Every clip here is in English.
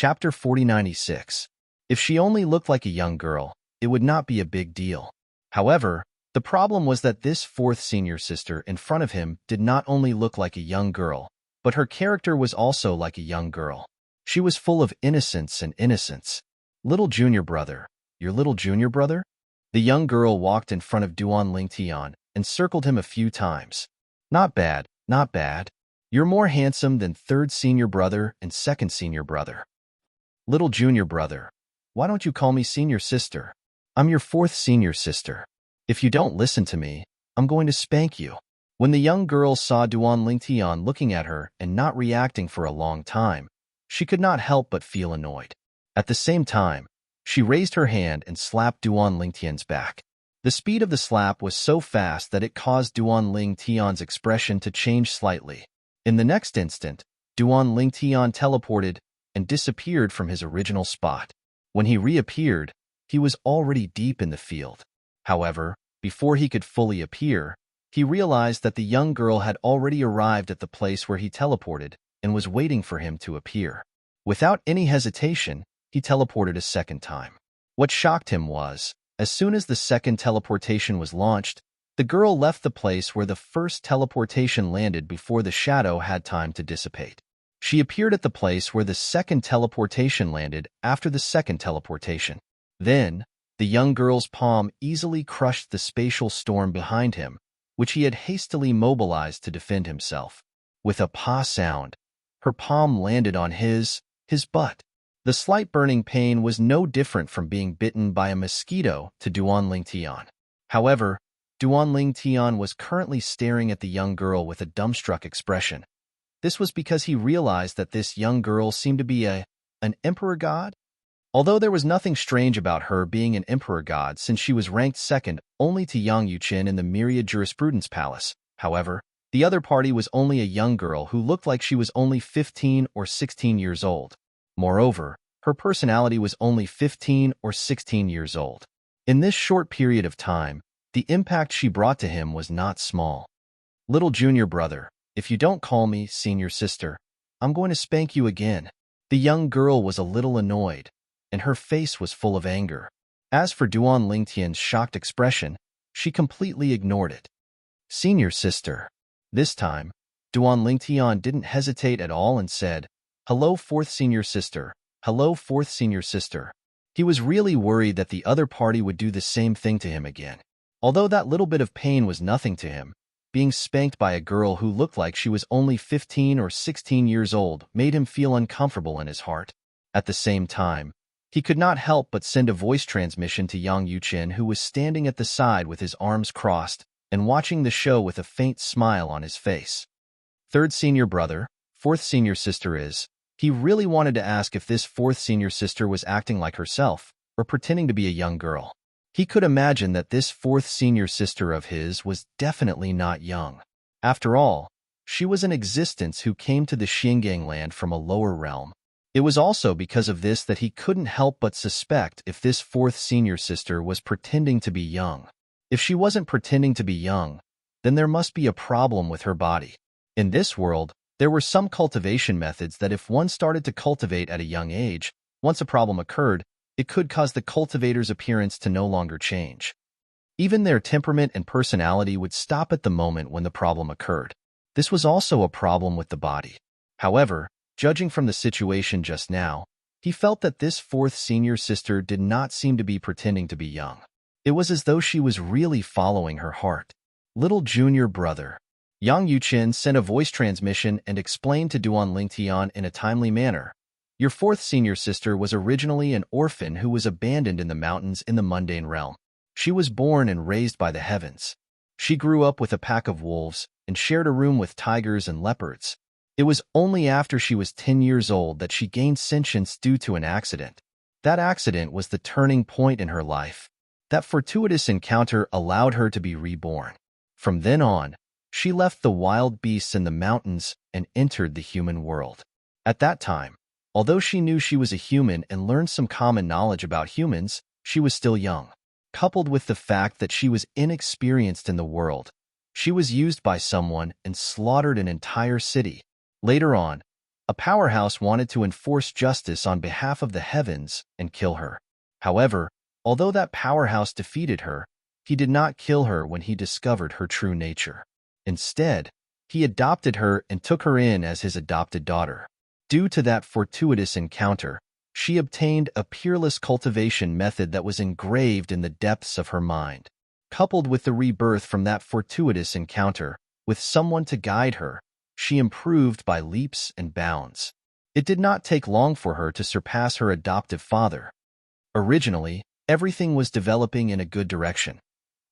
Chapter 4096. If she only looked like a young girl, it would not be a big deal. However, the problem was that this fourth senior sister in front of him did not only look like a young girl, but her character was also like a young girl. She was full of innocence and innocence. Little junior brother, your little junior brother? The young girl walked in front of Duan Lingtian and circled him a few times. Not bad, not bad. You're more handsome than third senior brother and second senior brother. Little junior brother, why don't you call me senior sister? I'm your fourth senior sister. If you don't listen to me, I'm going to spank you. When the young girl saw Duan Lingtian looking at her and not reacting for a long time, she could not help but feel annoyed. At the same time, she raised her hand and slapped Duan Lingtian's back. The speed of the slap was so fast that it caused Duan Lingtian's expression to change slightly. In the next instant, Duan Lingtian teleported and disappeared from his original spot. When he reappeared, he was already deep in the field. However, before he could fully appear, he realized that the young girl had already arrived at the place where he teleported and was waiting for him to appear. Without any hesitation, he teleported a second time. What shocked him was, as soon as the second teleportation was launched, the girl left the place where the first teleportation landed before the shadow had time to dissipate. She appeared at the place where the second teleportation landed after the second teleportation. Then, the young girl's palm easily crushed the spatial storm behind him, which he had hastily mobilized to defend himself. With a pa sound, her palm landed on his butt. The slight burning pain was no different from being bitten by a mosquito to Duan Lingtian. However, Duan Lingtian was currently staring at the young girl with a dumbstruck expression. This was because he realized that this young girl seemed to be an emperor god. Although there was nothing strange about her being an emperor god since she was ranked second only to Yang Yuqin in the Myriad Jurisprudence Palace. However, the other party was only a young girl who looked like she was only 15 or 16 years old. Moreover, her personality was only 15 or 16 years old. In this short period of time, the impact she brought to him was not small. Little junior brother, if you don't call me senior sister, I'm going to spank you again. The young girl was a little annoyed, and her face was full of anger. As for Duan Lingtian's shocked expression, she completely ignored it. Senior sister. This time, Duan Lingtian didn't hesitate at all and said, Hello, fourth senior sister. Hello, fourth senior sister. He was really worried that the other party would do the same thing to him again. Although that little bit of pain was nothing to him, being spanked by a girl who looked like she was only 15 or 16 years old made him feel uncomfortable in his heart. At the same time, he could not help but send a voice transmission to Yang Yuqin, who was standing at the side with his arms crossed and watching the show with a faint smile on his face. Third senior brother, fourth senior sister is. He really wanted to ask if this fourth senior sister was acting like herself or pretending to be a young girl. He could imagine that this fourth senior sister of his was definitely not young. After all, she was an existence who came to the Xinjiang land from a lower realm. It was also because of this that he couldn't help but suspect if this fourth senior sister was pretending to be young. If she wasn't pretending to be young, then there must be a problem with her body. In this world, there were some cultivation methods that if one started to cultivate at a young age, once a problem occurred, it could cause the cultivator's appearance to no longer change. Even their temperament and personality would stop at the moment when the problem occurred. This was also a problem with the body. However, judging from the situation just now, he felt that this fourth senior sister did not seem to be pretending to be young. It was as though she was really following her heart. Little junior brother. Yang Yuqin sent a voice transmission and explained to Duan Lingtian in a timely manner. Your fourth senior sister was originally an orphan who was abandoned in the mountains in the mundane realm. She was born and raised by the heavens. She grew up with a pack of wolves and shared a room with tigers and leopards. It was only after she was 10 years old that she gained sentience due to an accident. That accident was the turning point in her life. That fortuitous encounter allowed her to be reborn. From then on, she left the wild beasts in the mountains and entered the human world. At that time, although she knew she was a human and learned some common knowledge about humans, she was still young. Coupled with the fact that she was inexperienced in the world, she was used by someone and slaughtered an entire city. Later on, A powerhouse wanted to enforce justice on behalf of the heavens and kill her. However, although that powerhouse defeated her, he did not kill her when he discovered her true nature. Instead, he adopted her and took her in as his adopted daughter. Due to that fortuitous encounter, she obtained a peerless cultivation method that was engraved in the depths of her mind. Coupled with the rebirth from that fortuitous encounter, with someone to guide her, she improved by leaps and bounds. It did not take long for her to surpass her adoptive father. Originally, everything was developing in a good direction.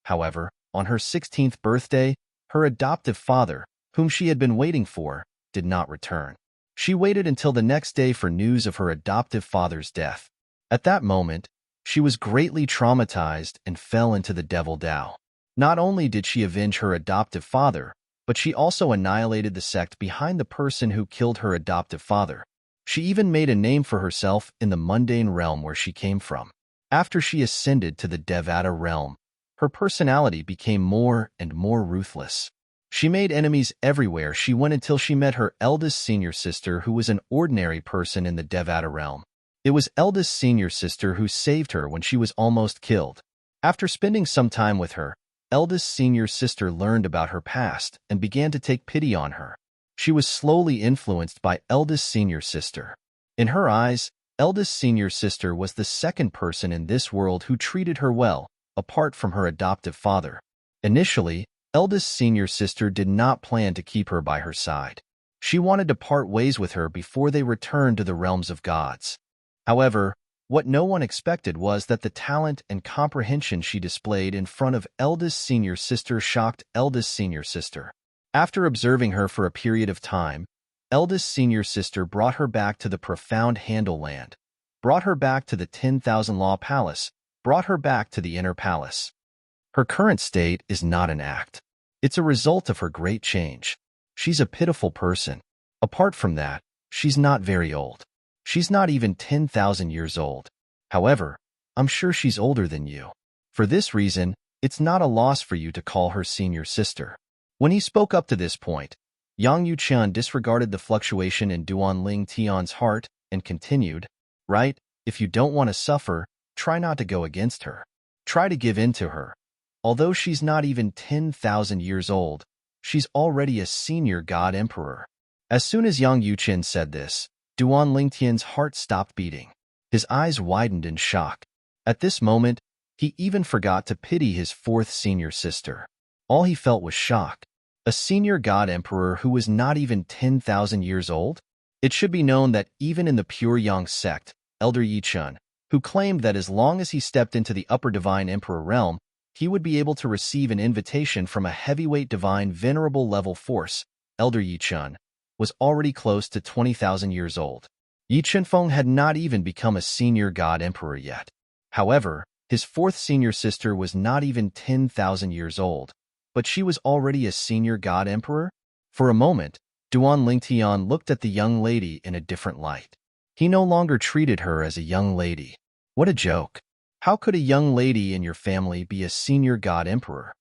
However, on her 16th birthday, her adoptive father, whom she had been waiting for, did not return. She waited until the next day for news of her adoptive father's death. At that moment, she was greatly traumatized and fell into the devil Tao. Not only did she avenge her adoptive father, but she also annihilated the sect behind the person who killed her adoptive father. She even made a name for herself in the mundane realm where she came from. After she ascended to the Devata realm, her personality became more and more ruthless. She made enemies everywhere she went until she met her eldest senior sister, who was an ordinary person in the Devata realm. It was eldest senior sister who saved her when she was almost killed. After spending some time with her, eldest senior sister learned about her past and began to take pity on her. She was slowly influenced by eldest senior sister. In her eyes, eldest senior sister was the second person in this world who treated her well, apart from her adoptive father. Initially, eldest senior sister did not plan to keep her by her side. She wanted to part ways with her before they returned to the realms of gods. However, what no one expected was that the talent and comprehension she displayed in front of eldest senior sister shocked eldest senior sister. After observing her for a period of time, eldest senior sister brought her back to the profound Handle land, brought her back to the 10,000 Law Palace, brought her back to the inner palace. Her current state is not an act. It's a result of her great change. She's a pitiful person. Apart from that, she's not very old. She's not even 10,000 years old. However, I'm sure she's older than you. For this reason, it's not a loss for you to call her senior sister. When he spoke up to this point, Yang Yuqian disregarded the fluctuation in Duan Ling Tian's heart and continued, "Right, if you don't want to suffer, try not to go against her. Try to give in to her. Although she's not even 10,000 years old, she's already a senior god emperor." As soon as Yang Yuqian said this, Duan Lingtian's heart stopped beating. His eyes widened in shock. At this moment, he even forgot to pity his fourth senior sister. All he felt was shock. A senior god emperor who was not even 10,000 years old? It should be known that even in the pure Yang sect, Elder Yichun, who claimed that as long as he stepped into the upper divine emperor realm, he would be able to receive an invitation from a heavyweight divine venerable level force, Elder Yichun, was already close to 20,000 years old. Yi Chunfeng had not even become a senior god emperor yet. However, his fourth senior sister was not even 10,000 years old, but she was already a senior god emperor? For a moment, Duan Lingtian looked at the young lady in a different light. He no longer treated her as a young lady. What a joke. How could a young lady in your family be a senior god emperor?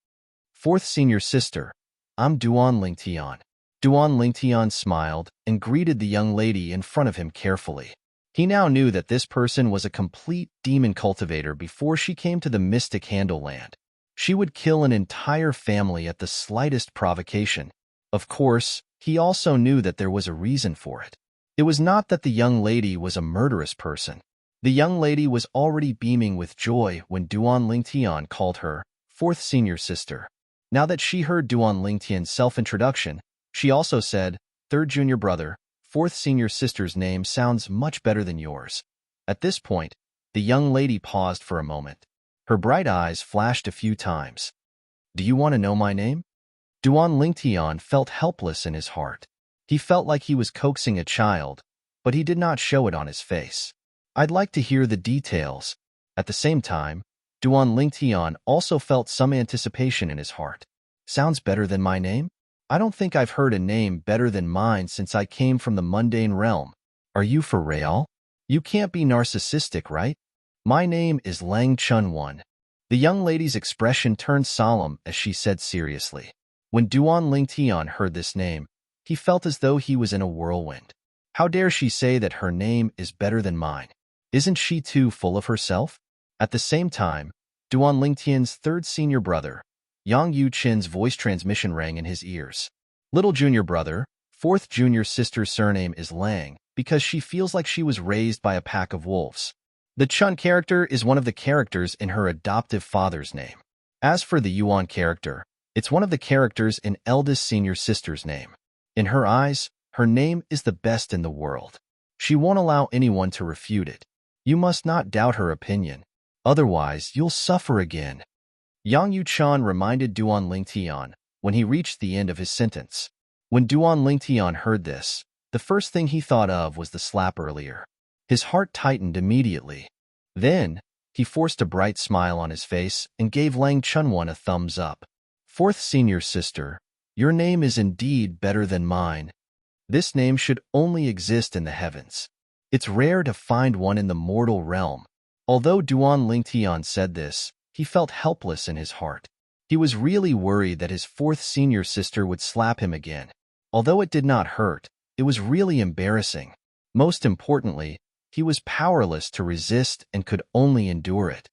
Fourth senior sister, I'm Duan Lingtian. Duan Lingtian smiled and greeted the young lady in front of him carefully. He now knew that this person was a complete demon cultivator before she came to the mystic Handle land. She would kill an entire family at the slightest provocation. Of course, he also knew that there was a reason for it. It was not that the young lady was a murderous person. The young lady was already beaming with joy when Duan Lingtian called her fourth senior sister. Now that she heard Duan Lingtian's self-introduction, she also said, "Third junior brother, fourth senior sister's name sounds much better than yours." At this point, the young lady paused for a moment. Her bright eyes flashed a few times. "Do you want to know my name?" Duan Lingtian felt helpless in his heart. He felt like he was coaxing a child, but he did not show it on his face. "I'd like to hear the details." At the same time, Duan Lingtian also felt some anticipation in his heart. "Sounds better than my name? I don't think I've heard a name better than mine since I came from the mundane realm. Are you for real? You can't be narcissistic, right? My name is Lang Chunwan." The young lady's expression turned solemn as she said seriously. When Duan Lingtian heard this name, he felt as though he was in a whirlwind. How dare she say that her name is better than mine? Isn't she too full of herself? At the same time, Duan Lingtian's third senior brother, Yang Yu-chin's voice transmission rang in his ears. Little junior brother, fourth junior sister's surname is Lang because she feels like she was raised by a pack of wolves. The Chun character is one of the characters in her adoptive father's name. As for the Yuan character, it's one of the characters in eldest senior sister's name. In her eyes, her name is the best in the world. She won't allow anyone to refute it. You must not doubt her opinion. Otherwise, you'll suffer again. Yang Yu-chan reminded Duan Lingtian when he reached the end of his sentence. When Duan Lingtian heard this, the first thing he thought of was the slap earlier. His heart tightened immediately. Then, he forced a bright smile on his face and gave Lang Chunwon a thumbs up. Fourth senior sister, your name is indeed better than mine. This name should only exist in the heavens. It's rare to find one in the mortal realm. Although Duan Lingtian said this, he felt helpless in his heart. He was really worried that his fourth senior sister would slap him again. Although it did not hurt, it was really embarrassing. Most importantly, he was powerless to resist and could only endure it.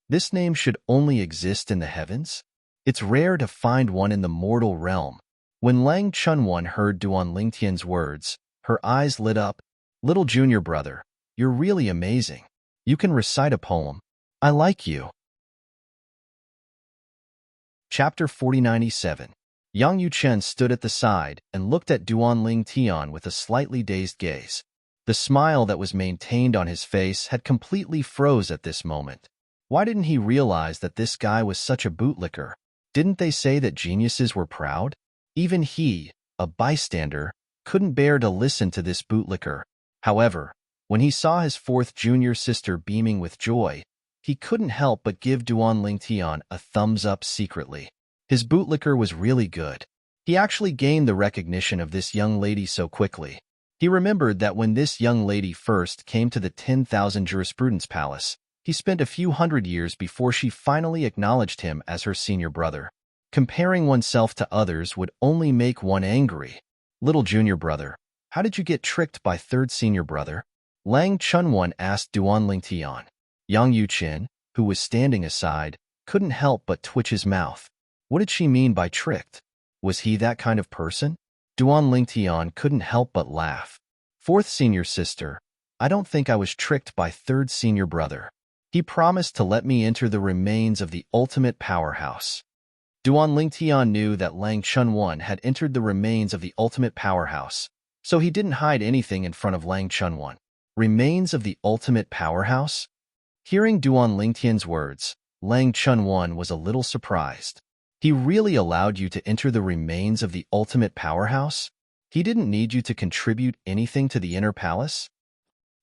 This name should only exist in the heavens? It's rare to find one in the mortal realm. When Lang Chunwon heard Duan Lingtian's words, her eyes lit up. Little junior brother, you're really amazing. You can recite a poem. I like you. Chapter 4097. Yang Yu-chen stood at the side and looked at Duan Lingtian with a slightly dazed gaze. The smile that was maintained on his face had completely froze at this moment. Why didn't he realize that this guy was such a bootlicker? Didn't they say that geniuses were proud? Even he, a bystander, couldn't bear to listen to this bootlicker. However, when he saw his fourth junior sister beaming with joy, he couldn't help but give Duan Lingtian a thumbs up secretly. His bootlicker was really good. He actually gained the recognition of this young lady so quickly. He remembered that when this young lady first came to the 10,000 Jurisprudence Palace, he spent a few hundred years before she finally acknowledged him as her senior brother. Comparing oneself to others would only make one angry. Little junior brother, how did you get tricked by third senior brother? Lang Chunwon asked Duan Lingtian. Yang Yu-chin, who was standing aside, couldn't help but twitch his mouth. What did she mean by tricked? Was he that kind of person? Duan Lingtian couldn't help but laugh. Fourth senior sister, I don't think I was tricked by third senior brother. He promised to let me enter the remains of the ultimate powerhouse. Duan Lingtian knew that Lang Chunwon had entered the remains of the ultimate powerhouse, so he didn't hide anything in front of Lang Chunwon. Remains of the ultimate powerhouse? Hearing Duan Lingtian's words, Lang Chunwon was a little surprised. He really allowed you to enter the remains of the ultimate powerhouse? He didn't need you to contribute anything to the inner palace?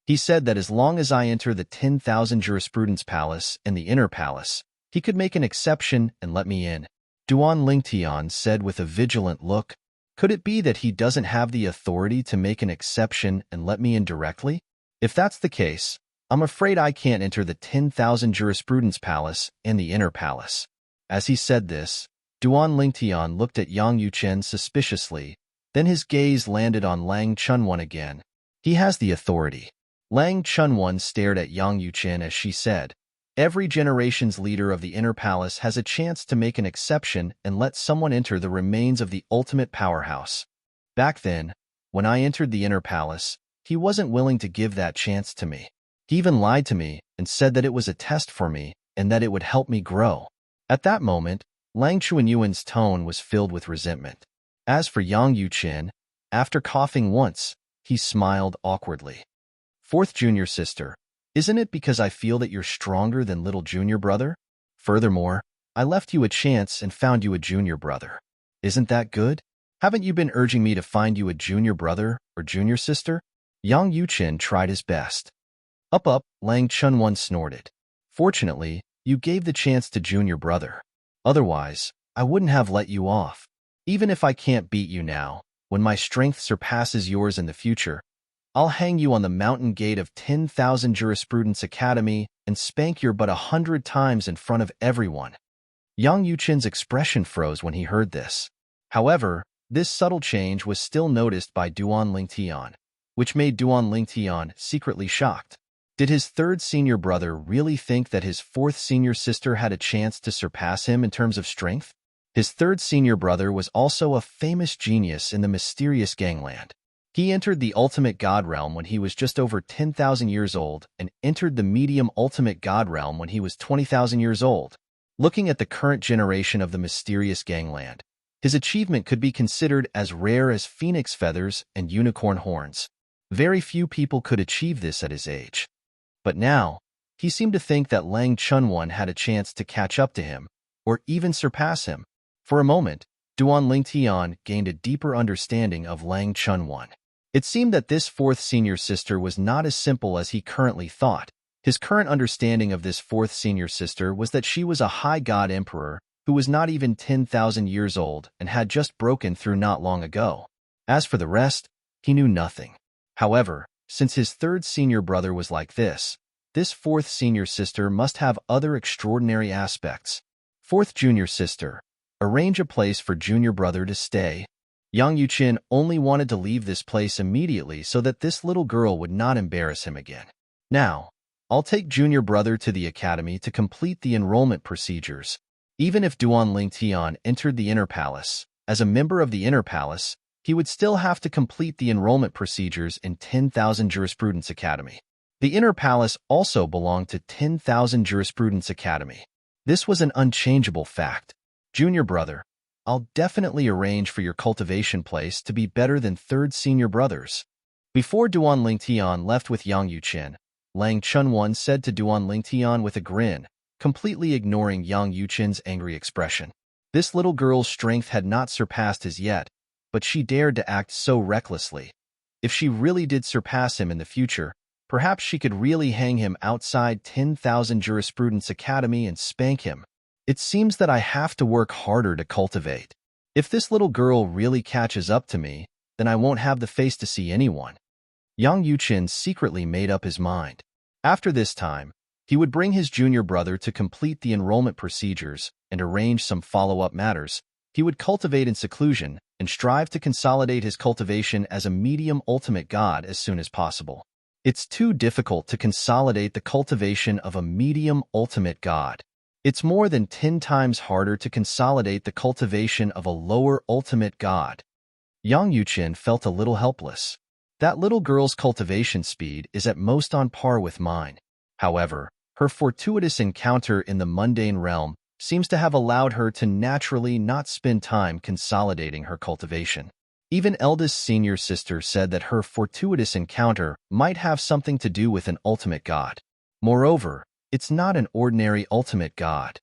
He said that as long as I enter the 10,000 Jurisprudence Palace and the inner palace, he could make an exception and let me in. Duan Lingtian said with a vigilant look. Could it be that he doesn't have the authority to make an exception and let me in directly? If that's the case, I'm afraid I can't enter the 10,000 Jurisprudence Palace and the inner palace. As he said this, Duan Lingtian looked at Yang Yu-chen suspiciously, then his gaze landed on Lang Chunwon again. He has the authority. Lang Chunwon stared at Yang Yu-chen as she said, every generation's leader of the inner palace has a chance to make an exception and let someone enter the remains of the ultimate powerhouse. Back then, when I entered the inner palace, he wasn't willing to give that chance to me. He even lied to me and said that it was a test for me and that it would help me grow. At that moment, Lang Chuanyuan's tone was filled with resentment. As for Yang Yu-chen, after coughing once, he smiled awkwardly. Fourth junior sister, isn't it because I feel that you're stronger than little junior brother? Furthermore, I left you a chance and found you a junior brother. Isn't that good? Haven't you been urging me to find you a junior brother or junior sister? Yang Yu-chen tried his best. Up, Lang Chunwon snorted. Fortunately, you gave the chance to junior brother. Otherwise, I wouldn't have let you off. Even if I can't beat you now, when my strength surpasses yours in the future, I'll hang you on the mountain gate of 10,000 Jurisprudence Academy and spank your butt 100 times in front of everyone. Yang Yu-chen's expression froze when he heard this. However, this subtle change was still noticed by Duan Lingtian. which made Duan Lingtian secretly shocked. Did his third senior brother really think that his fourth senior sister had a chance to surpass him in terms of strength? His third senior brother was also a famous genius in the mysterious gangland. He entered the ultimate god realm when he was just over 10,000 years old and entered the medium ultimate god realm when he was 20,000 years old. Looking at the current generation of the mysterious gangland, his achievement could be considered as rare as phoenix feathers and unicorn horns. Very few people could achieve this at his age. But now, he seemed to think that Lang Chunwan had a chance to catch up to him, or even surpass him. For a moment, Duan Lingtian gained a deeper understanding of Lang Chunwan. It seemed that this fourth senior sister was not as simple as he currently thought. His current understanding of this fourth senior sister was that she was a high god emperor who was not even 10,000 years old and had just broken through not long ago. As for the rest, he knew nothing. However, since his third senior brother was like this fourth senior sister must have other extraordinary aspects. Fourth junior sister, arrange a place for junior brother to stay. Yang Yuqin only wanted to leave this place immediately so that this little girl would not embarrass him again. Now, I'll take junior brother to the academy to complete the enrollment procedures. Even if Duan Lingtian entered the inner palace, as a member of the inner palace, he would still have to complete the enrollment procedures in 10,000 Jurisprudence Academy. The inner palace also belonged to 10,000 Jurisprudence Academy. This was an unchangeable fact. Junior brother, I'll definitely arrange for your cultivation place to be better than third senior brothers. Before Duan Lingtian left with Yang Yuqin, Lang Chunwan said to Duan Lingtian with a grin, completely ignoring Yang Yuqin's angry expression. This little girl's strength had not surpassed his yet, but she dared to act so recklessly. If she really did surpass him in the future, perhaps she could really hang him outside 10,000 Jurisprudence Academy and spank him. It seems that I have to work harder to cultivate. If this little girl really catches up to me, then I won't have the face to see anyone. Yang Yuqin secretly made up his mind. After this time, he would bring his junior brother to complete the enrollment procedures and arrange some follow-up matters. He would cultivate in seclusion and strive to consolidate his cultivation as a medium ultimate god as soon as possible. It's too difficult to consolidate the cultivation of a medium ultimate god. It's more than 10 times harder to consolidate the cultivation of a lower ultimate god. Yang Yuqin felt a little helpless. That little girl's cultivation speed is at most on par with mine. However, her fortuitous encounter in the mundane realm seems to have allowed her to naturally not spend time consolidating her cultivation. Even eldest senior sister said that her fortuitous encounter might have something to do with an ultimate god. Moreover, it's not an ordinary ultimate god.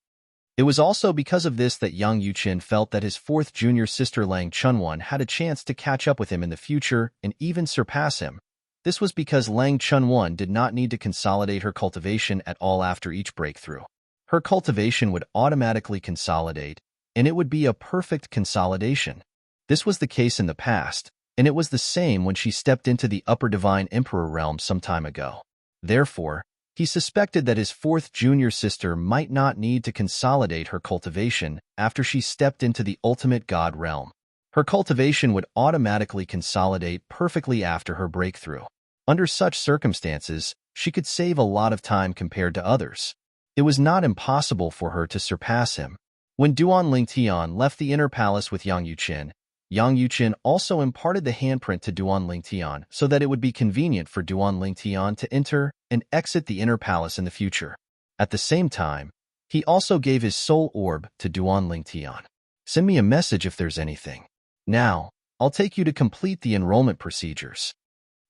It was also because of this that Yang Yuqin felt that his fourth junior sister Lang Chunwan had a chance to catch up with him in the future and even surpass him. This was because Lang Chunwan did not need to consolidate her cultivation at all after each breakthrough. Her cultivation would automatically consolidate, and it would be a perfect consolidation. This was the case in the past, and it was the same when she stepped into the Upper Divine Emperor realm some time ago. Therefore, he suspected that his fourth junior sister might not need to consolidate her cultivation after she stepped into the ultimate god realm. Her cultivation would automatically consolidate perfectly after her breakthrough. Under such circumstances, she could save a lot of time compared to others. It was not impossible for her to surpass him. When Duan Lingtian left the inner palace with Yang Yuqin also imparted the handprint to Duan Lingtian so that it would be convenient for Duan Lingtian to enter and exit the inner palace in the future. At the same time, he also gave his soul orb to Duan Lingtian. Send me a message if there's anything. Now, I'll take you to complete the enrollment procedures.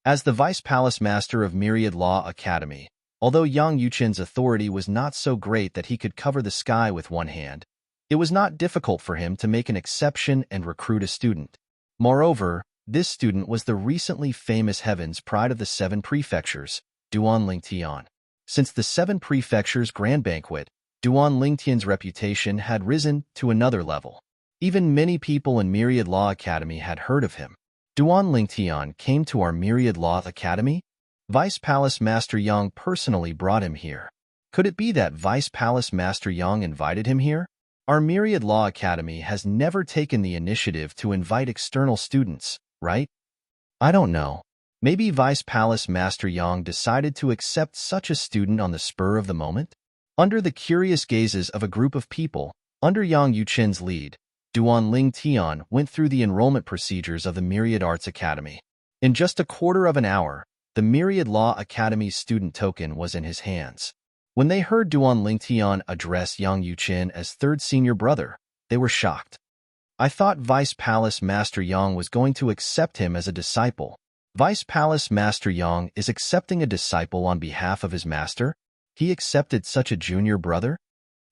As the Vice Palace Master of Myriad Law Academy, although Yang Yuqin's authority was not so great that he could cover the sky with one hand, it was not difficult for him to make an exception and recruit a student. Moreover, this student was the recently famous Heaven's Pride of the 7 Prefectures, Duan Lingtian. Since the 7 Prefectures Grand Banquet, Duan Lingtian's reputation had risen to another level. Even many people in Myriad Law Academy had heard of him. Duan Lingtian came to our Myriad Law Academy? Vice Palace Master Yang personally brought him here. Could it be that Vice Palace Master Yang invited him here? Our Myriad Law Academy has never taken the initiative to invite external students, right? I don't know. Maybe Vice Palace Master Yang decided to accept such a student on the spur of the moment? Under the curious gazes of a group of people, under Yang Yuchen's lead, Duan Tian went through the enrollment procedures of the Myriad Arts Academy. In just a quarter of an hour, the Myriad Law Academy's student token was in his hands. When they heard Duan Tian address Yang Yuchen as third senior brother, they were shocked. I thought Vice Palace Master Yang was going to accept him as a disciple. Vice Palace Master Yang is accepting a disciple on behalf of his master? He accepted such a junior brother?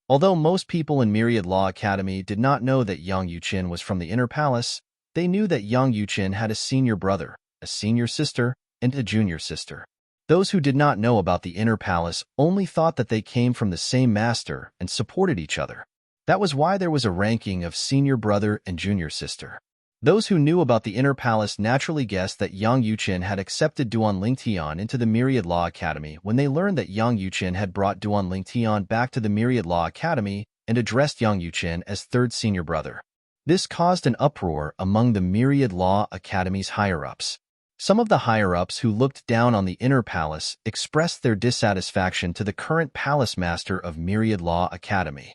Although most people in Myriad Law Academy did not know that Yang Yuchen was from the Inner Palace, they knew that Yang Yuchen had a senior brother, a senior sister, and a junior sister. Those who did not know about the Inner Palace only thought that they came from the same master and supported each other. That was why there was a ranking of senior brother and junior sister. Those who knew about the Inner Palace naturally guessed that Yang Yuchen had accepted Duan Tian into the Myriad Law Academy when they learned that Yang Yuchen had brought Duan Tian back to the Myriad Law Academy and addressed Yang Yuchen as third senior brother. This caused an uproar among the Myriad Law Academy's higher-ups. Some of the higher-ups who looked down on the Inner Palace expressed their dissatisfaction to the current Palace Master of Myriad Law Academy.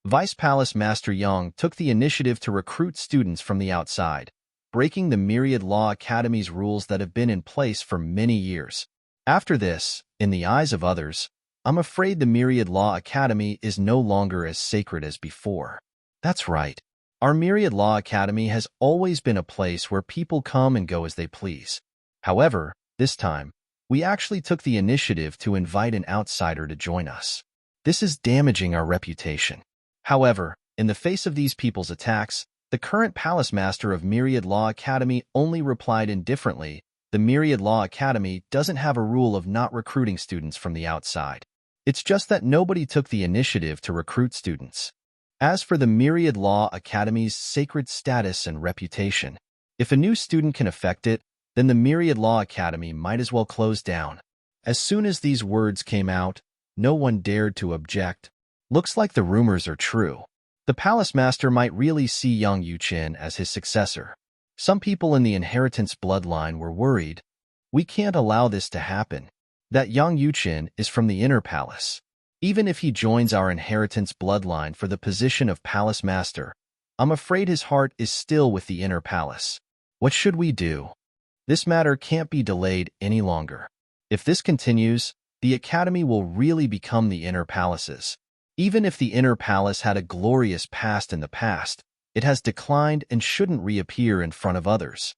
Vice Palace Master Yang took the initiative to recruit students from the outside, breaking the Myriad Law Academy's rules that have been in place for many years. After this, in the eyes of others, I'm afraid the Myriad Law Academy is no longer as sacred as before. That's right. Our Myriad Law Academy has always been a place where people come and go as they please. However, this time, we actually took the initiative to invite an outsider to join us. This is damaging our reputation. However, in the face of these people's attacks, the current Palace Master of Myriad Law Academy only replied indifferently. The Myriad Law Academy doesn't have a rule of not recruiting students from the outside. It's just that nobody took the initiative to recruit students. As for the Myriad Law Academy's sacred status and reputation, if a new student can affect it, then the Myriad Law Academy might as well close down. As soon as these words came out, no one dared to object. Looks like the rumors are true. The Palace Master might really see Yang Yuchen as his successor. Some people in the inheritance bloodline were worried. We can't allow this to happen. That Yang Yuchen is from the Inner Palace. Even if he joins our inheritance bloodline for the position of Palace Master, I'm afraid his heart is still with the Inner Palace. What should we do? This matter can't be delayed any longer. If this continues, the Academy will really become the Inner Palace's. Even if the Inner Palace had a glorious past in the past, it has declined and shouldn't reappear in front of others.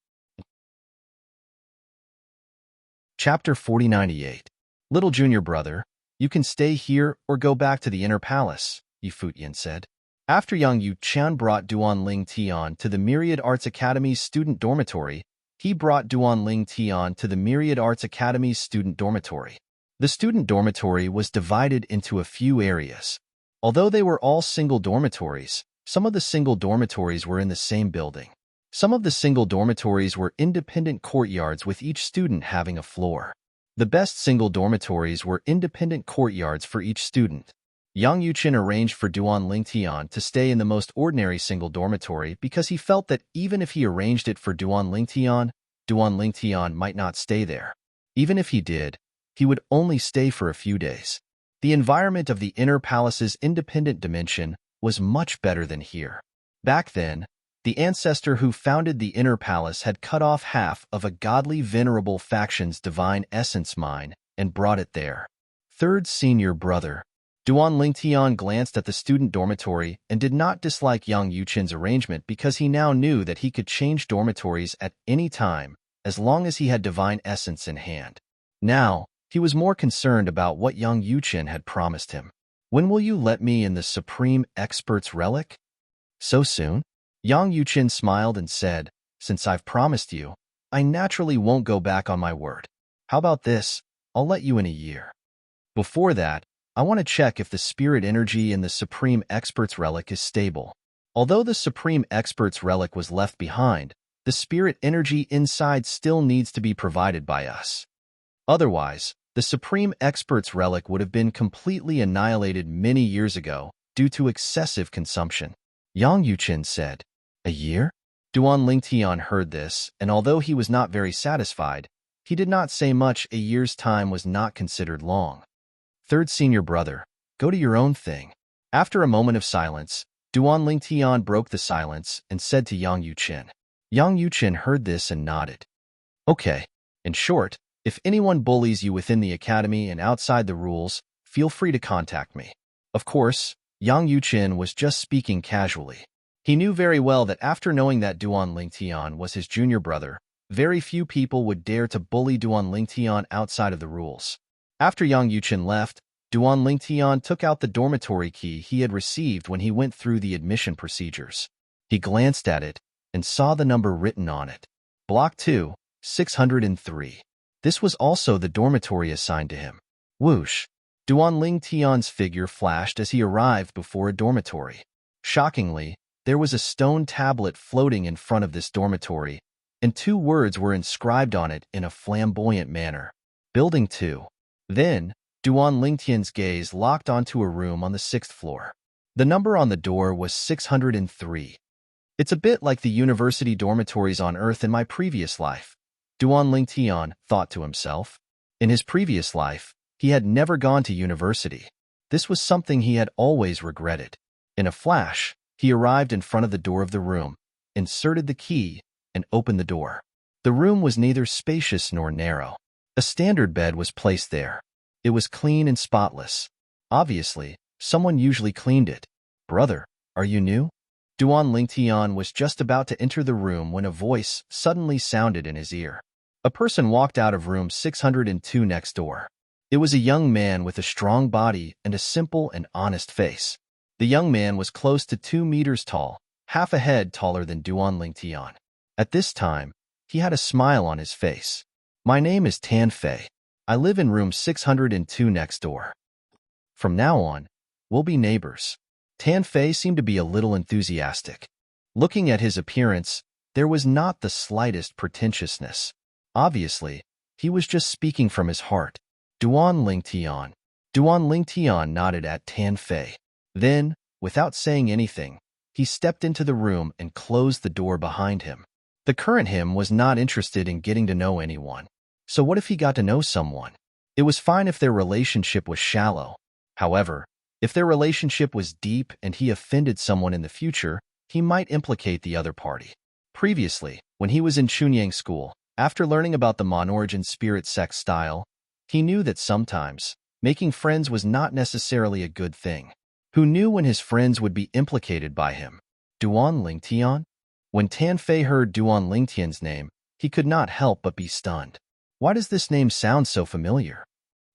Chapter 4098. Little junior brother, you can stay here or go back to the Inner Palace, Yifutian said. After Yang Yuchen brought Duan Tian to the Myriad Arts Academy's student dormitory, he brought Duan Tian to the Myriad Arts Academy's student dormitory. The student dormitory was divided into a few areas. Although they were all single dormitories, some of the single dormitories were in the same building. Some of the single dormitories were independent courtyards with each student having a floor. The best single dormitories were independent courtyards for each student. Yang Yuchen arranged for Duan Tian to stay in the most ordinary single dormitory because he felt that even if he arranged it for Duan Tian might not stay there. Even if he did, he would only stay for a few days. The environment of the Inner Palace's independent dimension was much better than here. Back then, the ancestor who founded the Inner Palace had cut off half of a godly venerable faction's divine essence mine and brought it there. Third senior brother. Duan Tian glanced at the student dormitory and did not dislike Yang Yuchen's arrangement because he now knew that he could change dormitories at any time as long as he had divine essence in hand. Now, he was more concerned about what Yang Yuchen had promised him. When will you let me in the Supreme Expert's relic? So soon? Yang Yuchen smiled and said, since I've promised you, I naturally won't go back on my word. How about this? I'll let you in a year. Before that, I want to check if the spirit energy in the Supreme Expert's relic is stable. Although the Supreme Expert's relic was left behind, the spirit energy inside still needs to be provided by us. Otherwise, the Supreme Expert's relic would have been completely annihilated many years ago due to excessive consumption. Yang Yuchen said, a year? Duan Tian heard this, and although he was not very satisfied, He did not say much. A year's time was not considered long. Third senior brother, go to your own thing. After a moment of silence, Duan Lingtian broke the silence and said to Yang Yuqin. Yang Yuqin heard this and nodded. Okay. In short, if anyone bullies you within the academy and outside the rules, feel free to contact me. Of course, Yang Yuqin was just speaking casually. He knew very well that after knowing that Duan Lingtian was his junior brother, very few people would dare to bully Duan Lingtian outside of the rules. After Yang Yuqin left, Duan Lingtian took out the dormitory key he had received when he went through the admission procedures. He glanced at it and saw the number written on it. Block 2, 603. This was also the dormitory assigned to him. Whoosh! Duan Lingtian's figure flashed as he arrived before a dormitory. Shockingly, there was a stone tablet floating in front of this dormitory, and 2 words were inscribed on it in a flamboyant manner. Building 2. Then, Duan Lingtian's gaze locked onto a room on the 6th floor. The number on the door was 603. It's a bit like the university dormitories on Earth in my previous life, Duan Lingtian thought to himself. In his previous life, he had never gone to university. This was something he had always regretted. In a flash, he arrived in front of the door of the room, inserted the key, and opened the door. The room was neither spacious nor narrow. A standard bed was placed there. It was clean and spotless. Obviously, someone usually cleaned it. Brother, are you new? Duan Lingtian was just about to enter the room when a voice suddenly sounded in his ear. A person walked out of room 602 next door. It was a young man with a strong body and a simple and honest face. The young man was close to 2 meters tall, half a head taller than Duan Lingtian. At this time, he had a smile on his face. My name is Tan Fei. I live in room 602 next door. From now on, we'll be neighbors. Tan Fei seemed to be a little enthusiastic. Looking at his appearance, there was not the slightest pretentiousness. Obviously, he was just speaking from his heart. Duan Lingtian. Duan Lingtian nodded at Tan Fei. Then, without saying anything, he stepped into the room and closed the door behind him. The current him was not interested in getting to know anyone. So what if he got to know someone? It was fine if their relationship was shallow. However, if their relationship was deep and he offended someone in the future, he might implicate the other party. Previously, when he was in Chunyang school, after learning about the Monarch and spirit sex style, he knew that sometimes making friends was not necessarily a good thing. Who knew when his friends would be implicated by him? Duan Lingtian? When Tan Fei heard Duan Lingtian's name, he could not help but be stunned. Why does this name sound so familiar?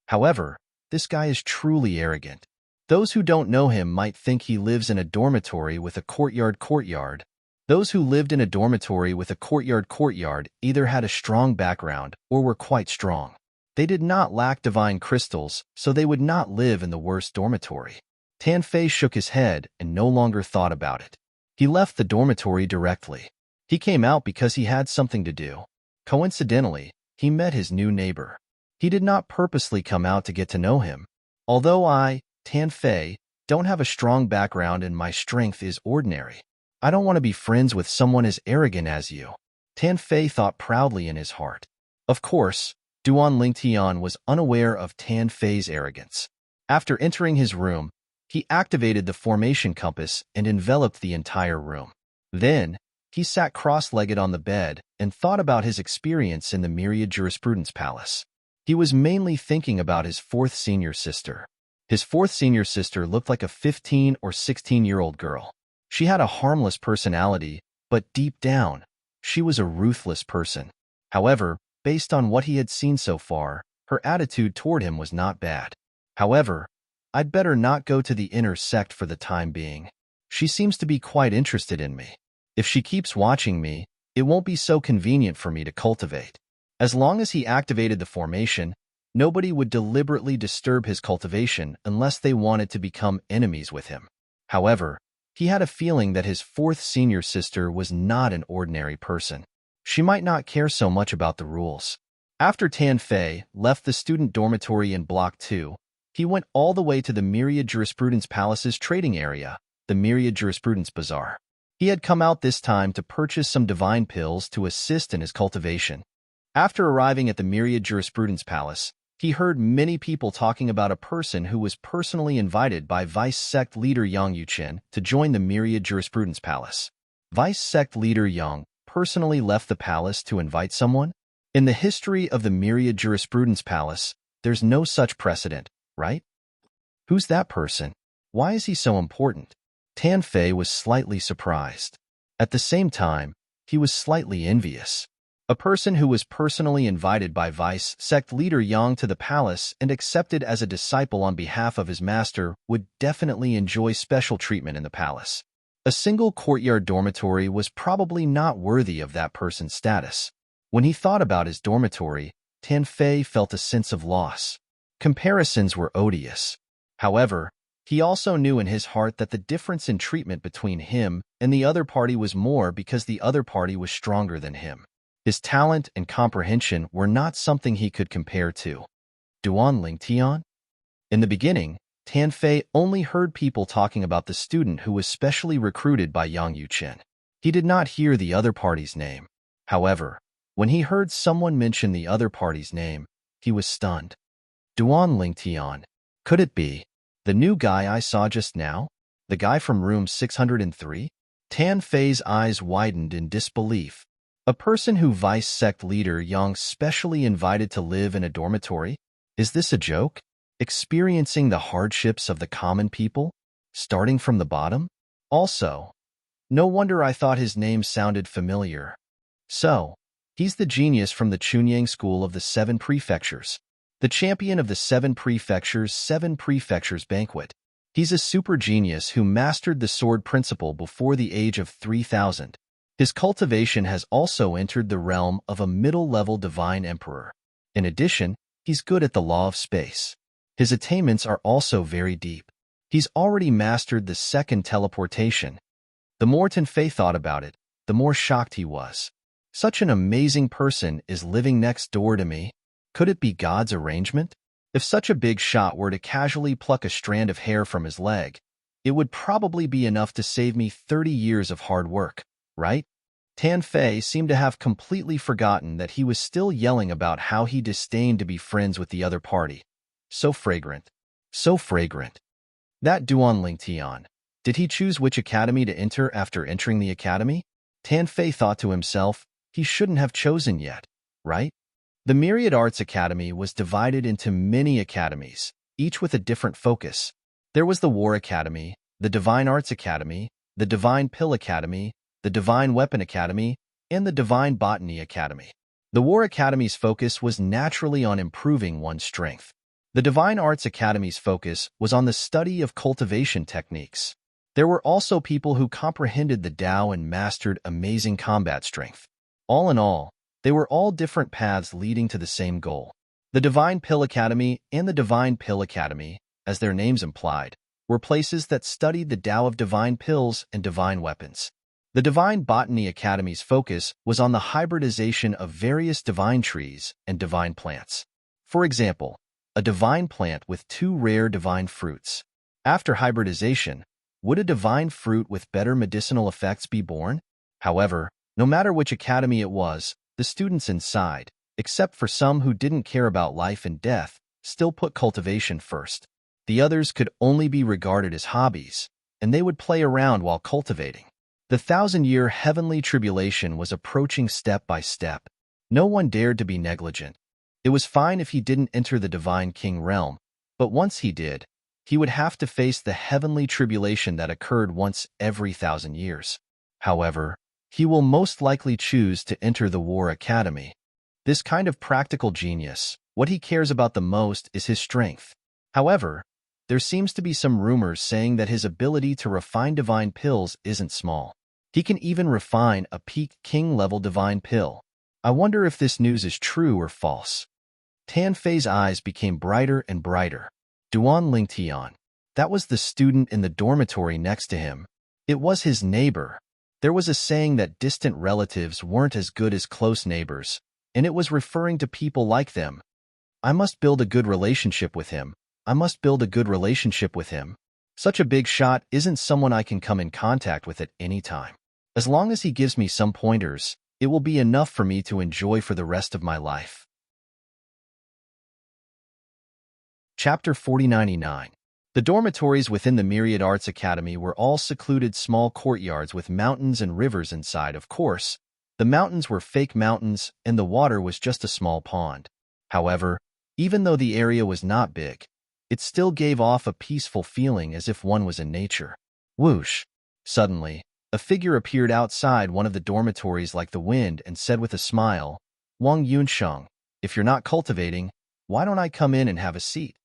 However, this guy is truly arrogant. Those who don't know him might think he lives in a dormitory with a courtyard. Those who lived in a dormitory with a courtyard either had a strong background or were quite strong. They did not lack divine crystals, so they would not live in the worst dormitory. Tan Fei shook his head and no longer thought about it. He left the dormitory directly. He came out because he had something to do. Coincidentally, he met his new neighbor. He did not purposely come out to get to know him. Although I, Tan Fei, don't have a strong background and my strength is ordinary, I don't want to be friends with someone as arrogant as you. Tan Fei thought proudly in his heart. Of course, Duan Lingtian was unaware of Tan Fei's arrogance. After entering his room, he activated the formation compass and enveloped the entire room. Then, he sat cross-legged on the bed and thought about his experience in the Myriad Jurisprudence Palace. He was mainly thinking about his 4th senior sister. His 4th senior sister looked like a 15 or 16-year-old girl. She had a harmless personality, but deep down, she was a ruthless person. However, based on what he had seen so far, her attitude toward him was not bad. However, I'd better not go to the inner sect for the time being. She seems to be quite interested in me. If she keeps watching me, it won't be so convenient for me to cultivate. As long as he activated the formation, nobody would deliberately disturb his cultivation unless they wanted to become enemies with him. However, he had a feeling that his 4th senior sister was not an ordinary person. She might not care so much about the rules. After Tan Fei left the student dormitory in Block 2, he went all the way to the Myriad Jurisprudence Palace's trading area, the Myriad Jurisprudence Bazaar. He had come out this time to purchase some divine pills to assist in his cultivation. After arriving at the Myriad Jurisprudence Palace, he heard many people talking about a person who was personally invited by Vice Sect leader Yang Yuchen to join the Myriad Jurisprudence Palace. Vice Sect leader Yang personally left the palace to invite someone? In the history of the Myriad Jurisprudence Palace, there's no such precedent, right? Who's that person? Why is he so important? Tan Fei was slightly surprised. At the same time, he was slightly envious. A person who was personally invited by Vice Sect leader Yang to the palace and accepted as a disciple on behalf of his master would definitely enjoy special treatment in the palace. A single courtyard dormitory was probably not worthy of that person's status. When he thought about his dormitory, Tan Fei felt a sense of loss. Comparisons were odious. However, he also knew in his heart that the difference in treatment between him and the other party was more because the other party was stronger than him. His talent and comprehension were not something he could compare to. Duan Lingtian? In the beginning, Tan Fei only heard people talking about the student who was specially recruited by Yang Yuchen. He did not hear the other party's name. However, when he heard someone mention the other party's name, he was stunned. Duan Lingtian. Could it be the new guy I saw just now? The guy from room 603? Tan Fei's eyes widened in disbelief. A person who Vice Sect leader Yang specially invited to live in a dormitory? Is this a joke? Experiencing the hardships of the common people? Starting from the bottom? Also, no wonder I thought his name sounded familiar. So, he's the genius from the Chunyang School of the Seven Prefectures. The champion of the Seven Prefectures banquet. He's a super genius who mastered the sword principle before the age of 3,000. His cultivation has also entered the realm of a middle-level divine emperor. In addition, he's good at the law of space. His attainments are also very deep. He's already mastered the second teleportation. The more Tan Fei thought about it, the more shocked he was. Such an amazing person is living next door to me. Could it be God's arrangement? If such a big shot were to casually pluck a strand of hair from his leg, it would probably be enough to save me 30 years of hard work, right? Tan Fei seemed to have completely forgotten that he was still yelling about how he disdained to be friends with the other party. So fragrant. So fragrant. That Duan Lingtian. Did he choose which academy to enter after entering the academy? Tan Fei thought to himself, he shouldn't have chosen yet, right? The Myriad Arts Academy was divided into many academies, each with a different focus. There was the War Academy, the Divine Arts Academy, the Divine Pill Academy, the Divine Weapon Academy, and the Divine Botany Academy. The War Academy's focus was naturally on improving one's strength. The Divine Arts Academy's focus was on the study of cultivation techniques. There were also people who comprehended the Tao and mastered amazing combat strength. All in all, they were all different paths leading to the same goal. The Divine Pill Academy and the Divine Pill Academy, as their names implied, were places that studied the Tao of divine pills and divine weapons. The Divine Botany Academy's focus was on the hybridization of various divine trees and divine plants. For example, a divine plant with 2 rare divine fruits. After hybridization, would a divine fruit with better medicinal effects be born? However, no matter which academy it was, the students inside, except for some who didn't care about life and death, still put cultivation first. The others could only be regarded as hobbies, and they would play around while cultivating. The 1,000-year heavenly tribulation was approaching step by step. No one dared to be negligent. It was fine if he didn't enter the Divine King realm, but once he did, he would have to face the heavenly tribulation that occurred once every 1,000 years. However, he will most likely choose to enter the War Academy. This kind of practical genius, what he cares about the most is his strength. However, there seems to be some rumors saying that his ability to refine divine pills isn't small. He can even refine a peak king-level divine pill. I wonder if this news is true or false. Tan Fei's eyes became brighter and brighter. Duan Lingtian. That was the student in the dormitory next to him. It was his neighbor. There was a saying that distant relatives weren't as good as close neighbors, and it was referring to people like them. I must build a good relationship with him. I must build a good relationship with him. Such a big shot isn't someone I can come in contact with at any time. As long as he gives me some pointers, It will be enough for me to enjoy for the rest of my life. Chapter 4099. The dormitories within the Myriad Arts Academy were all secluded small courtyards with mountains and rivers inside. Of course, the mountains were fake mountains and the water was just a small pond. However, even though the area was not big, it still gave off a peaceful feeling as if one was in nature. Whoosh! Suddenly, a figure appeared outside one of the dormitories like the wind and said with a smile, "Wang Yunsheng, if you're not cultivating, why don't I come in and have a seat?"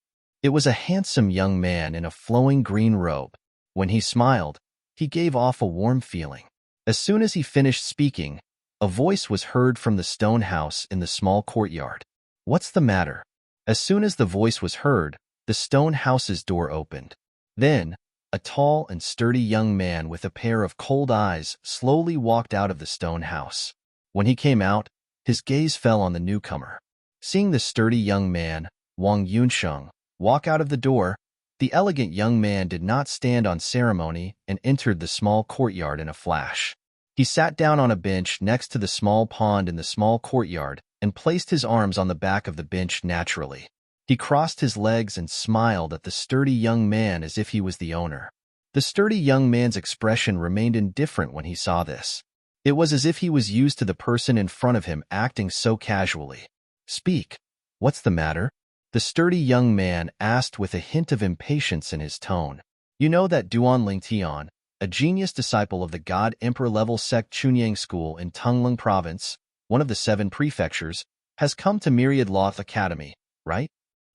It was a handsome young man in a flowing green robe. When he smiled, he gave off a warm feeling. As soon as he finished speaking, a voice was heard from the stone house in the small courtyard. "What's the matter?" As soon as the voice was heard, the stone house's door opened. Then, a tall and sturdy young man with a pair of cold eyes slowly walked out of the stone house. When he came out, his gaze fell on the newcomer. Seeing the sturdy young man, Wang Yunsheng, walk out of the door, the elegant young man did not stand on ceremony and entered the small courtyard in a flash. He sat down on a bench next to the small pond in the small courtyard and placed his arms on the back of the bench naturally. He crossed his legs and smiled at the sturdy young man as if he was the owner. The sturdy young man's expression remained indifferent when he saw this. It was as if he was used to the person in front of him acting so casually. "Speak. What's the matter?" the sturdy young man asked with a hint of impatience in his tone. "You know that Duan Lingtian, a genius disciple of the God Emperor level sect Chunyang School in Tongling Province, one of the 7 prefectures, has come to Myriad Loth Academy, right?"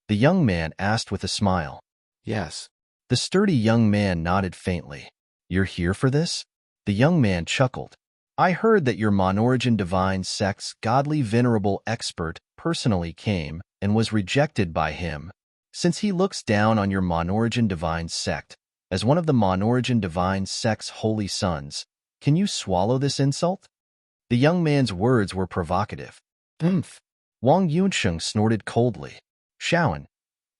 the young man asked with a smile. Yes. The sturdy young man nodded faintly. "You're here for this?" The young man chuckled. "I heard that your Monorigin Divine sect's godly venerable expert personally came and was rejected by him, since he looks down on your Monorigin Divine sect as one of the Monorigin Divine sect's holy sons. Can you swallow this insult?" The young man's words were provocative. "Humph." Wang Yunsheng snorted coldly. "Shaoan,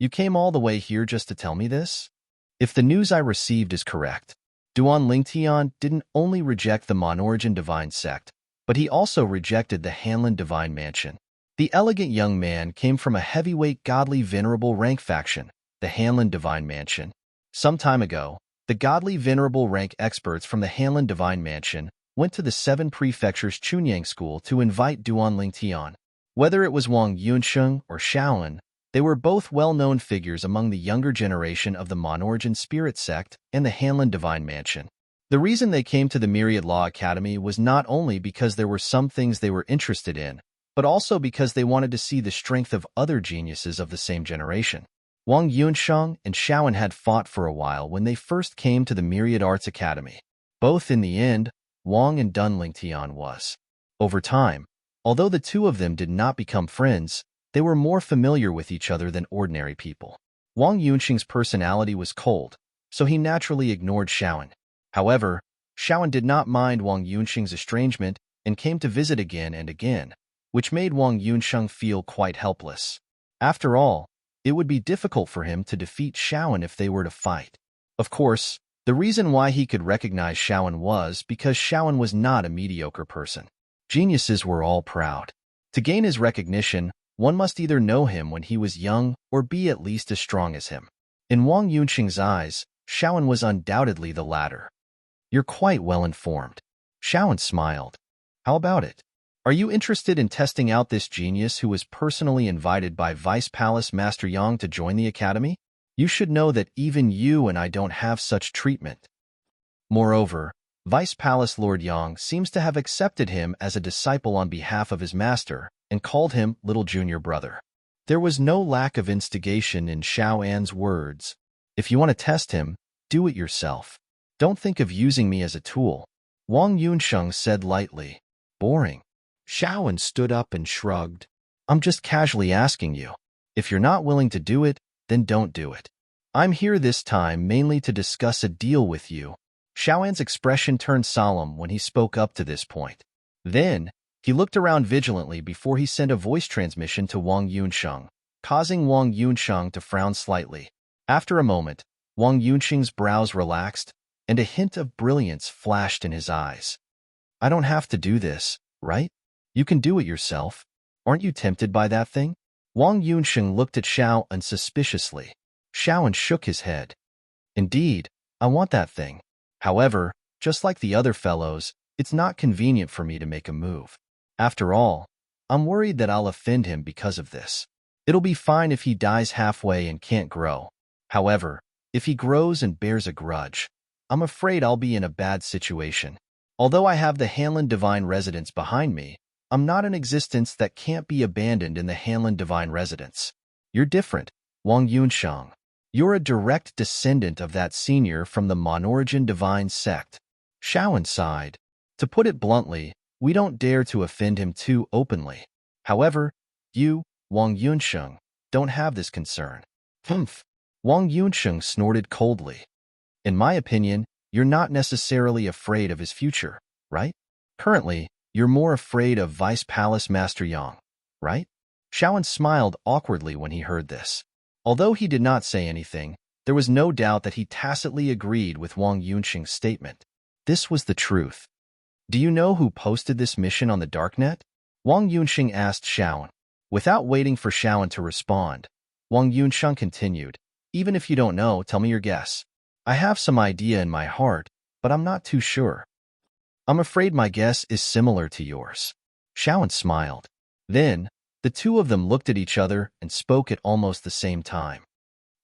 you came all the way here just to tell me this? If the news I received is correct, Duan Lingtian didn't only reject the Monorigin Divine sect, but he also rejected the Hanlin Divine Mansion. The elegant young man came from a heavyweight godly venerable rank faction, the Hanlin Divine Mansion. Some time ago, the godly venerable rank experts from the Hanlin Divine Mansion went to the 7 prefectures Chunyang School to invite Duan Lingtian. Whether it was Wang Yunsheng or Shaoan, they were both well-known figures among the younger generation of the Monorigin Spirit sect and the Hanlin Divine Mansion. The reason they came to the Myriad Law Academy was not only because there were some things they were interested in, but also because they wanted to see the strength of other geniuses of the same generation. Wang Yunsheng and Shaoan had fought for a while when they first came to the Myriad Arts Academy. Both in the end, Wang and Dun Lingtian was. Over time, although the two of them did not become friends, they were more familiar with each other than ordinary people. Wang Yunsheng's personality was cold, so he naturally ignored Shaoan. However, Shaoan did not mind Wang Yunsheng's estrangement and came to visit again and again, which made Wang Yunsheng feel quite helpless. After all, it would be difficult for him to defeat Shaoan if they were to fight. Of course, the reason why he could recognize Shaoan was because Shaoan was not a mediocre person. Geniuses were all proud. To gain his recognition, one must either know him when he was young or be at least as strong as him. In Wang Yunsheng's eyes, Shaoan was undoubtedly the latter. "You're quite well informed." Shaoan smiled. "How about it? Are you interested in testing out this genius who was personally invited by Vice Palace Master Yang to join the academy? You should know that even you and I don't have such treatment. Moreover, Vice Palace Lord Yang seems to have accepted him as a disciple on behalf of his master and called him little junior brother." There was no lack of instigation in Shaoan's words. "If you want to test him, do it yourself. Don't think of using me as a tool," Wang Yunsheng said lightly. "Boring." Shaoan stood up and shrugged. "I'm just casually asking you. If you're not willing to do it, then don't do it. I'm here this time mainly to discuss a deal with you." Shaoan's expression turned solemn when he spoke up to this point. Then, he looked around vigilantly before he sent a voice transmission to Wang Yunsheng, causing Wang Yunsheng to frown slightly. After a moment, Wang Yunsheng's brows relaxed, and a hint of brilliance flashed in his eyes. "I don't have to do this," right? You can do it yourself. Aren't you tempted by that thing? Wang Yunsheng looked at Xiao unsuspiciously. Xiao shook his head. Indeed, I want that thing. However, just like the other fellows, it's not convenient for me to make a move. After all, I'm worried that I'll offend him because of this. It'll be fine if he dies halfway and can't grow. However, if he grows and bears a grudge, I'm afraid I'll be in a bad situation. Although I have the Hanlin Divine Residence behind me, I'm not an existence that can't be abandoned in the Hanlin Divine Residence. You're different, Wang Yunsheng. You're a direct descendant of that senior from the Monarch Divine Sect. Xiao sighed. To put it bluntly, we don't dare to offend him too openly. However, you, Wang Yunsheng, don't have this concern. Humph. Wang Yunsheng snorted coldly. In my opinion, you're not necessarily afraid of his future, right? Currently, you're more afraid of Vice Palace Master Yang, right? Xiao smiled awkwardly when he heard this. Although he did not say anything, there was no doubt that he tacitly agreed with Wang Yunsheng's statement. This was the truth. Do you know who posted this mission on the darknet? Wang Yunsheng asked Xiao. Without waiting for Xiao to respond, Wang Yunsheng continued, even if you don't know, tell me your guess. I have some idea in my heart, but I'm not too sure. I'm afraid my guess is similar to yours. Xiao smiled. Then, the two of them looked at each other and spoke at almost the same time.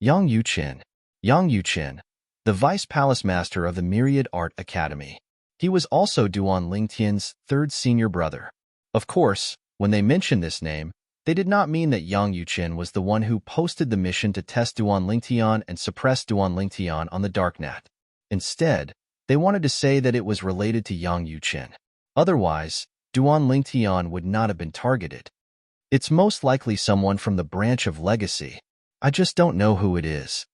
Yang Yuqin, the Vice Palace Master of the Myriad Art Academy. He was also Duan Lingtian's third senior brother. Of course, when they mentioned this name, they did not mean that Yang Yuqin was the one who posted the mission to test Duan Lingtian and suppress Duan Lingtian on the darknet. Instead, they wanted to say that it was related to Yang Yuqin. Otherwise, Duan Lingtian would not have been targeted. It's most likely someone from the branch of Legacy. I just don't know who it is.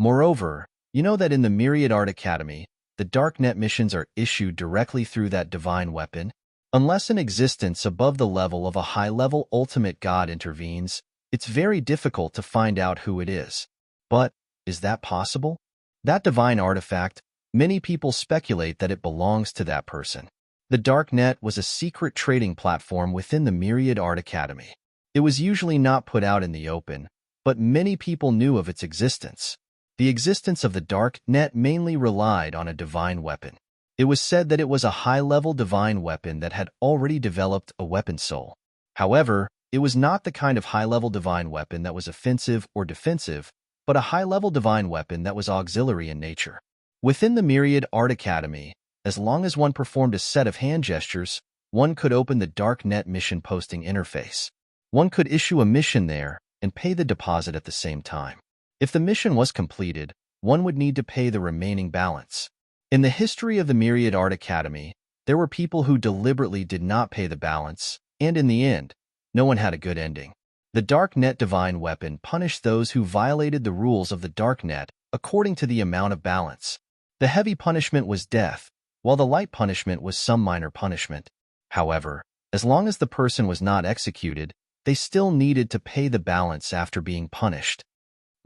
Moreover, you know that in the Myriad Art Academy, the darknet missions are issued directly through that divine weapon. Unless an existence above the level of a high-level ultimate god intervenes, it's very difficult to find out who it is. But, is that possible? That divine artifact, many people speculate that it belongs to that person. The darknet was a secret trading platform within the Myriad Art Academy. It was usually not put out in the open, but many people knew of its existence. The existence of the darknet mainly relied on a divine weapon. It was said that it was a high-level divine weapon that had already developed a weapon soul. However, it was not the kind of high-level divine weapon that was offensive or defensive, but a high-level divine weapon that was auxiliary in nature. Within the Myriad Art Academy, as long as one performed a set of hand gestures, one could open the darknet mission posting interface. One could issue a mission there and pay the deposit at the same time. If the mission was completed, one would need to pay the remaining balance. In the history of the Myriad Art Academy, there were people who deliberately did not pay the balance, and in the end, no one had a good ending. The Darknet Divine Weapon punished those who violated the rules of the Darknet according to the amount of balance. The heavy punishment was death, while the light punishment was some minor punishment. However, as long as the person was not executed, they still needed to pay the balance after being punished.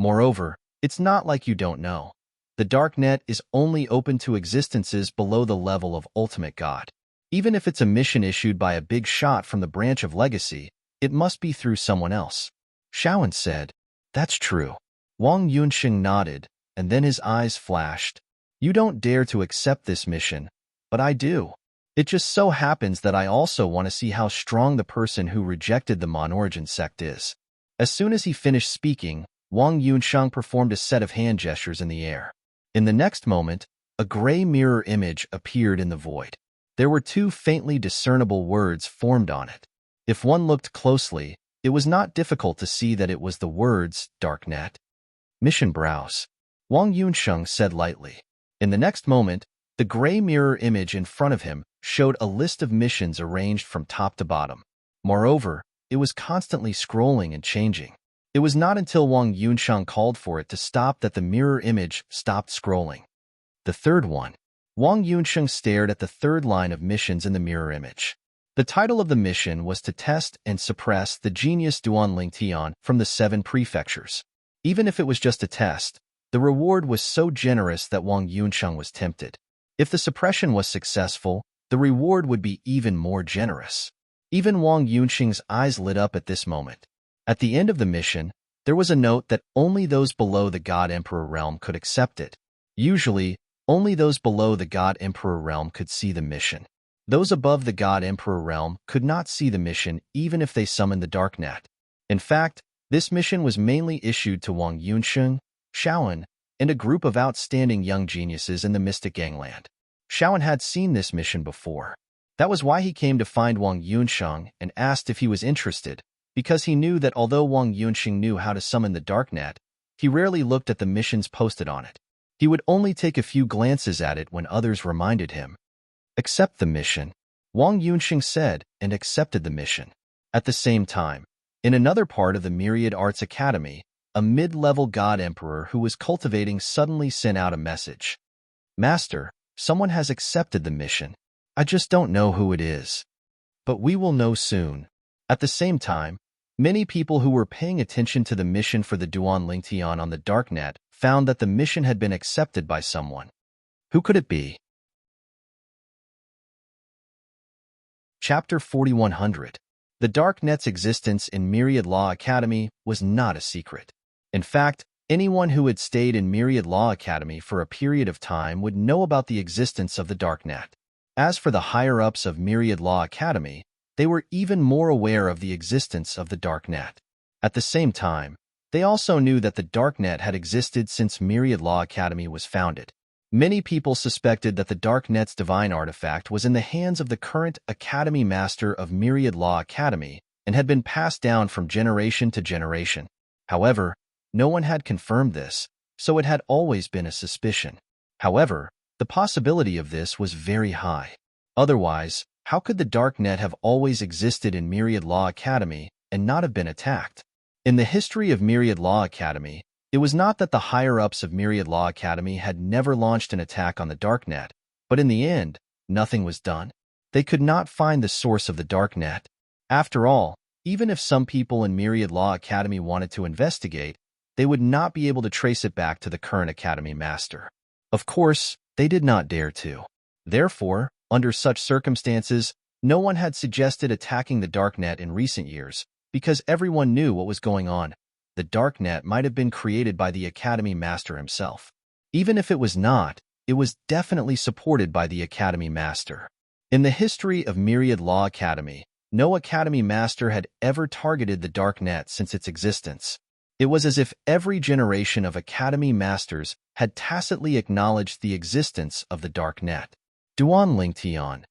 Moreover, it's not like you don't know. The Darknet is only open to existences below the level of Ultimate God. Even if it's a mission issued by a big shot from the branch of Legacy, it must be through someone else. Xiao said, "That's true." Wang Yunsheng nodded, and then his eyes flashed. "You don't dare to accept this mission, but I do. It just so happens that I also want to see how strong the person who rejected the Monarch sect is." As soon as he finished speaking, Wang Yunsheng performed a set of hand gestures in the air. In the next moment, a gray mirror image appeared in the void. There were two faintly discernible words formed on it. If one looked closely, it was not difficult to see that it was the words Darknet. "Mission browse," Wang Yunsheng said lightly. In the next moment, the gray mirror image in front of him showed a list of missions arranged from top to bottom. Moreover, it was constantly scrolling and changing. It was not until Wang Yunsheng called for it to stop that the mirror image stopped scrolling. The third one. Wang Yunsheng stared at the third line of missions in the mirror image. The title of the mission was to test and suppress the genius Duan Lingtian from the 7 prefectures. Even if it was just a test, the reward was so generous that Wang Yunsheng was tempted. If the suppression was successful, the reward would be even more generous. Even Wang Yunxing's eyes lit up at this moment. At the end of the mission, there was a note that only those below the God Emperor realm could accept it. Usually, only those below the God Emperor realm could see the mission. Those above the God Emperor realm could not see the mission even if they summoned the Darknet. In fact, this mission was mainly issued to Wang Yunxing, Shaoan, and a group of outstanding young geniuses in the Mystic Gangland. Shaoan had seen this mission before. That was why he came to find Wang Yunxing and asked if he was interested, because he knew that although Wang Yunxing knew how to summon the Darknet, he rarely looked at the missions posted on it. He would only take a few glances at it when others reminded him. Accept the mission, Wang Yunxing said, and accepted the mission. At the same time, in another part of the Myriad Arts Academy, a mid-level God Emperor who was cultivating suddenly sent out a message. Master, someone has accepted the mission. I just don't know who it is. But we will know soon. At the same time, many people who were paying attention to the mission for the Duan Lingtian on the Darknet found that the mission had been accepted by someone. Who could it be? Chapter 4100. The Darknet's existence in Myriad Law Academy was not a secret. In fact, anyone who had stayed in Myriad Law Academy for a period of time would know about the existence of the Darknet. As for the higher-ups of Myriad Law Academy, they were even more aware of the existence of the Darknet. At the same time, they also knew that the Darknet had existed since Myriad Law Academy was founded. Many people suspected that the Darknet's divine artifact was in the hands of the current Academy Master of Myriad Law Academy and had been passed down from generation to generation. However, no one had confirmed this, so it had always been a suspicion. However, the possibility of this was very high. Otherwise, how could the Darknet have always existed in Myriad Law Academy and not have been attacked? In the history of Myriad Law Academy, it was not that the higher-ups of Myriad Law Academy had never launched an attack on the Darknet, but in the end, nothing was done. They could not find the source of the Darknet. After all, even if some people in Myriad Law Academy wanted to investigate, they would not be able to trace it back to the current Academy Master. Of course, they did not dare to. Therefore, under such circumstances, no one had suggested attacking the Darknet in recent years, because everyone knew what was going on. The Darknet might have been created by the Academy Master himself. Even if it was not, it was definitely supported by the Academy Master. In the history of Myriad Law Academy, no Academy Master had ever targeted the Darknet since its existence. It was as if every generation of Academy Masters had tacitly acknowledged the existence of the Darknet. Duan Lingtian.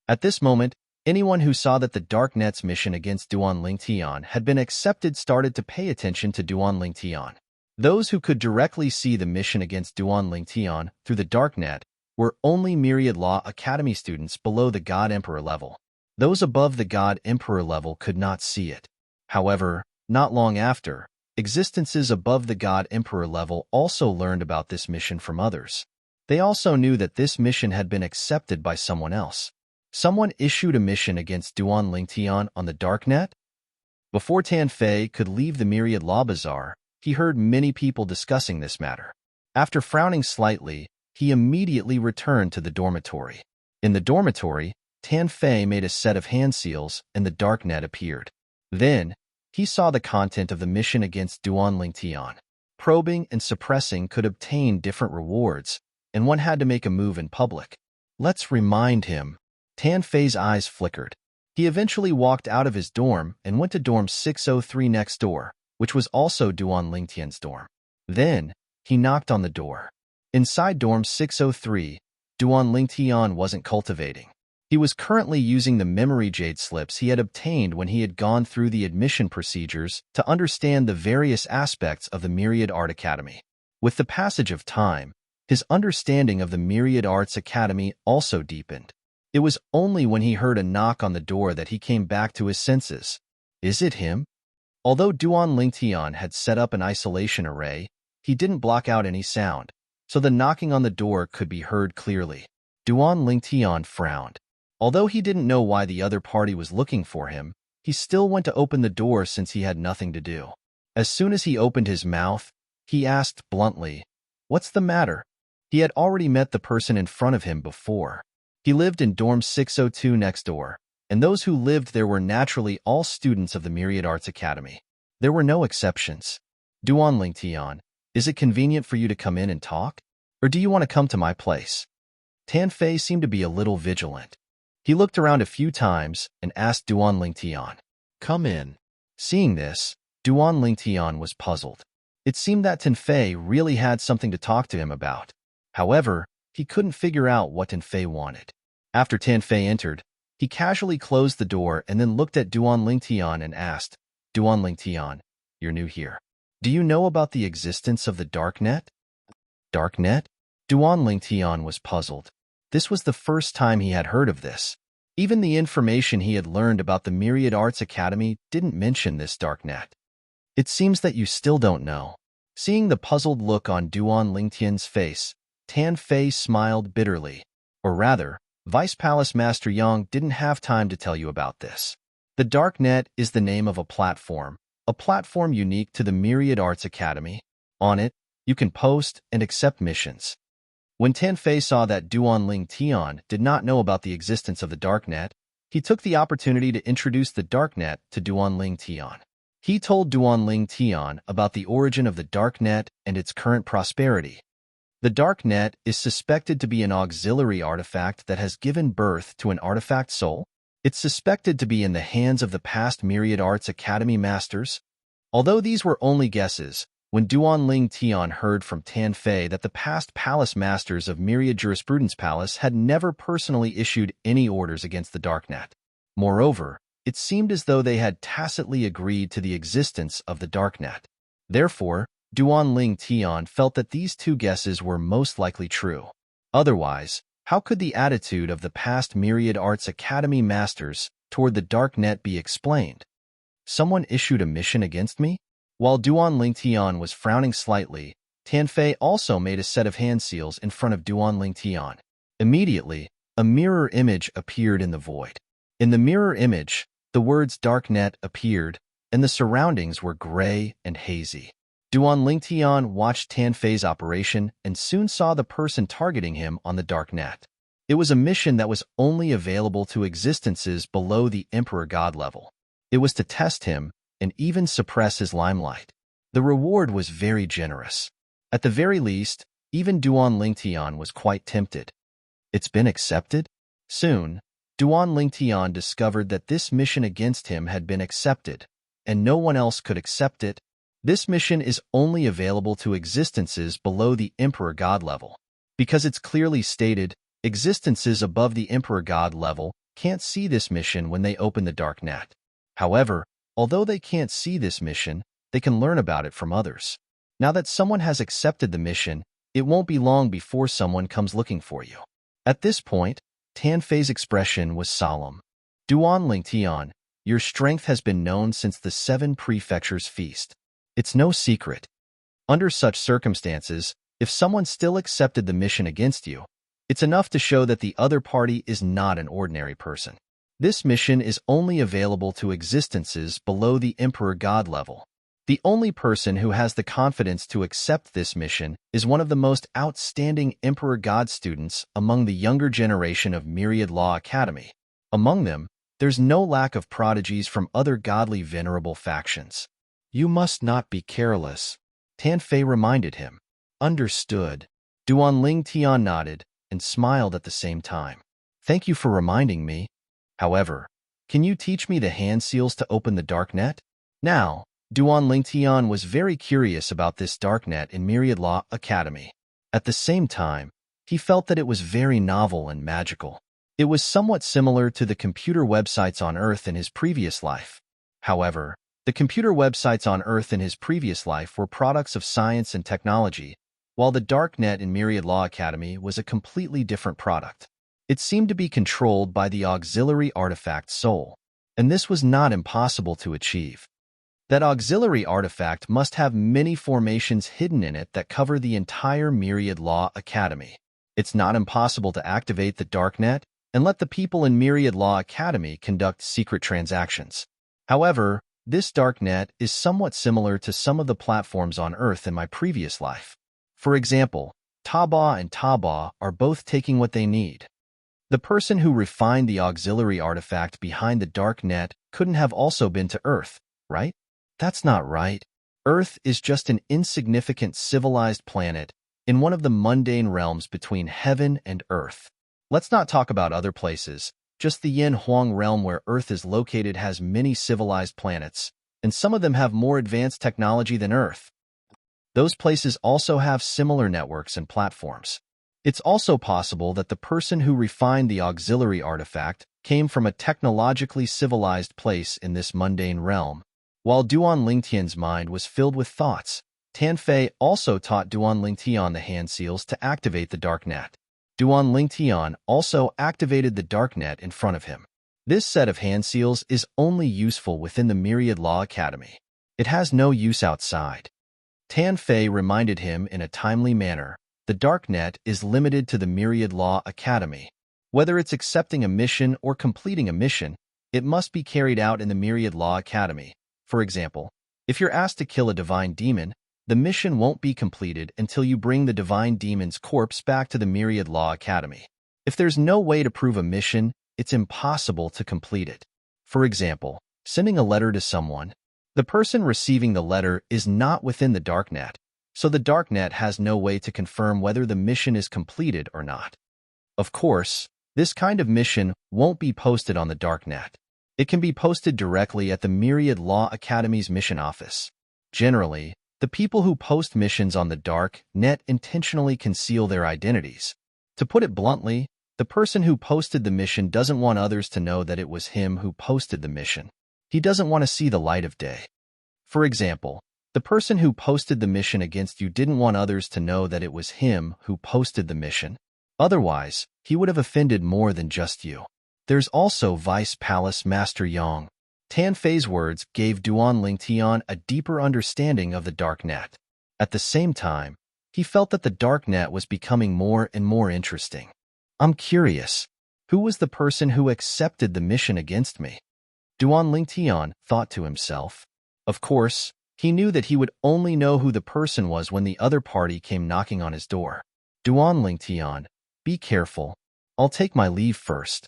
At this moment, anyone who saw that the Darknet's mission against Duan Lingtian had been accepted started to pay attention to Duan Lingtian. Those who could directly see the mission against Duan Lingtian through the Darknet were only Myriad Law Academy students below the God Emperor level. Those above the God Emperor level could not see it. However, not long after, existences above the God Emperor level also learned about this mission from others. They also knew that this mission had been accepted by someone else. Someone issued a mission against Duan Lingtian on the Darknet? Before Tan Fei could leave the Myriad Law Bazaar, he heard many people discussing this matter. After frowning slightly, he immediately returned to the dormitory. In the dormitory, Tan Fei made a set of hand seals and the Darknet appeared. Then, he saw the content of the mission against Duan Lingtian. Probing and suppressing could obtain different rewards, and one had to make a move in public. Let's remind him. Tan Fei's eyes flickered. He eventually walked out of his dorm and went to dorm 603 next door, which was also Duan Lingtian's dorm. Then, he knocked on the door. Inside dorm 603, Duan Lingtian wasn't cultivating. He was currently using the memory jade slips he had obtained when he had gone through the admission procedures to understand the various aspects of the Myriad Art Academy. With the passage of time, his understanding of the Myriad Arts Academy also deepened. It was only when he heard a knock on the door that he came back to his senses. Is it him? Although Duan Lingtian had set up an isolation array, he didn't block out any sound, so the knocking on the door could be heard clearly. Duan Lingtian frowned. Although he didn't know why the other party was looking for him, he still went to open the door since he had nothing to do. As soon as he opened his mouth, he asked bluntly, "What's the matter?" He had already met the person in front of him before. He lived in dorm 602 next door, and those who lived there were naturally all students of the Myriad Arts Academy. There were no exceptions. Duan Ling Tian, is it convenient for you to come in and talk? Or do you want to come to my place? Tan Fei seemed to be a little vigilant. He looked around a few times and asked Duan Ling Tian. Come in. Seeing this, Duan Ling Tian was puzzled. It seemed that Tan Fei really had something to talk to him about. However, he couldn't figure out what Tan Fei wanted. After Tan Fei entered, he casually closed the door and then looked at Duan Ling Tian and asked, Duan Ling Tian, you're new here. Do you know about the existence of the Darknet? Darknet? Duan Ling Tian was puzzled. This was the first time he had heard of this. Even the information he had learned about the Myriad Arts Academy didn't mention this Darknet. It seems that you still don't know. Seeing the puzzled look on Duan Ling Tian's face, Tan Fei smiled bitterly. Or rather, Vice Palace Master Yang didn't have time to tell you about this. The Darknet is the name of a platform unique to the Myriad Arts Academy. On it, you can post and accept missions. When Tan Fei saw that Duan Ling Tian did not know about the existence of the Darknet, he took the opportunity to introduce the Darknet to Duan Ling Tian. He told Duan Ling Tian about the origin of the Darknet and its current prosperity. The Darknet is suspected to be an auxiliary artifact that has given birth to an artifact soul. It's suspected to be in the hands of the past Myriad Arts Academy masters. Although these were only guesses, when Duan Ling Tian heard from Tan Fei that the past palace masters of Myriad Jurisprudence Palace had never personally issued any orders against the Darknet. Moreover, it seemed as though they had tacitly agreed to the existence of the Darknet. Therefore, Duan Ling Tian felt that these two guesses were most likely true. Otherwise, how could the attitude of the past Myriad Arts Academy masters toward the Darknet be explained? Someone issued a mission against me? While Duan Ling Tian was frowning slightly, Tan Fei also made a set of hand seals in front of Duan Ling Tian. Immediately, a mirror image appeared in the void. In the mirror image, the words Darknet appeared, and the surroundings were gray and hazy. Duan Ling Tian watched Tan Fei's operation and soon saw the person targeting him on the Darknet. It was a mission that was only available to existences below the Emperor God level. It was to test him and even suppress his limelight. The reward was very generous. At the very least, even Duan Ling Tian was quite tempted. It's been accepted? Soon, Duan Ling Tian discovered that this mission against him had been accepted, and no one else could accept it. This mission is only available to existences below the Emperor God level. Because it's clearly stated, existences above the Emperor God level can't see this mission when they open the Darknet. However, although they can't see this mission, they can learn about it from others. Now that someone has accepted the mission, it won't be long before someone comes looking for you. At this point, Tan Fei's expression was solemn. Duan Ling Tian, your strength has been known since the 7 Prefectures Feast. It's no secret. Under such circumstances, if someone still accepted the mission against you, it's enough to show that the other party is not an ordinary person. This mission is only available to existences below the Emperor God level. The only person who has the confidence to accept this mission is one of the most outstanding Emperor God students among the younger generation of Myriad Law Academy. Among them, there's no lack of prodigies from other godly venerable factions. You must not be careless. Tan Fei reminded him. Understood. Duan Ling Tian nodded and smiled at the same time. Thank you for reminding me. However, can you teach me the hand seals to open the Darknet? Now, Duan Ling Tian was very curious about this Darknet in Myriad Law Academy. At the same time, he felt that it was very novel and magical. It was somewhat similar to the computer websites on Earth in his previous life. However, the computer websites on Earth in his previous life were products of science and technology, while the Darknet in Myriad Law Academy was a completely different product. It seemed to be controlled by the auxiliary artifact soul, and this was not impossible to achieve. That auxiliary artifact must have many formations hidden in it that cover the entire Myriad Law Academy. It's not impossible to activate the Darknet and let the people in Myriad Law Academy conduct secret transactions. However, this Darknet is somewhat similar to some of the platforms on Earth in my previous life. For example, Taba and Taba are both taking what they need. The person who refined the auxiliary artifact behind the dark net couldn't have also been to Earth, right? That's not right. Earth is just an insignificant civilized planet in one of the mundane realms between heaven and Earth. Let's not talk about other places. Just the Yin Huang realm where Earth is located has many civilized planets, and some of them have more advanced technology than Earth. Those places also have similar networks and platforms. It's also possible that the person who refined the auxiliary artifact came from a technologically civilized place in this mundane realm. While Duan Lingtian's mind was filled with thoughts, Tan Fei also taught Duan Lingtian the hand seals to activate the dark net. Duan Lingtian also activated the dark net in front of him. This set of hand seals is only useful within the Myriad Law Academy. It has no use outside. Tan Fei reminded him in a timely manner. The dark net is limited to the Myriad Law Academy. Whether it's accepting a mission or completing a mission, it must be carried out in the Myriad Law Academy. For example, if you're asked to kill a divine demon, the mission won't be completed until you bring the divine demon's corpse back to the Myriad Law Academy. If there's no way to prove a mission, it's impossible to complete it. For example, sending a letter to someone. The person receiving the letter is not within the dark net, so the dark net has no way to confirm whether the mission is completed or not. Of course, this kind of mission won't be posted on the dark net. It can be posted directly at the Myriad Law Academy's mission office. Generally, the people who post missions on the dark net intentionally conceal their identities. To put it bluntly, the person who posted the mission doesn't want others to know that it was him who posted the mission. He doesn't want to see the light of day. For example, the person who posted the mission against you didn't want others to know that it was him who posted the mission. Otherwise, he would have offended more than just you. There's also Vice Palace Master Yang. Tan Fei's words gave Duan Lingtian a deeper understanding of the dark net. At the same time, he felt that the dark net was becoming more and more interesting. I'm curious, who was the person who accepted the mission against me? Duan Lingtian thought to himself. Of course, he knew that he would only know who the person was when the other party came knocking on his door. Duan Lingtian, be careful. I'll take my leave first.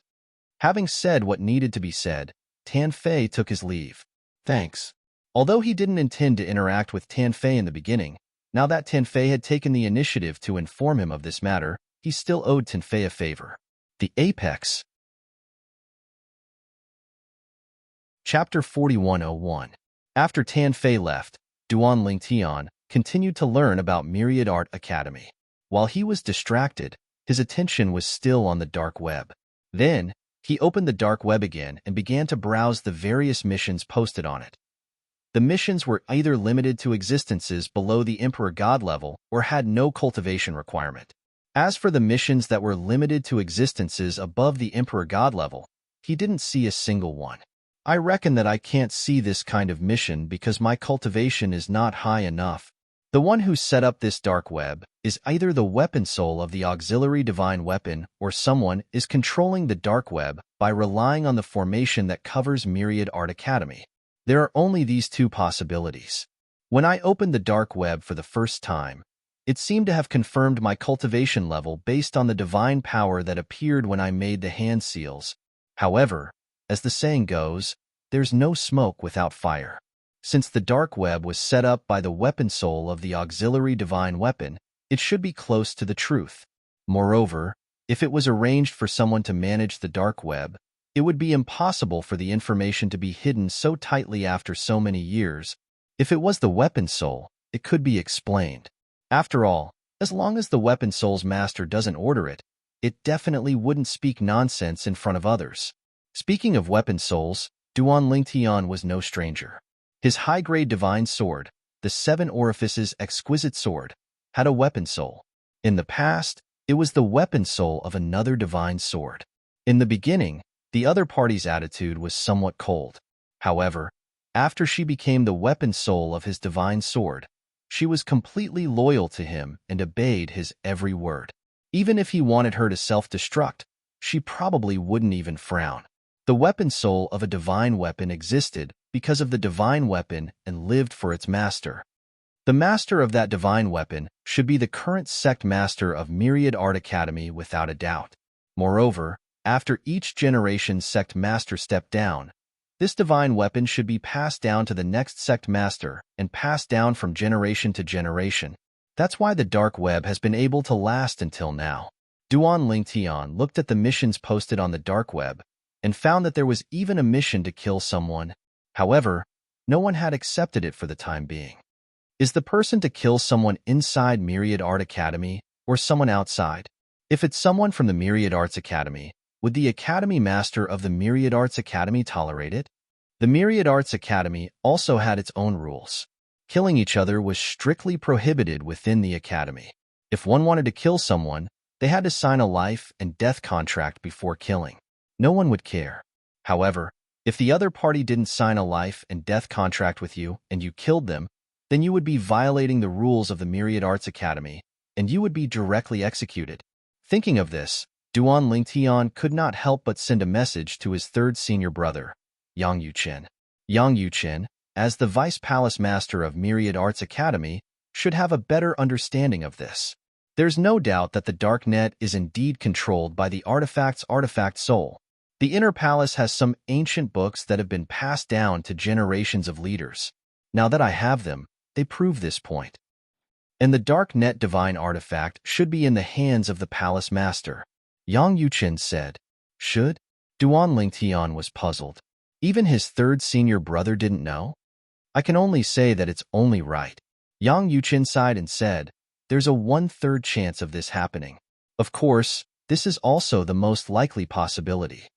Having said what needed to be said, Tan Fei took his leave. Thanks. Although he didn't intend to interact with Tan Fei in the beginning, now that Tan Fei had taken the initiative to inform him of this matter, he still owed Tan Fei a favor. The Apex. Chapter 4101. After Tan Fei left, Duan Lingtian continued to learn about Myriad Art Academy. While he was distracted, his attention was still on the dark web. Then, he opened the dark web again and began to browse the various missions posted on it. The missions were either limited to existences below the Emperor God level or had no cultivation requirement. As for the missions that were limited to existences above the Emperor God level, he didn't see a single one. I reckon that I can't see this kind of mission because my cultivation is not high enough. The one who set up this dark web is either the weapon soul of the auxiliary divine weapon or someone is controlling the dark web by relying on the formation that covers Myriad Art Academy. There are only these two possibilities. When I opened the dark web for the first time, it seemed to have confirmed my cultivation level based on the divine power that appeared when I made the hand seals. However, as the saying goes, there's no smoke without fire. Since the dark web was set up by the weapon soul of the auxiliary divine weapon, it should be close to the truth. Moreover, if it was arranged for someone to manage the dark web, it would be impossible for the information to be hidden so tightly after so many years. If it was the weapon soul, it could be explained. After all, as long as the weapon soul's master doesn't order it, it definitely wouldn't speak nonsense in front of others. Speaking of weapon souls, Duan Lingtian was no stranger. His high-grade divine sword, the Seven Orifices Exquisite Sword, had a weapon soul. In the past, it was the weapon soul of another divine sword. In the beginning, the other party's attitude was somewhat cold. However, after she became the weapon soul of his divine sword, she was completely loyal to him and obeyed his every word. Even if he wanted her to self-destruct, she probably wouldn't even frown. The weapon soul of a divine weapon existed because of the divine weapon and lived for its master. The master of that divine weapon should be the current sect master of Myriad Art Academy without a doubt. Moreover, After each generation's sect master stepped down, this divine weapon should be passed down to the next sect master and passed down from generation to generation. That's why the dark web has been able to last until now. Duan Lingtian looked at the missions posted on the dark web and found that there was even a mission to kill someone. However, no one had accepted it for the time being. Is the person to kill someone inside Myriad Art Academy or someone outside? If it's someone from the Myriad Arts Academy, would the Academy Master of the Myriad Arts Academy tolerate it? The Myriad Arts Academy also had its own rules. Killing each other was strictly prohibited within the Academy. If one wanted to kill someone, they had to sign a life and death contract before killing. No one would care. However, if the other party didn't sign a life and death contract with you and you killed them, then you would be violating the rules of the Myriad Arts Academy, and you would be directly executed. Thinking of this, Duan Lingtian could not help but send a message to his third senior brother, Yang Yuqin. Yang Yuqin, as the Vice Palace Master of Myriad Arts Academy, should have a better understanding of this. There's no doubt that the Dark Net is indeed controlled by the artifact's artifact soul. The Inner Palace has some ancient books that have been passed down to generations of leaders. Now that I have them, they prove this point. And the Dark Net divine artifact should be in the hands of the Palace Master. Yang Yuqin said. Should? Duan Lingtian was puzzled. Even his third senior brother didn't know? I can only say that it's only right. Yang Yuqin sighed and said, there's a 1/3 chance of this happening. Of course, this is also the most likely possibility.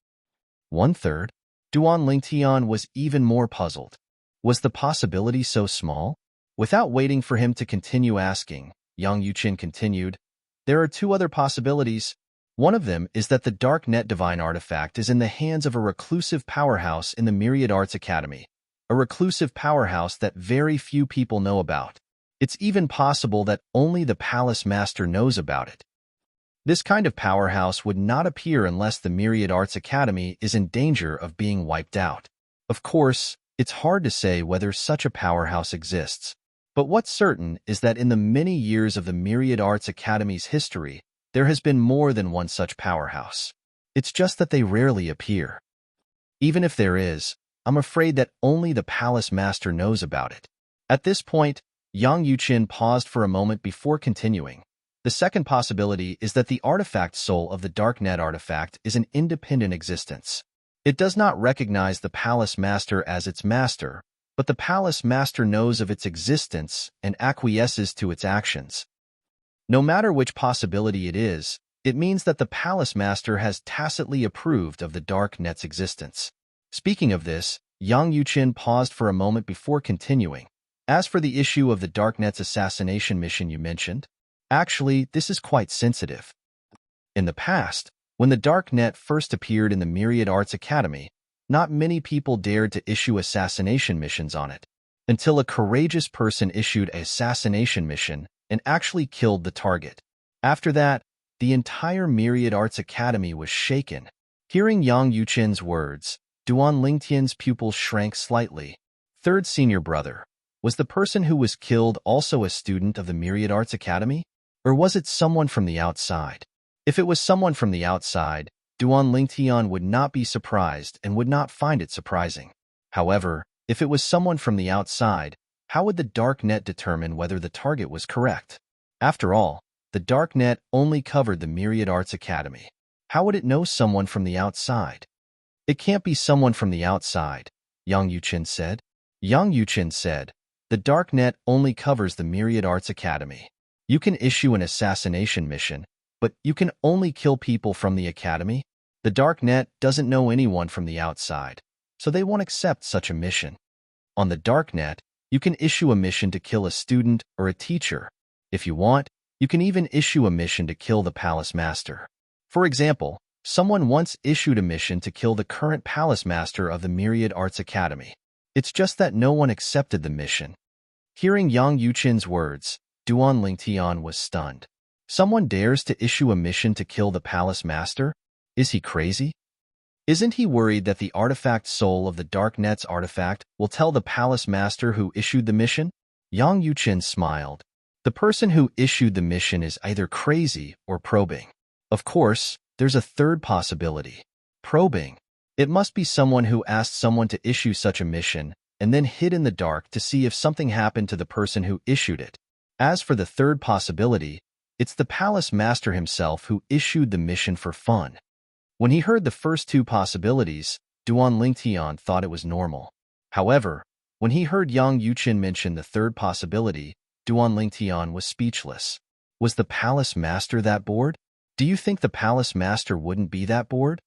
1/3? Duan Lingtian was even more puzzled. Was the possibility so small? Without waiting for him to continue asking, Yang Yuqin continued, there are 2 other possibilities. One of them is that the Dark Net divine artifact is in the hands of a reclusive powerhouse in the Myriad Arts Academy, a reclusive powerhouse that very few people know about. It's even possible that only the Palace Master knows about it. This kind of powerhouse would not appear unless the Myriad Arts Academy is in danger of being wiped out. Of course, it's hard to say whether such a powerhouse exists, but what's certain is that in the many years of the Myriad Arts Academy's history, there has been more than one such powerhouse. It's just that they rarely appear. Even if there is, I'm afraid that only the Palace Master knows about it. At this point, Yang Yuqin paused for a moment before continuing. The second possibility is that the artifact soul of the Dark Net artifact is an independent existence. It does not recognize the Palace Master as its master, but the Palace Master knows of its existence and acquiesces to its actions. No matter which possibility it is, it means that the Palace Master has tacitly approved of the Dark Net's existence. Speaking of this, Yang Yuqin paused for a moment before continuing. As for the issue of the Dark Net's assassination mission you mentioned, actually, this is quite sensitive. In the past, when the Dark Net first appeared in the Myriad Arts Academy, not many people dared to issue assassination missions on it, until a courageous person issued an assassination mission and actually killed the target. After that, the entire Myriad Arts Academy was shaken. Hearing Yang Yuqin's words, Duan Lingtian's pupil shrank slightly. Third senior brother, was the person who was killed also a student of the Myriad Arts Academy? Or was it someone from the outside? If it was someone from the outside, Duan Lingtian would not be surprised and would not find it surprising. However, if it was someone from the outside, how would the Dark Net determine whether the target was correct? After all, the Dark Net only covered the Myriad Arts Academy. How would it know someone from the outside? It can't be someone from the outside, Yang Yuqin said. Yang Yuqin said, the Dark Net only covers the Myriad Arts Academy. You can issue an assassination mission, but you can only kill people from the Academy. The Dark Net doesn't know anyone from the outside, so they won't accept such a mission. On the Dark Net, you can issue a mission to kill a student or a teacher. If you want, you can even issue a mission to kill the Palace Master. For example, someone once issued a mission to kill the current Palace Master of the Myriad Arts Academy. It's just that no one accepted the mission. Hearing Yang Yuqin's words, Duan Lingtian was stunned. Someone dares to issue a mission to kill the Palace Master? Is he crazy? Isn't he worried that the artifact soul of the Dark Net's artifact will tell the Palace Master who issued the mission? Yang Yuqin smiled. The person who issued the mission is either crazy or probing. Of course, there's a third possibility. Probing. It must be someone who asked someone to issue such a mission and then hid in the dark to see if something happened to the person who issued it. As for the third possibility, it's the palace master himself who issued the mission for fun. When he heard the first two possibilities, Duan Lingtian thought it was normal. However, when he heard Yang Yuqin mention the third possibility, Duan Lingtian was speechless. Was the palace master that bored? Do you think the palace master wouldn't be that bored?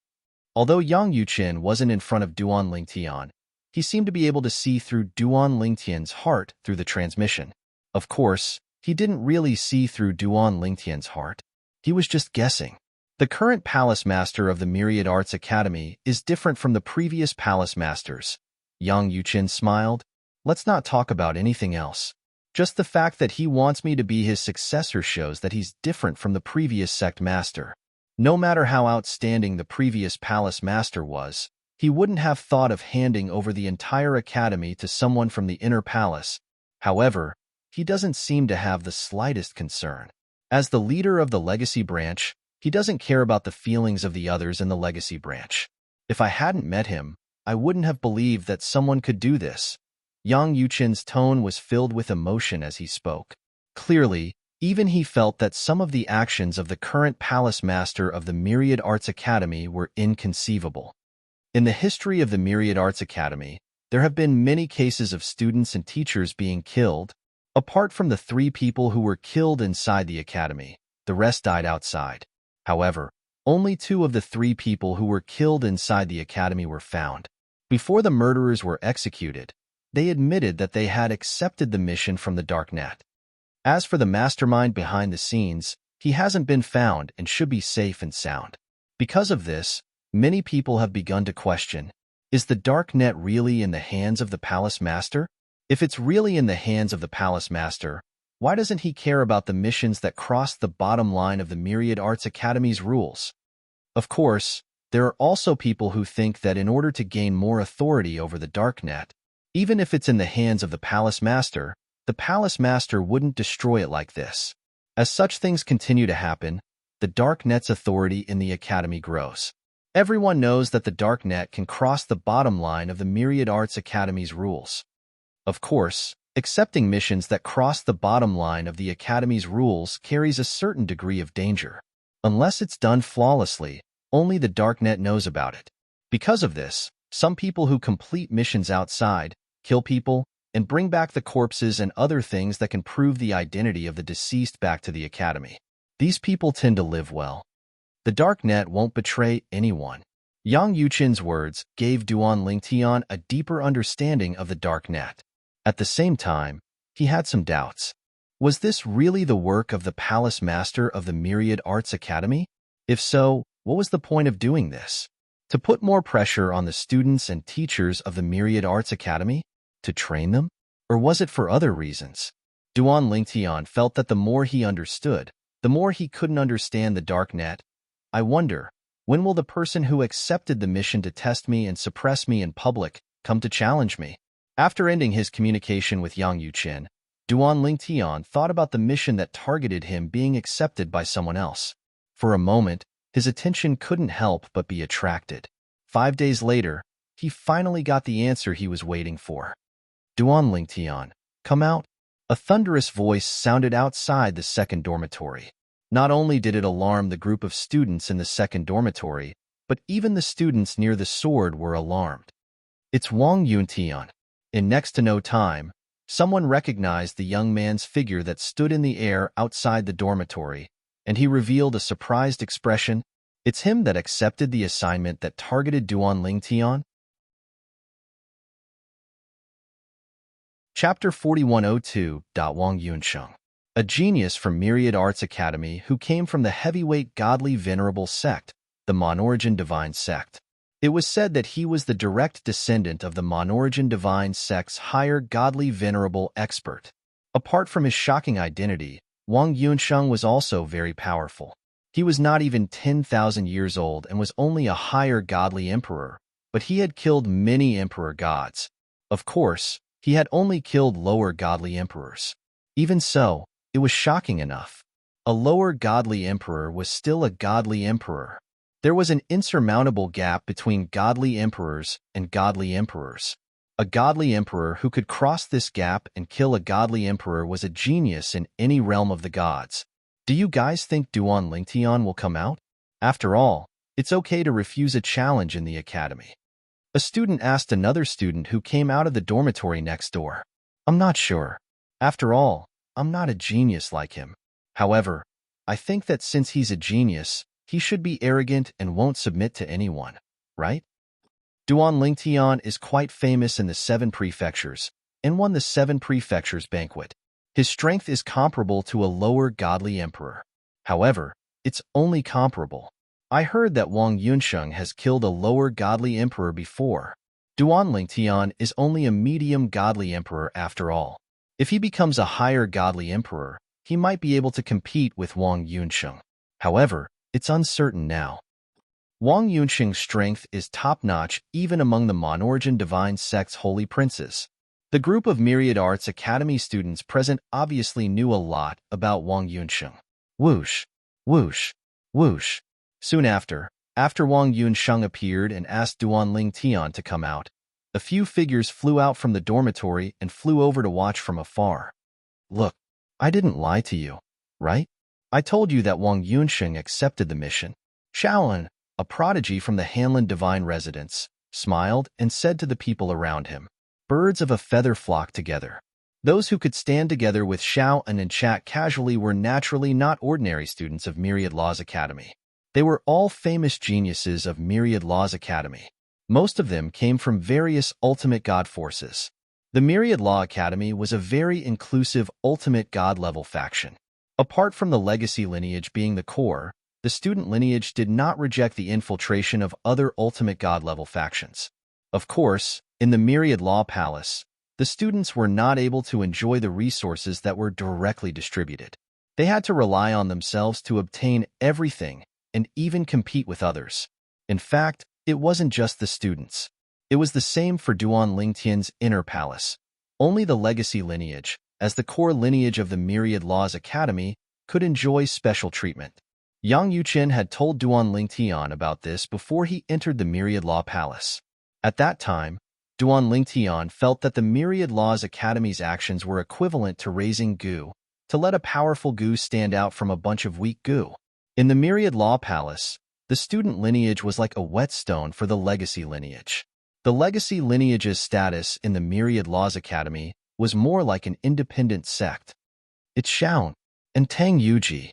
Although Yang Yuqin wasn't in front of Duan Lingtian, he seemed to be able to see through Duan Lingtian's heart through the transmission. Of course, he didn't really see through Duan Lingtian's heart. He was just guessing. The current palace master of the Myriad Arts Academy is different from the previous palace masters. Yang Yuqin smiled. Let's not talk about anything else. Just the fact that he wants me to be his successor shows that he's different from the previous sect master. No matter how outstanding the previous palace master was, he wouldn't have thought of handing over the entire academy to someone from the inner palace. However, he doesn't seem to have the slightest concern. As the leader of the legacy branch, he doesn't care about the feelings of the others in the legacy branch. If I hadn't met him, I wouldn't have believed that someone could do this. Yang Yuqin's tone was filled with emotion as he spoke. Clearly, even he felt that some of the actions of the current palace master of the Myriad Arts Academy were inconceivable. In the history of the Myriad Arts Academy, there have been many cases of students and teachers being killed. Apart from the 3 people who were killed inside the academy, the rest died outside. However, only 2 of the 3 people who were killed inside the academy were found. Before the murderers were executed, they admitted that they had accepted the mission from the Darknet. As for the mastermind behind the scenes, he hasn't been found and should be safe and sound. Because of this, many people have begun to question, is the Darknet really in the hands of the Palace Master? If it's really in the hands of the Palace Master, why doesn't he care about the missions that cross the bottom line of the Myriad Arts Academy's rules? Of course, there are also people who think that in order to gain more authority over the Darknet, even if it's in the hands of the Palace Master wouldn't destroy it like this. As such things continue to happen, the Darknet's authority in the Academy grows. Everyone knows that the Darknet can cross the bottom line of the Myriad Arts Academy's rules. Of course, accepting missions that cross the bottom line of the Academy's rules carries a certain degree of danger. Unless it's done flawlessly, only the Darknet knows about it. Because of this, some people who complete missions outside, kill people, and bring back the corpses and other things that can prove the identity of the deceased back to the Academy. These people tend to live well. The Darknet won't betray anyone. Yang Yuqin's words gave Duan Lingtian a deeper understanding of the Darknet. At the same time, he had some doubts. Was this really the work of the Palace Master of the Myriad Arts Academy? If so, what was the point of doing this? To put more pressure on the students and teachers of the Myriad Arts Academy? To train them? Or was it for other reasons? Duan Lingtian felt that the more he understood, the more he couldn't understand the Darknet. I wonder, when will the person who accepted the mission to test me and suppress me in public come to challenge me? After ending his communication with Yang Yuqin, Duan Lingtian thought about the mission that targeted him being accepted by someone else. For a moment, his attention couldn't help but be attracted. 5 days later, he finally got the answer he was waiting for. Duan Lingtian, come out. A thunderous voice sounded outside the second dormitory. Not only did it alarm the group of students in the second dormitory, but even the students near the sword were alarmed. It's Wang Yuntian. In next to no time, someone recognized the young man's figure that stood in the air outside the dormitory, and he revealed a surprised expression. It's him that accepted the assignment that targeted Duan Lingtian. Chapter 4102. Wang Yunsheng. A genius from Myriad Arts Academy who came from the heavyweight godly venerable sect, the Monarch Divine Sect. It was said that he was the direct descendant of the Monarch Divine Sect's higher godly venerable expert. Apart from his shocking identity, Wang Yunsheng was also very powerful. He was not even 10,000 years old and was only a higher godly emperor, but he had killed many emperor gods. Of course, he had only killed lower godly emperors. Even so, it was shocking enough. A lower godly emperor was still a godly emperor. There was an insurmountable gap between godly emperors and godly emperors. A godly emperor who could cross this gap and kill a godly emperor was a genius in any realm of the gods. Do you guys think Duan Lingtian will come out? After all, it's okay to refuse a challenge in the academy. A student asked another student who came out of the dormitory next door. I'm not sure. After all, I'm not a genius like him. However, I think that since he's a genius, he should be arrogant and won't submit to anyone, right? Duan Lingtian is quite famous in the 7 prefectures and won the 7 prefectures banquet. His strength is comparable to a lower godly emperor. However, it's only comparable. I heard that Wang Yunsheng has killed a lower godly emperor before. Duan Lingtian is only a medium godly emperor after all. If he becomes a higher godly emperor, he might be able to compete with Wang Yunsheng. However, it's uncertain now. Wang Yunsheng's strength is top-notch even among the Monarch divine sect's holy princes. The group of Myriad Arts Academy students present obviously knew a lot about Wang Yunsheng. Whoosh, whoosh, whoosh. Soon after Wang Yunsheng appeared and asked Duan Lingtian to come out, a few figures flew out from the dormitory and flew over to watch from afar. Look, I didn't lie to you, right? I told you that Wang Yunsheng accepted the mission. Shaolin, a prodigy from the Hanlin divine residence, smiled and said to the people around him, birds of a feather flock together. Those who could stand together with Shaolin and chat casually were naturally not ordinary students of Myriad Laws Academy. They were all famous geniuses of Myriad Laws Academy. Most of them came from various ultimate god forces. The Myriad Law Academy was a very inclusive ultimate god-level faction. Apart from the legacy lineage being the core, the student lineage did not reject the infiltration of other ultimate god-level factions. Of course, in the Myriad Law Palace, the students were not able to enjoy the resources that were directly distributed. They had to rely on themselves to obtain everything and even compete with others. In fact, it wasn't just the students. It was the same for Duan Lingtian's inner palace. Only the legacy lineage, as the core lineage of the Myriad Laws Academy, could enjoy special treatment. Yang Yuchen had told Duan Lingtian about this before he entered the Myriad Law Palace. At that time, Duan Lingtian felt that the Myriad Laws Academy's actions were equivalent to raising goo, to let a powerful goo stand out from a bunch of weak goo. In the Myriad Law Palace, the student lineage was like a whetstone for the legacy lineage. The legacy lineage's status in the Myriad Laws Academy was more like an independent sect. It's Shaolin and Tang Yuji.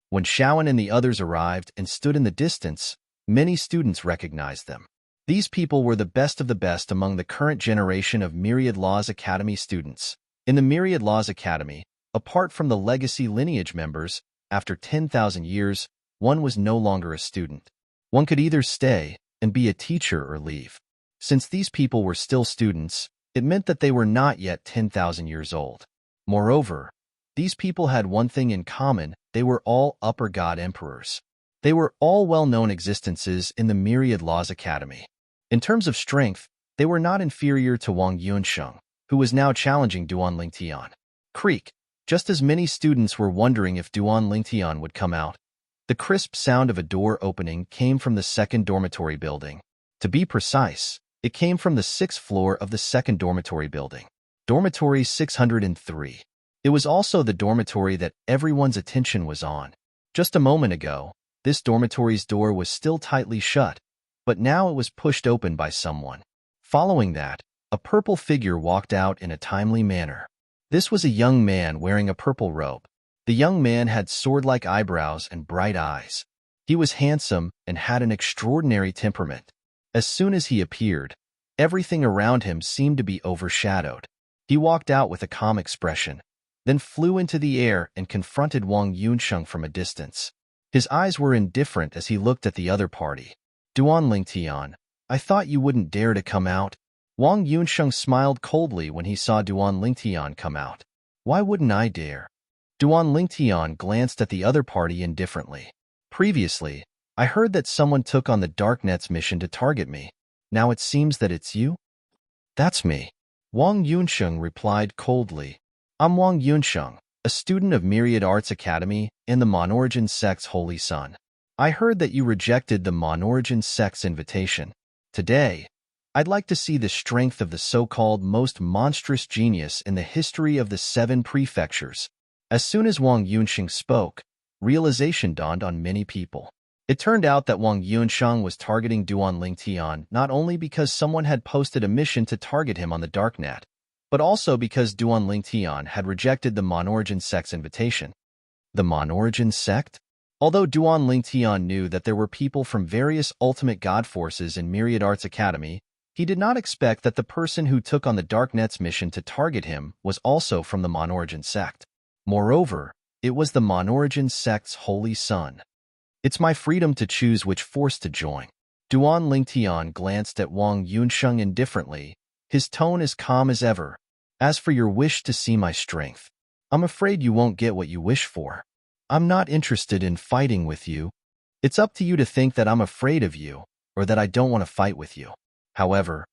When Shaolin and the others arrived and stood in the distance, many students recognized them. These people were the best of the best among the current generation of Myriad Laws Academy students. In the Myriad Laws Academy, apart from the legacy lineage members, after 10,000 years, one was no longer a student. One could either stay and be a teacher or leave. Since these people were still students, it meant that they were not yet 10,000 years old. Moreover, these people had one thing in common: they were all upper god emperors. They were all well-known existences in the Myriad Laws Academy. In terms of strength, they were not inferior to Wang Yunsheng, who was now challenging Duan Lingtian. Creak. Just as many students were wondering if Duan Lingtian would come out, the crisp sound of a door opening came from the second dormitory building. To be precise, it came from the 6th floor of the second dormitory building, Dormitory 603. It was also the dormitory that everyone's attention was on. Just a moment ago, this dormitory's door was still tightly shut, but now it was pushed open by someone. Following that, a purple figure walked out in a timely manner. This was a young man wearing a purple robe. The young man had sword-like eyebrows and bright eyes. He was handsome and had an extraordinary temperament. As soon as he appeared, everything around him seemed to be overshadowed. He walked out with a calm expression, then flew into the air and confronted Wang Yunsheng from a distance. His eyes were indifferent as he looked at the other party. Duan Lingtian, I thought you wouldn't dare to come out. Wang Yunsheng smiled coldly when he saw Duan Lingtian come out. Why wouldn't I dare? Duan Lingtian glanced at the other party indifferently. Previously, I heard that someone took on the Darknet's mission to target me. Now it seems that it's you? That's me. Wang Yunsheng replied coldly. I'm Wang Yunsheng, a student of Myriad Arts Academy and the Monarch sect's holy son. I heard that you rejected the Monarch sect's invitation. Today, I'd like to see the strength of the so-called most monstrous genius in the history of the 7 prefectures. As soon as Wang Yunxing spoke, realization dawned on many people. It turned out that Wang Yunxiang was targeting Duan Lingtian not only because someone had posted a mission to target him on the darknet, but also because Duan Lingtian had rejected the Monarch sect's invitation. The Monarch sect? Although Duan Lingtian knew that there were people from various ultimate god forces in Myriad Arts Academy, he did not expect that the person who took on the Darknet's mission to target him was also from the Monarch sect. Moreover, it was the Monarch sect's holy son. It's my freedom to choose which force to join. Duan Lingtian glanced at Wang Yunxiang indifferently, his tone as calm as ever. As for your wish to see my strength, I'm afraid you won't get what you wish for. I'm not interested in fighting with you. It's up to you to think that I'm afraid of you, or that I don't want to fight with you. However,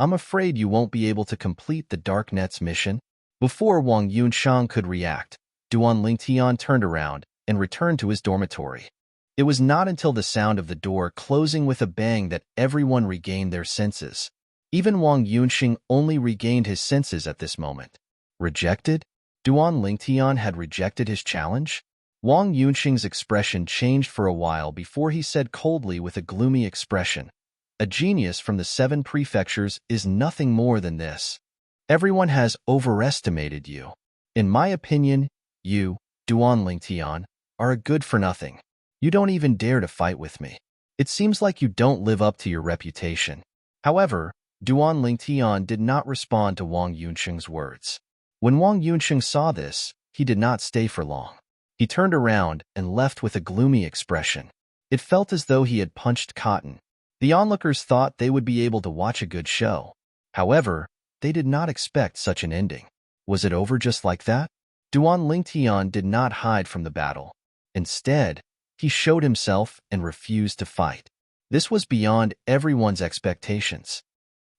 I'm afraid you won't be able to complete the Darknet's mission. Before Wang Yunxiang could react, Duan Lingtian turned around and returned to his dormitory. It was not until the sound of the door closing with a bang that everyone regained their senses. Even Wang Yunxing only regained his senses at this moment. Rejected? Duan Lingtian had rejected his challenge? Wang Yunxing's expression changed for a while before he said coldly with a gloomy expression, "A genius from the 7 prefectures is nothing more than this. Everyone has overestimated you. In my opinion, you, Duan Lingtian, are a good-for-nothing. You don't even dare to fight with me. It seems like you don't live up to your reputation." However, Duan Lingtian did not respond to Wang Yunxing's words. When Wang Yunxing saw this, he did not stay for long. He turned around and left with a gloomy expression. It felt as though he had punched cotton. The onlookers thought they would be able to watch a good show. However, they did not expect such an ending. Was it over just like that? Duan Lingtian did not hide from the battle. Instead, he showed himself and refused to fight. This was beyond everyone's expectations.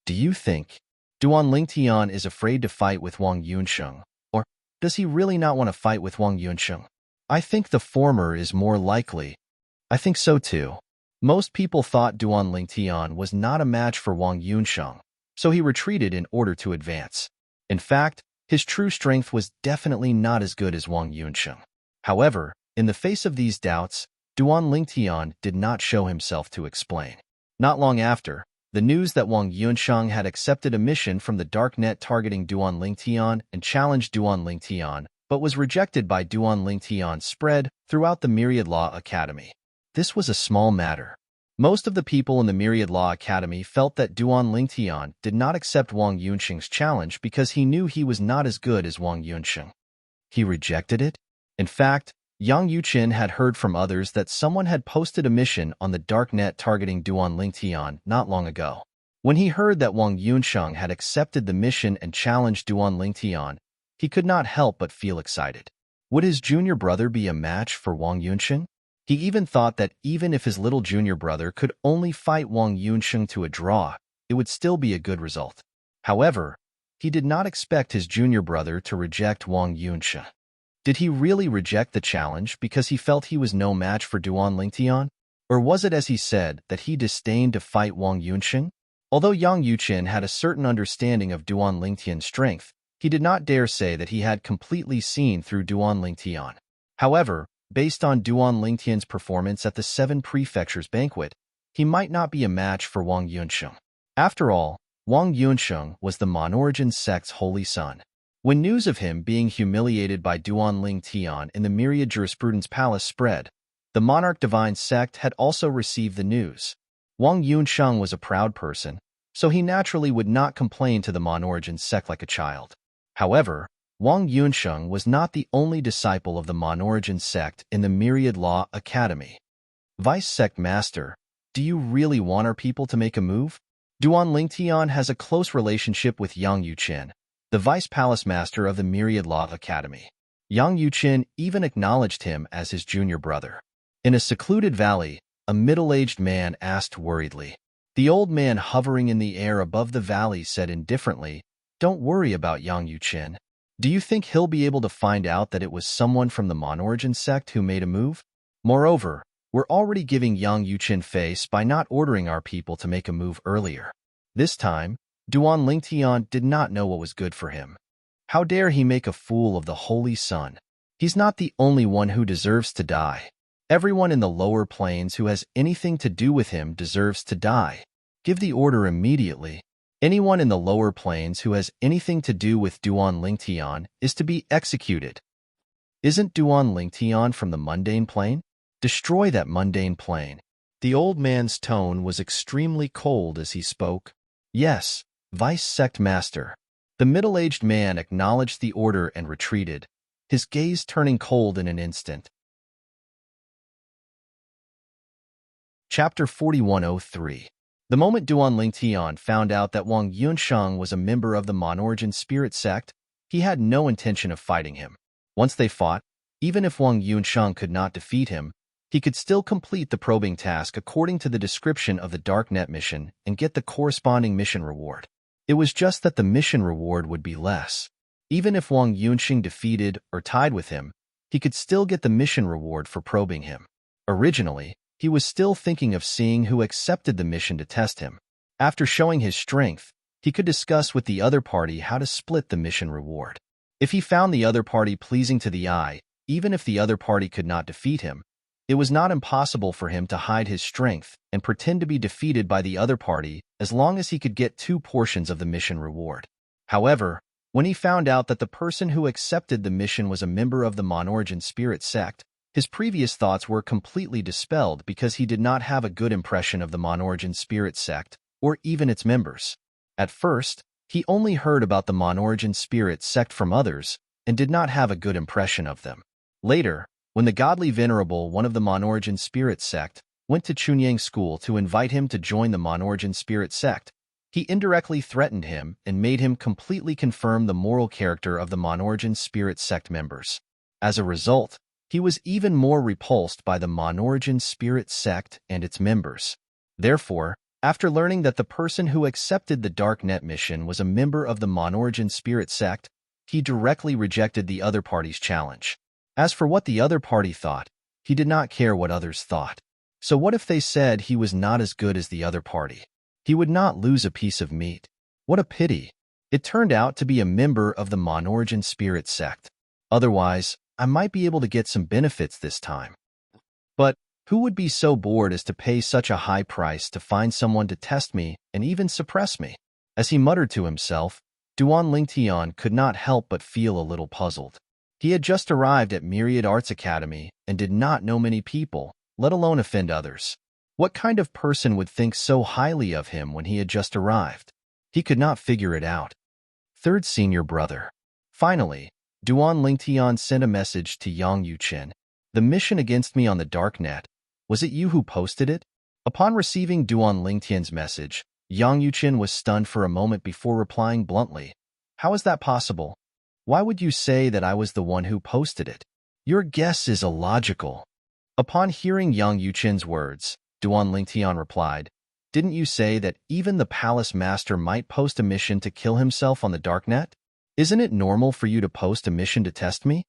Do you think Duan Lingtian is afraid to fight with Wang Yunxiang, or does he really not want to fight with Wang Yunxiang? I think the former is more likely. I think so too. Most people thought Duan Lingtian was not a match for Wang Yunxiang, so he retreated in order to advance. In fact, his true strength was definitely not as good as Wang Yunxiang. However, in the face of these doubts, Duan Lingtian did not show himself to explain. Not long after, the news that Wang Yunxiang had accepted a mission from the Darknet targeting Duan Lingtian and challenged Duan Lingtian, but was rejected by Duan Lingtian spread throughout the Myriad Law Academy. This was a small matter. Most of the people in the Myriad Law Academy felt that Duan Lingtian did not accept Wang Yunxing's challenge because he knew he was not as good as Wang Yunxing. He rejected it? In fact, Yang Yuqin had heard from others that someone had posted a mission on the Darknet targeting Duan Lingtian not long ago. When he heard that Wang Yunxiang had accepted the mission and challenged Duan Lingtian, he could not help but feel excited. Would his junior brother be a match for Wang Yunxiang? He even thought that even if his little junior brother could only fight Wang Yunxiang to a draw, it would still be a good result. However, he did not expect his junior brother to reject Wang Yunxiang. Did he really reject the challenge because he felt he was no match for Duan Lingtian? Or was it as he said that he disdained to fight Wang Yunxiang? Although Yang Yuqin had a certain understanding of Duan Lingtian's strength, he did not dare say that he had completely seen through Duan Lingtian. However, based on Duan Lingtian's performance at the 7 Prefectures banquet, he might not be a match for Wang Yunxiang. After all, Wang Yunxiang was the Monarch sect's holy son. When news of him being humiliated by Duan Lingtian in the Myriad Jurisprudence Palace spread, the Monarch Divine sect had also received the news. Wang Yunxiang was a proud person, so he naturally would not complain to the Monarch sect like a child. However, Wang Yunxiang was not the only disciple of the Monarch sect in the Myriad Law Academy. Vice Sect Master, do you really want our people to make a move? Duan Lingtian has a close relationship with Yang Yuqin, the Vice Palace Master of the Myriad Law Academy. Yang Yuqin even acknowledged him as his junior brother. In a secluded valley, a middle-aged man asked worriedly. The old man hovering in the air above the valley said indifferently, "Don't worry about Yang Yuqin. Do you think he'll be able to find out that it was someone from the Monarch sect who made a move? Moreover, We're already giving Yang Yuqin face by not ordering our people to make a move earlier. This time, Duan Lingtian did not know what was good for him. How dare he make a fool of the Holy Sun? He's not the only one who deserves to die. Everyone in the lower plains who has anything to do with him deserves to die. Give the order immediately. Anyone in the lower plains who has anything to do with Duan Lingtian is to be executed. Isn't Duan Lingtian from the mundane plane? Destroy that mundane plane. The old man's tone was extremely cold as he spoke. Yes, Vice Sect Master. The middle-aged man acknowledged the order and retreated, his gaze turning cold in an instant. Chapter 4103. The moment Duan Lingtian found out that Wang Yunsheng was a member of the Monarch spirit sect, he had no intention of fighting him. Once they fought, even if Wang Yunsheng could not defeat him, he could still complete the probing task according to the description of the Darknet mission and get the corresponding mission reward. It was just that the mission reward would be less. Even if Wang Yunsheng defeated or tied with him, he could still get the mission reward for probing him. Originally, he was still thinking of seeing who accepted the mission to test him. After showing his strength, he could discuss with the other party how to split the mission reward. If he found the other party pleasing to the eye, even if the other party could not defeat him, it was not impossible for him to hide his strength and pretend to be defeated by the other party as long as he could get 2 portions of the mission reward. However, when he found out that the person who accepted the mission was a member of the Monarch spirit sect, his previous thoughts were completely dispelled because he did not have a good impression of the Monarch spirit sect or even its members. At first, he only heard about the Monarch spirit sect from others and did not have a good impression of them. Later, when the godly venerable, one of the Monarch spirit sect, went to Chunyang school to invite him to join the Monarch spirit sect, he indirectly threatened him and made him completely confirm the moral character of the Monarch spirit sect members. As a result, he was even more repulsed by the Monarch spirit sect and its members. Therefore, after learning that the person who accepted the Darknet mission was a member of the Monarch spirit sect, he directly rejected the other party's challenge. As for what the other party thought, he did not care what others thought. So what if they said he was not as good as the other party? He would not lose a piece of meat. What a pity. It turned out to be a member of the Monarch spirit sect. Otherwise, I might be able to get some benefits this time. But who would be so bored as to pay such a high price to find someone to test me and even suppress me? As he muttered to himself, Duan Lingtian could not help but feel a little puzzled. He had just arrived at Myriad Arts Academy and did not know many people, let alone offend others. What kind of person would think so highly of him when he had just arrived? He could not figure it out. Third senior brother. Finally, Duan Lingtian sent a message to Yang Yuqin. The mission against me on the Darknet. Was it you who posted it? Upon receiving Duan Lingtian's message, Yang Yuqin was stunned for a moment before replying bluntly. How is that possible? Why would you say that I was the one who posted it? Your guess is illogical. Upon hearing Yang Yuqin's words, Duan Lingtian replied, Didn't you say that even the palace master might post a mission to kill himself on the Darknet? Isn't it normal for you to post a mission to test me?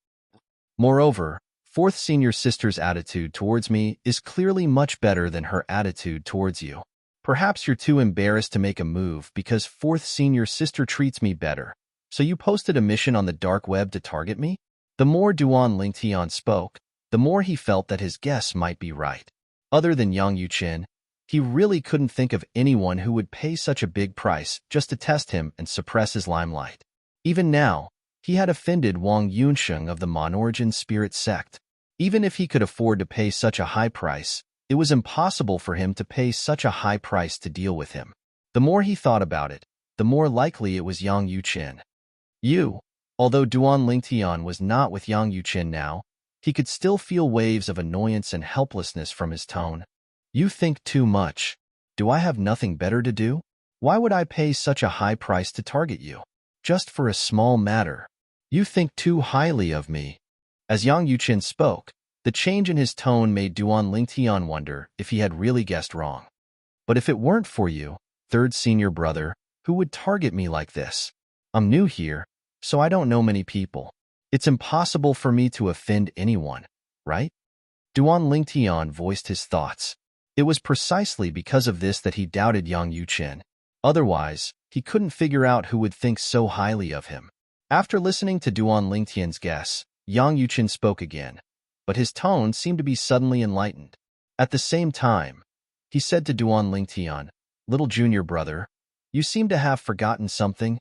Moreover, fourth senior sister's attitude towards me is clearly much better than her attitude towards you. Perhaps you're too embarrassed to make a move because fourth senior sister treats me better. So you posted a mission on the dark web to target me? The more Duan Lingtian spoke, the more he felt that his guess might be right. Other than Yang Yuqin, he really couldn't think of anyone who would pay such a big price just to test him and suppress his limelight. Even now, he had offended Wang Yunsheng of the Monarch spirit sect. Even if he could afford to pay such a high price, it was impossible for him to pay such a high price to deal with him. The more he thought about it, the more likely it was Yang Yuqin. Although Duan Lingtian was not with Yang Yuqin now, he could still feel waves of annoyance and helplessness from his tone. You think too much. Do I have nothing better to do? Why would I pay such a high price to target you? Just for a small matter. You think too highly of me. As Yang Yuqin spoke, the change in his tone made Duan Lingtian wonder if he had really guessed wrong. But if it weren't for you, third senior brother, who would target me like this? I'm new here, so I don't know many people. It's impossible for me to offend anyone, right? Duan Lingtian voiced his thoughts. It was precisely because of this that he doubted Yang Yuchen. Otherwise, he couldn't figure out who would think so highly of him. After listening to Duan Lingtian's guess, Yang Yuchen spoke again, but his tone seemed to be suddenly enlightened. At the same time, he said to Duan Lingtian, "Little junior brother, you seem to have forgotten something.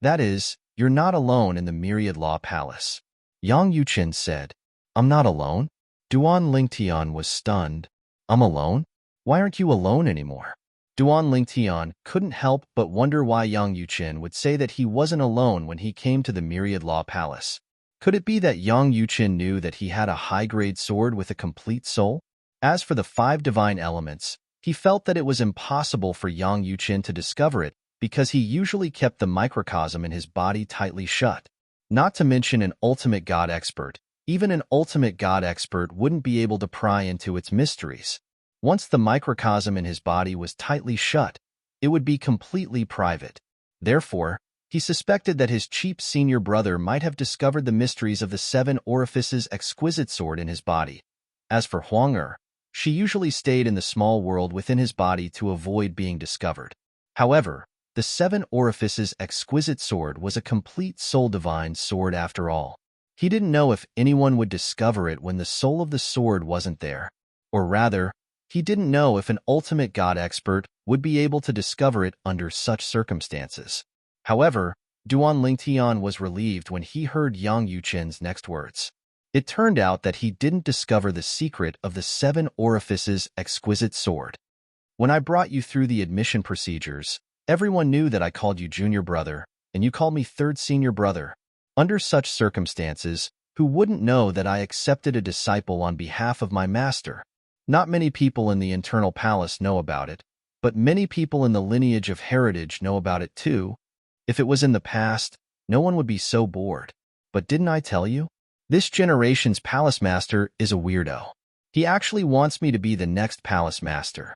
That is, you're not alone in the Myriad Law Palace." Yang Yuchen said, "I'm not alone?" Duan Lingtian was stunned. "I'm alone? Why aren't you alone anymore?" Duan Lingtian couldn't help but wonder why Yang Yuchen would say that he wasn't alone when he came to the Myriad Law Palace. Could it be that Yang Yuchen knew that he had a high-grade sword with a complete soul? As for the 5 divine elements, he felt that it was impossible for Yang Yuchen to discover it because he usually kept the microcosm in his body tightly shut. Not to mention an ultimate god expert. Even an ultimate god expert wouldn't be able to pry into its mysteries. Once the microcosm in his body was tightly shut, it would be completely private. Therefore, he suspected that his cheap senior brother might have discovered the mysteries of the 7 orifices exquisite sword in his body. As for Huang Er, she usually stayed in the small world within his body to avoid being discovered. However, the 7 orifices exquisite sword was a complete soul divine sword after all. He didn't know if anyone would discover it when the soul of the sword wasn't there. Or rather, he didn't know if an ultimate god expert would be able to discover it under such circumstances. However, Duan Lingtian was relieved when he heard Yang Yuchen's next words. It turned out that he didn't discover the secret of the 7 orifices exquisite sword. When I brought you through the admission procedures, everyone knew that I called you junior brother, and you called me third senior brother. Under such circumstances, who wouldn't know that I accepted a disciple on behalf of my master? Not many people in the internal palace know about it, but many people in the lineage of heritage know about it too. If it was in the past, no one would be so bored. But didn't I tell you? This generation's palace master is a weirdo. He actually wants me to be the next palace master.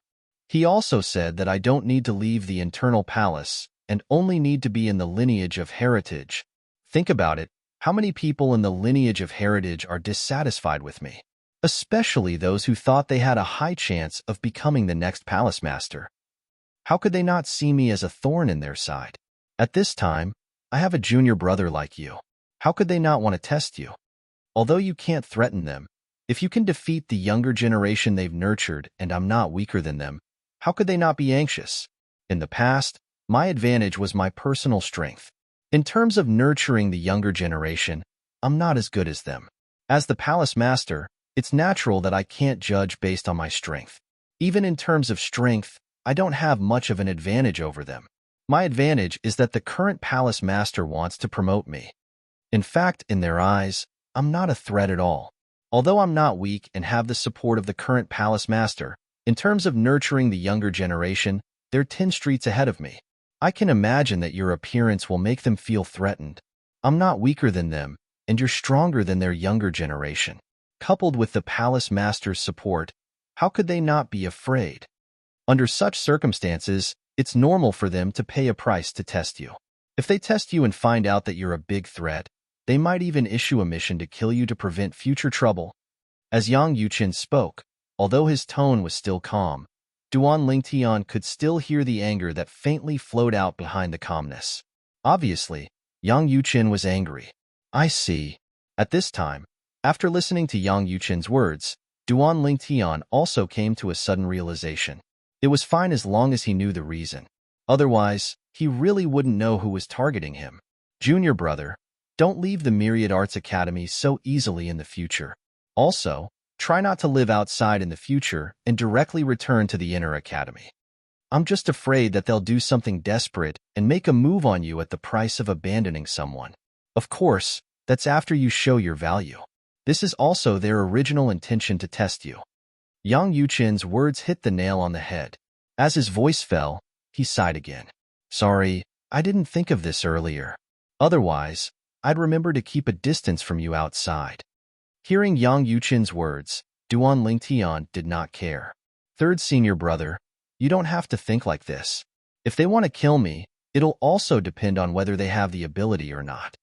He also said that I don't need to leave the internal palace and only need to be in the lineage of heritage. Think about it, how many people in the lineage of heritage are dissatisfied with me? Especially those who thought they had a high chance of becoming the next palace master. How could they not see me as a thorn in their side? At this time, I have a junior brother like you. How could they not want to test you? Although you can't threaten them, if you can defeat the younger generation they've nurtured and I'm not weaker than them, how could they not be anxious? In the past, my advantage was my personal strength. In terms of nurturing the younger generation, I'm not as good as them. As the palace master, it's natural that I can't judge based on my strength. Even in terms of strength, I don't have much of an advantage over them. My advantage is that the current palace master wants to promote me. In fact, in their eyes, I'm not a threat at all. Although I'm not weak and have the support of the current palace master, in terms of nurturing the younger generation, they're 10 streets ahead of me. I can imagine that your appearance will make them feel threatened. I'm not weaker than them, and you're stronger than their younger generation. Coupled with the palace master's support, how could they not be afraid? Under such circumstances, it's normal for them to pay a price to test you. If they test you and find out that you're a big threat, they might even issue a mission to kill you to prevent future trouble. As Yang Yuchen spoke, although his tone was still calm, Duan Lingtian could still hear the anger that faintly flowed out behind the calmness. Obviously, Yang Yuchen was angry. I see. At this time, after listening to Yang Yuchen's words, Duan Lingtian also came to a sudden realization. It was fine as long as he knew the reason. Otherwise, he really wouldn't know who was targeting him. Junior brother, don't leave the Myriad Arts Academy so easily in the future. Also, try not to live outside in the future and directly return to the inner academy. I'm just afraid that they'll do something desperate and make a move on you at the price of abandoning someone. Of course, that's after you show your value. This is also their original intention to test you. Yang Yuchen's words hit the nail on the head. As his voice fell, he sighed again. Sorry, I didn't think of this earlier. Otherwise, I'd remember to keep a distance from you outside. Hearing Yang Yuchen's words, Duan Lingtian did not care. Third senior brother, you don't have to think like this. If they want to kill me, it'll also depend on whether they have the ability or not.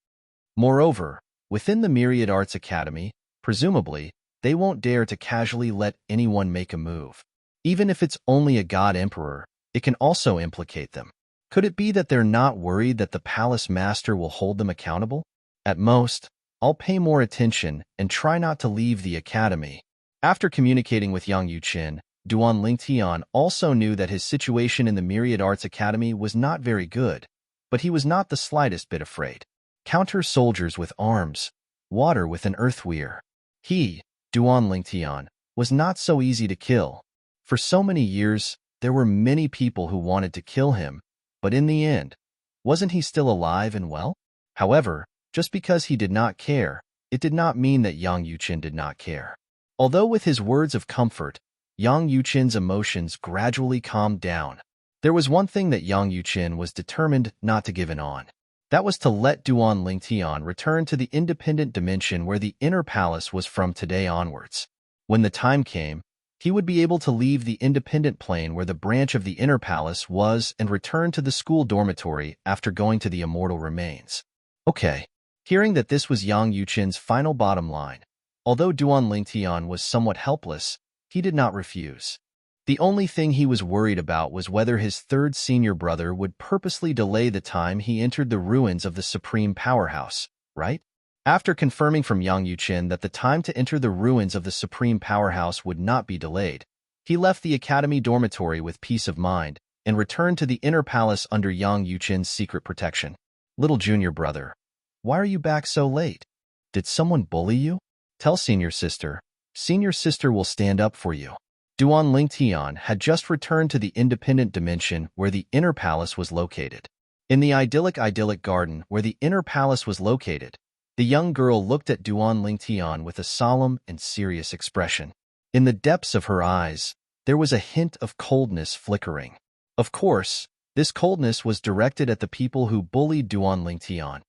Moreover, within the Myriad Arts Academy, presumably, they won't dare to casually let anyone make a move. Even if it's only a god emperor, it can also implicate them. Could it be that they're not worried that the palace master will hold them accountable? At most, I'll pay more attention and try not to leave the academy. After communicating with Yang Yuqin, Duan Lingtian also knew that his situation in the Myriad Arts Academy was not very good, but he was not the slightest bit afraid. Counter soldiers with arms, water with an earthweir. He, Duan Lingtian, was not so easy to kill. For so many years, there were many people who wanted to kill him, but in the end, wasn't he still alive and well? However, just because he did not care, it did not mean that Yang Yuqin did not care. Although with his words of comfort, Yang Yuqin's emotions gradually calmed down. There was one thing that Yang Yuqin was determined not to give in on. That was to let Duan Lingtian return to the independent dimension where the inner palace was from today onwards. When the time came, he would be able to leave the independent plane where the branch of the inner palace was and return to the school dormitory after going to the immortal remains. Okay. Hearing that this was Yang Yuqin's final bottom line, although Duan Lingtian was somewhat helpless, he did not refuse. The only thing he was worried about was whether his third senior brother would purposely delay the time he entered the ruins of the Supreme Powerhouse, right? After confirming from Yang Yuqin that the time to enter the ruins of the Supreme Powerhouse would not be delayed, he left the academy dormitory with peace of mind and returned to the inner palace under Yang Yuqin's secret protection. Little junior brother, why are you back so late? Did someone bully you? Tell senior sister. Senior sister will stand up for you. Duan Lingtian had just returned to the independent dimension where the inner palace was located. In the idyllic garden where the inner palace was located, the young girl looked at Duan Lingtian with a solemn and serious expression. In the depths of her eyes, there was a hint of coldness flickering. Of course, this coldness was directed at the people who bullied Duan Lingtian.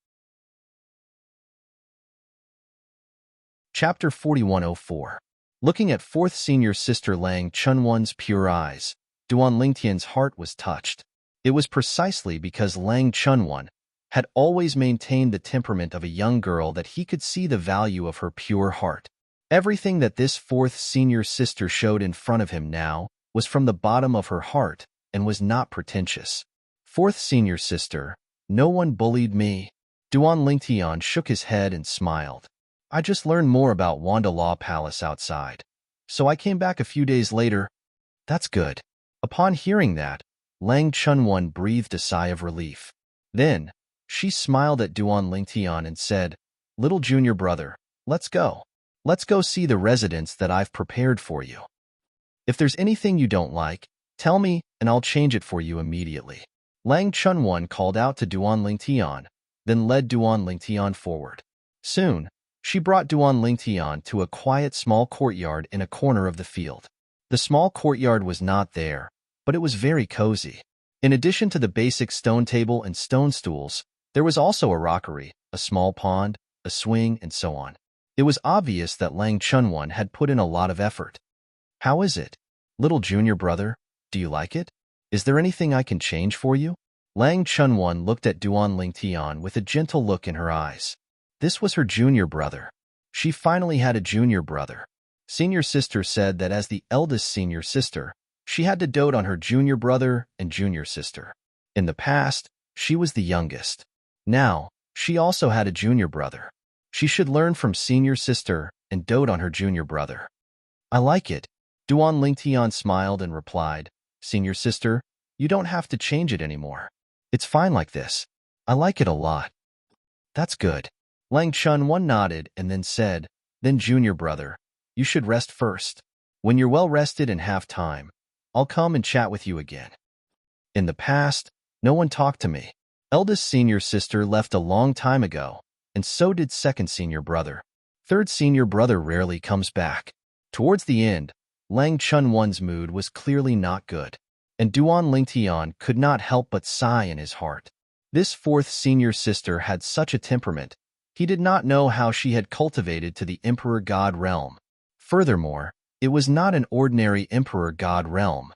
Chapter 4104. Looking at fourth senior sister Lang Chunwon's pure eyes, Duan Lingtian's heart was touched. It was precisely because Lang Chunwon had always maintained the temperament of a young girl that he could see the value of her pure heart. Everything that this fourth senior sister showed in front of him now was from the bottom of her heart and was not pretentious. Fourth senior sister, no one bullied me. Duan Lingtian shook his head and smiled. I just learned more about Wanda Law Palace outside, so I came back a few days later. That's good. Upon hearing that, Lang Chunwon breathed a sigh of relief. Then, she smiled at Duan Lingtian and said, Little junior brother, let's go. Let's go see the residence that I've prepared for you. If there's anything you don't like, tell me and I'll change it for you immediately. Lang Chunwon called out to Duan Lingtian, then led Duan Lingtian forward. Soon, she brought Duan Lingtian to a quiet small courtyard in a corner of the field. The small courtyard was not there, but it was very cozy. In addition to the basic stone table and stone stools, there was also a rockery, a small pond, a swing, and so on. It was obvious that Lang Chunwon had put in a lot of effort. How is it? Little junior brother, do you like it? Is there anything I can change for you? Lang Chunwon looked at Duan Lingtian with a gentle look in her eyes. This was her junior brother. She finally had a junior brother. Senior sister said that as the eldest senior sister, she had to dote on her junior brother and junior sister. In the past, she was the youngest. Now, she also had a junior brother. She should learn from senior sister and dote on her junior brother. I like it. Duan Lingtian smiled and replied, Senior sister, you don't have to change it anymore. It's fine like this. I like it a lot. That's good. Lang Chunwon nodded and then said, Then junior brother, you should rest first. When you're well rested and have time, I'll come and chat with you again. In the past, no one talked to me. Eldest senior sister left a long time ago, and so did second senior brother. Third senior brother rarely comes back. Towards the end, Lang Chunwon's mood was clearly not good, and Duan Lingtian could not help but sigh in his heart. This fourth senior sister had such a temperament. He did not know how she had cultivated to the Emperor God realm. Furthermore, it was not an ordinary Emperor God realm.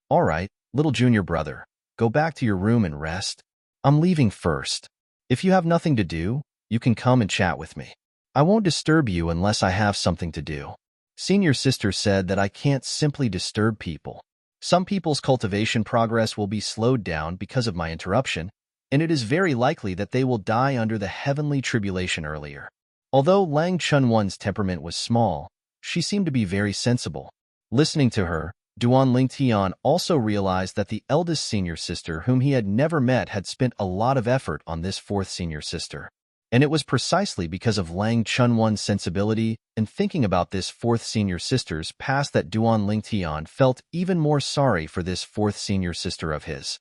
All right, little junior brother, go back to your room and rest. I'm leaving first. If you have nothing to do, you can come and chat with me. I won't disturb you unless I have something to do. Senior sister said that I can't simply disturb people. Some people's cultivation progress will be slowed down because of my interruption, and it is very likely that they will die under the heavenly tribulation earlier. Although Lang Chunwan's temperament was small, she seemed to be very sensible. Listening to her, Duan Lingtian also realized that the eldest senior sister whom he had never met had spent a lot of effort on this fourth senior sister. And it was precisely because of Lang Chunwan's sensibility and thinking about this fourth senior sister's past that Duan Lingtian felt even more sorry for this fourth senior sister of his.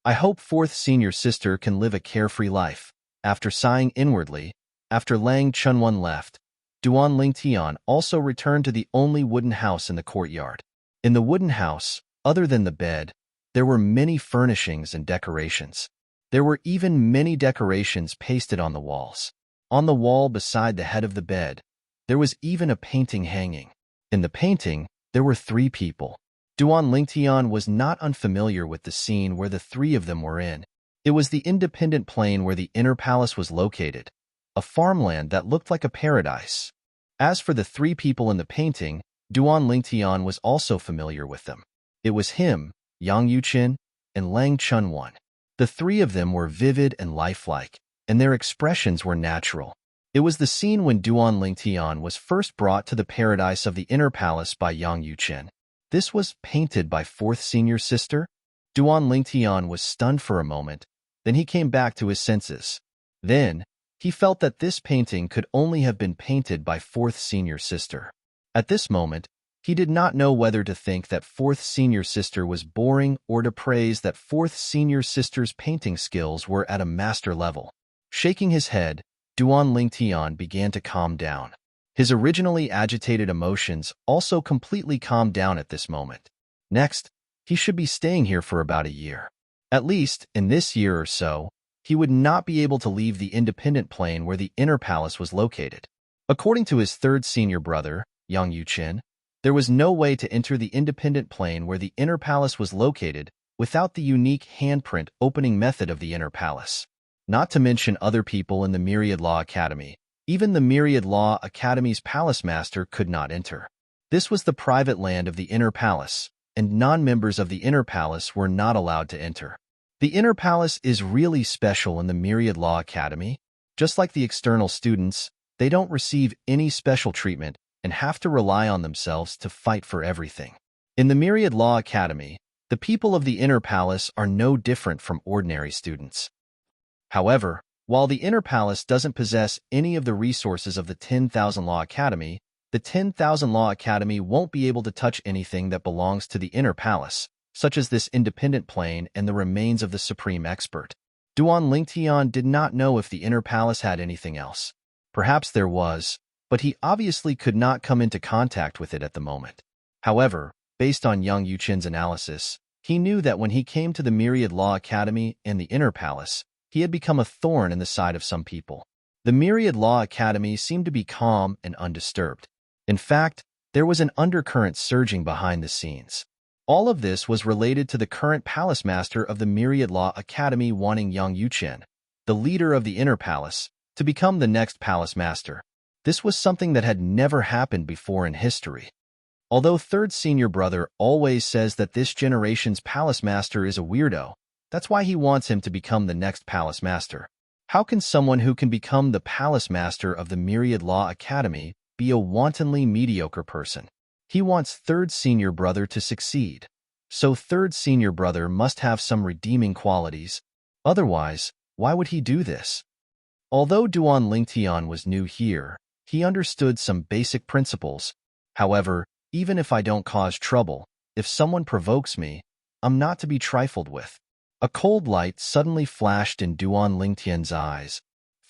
I hope fourth senior sister can live a carefree life. After sighing inwardly, after Lang Chunwan left, Duan Lingtian also returned to the only wooden house in the courtyard. In the wooden house, other than the bed, there were many furnishings and decorations. There were even many decorations pasted on the walls. On the wall beside the head of the bed, there was even a painting hanging. In the painting, there were 3 people. Duan Lingtian was not unfamiliar with the scene where the 3 of them were in. It was the independent plain where the inner palace was located, a farmland that looked like a paradise. As for the 3 people in the painting, Duan Lingtian was also familiar with them. It was him, Yang Yuqin, and Lang Chunwan. The 3 of them were vivid and lifelike, and their expressions were natural. It was the scene when Duan Lingtian was first brought to the paradise of the inner palace by Yang Yuqin. This was painted by 4th senior sister? Duan Lingtian was stunned for a moment, then he came back to his senses. Then, he felt that this painting could only have been painted by 4th senior sister. At this moment, he did not know whether to think that 4th senior sister was boring or to praise that 4th senior sister's painting skills were at a master level. Shaking his head, Duan Lingtian began to calm down. His originally agitated emotions also completely calmed down at this moment. Next, he should be staying here for about a year. At least, in this year or so, he would not be able to leave the independent plain where the inner palace was located. According to his 3rd senior brother, Yang Yuqin, there was no way to enter the independent plain where the inner palace was located without the unique handprint opening method of the inner palace. Not to mention other people in the Myriad Law Academy. Even the Myriad Law Academy's palace master could not enter. This was the private land of the inner palace, and non-members of the inner palace were not allowed to enter. The inner palace is really special in the Myriad Law Academy. Just like the external students, they don't receive any special treatment and have to rely on themselves to fight for everything. In the Myriad Law Academy, the people of the inner palace are no different from ordinary students. However, while the inner palace doesn't possess any of the resources of the 10,000 Law Academy, the 10,000 Law Academy won't be able to touch anything that belongs to the inner palace, such as this independent plane and the remains of the supreme expert. Duan Lingtian did not know if the inner palace had anything else. Perhaps there was, but he obviously could not come into contact with it at the moment. However, based on Yang Yuqin's analysis, he knew that when he came to the Myriad Law Academy and the inner palace, he had become a thorn in the side of some people. The Myriad Law Academy seemed to be calm and undisturbed. In fact, there was an undercurrent surging behind the scenes. All of this was related to the current palace master of the Myriad Law Academy wanting Yang Yuqin, the leader of the inner palace, to become the next palace master. This was something that had never happened before in history. Although 3rd senior brother always says that this generation's palace master is a weirdo, that's why he wants him to become the next palace master. How can someone who can become the palace master of the Myriad Law Academy be a wantonly mediocre person? He wants 3rd senior brother to succeed. So 3rd senior brother must have some redeeming qualities. Otherwise, why would he do this? Although Duan Lingtian was new here, he understood some basic principles. However, even if I don't cause trouble, if someone provokes me, I'm not to be trifled with. A cold light suddenly flashed in Duan Lingtian's eyes.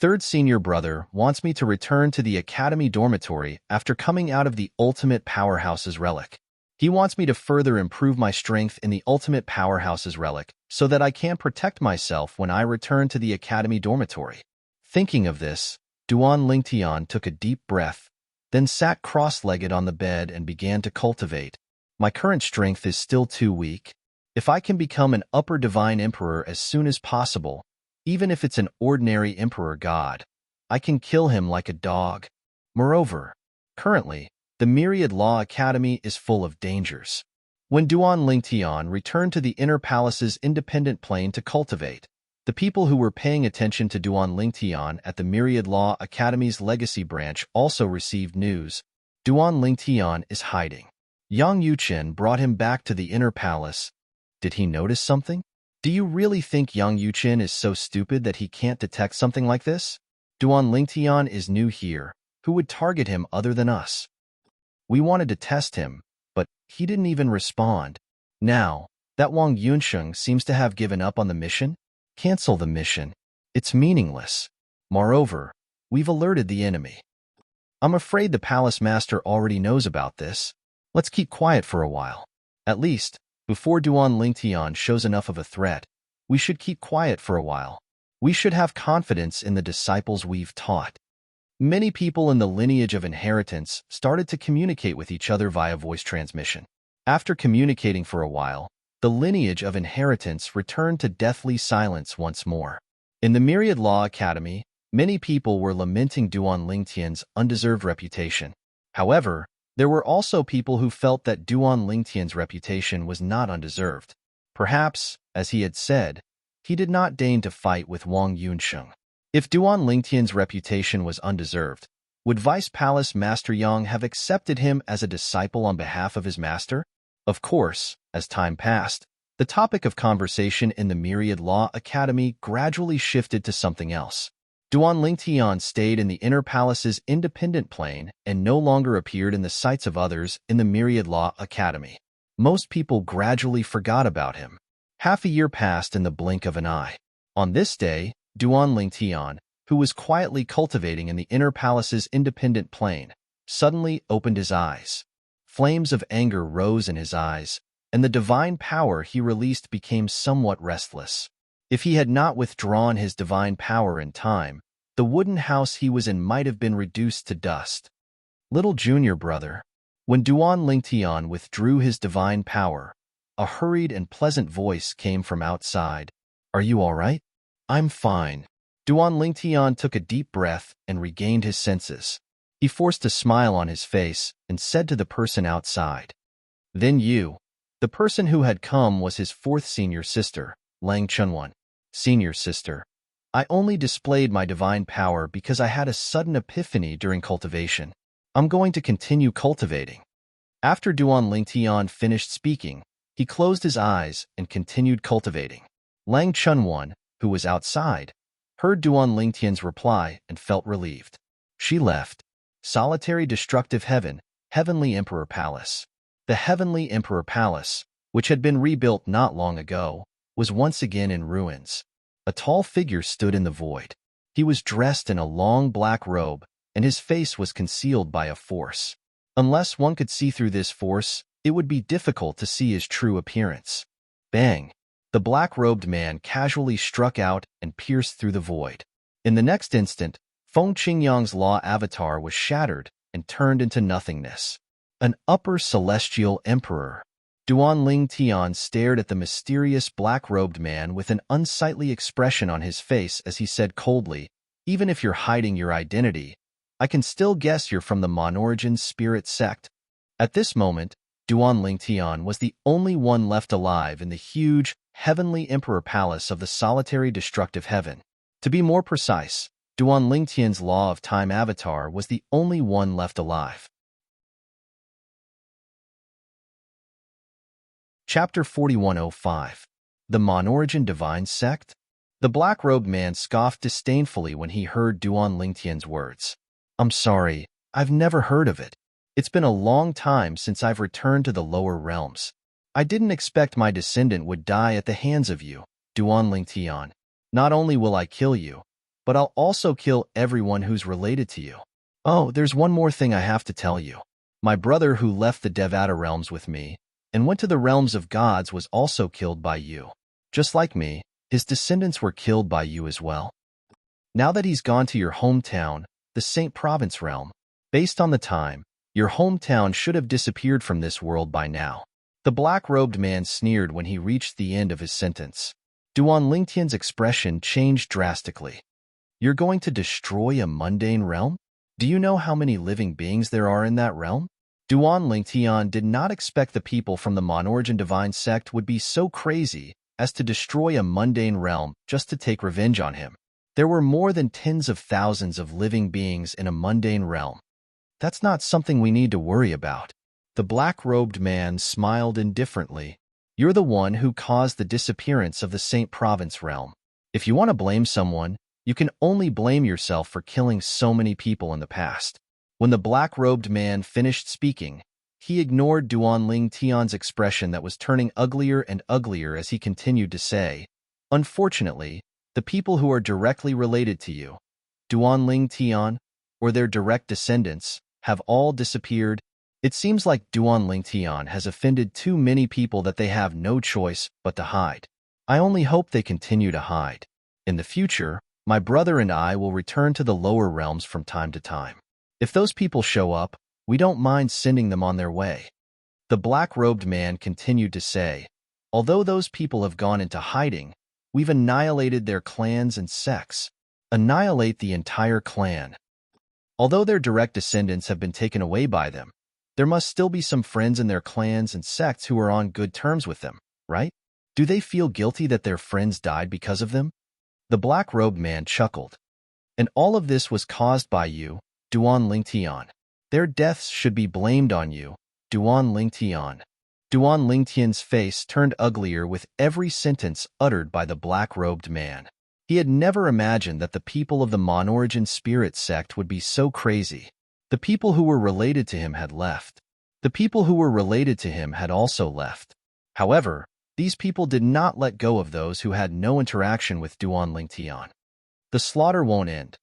3rd senior brother wants me to return to the academy dormitory after coming out of the ultimate powerhouse's relic. He wants me to further improve my strength in the ultimate powerhouse's relic so that I can protect myself when I return to the academy dormitory. Thinking of this, Duan Lingtian took a deep breath, then sat cross-legged on the bed and began to cultivate. My current strength is still too weak. If I can become an upper divine emperor as soon as possible, even if it's an ordinary emperor god, I can kill him like a dog. Moreover, currently, The Myriad Law Academy is full of dangers. When Duan Lingtian returned to the inner palace's independent plane to cultivate, the people who were paying attention to Duan Lingtian at the Myriad Law Academy's legacy branch also received news. Duan Lingtian is hiding. Yang Yuchen brought him back to the inner palace. Did he notice something? Do you really think Yang Yuchen is so stupid that he can't detect something like this? Duan Lingtian is new here. Who would target him other than us? We wanted to test him, but he didn't even respond. Now, that Wang Yunsheng seems to have given up on the mission. Cancel the mission. It's meaningless. Moreover, we've alerted the enemy. I'm afraid the palace master already knows about this. Let's keep quiet for a while. At least, before Duan Lingtian shows enough of a threat, we should keep quiet for a while. We should have confidence in the disciples we've taught. Many people in the lineage of inheritance started to communicate with each other via voice transmission. After communicating for a while, the lineage of inheritance returned to deathly silence once more. In the Myriad Law Academy, many people were lamenting Duan Lingtian's undeserved reputation. However, there were also people who felt that Duan Lingtian's reputation was not undeserved. Perhaps, as he had said, he did not deign to fight with Wang Yunsheng. If Duan Lingtian's reputation was undeserved, would Vice Palace Master Yang have accepted him as a disciple on behalf of his master? Of course, as time passed, the topic of conversation in the Myriad Law Academy gradually shifted to something else. Duan Lingtian stayed in the inner palace's independent plane and no longer appeared in the sights of others in the Myriad Law Academy. Most people gradually forgot about him. Half a year passed in the blink of an eye. On this day, Duan Lingtian, who was quietly cultivating in the inner palace's independent plane, suddenly opened his eyes. Flames of anger rose in his eyes, and the divine power he released became somewhat restless. If he had not withdrawn his divine power in time, the wooden house he was in might have been reduced to dust. Little junior brother. When Duan Lingtian withdrew his divine power, a hurried and pleasant voice came from outside. Are you all right? I'm fine. Duan Lingtian took a deep breath and regained his senses. He forced a smile on his face and said to the person outside, Then you. The person who had come was his fourth senior sister, Lang Chunwan. Senior sister. I only displayed my divine power because I had a sudden epiphany during cultivation. I'm going to continue cultivating. After Duan Lingtian finished speaking, he closed his eyes and continued cultivating. Lang Chunwan, who was outside, heard Duan Lingtian's reply and felt relieved. She left. Solitary Destructive Heaven, Heavenly Emperor Palace. The Heavenly Emperor Palace, which had been rebuilt not long ago, was once again in ruins. A tall figure stood in the void. He was dressed in a long black robe, and his face was concealed by a force. Unless one could see through this force, it would be difficult to see his true appearance. Bang! The black-robed man casually struck out and pierced through the void. In the next instant, Feng Qingyang's law avatar was shattered and turned into nothingness. An upper celestial emperor. Duan Lingtian stared at the mysterious black-robed man with an unsightly expression on his face as he said coldly, Even if you're hiding your identity, I can still guess you're from the Monarch spirit sect. At this moment, Duan Lingtian was the only one left alive in the huge, heavenly emperor palace of the solitary destructive heaven. To be more precise, Duan Lingtian's law of time avatar was the only one left alive. Chapter 4105. The Monarch Divine Sect? The black-robed man scoffed disdainfully when he heard Duan Lingtian's words. I'm sorry, I've never heard of it. It's been a long time since I've returned to the lower realms. I didn't expect my descendant would die at the hands of you, Duan Lingtian. Not only will I kill you, but I'll also kill everyone who's related to you. Oh, there's one more thing I have to tell you. My brother who left the Devata realms with me and went to the realms of gods was also killed by you. Just like me, his descendants were killed by you as well. Now that he's gone to your hometown, the Saint Province realm, based on the time, your hometown should have disappeared from this world by now. The black-robed man sneered when he reached the end of his sentence. Duan Lingtian's expression changed drastically. You're going to destroy a mundane realm? Do you know how many living beings there are in that realm? Duan Lingtian did not expect the people from the Monarch divine sect would be so crazy as to destroy a mundane realm just to take revenge on him. There were more than tens of thousands of living beings in a mundane realm. That's not something we need to worry about. The black-robed man smiled indifferently. You're the one who caused the disappearance of the Saint Province realm. If you want to blame someone, you can only blame yourself for killing so many people in the past. When the black-robed man finished speaking, he ignored Duan Lingtian's expression that was turning uglier and uglier as he continued to say, "Unfortunately, the people who are directly related to you, Duan Lingtian, or their direct descendants, have all disappeared. It seems like Duan Lingtian has offended too many people that they have no choice but to hide. I only hope they continue to hide. In the future, my brother and I will return to the lower realms from time to time. If those people show up, we don't mind sending them on their way." The black-robed man continued to say, "Although those people have gone into hiding, we've annihilated their clans and sects. Annihilate the entire clan. Although their direct descendants have been taken away by them, there must still be some friends in their clans and sects who are on good terms with them, right? Do they feel guilty that their friends died because of them?" The black-robed man chuckled. "And all of this was caused by you, Duan Lingtian. Their deaths should be blamed on you, Duan Lingtian." Duan Lingtian's face turned uglier with every sentence uttered by the black-robed man. He had never imagined that the people of the Monarch spirit sect would be so crazy. The people who were related to him had left. The people who were related to him had also left. However, these people did not let go of those who had no interaction with Duan Lingtian. "The slaughter won't end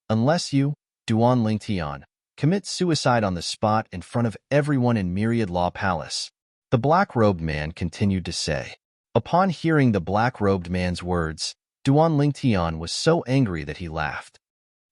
unless you, Duan Lingtian, commit suicide on the spot in front of everyone in Myriad Law Palace," the black-robed man continued to say. Upon hearing the black-robed man's words, Duan Lingtian was so angry that he laughed.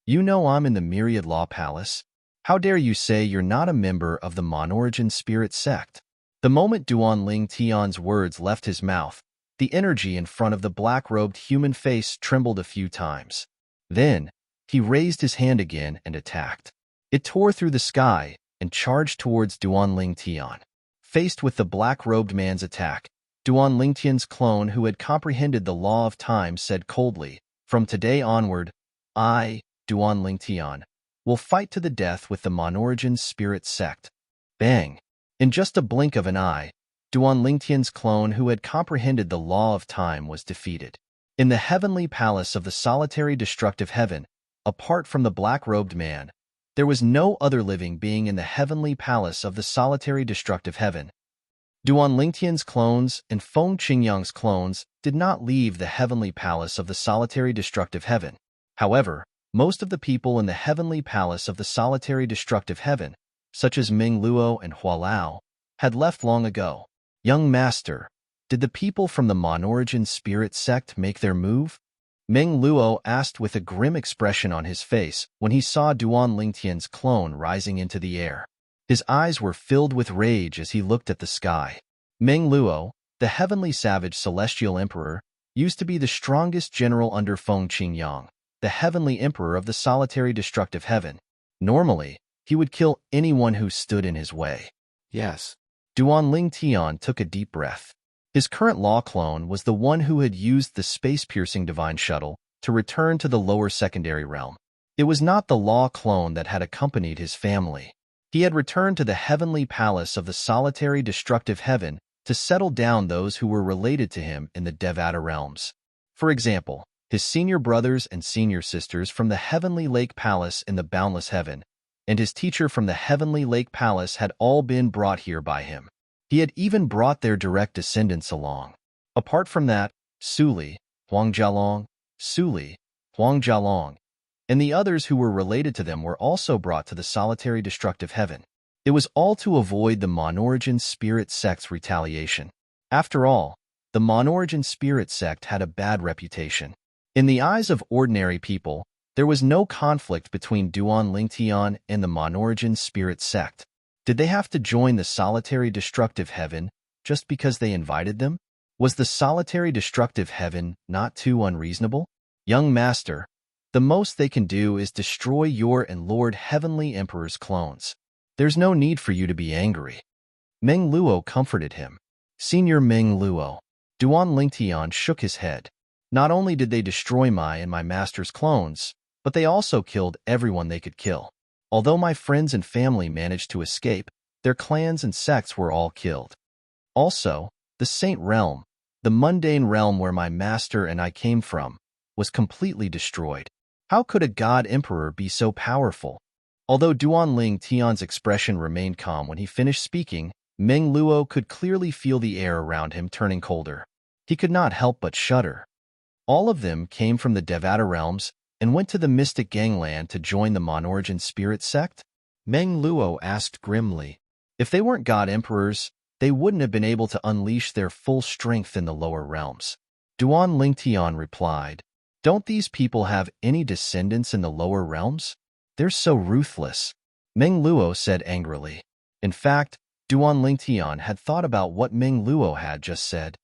"You know I'm in the Myriad Law Palace? How dare you say you're not a member of the Monarch spirit sect?" The moment Duan Lingtian's words left his mouth, the energy in front of the black-robed human face trembled a few times. Then, he raised his hand again and attacked. It tore through the sky and charged towards Duan Lingtian. Faced with the black-robed man's attack, Duan Lingtian's clone, who had comprehended the law of time, said coldly, "From today onward, I, Duan Lingtian, will fight to the death with the Monarch spirit sect." Bang! In just a blink of an eye, Duan Lingtian's clone, who had comprehended the law of time, was defeated. In the heavenly palace of the solitary destructive heaven, apart from the black-robed man, there was no other living being in the heavenly palace of the solitary destructive heaven. Duan Lingtian's clones and Feng Qingyang's clones did not leave the heavenly palace of the solitary destructive heaven. However, most of the people in the heavenly palace of the solitary destructive heaven, such as Ming Luo and Hua Lao, had left long ago. "Young master, did the people from the Monarch spirit sect make their move?" Ming Luo asked with a grim expression on his face when he saw Duan Lingtian's clone rising into the air. His eyes were filled with rage as he looked at the sky. Ming Luo, the heavenly savage celestial emperor, used to be the strongest general under Feng Qingyang, the heavenly emperor of the solitary destructive heaven. Normally, he would kill anyone who stood in his way. Yes. Duan Lingtian took a deep breath. His current law clone was the one who had used the space-piercing divine shuttle to return to the lower secondary realm. It was not the law clone that had accompanied his family. He had returned to the heavenly palace of the solitary destructive heaven to settle down those who were related to him in the Devata realms. For example, his senior brothers and senior sisters from the heavenly lake palace in the boundless heaven, and his teacher from the heavenly lake palace had all been brought here by him. He had even brought their direct descendants along. Apart from that, Suli, Huangjialong, and the others who were related to them were also brought to the solitary destructive heaven. It was all to avoid the Monarch spirit sect's retaliation. After all, the Monarch spirit sect had a bad reputation. In the eyes of ordinary people, there was no conflict between Duan Lingtian and the Monarch spirit sect. Did they have to join the solitary destructive heaven just because they invited them? Was the solitary destructive heaven not too unreasonable? Young master, the most they can do is destroy your and Lord Heavenly Emperor's clones. There's no need for you to be angry. Meng Luo comforted him. Senior Meng Luo. Duan Lingtian shook his head. Not only did they destroy my master's clones, but they also killed everyone they could kill. Although my friends and family managed to escape, their clans and sects were all killed. Also, the Saint Realm, the mundane realm where my master and I came from, was completely destroyed. How could a god emperor be so powerful? Although Duan Ling Tian's expression remained calm when he finished speaking, Meng Luo could clearly feel the air around him turning colder. He could not help but shudder. All of them came from the Devata realms and went to the mystic gangland to join the Monarch spirit sect? Meng Luo asked grimly. If they weren't god emperors, they wouldn't have been able to unleash their full strength in the lower realms. Duan Lingtian replied, Don't these people have any descendants in the lower realms? They're so ruthless. Meng Luo said angrily. In fact, Duan Lingtian had thought about what Meng Luo had just said.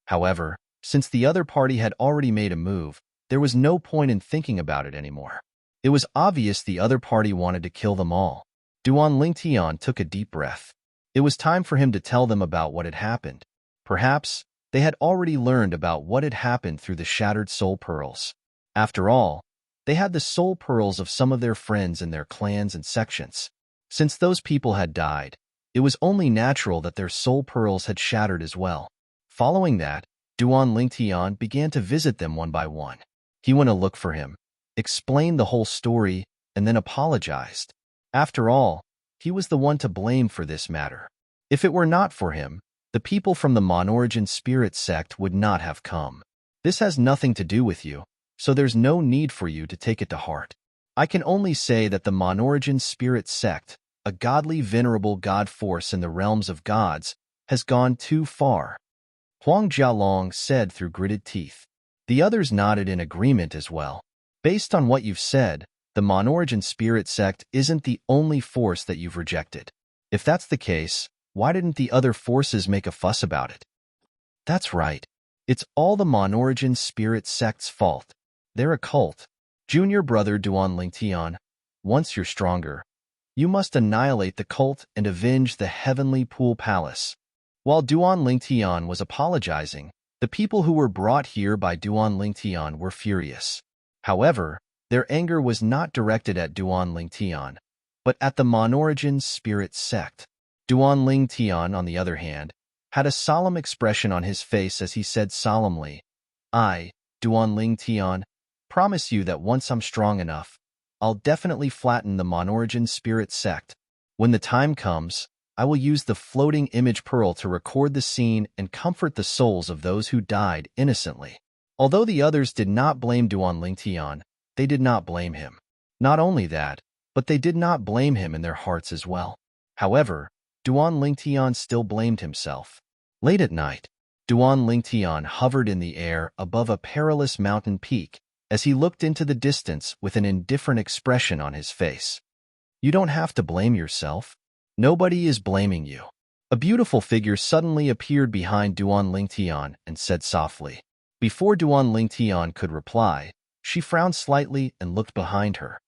However, since the other party had already made a move, there was no point in thinking about it anymore. It was obvious the other party wanted to kill them all. Duan Lingtian took a deep breath. It was time for him to tell them about what had happened. Perhaps they had already learned about what had happened through the shattered soul pearls. After all, they had the soul pearls of some of their friends in their clans and sections. Since those people had died, it was only natural that their soul pearls had shattered as well. Following that, Duan Lingtian began to visit them one by one. He went to look for him, explained the whole story, and then apologized. After all, he was the one to blame for this matter. If it were not for him, the people from the Monarch spirit sect would not have come. This has nothing to do with you, so there's no need for you to take it to heart. I can only say that the Monarch spirit sect, a godly venerable god force in the realms of gods, has gone too far. Huang Jialong said through gritted teeth. The others nodded in agreement as well. Based on what you've said, the Monarch spirit sect isn't the only force that you've rejected. If that's the case, why didn't the other forces make a fuss about it? That's right. It's all the Monarch spirit sect's fault. They're a cult. Junior brother Duan Lingtian, once you're stronger, you must annihilate the cult and avenge the heavenly pool palace. While Duan Lingtian was apologizing, the people who were brought here by Duan Lingtian were furious. However, their anger was not directed at Duan Lingtian, but at the Monarch spirit sect. Duan Lingtian, on the other hand, had a solemn expression on his face as he said solemnly, I, Duan Lingtian, promise you that once I'm strong enough, I'll definitely flatten the Monarch spirit sect. When the time comes, I will use the floating image pearl to record the scene and comfort the souls of those who died innocently. Although the others did not blame Duan Lingtian, they did not blame him. Not only that, but they did not blame him in their hearts as well. However, Duan Lingtian still blamed himself. Late at night, Duan Lingtian hovered in the air above a perilous mountain peak as he looked into the distance with an indifferent expression on his face. You don't have to blame yourself. Nobody is blaming you. A beautiful figure suddenly appeared behind Duan Lingtian and said softly. Before Duan Lingtian could reply, she frowned slightly and looked behind her.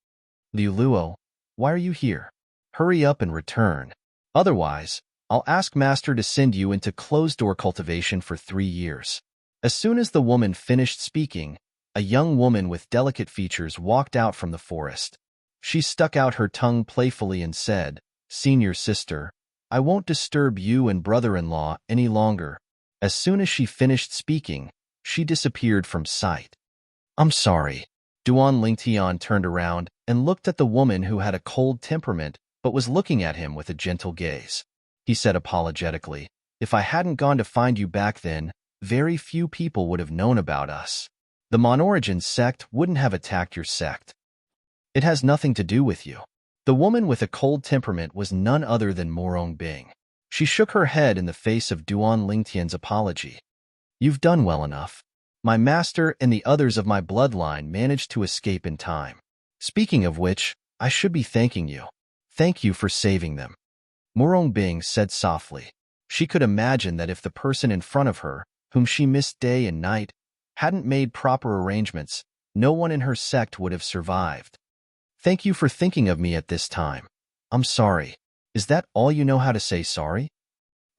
Liu Luo, why are you here? Hurry up and return. Otherwise, I'll ask Master to send you into closed-door cultivation for 3 years. As soon as the woman finished speaking, a young woman with delicate features walked out from the forest. She stuck out her tongue playfully and said, Senior sister, I won't disturb you and brother-in-law any longer. As soon as she finished speaking, she disappeared from sight. I'm sorry. Duan Lingtian turned around and looked at the woman who had a cold temperament but was looking at him with a gentle gaze. He said apologetically, If I hadn't gone to find you back then, very few people would have known about us. The Monarch sect wouldn't have attacked your sect. It has nothing to do with you. The woman with a cold temperament was none other than Morong Bing. She shook her head in the face of Duan Lingtian's apology. You've done well enough. My master and the others of my bloodline managed to escape in time. Speaking of which, I should be thanking you. Thank you for saving them. Morong Bing said softly. She could imagine that if the person in front of her, whom she missed day and night, hadn't made proper arrangements, no one in her sect would have survived. Thank you for thinking of me at this time. I'm sorry. Is that all you know how to say sorry?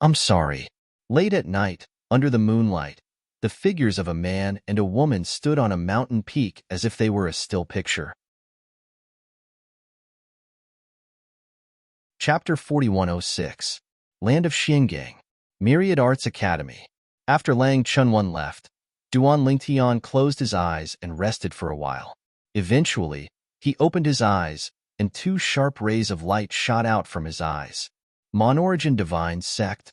I'm sorry. Late at night, under the moonlight, the figures of a man and a woman stood on a mountain peak as if they were a still picture. Chapter 4106. Land of Xingang. Myriad Arts Academy. After Lang Chunwan left, Duan Lingtian closed his eyes and rested for a while. Eventually, he opened his eyes, and two sharp rays of light shot out from his eyes. Monarch Divine Sect.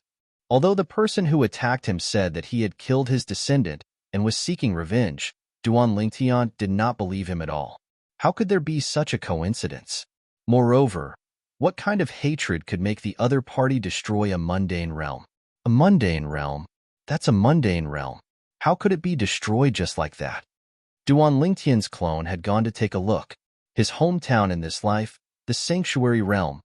Although the person who attacked him said that he had killed his descendant and was seeking revenge, Duan Lingtian did not believe him at all. How could there be such a coincidence? Moreover, what kind of hatred could make the other party destroy a mundane realm? A mundane realm? That's a mundane realm. How could it be destroyed just like that? Duan Lingtian's clone had gone to take a look. His hometown in this life, the sanctuary realm,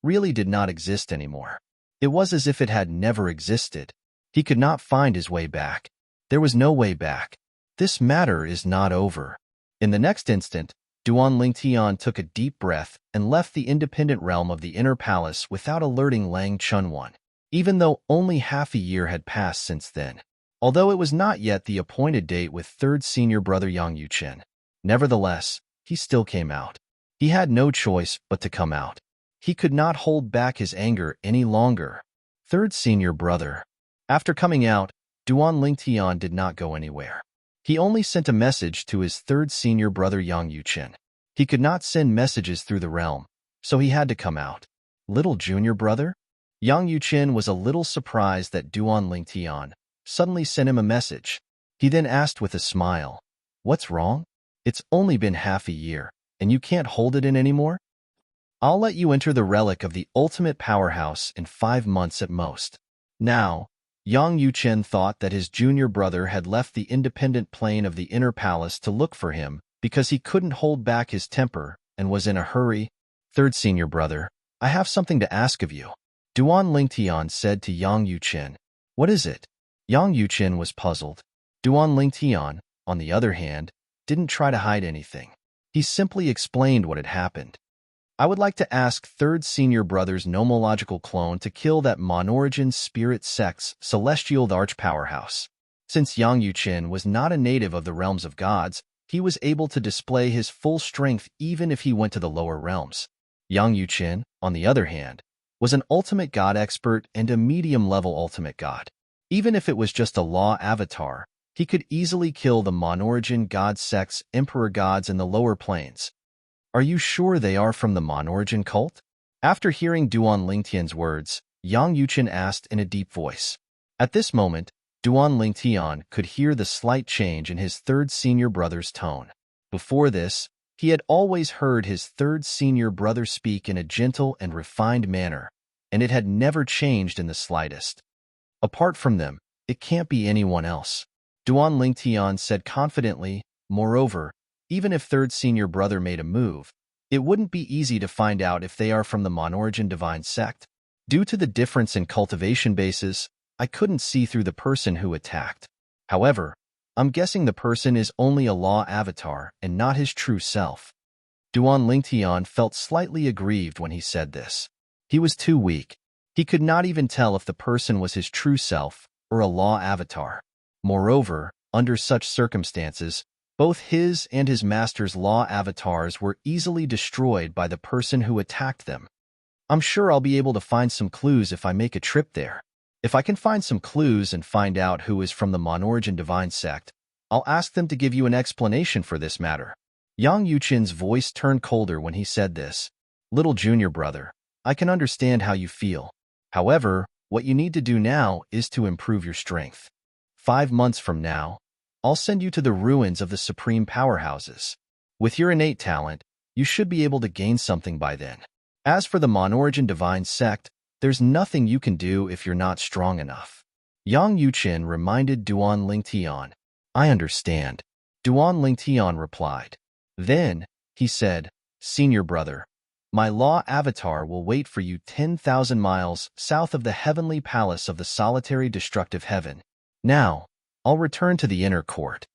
really did not exist anymore. It was as if it had never existed. He could not find his way back. There was no way back. This matter is not over. In the next instant, Duan Lingtian took a deep breath and left the independent realm of the inner palace without alerting Lang Chunwan, even though only half a year had passed since then. Although it was not yet the appointed date with third senior brother Yang Yuchen. Nevertheless, he still came out. He had no choice but to come out. He could not hold back his anger any longer. Third senior brother. After coming out, Duan Lingtian did not go anywhere. He only sent a message to his third senior brother Yang Yuchen. He could not send messages through the realm, so he had to come out. Little junior brother? Yang Yuchen was a little surprised that Duan Lingtian suddenly sent him a message. He then asked with a smile, "What's wrong? It's only been half a year, and you can't hold it in anymore? I'll let you enter the relic of the ultimate powerhouse in 5 months at most." Now, Yang Yuchen thought that his junior brother had left the independent plane of the inner palace to look for him because he couldn't hold back his temper and was in a hurry. "Third senior brother, I have something to ask of you," Duan Lingtian said to Yang Yuchen. "What is it?" Yang Yuchen was puzzled. Duan Lingtian, on the other hand, didn't try to hide anything. He simply explained what had happened. "I would like to ask third senior brother's nomological clone to kill that Monorigin spirit sect's celestial arch powerhouse." Since Yang Yuchen was not a native of the realms of gods, he was able to display his full strength even if he went to the lower realms. Yang Yuchen, on the other hand, was an ultimate god expert and a medium-level ultimate god. Even if it was just a law avatar, he could easily kill the Monorigin god sect's emperor gods in the lower planes. "Are you sure they are from the Monorigin cult?" After hearing Duan Lingtian's words, Yang Yuchen asked in a deep voice. At this moment, Duan Lingtian could hear the slight change in his third senior brother's tone. Before this, he had always heard his third senior brother speak in a gentle and refined manner, and it had never changed in the slightest. "Apart from them, it can't be anyone else," Duan Lingtian said confidently. Moreover, even if third senior brother made a move, it wouldn't be easy to find out if they are from the Monorigin Divine Sect. "Due to the difference in cultivation bases, I couldn't see through the person who attacked. However, I'm guessing the person is only a law avatar and not his true self." Duan Lingtian felt slightly aggrieved when he said this. He was too weak. He could not even tell if the person was his true self or a law avatar. Moreover, under such circumstances, both his and his master's law avatars were easily destroyed by the person who attacked them. "I'm sure I'll be able to find some clues if I make a trip there. If I can find some clues and find out who is from the Monorigin Divine Sect, I'll ask them to give you an explanation for this matter." Yang Yuchen's voice turned colder when he said this. "Little junior brother, I can understand how you feel. However, what you need to do now is to improve your strength. 5 months from now, I'll send you to the ruins of the supreme powerhouses. With your innate talent, you should be able to gain something by then. As for the Monorigin Divine Sect, there's nothing you can do if you're not strong enough." Yang Yuchen reminded Duan Lingtian. "I understand," Duan Lingtian replied. Then, he said, "Senior brother, my law avatar will wait for you 10,000 miles south of the heavenly palace of the solitary destructive heaven. Now, I'll return to the inner court."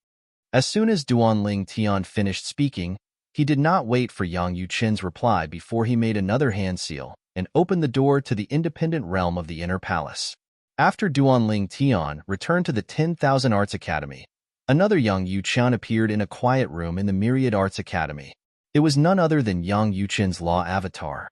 As soon as Duan Lingtian finished speaking, He did not wait for Yang Yuqin's reply before he made another hand seal and opened the door to the independent realm of the inner palace. After Duanling Tian returned to the 10,000 Arts Academy, another Yang Yuqian appeared in a quiet room in the Myriad Arts Academy. It was none other than Yang Yuqin's law avatar.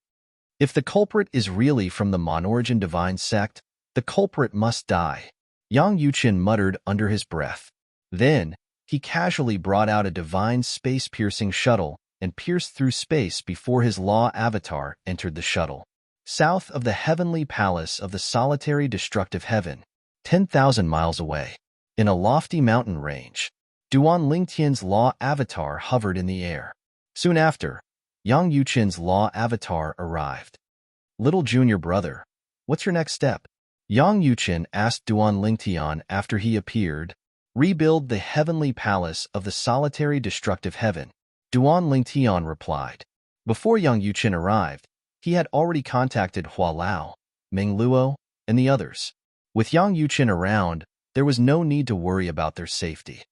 If the culprit is really from the Monarch divine sect, the culprit must die, Yang Yuqin muttered under his breath. Then, he casually brought out a divine space-piercing shuttle and pierced through space before his law avatar entered the shuttle. South of the heavenly palace of the solitary destructive heaven, 10,000 miles away, in a lofty mountain range, Duan Lingtian's law avatar hovered in the air. Soon after, Yang Yuqin's law avatar arrived. Little junior brother, what's your next step? Yang Yuqin asked Duan Lingtian after he appeared. Rebuild the heavenly palace of the solitary destructive heaven, Duan Lingtian replied. Before Yang Yuqin arrived, he had already contacted Hua Lao, Meng Luo, and the others. With Yang Yuqin around, there was no need to worry about their safety.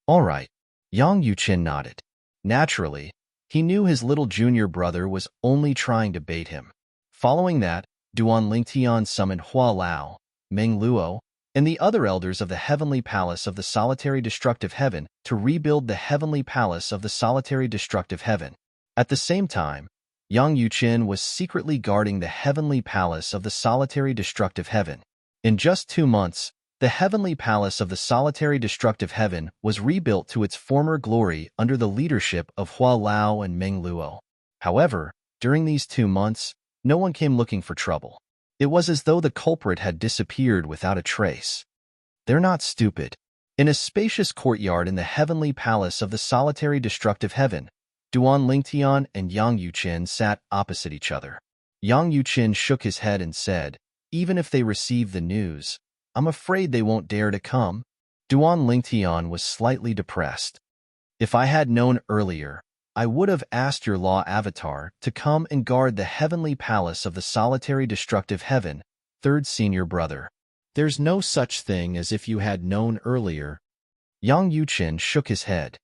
All right, Yang Yuqin nodded. Naturally, he knew his little junior brother was only trying to bait him. Following that, Duan Lingtian summoned Hua Lao, Meng Luo, and the other elders of the heavenly palace of the solitary destructive heaven to rebuild the heavenly palace of the solitary destructive heaven. At the same time, Yang Yuqin was secretly guarding the heavenly palace of the solitary destructive heaven. In just 2 months, the heavenly palace of the solitary destructive heaven was rebuilt to its former glory under the leadership of Hua Lao and Meng Luo. However, during these 2 months, no one came looking for trouble. It was as though the culprit had disappeared without a trace. They're not stupid. In a spacious courtyard in the heavenly palace of the solitary destructive heaven, Duan Lingtian and Yang Yuqin sat opposite each other. Yang Yuqin shook his head and said, even if they receive the news, I'm afraid they won't dare to come. Duan Lingtian was slightly depressed. If I had known earlier, I would have asked your law avatar to come and guard the heavenly palace of the solitary destructive heaven, third senior brother. There's no such thing as if you had known earlier. Yang Yuqin shook his head.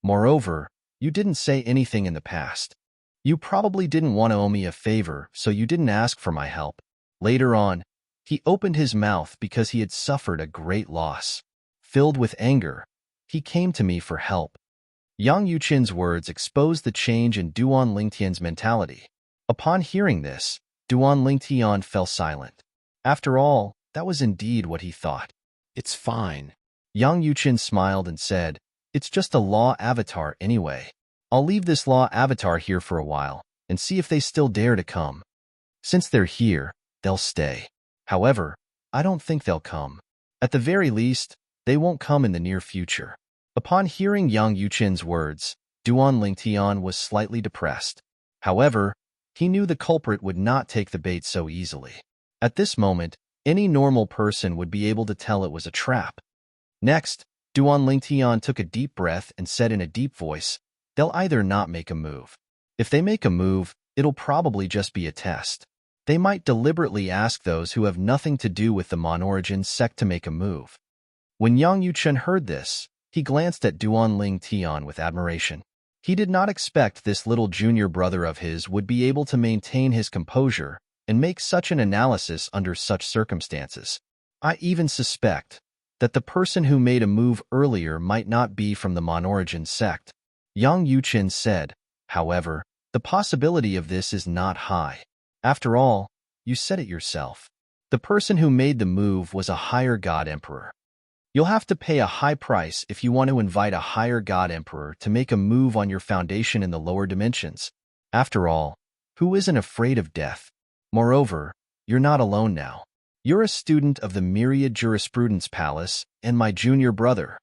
Moreover, you didn't say anything in the past. You probably didn't want to owe me a favor, so you didn't ask for my help. Later on, he opened his mouth because he had suffered a great loss. Filled with anger, he came to me for help. Yang Yuqin's words exposed the change in Duan Lingtian's mentality. Upon hearing this, Duan Lingtian fell silent. After all, that was indeed what he thought. It's fine. Yang Yuqin smiled and said, it's just a law avatar anyway. I'll leave this law avatar here for a while and see if they still dare to come. Since they're here, they'll stay. However, I don't think they'll come. At the very least, they won't come in the near future. Upon hearing Yang Yuqin's words, Duan Lingtian was slightly depressed. However, he knew the culprit would not take the bait so easily. At this moment, any normal person would be able to tell it was a trap. Next, Duan Lingtian took a deep breath and said in a deep voice, they'll either not make a move. If they make a move, it'll probably just be a test. They might deliberately ask those who have nothing to do with the Monarch sect to make a move. When Yang Yuqin heard this, he glanced at Duan Lingtian with admiration. He did not expect this little junior brother of his would be able to maintain his composure and make such an analysis under such circumstances. I even suspect that the person who made a move earlier might not be from the Monarch sect. Yang Yuqin said, however, the possibility of this is not high. After all, you said it yourself. The person who made the move was a higher god emperor. You'll have to pay a high price if you want to invite a higher god emperor to make a move on your foundation in the lower dimensions. After all, who isn't afraid of death? Moreover, you're not alone now. You're a student of the Myriad Jurisprudence Palace and my junior brother.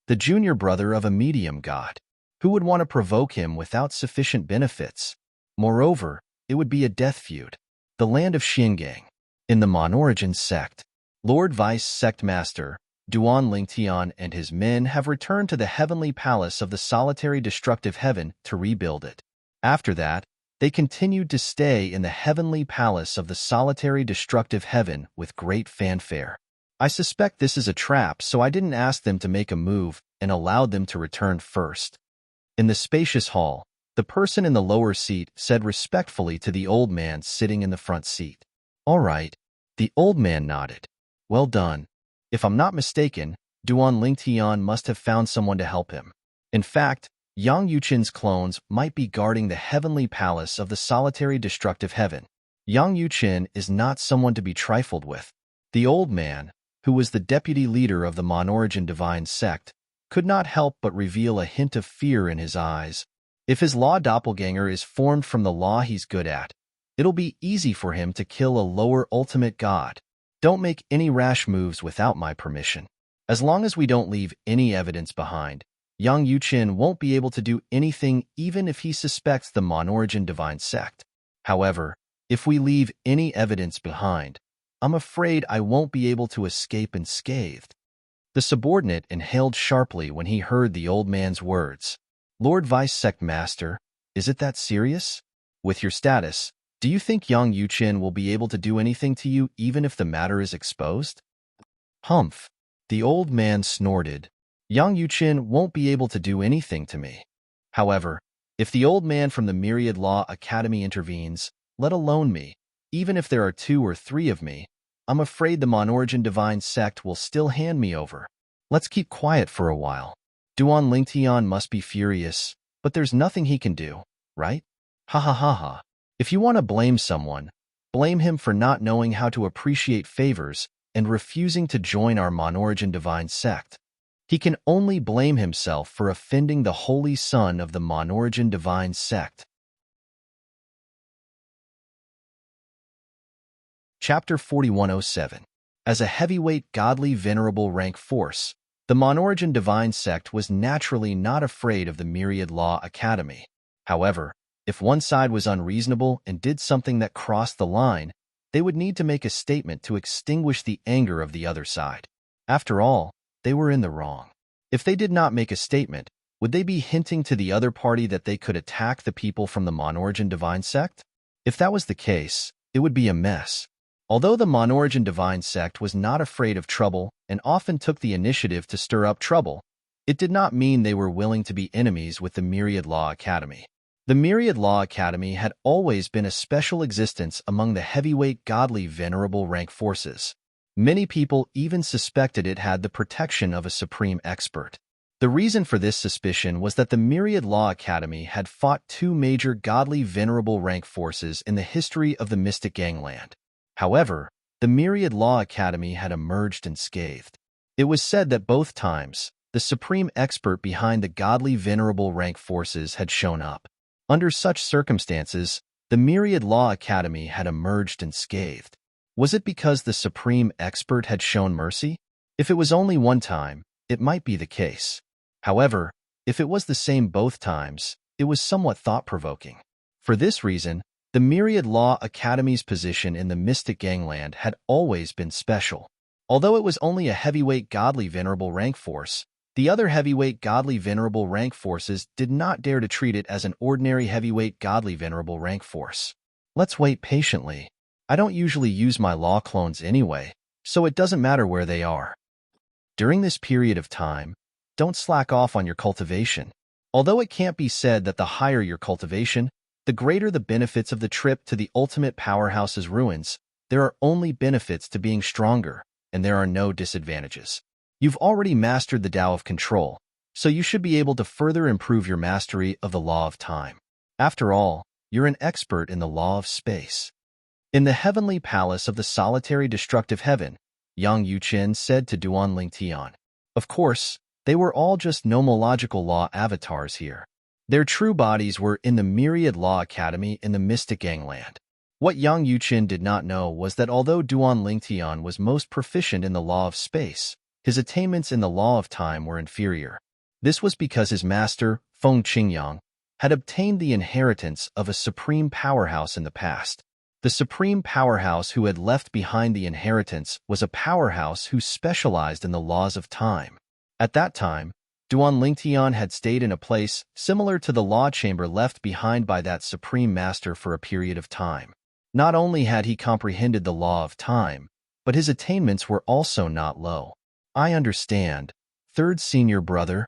The junior brother of a medium god. Who would want to provoke him without sufficient benefits? Moreover, it would be a death feud. The land of Xingang. In the Monarch sect, Lord Vice Sect Master, Duan Lingtian and his men have returned to the heavenly palace of the solitary destructive heaven to rebuild it. After that, they continued to stay in the heavenly palace of the solitary destructive heaven with great fanfare. I suspect this is a trap, so I didn't ask them to make a move and allowed them to return first. In the spacious hall, The person in the lower seat said respectfully to the old man sitting in the front seat. All right. The old man nodded. Well done. If I'm not mistaken, Duan Lingtian must have found someone to help him. In fact, Yang Yuqin's clones might be guarding the heavenly palace of the solitary destructive heaven. Yang Yuqin is not someone to be trifled with. The old man, who was the deputy leader of the Monarch divine sect, could not help but reveal a hint of fear in his eyes. If his law doppelganger is formed from the law he's good at, it'll be easy for him to kill a lower ultimate god. Don't make any rash moves without my permission. As long as we don't leave any evidence behind, Yang Yuqin won't be able to do anything even if he suspects the Monarch divine sect. However, if we leave any evidence behind, I'm afraid I won't be able to escape unscathed. The subordinate inhaled sharply when he heard the old man's words. Lord Vice Sect Master, is it that serious? With your status, do you think Yang Yuqin will be able to do anything to you even if the matter is exposed? Humph. The old man snorted. Yang Yuqin won't be able to do anything to me. However, if the old man from the Myriad Law Academy intervenes, let alone me, even if there are 2 or 3 of me, I'm afraid the Monarch divine sect will still hand me over. Let's keep quiet for a while. Duan Lingtian must be furious, but there's nothing he can do, right? Ha ha ha ha. If you want to blame someone, blame him for not knowing how to appreciate favors and refusing to join our Monarch divine sect. He can only blame himself for offending the holy son of the Monarch divine sect. Chapter 4107. As a heavyweight godly venerable rank force, the Monarch divine sect was naturally not afraid of the Myriad Law Academy. However, if one side was unreasonable and did something that crossed the line, they would need to make a statement to extinguish the anger of the other side. After all, they were in the wrong. If they did not make a statement, would they be hinting to the other party that they could attack the people from the Monarch divine sect? If that was the case, it would be a mess. Although the Monarch divine sect was not afraid of trouble and often took the initiative to stir up trouble, it did not mean they were willing to be enemies with the Myriad Law Academy. The Myriad Law Academy had always been a special existence among the heavyweight godly venerable rank forces. Many people even suspected it had the protection of a supreme expert. The reason for this suspicion was that the Myriad Law Academy had fought 2 major godly venerable rank forces in the history of the Mystic Gangland. However, the Myriad Law Academy had emerged unscathed. It was said that both times, the supreme expert behind the godly venerable rank forces had shown up. Under such circumstances, the Myriad Law Academy had emerged unscathed. Was it because the supreme expert had shown mercy? If it was only one time, it might be the case. However, if it was the same both times, it was somewhat thought-provoking. For this reason, the Myriad Law Academy's position in the Mystic Gangland had always been special. Although it was only a heavyweight godly venerable rank force, the other heavyweight godly venerable rank forces did not dare to treat it as an ordinary heavyweight godly venerable rank force. Let's wait patiently. I don't usually use my law clones anyway, so it doesn't matter where they are. During this period of time, don't slack off on your cultivation. Although it can't be said that the higher your cultivation, the greater the benefits of the trip to the ultimate powerhouse's ruins, there are only benefits to being stronger, and there are no disadvantages. You've already mastered the Tao of Control, so you should be able to further improve your mastery of the Law of Time. After all, you're an expert in the Law of Space. In the heavenly palace of the solitary destructive heaven, Yang Yuqin said to Duan Lingtian. Of course, they were all just nomological law avatars here. Their true bodies were in the Myriad Law Academy in the Mystic Gangland. What Yang Yuqin did not know was that although Duan Lingtian was most proficient in the Law of Space, his attainments in the Law of Time were inferior. This was because his master, Feng Qingyang, had obtained the inheritance of a supreme powerhouse in the past. The supreme powerhouse who had left behind the inheritance was a powerhouse who specialized in the laws of time. At that time, Duan Lingtian had stayed in a place similar to the law chamber left behind by that supreme master for a period of time. Not only had he comprehended the law of time, but his attainments were also not low. I understand. Third senior brother.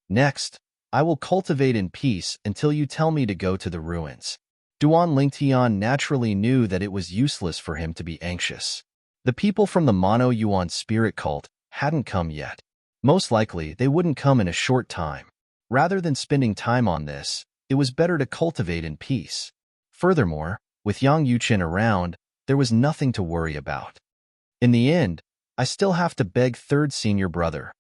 Next, I will cultivate in peace until you tell me to go to the ruins. Duan Lingtian naturally knew that it was useless for him to be anxious. The people from the Mono Yuan spirit cult hadn't come yet. Most likely, they wouldn't come in a short time. Rather than spending time on this, it was better to cultivate in peace. Furthermore, with Yang Yuqin around, there was nothing to worry about. In the end, I still have to beg third senior brother.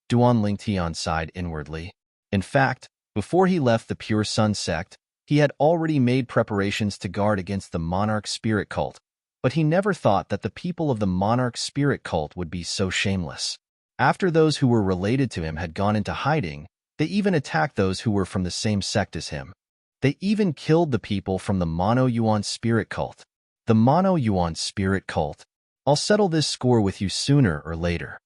Duan Lingtian sighed inwardly. In fact, before he left the Pure Sun sect, he had already made preparations to guard against the Monarch spirit cult, but he never thought that the people of the Monarch spirit cult would be so shameless. After those who were related to him had gone into hiding, they even attacked those who were from the same sect as him. They even killed the people from the Mono Yuan spirit cult. The Mono Yuan spirit cult. I'll settle this score with you sooner or later.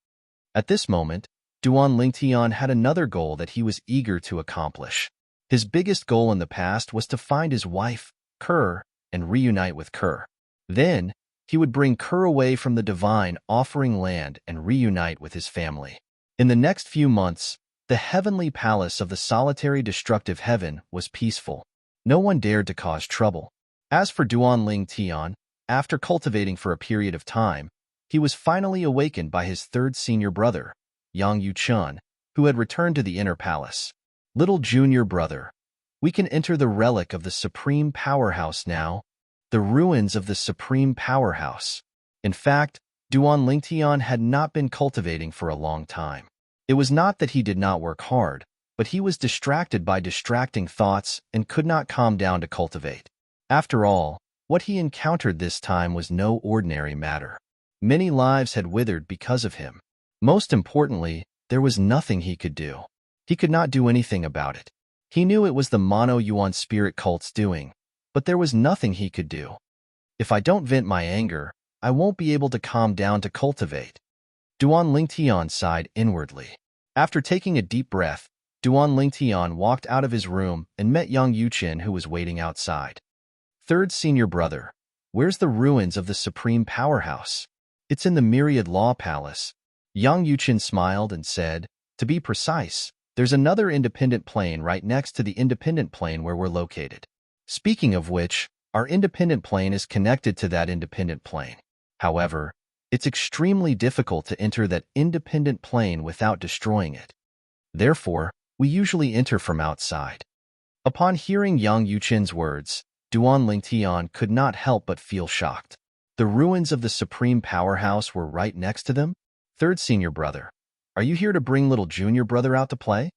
At this moment, Duan Lingtian had another goal that he was eager to accomplish. His biggest goal in the past was to find his wife, Kerr, and reunite with Kerr. Then, he would bring Kerr away from the divine offering land and reunite with his family. In the next few months, the heavenly palace of the solitary destructive heaven was peaceful. No one dared to cause trouble. As for Duan Lingtian, after cultivating for a period of time, he was finally awakened by his third senior brother, Yang Yuchun, who had returned to the inner palace. Little junior brother, we can enter the relic of the supreme powerhouse now. The ruins of the supreme powerhouse. In fact, Duan Lingtian had not been cultivating for a long time. It was not that he did not work hard, but he was distracted by distracting thoughts and could not calm down to cultivate. After all, what he encountered this time was no ordinary matter. Many lives had withered because of him. Most importantly, there was nothing he could do. He could not do anything about it. He knew it was the Mono Yuan spirit cult's doing, but there was nothing he could do. If I don't vent my anger, I won't be able to calm down to cultivate. Duan Lingtian sighed inwardly. After taking a deep breath, Duan Lingtian walked out of his room and met Yang Yuqin, who was waiting outside. Third senior brother, where's the ruins of the supreme powerhouse? It's in the Myriad Law Palace. Yang Yuqin smiled and said, to be precise, there's another independent plane right next to the independent plane where we're located. Speaking of which, our independent plane is connected to that independent plane. However, it's extremely difficult to enter that independent plane without destroying it. Therefore, we usually enter from outside. Upon hearing Yang Yuqin's words, Duan Lingtian could not help but feel shocked. The ruins of the supreme powerhouse were right next to them? Third senior brother, are you here to bring little junior brother out to play?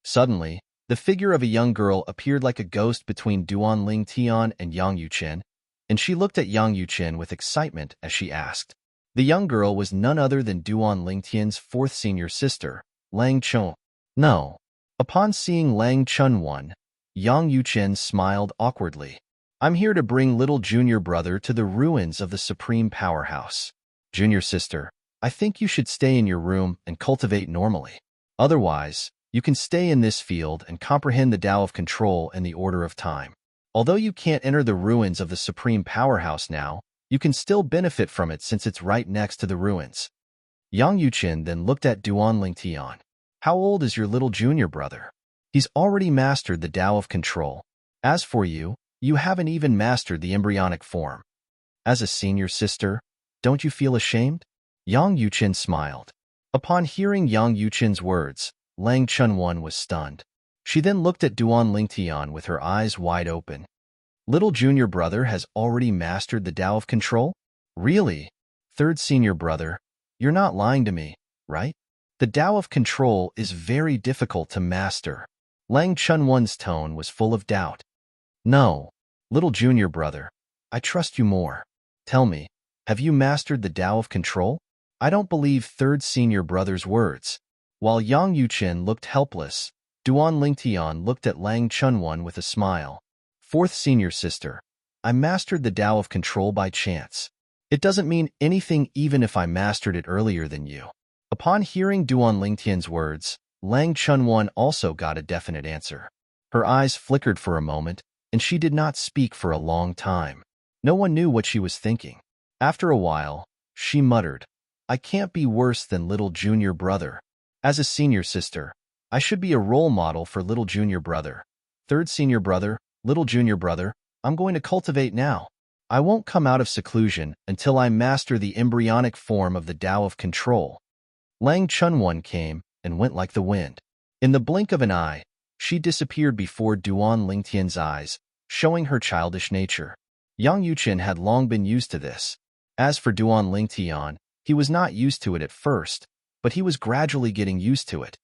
Suddenly, the figure of a young girl appeared like a ghost between Duan Lingtian and Yang Yuqin, and she looked at Yang Yuqin with excitement as she asked. The young girl was none other than Duan Lingtian's fourth senior sister, Lang Chun. No. Upon seeing Lang Chun, Yang Yuqin smiled awkwardly. I'm here to bring little junior brother to the ruins of the supreme powerhouse. Junior sister, I think you should stay in your room and cultivate normally. Otherwise, you can stay in this field and comprehend the Tao of control and the order of time. Although you can't enter the ruins of the supreme powerhouse now, you can still benefit from it since it's right next to the ruins. Yang Yuqin then looked at Duan Lingtian. How old is your little junior brother? He's already mastered the Tao of control. As for you, you haven't even mastered the embryonic form. As a senior sister, don't you feel ashamed? Yang Yuqin smiled. Upon hearing Yang Yuqin's words, Lang Chunwon was stunned. She then looked at Duan Lingtian with her eyes wide open. Little junior brother has already mastered the Tao of control? Really? Third senior brother, you're not lying to me, right? The Tao of control is very difficult to master. Lang Chunwon's tone was full of doubt. No, little junior brother, I trust you more. Tell me, have you mastered the Tao of control? I don't believe third senior brother's words. While Yang Yuqin looked helpless, Duan Lingtian looked at Lang Chunwon with a smile. Fourth senior sister, I mastered the Tao of control by chance. It doesn't mean anything even if I mastered it earlier than you. Upon hearing Duan Lingtian's words, Lang Chunwon also got a definite answer. Her eyes flickered for a moment, and she did not speak for a long time. No one knew what she was thinking. After a while, she muttered, I can't be worse than little junior brother. As a senior sister, I should be a role model for little junior brother. Third senior brother, little junior brother, I'm going to cultivate now. I won't come out of seclusion until I master the embryonic form of the Tao of control. Lang Chunwon came and went like the wind. In the blink of an eye, she disappeared before Duan Lingtian's eyes, showing her childish nature. Yang Yuqin had long been used to this. As for Duan Lingtian, he was not used to it at first, but he was gradually getting used to it.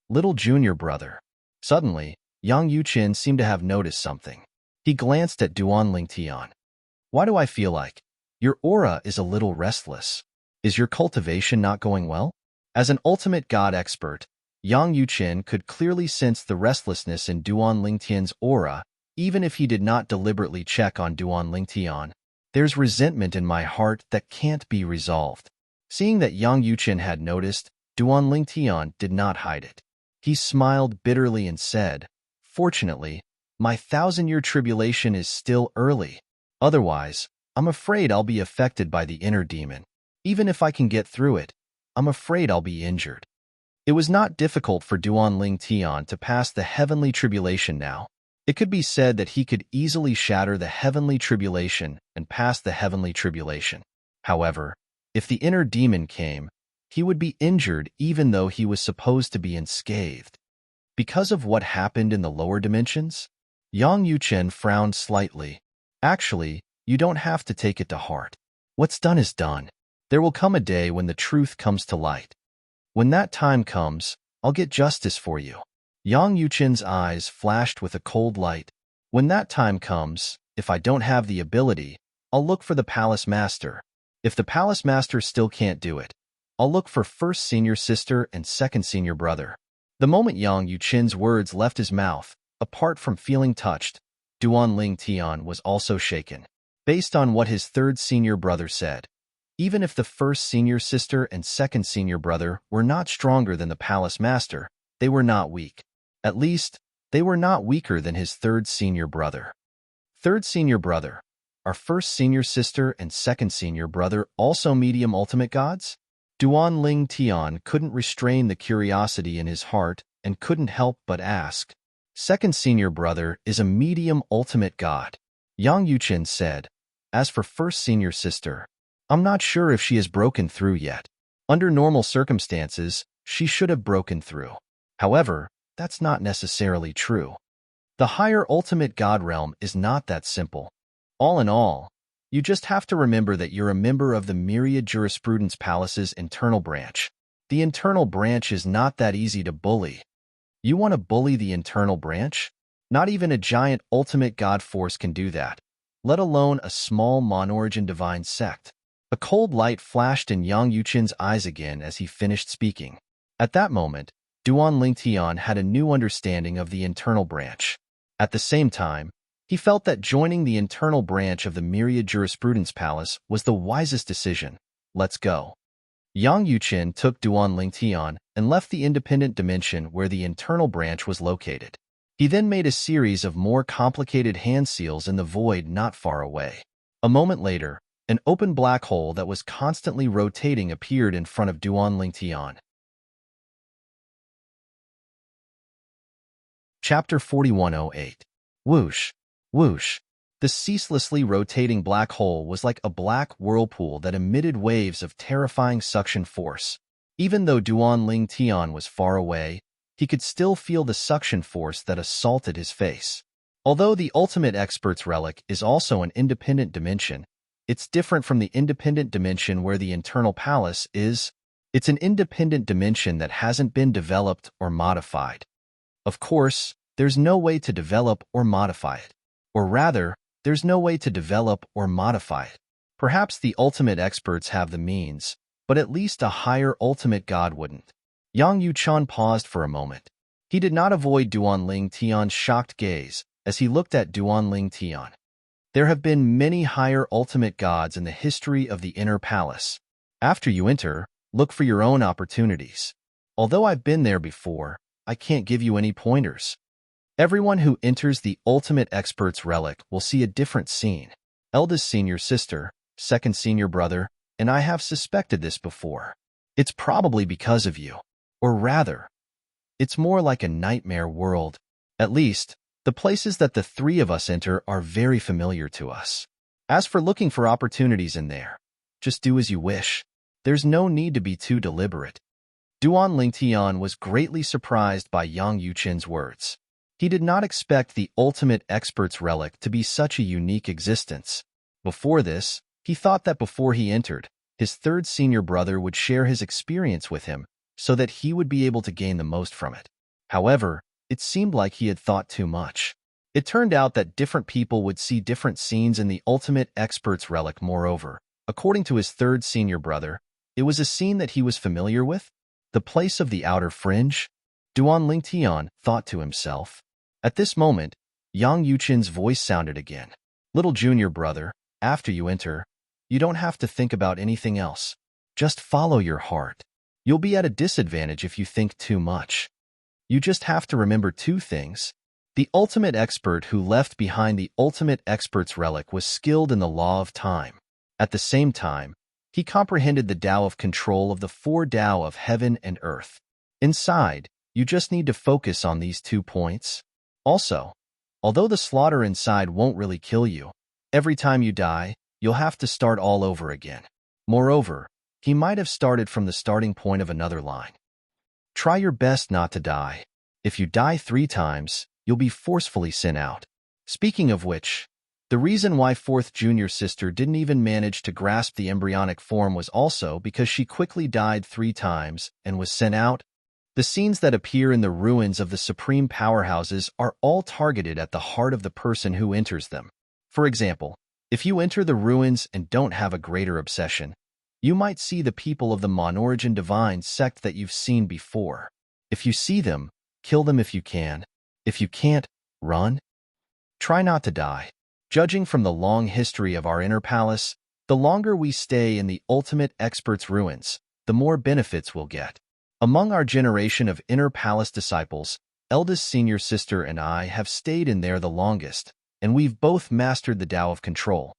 Little junior brother. Suddenly, Yang Yuqin seemed to have noticed something. He glanced at Duan Lingtian. Why do I feel like your aura is a little restless? Is your cultivation not going well? As an ultimate god expert, Yang Yuqin could clearly sense the restlessness in Duan Lingtian's aura, even if he did not deliberately check on Duan Lingtian. There's resentment in my heart that can't be resolved. Seeing that Yang Yuqin had noticed, Duan Lingtian did not hide it. He smiled bitterly and said, "Fortunately, my 1,000-year tribulation is still early. Otherwise, I'm afraid I'll be affected by the inner demon. Even if I can get through it, I'm afraid I'll be injured." It was not difficult for Duan Lingtian to pass the heavenly tribulation now. It could be said that he could easily shatter the heavenly tribulation and pass the heavenly tribulation. However, if the inner demon came, he would be injured even though he was supposed to be unscathed. Because of what happened in the lower dimensions? Yang Yuqin frowned slightly. Actually, you don't have to take it to heart. What's done is done. There will come a day when the truth comes to light. When that time comes, I'll get justice for you. Yang Yuqin's eyes flashed with a cold light. When that time comes, if I don't have the ability, I'll look for the palace master. If the palace master still can't do it, I'll look for first senior sister and second senior brother. The moment Yang Yuqin's words left his mouth, apart from feeling touched, Duan Lingtian was also shaken. Based on what his third senior brother said, even if the first senior sister and second senior brother were not stronger than the palace master, they were not weak. At least, they were not weaker than his third senior brother. Third senior brother, are first senior sister and second senior brother also medium ultimate gods? Duan Lingtian couldn't restrain the curiosity in his heart and couldn't help but ask. Second senior brother is a medium ultimate god. Yang Yuqin said. As for first senior sister, I'm not sure if she has broken through yet. Under normal circumstances, she should have broken through. However, that's not necessarily true. The higher ultimate god realm is not that simple. All in all, you just have to remember that you're a member of the Myriad Jurisprudence Palace's internal branch. The internal branch is not that easy to bully. You want to bully the internal branch? Not even a giant ultimate god force can do that, let alone a small monorigin divine sect. A cold light flashed in Yang Yuqin's eyes again as he finished speaking. At that moment, Duan Lingtian had a new understanding of the internal branch. At the same time, he felt that joining the internal branch of the Myriad Jurisprudence Palace was the wisest decision. Let's go. Yang Yuqin took Duan Lingtian and left the independent dimension where the internal branch was located. He then made a series of more complicated hand seals in the void not far away. A moment later, an open black hole that was constantly rotating appeared in front of Duan Lingtian. Chapter 4108. Whoosh, whoosh. The ceaselessly rotating black hole was like a black whirlpool that emitted waves of terrifying suction force. Even though Duan Lingtian was far away, he could still feel the suction force that assaulted his face. Although the Ultimate Expert's Relic is also an independent dimension, it's different from the independent dimension where the internal palace is. It's an independent dimension that hasn't been developed or modified. Of course, there's no way to develop or modify it. Or rather, there's no way to develop or modify it. Perhaps the ultimate experts have the means, but at least a higher ultimate god wouldn't. Yang Yuqin paused for a moment. He did not avoid Duan Lingtian's shocked gaze as he looked at Duan Lingtian. There have been many higher ultimate gods in the history of the inner palace. After you enter, look for your own opportunities. Although I've been there before, I can't give you any pointers. Everyone who enters the Ultimate Expert's Relic will see a different scene. Eldest senior sister, second senior brother, and I have suspected this before. It's probably because of you. Or rather, It's more like a nightmare world. At least, the places that the three of us enter are very familiar to us. As for looking for opportunities in there, just do as you wish. There's no need to be too deliberate. Duan Lingtian was greatly surprised by Yang Yuqin's words. He did not expect the ultimate expert's relic to be such a unique existence. Before this, he thought that before he entered, his third senior brother would share his experience with him so that he would be able to gain the most from it. However, it seemed like he had thought too much. It turned out that different people would see different scenes in the ultimate expert's relic. Moreover, according to his third senior brother, it was a scene that he was familiar with, the place of the outer fringe. Duan Lingtian thought to himself. At this moment, Yang Yuqin's voice sounded again. Little junior brother, after you enter, you don't have to think about anything else. Just follow your heart. You'll be at a disadvantage if you think too much. You just have to remember two things. The ultimate expert who left behind the ultimate expert's relic was skilled in the law of time. At the same time, he comprehended the Tao of control of the four Tao of heaven and earth. Inside, you just need to focus on these 2 points. Also, although the slaughter inside won't really kill you, every time you die, you'll have to start all over again. Moreover, he might have started from the starting point of another line. Try your best not to die. If you die 3 times, you'll be forcefully sent out. Speaking of which, the reason why fourth junior sister didn't even manage to grasp the embryonic form was also because she quickly died 3 times and was sent out. The scenes that appear in the ruins of the supreme powerhouses are all targeted at the heart of the person who enters them. For example, if you enter the ruins and don't have a greater obsession, you might see the people of the Monarch divine sect that you've seen before. If you see them, kill them if you can. If you can't, run. Try not to die. Judging from the long history of our inner palace, the longer we stay in the ultimate expert's ruins, the more benefits we'll get. Among our generation of inner palace disciples, eldest senior sister and I have stayed in there the longest, and we've both mastered the Tao of control.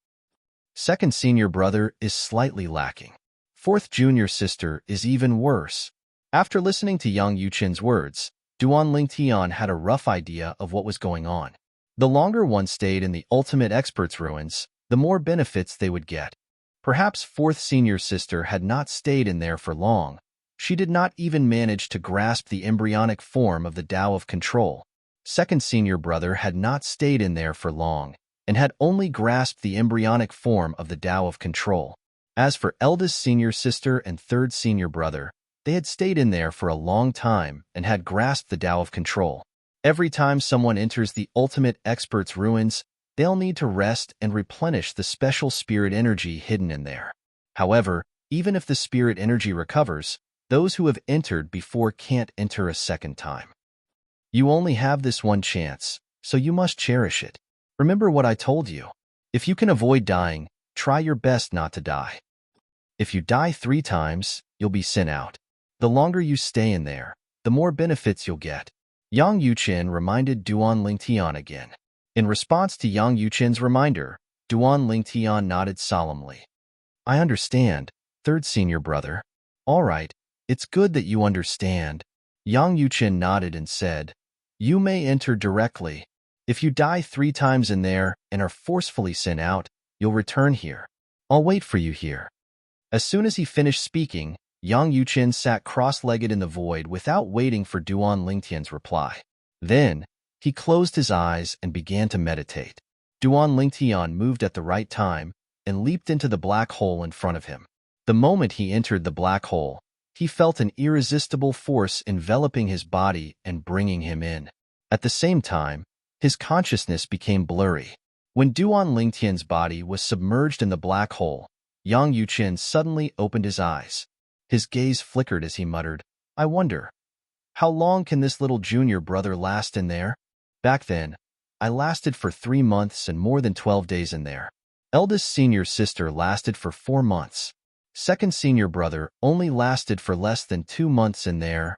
Second senior brother is slightly lacking. Fourth junior sister is even worse. After listening to Yang Yuqin's words, Duan Lingtian had a rough idea of what was going on. The longer one stayed in the ultimate expert's ruins, the more benefits they would get. Perhaps fourth senior sister had not stayed in there for long. She did not even manage to grasp the embryonic form of the Tao of control. Second senior brother had not stayed in there for long, and had only grasped the embryonic form of the Tao of control. As for eldest senior sister and third senior brother, they had stayed in there for a long time and had grasped the Tao of control. Every time someone enters the ultimate expert's ruins, they'll need to rest and replenish the special spirit energy hidden in there. However, even if the spirit energy recovers, those who have entered before can't enter a second time. You only have this one chance, so you must cherish it. Remember what I told you. If you can avoid dying, try your best not to die. If you die 3 times, you'll be sent out. The longer you stay in there, the more benefits you'll get. Yang Yuqin reminded Duan Lingtian again. In response to Yang Yuqin's reminder, Duan Lingtian nodded solemnly. I understand, third senior brother. All right, it's good that you understand. Yang Yuqin nodded and said, You may enter directly. If you die 3 times in there and are forcefully sent out, you'll return here. I'll wait for you here. As soon as he finished speaking, Yang Yuqin sat cross-legged in the void without waiting for Duan Lingtian's reply. Then, he closed his eyes and began to meditate. Duan Lingtian moved at the right time and leaped into the black hole in front of him. The moment he entered the black hole, he felt an irresistible force enveloping his body and bringing him in. At the same time, his consciousness became blurry. When Duan Lingtian's body was submerged in the black hole, Yang Yuqin suddenly opened his eyes. His gaze flickered as he muttered, I wonder, how long can this little junior brother last in there? Back then, I lasted for 3 months and more than 12 days in there. Eldest senior sister lasted for 4 months. Second senior brother only lasted for less than 2 months in there.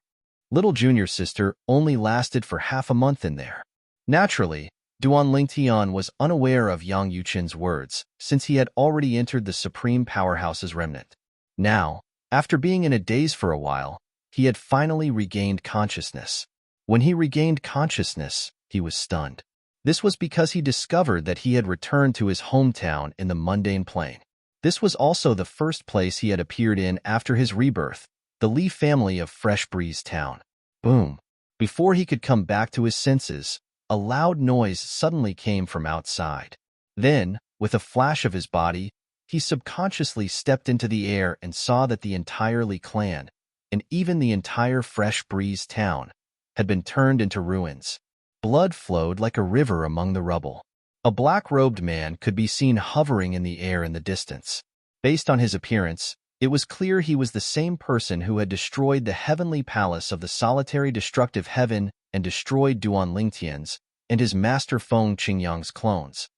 Little junior sister only lasted for half a month in there. Naturally, Duan Lingtian was unaware of Yang Yuqin's words, since he had already entered the Supreme Powerhouse's remnant. Now, after being in a daze for a while, he had finally regained consciousness. When he regained consciousness, he was stunned. This was because he discovered that he had returned to his hometown in the mundane plane. This was also the first place he had appeared in after his rebirth, the Lee family of Fresh Breeze Town. Boom! Before he could come back to his senses, a loud noise suddenly came from outside. Then, with a flash of his body, he subconsciously stepped into the air and saw that the entire Lee clan, and even the entire Fresh Breeze Town, had been turned into ruins. Blood flowed like a river among the rubble. A black-robed man could be seen hovering in the air in the distance. Based on his appearance, it was clear he was the same person who had destroyed the heavenly palace of the solitary destructive heaven and destroyed Duan Lingtian's and his master Feng Qingyang's clones.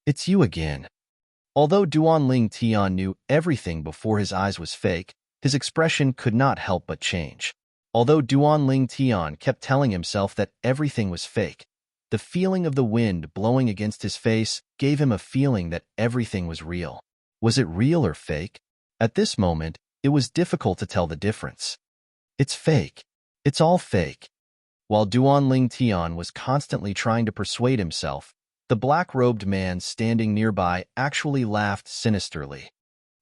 "It's you again." Although Duan Lingtian knew everything before his eyes was fake, his expression could not help but change. Although Duan Lingtian kept telling himself that everything was fake, the feeling of the wind blowing against his face gave him a feeling that everything was real. Was it real or fake? At this moment, it was difficult to tell the difference. "It's fake. It's all fake." While Duan Lingtian was constantly trying to persuade himself, the black-robed man standing nearby actually laughed sinisterly.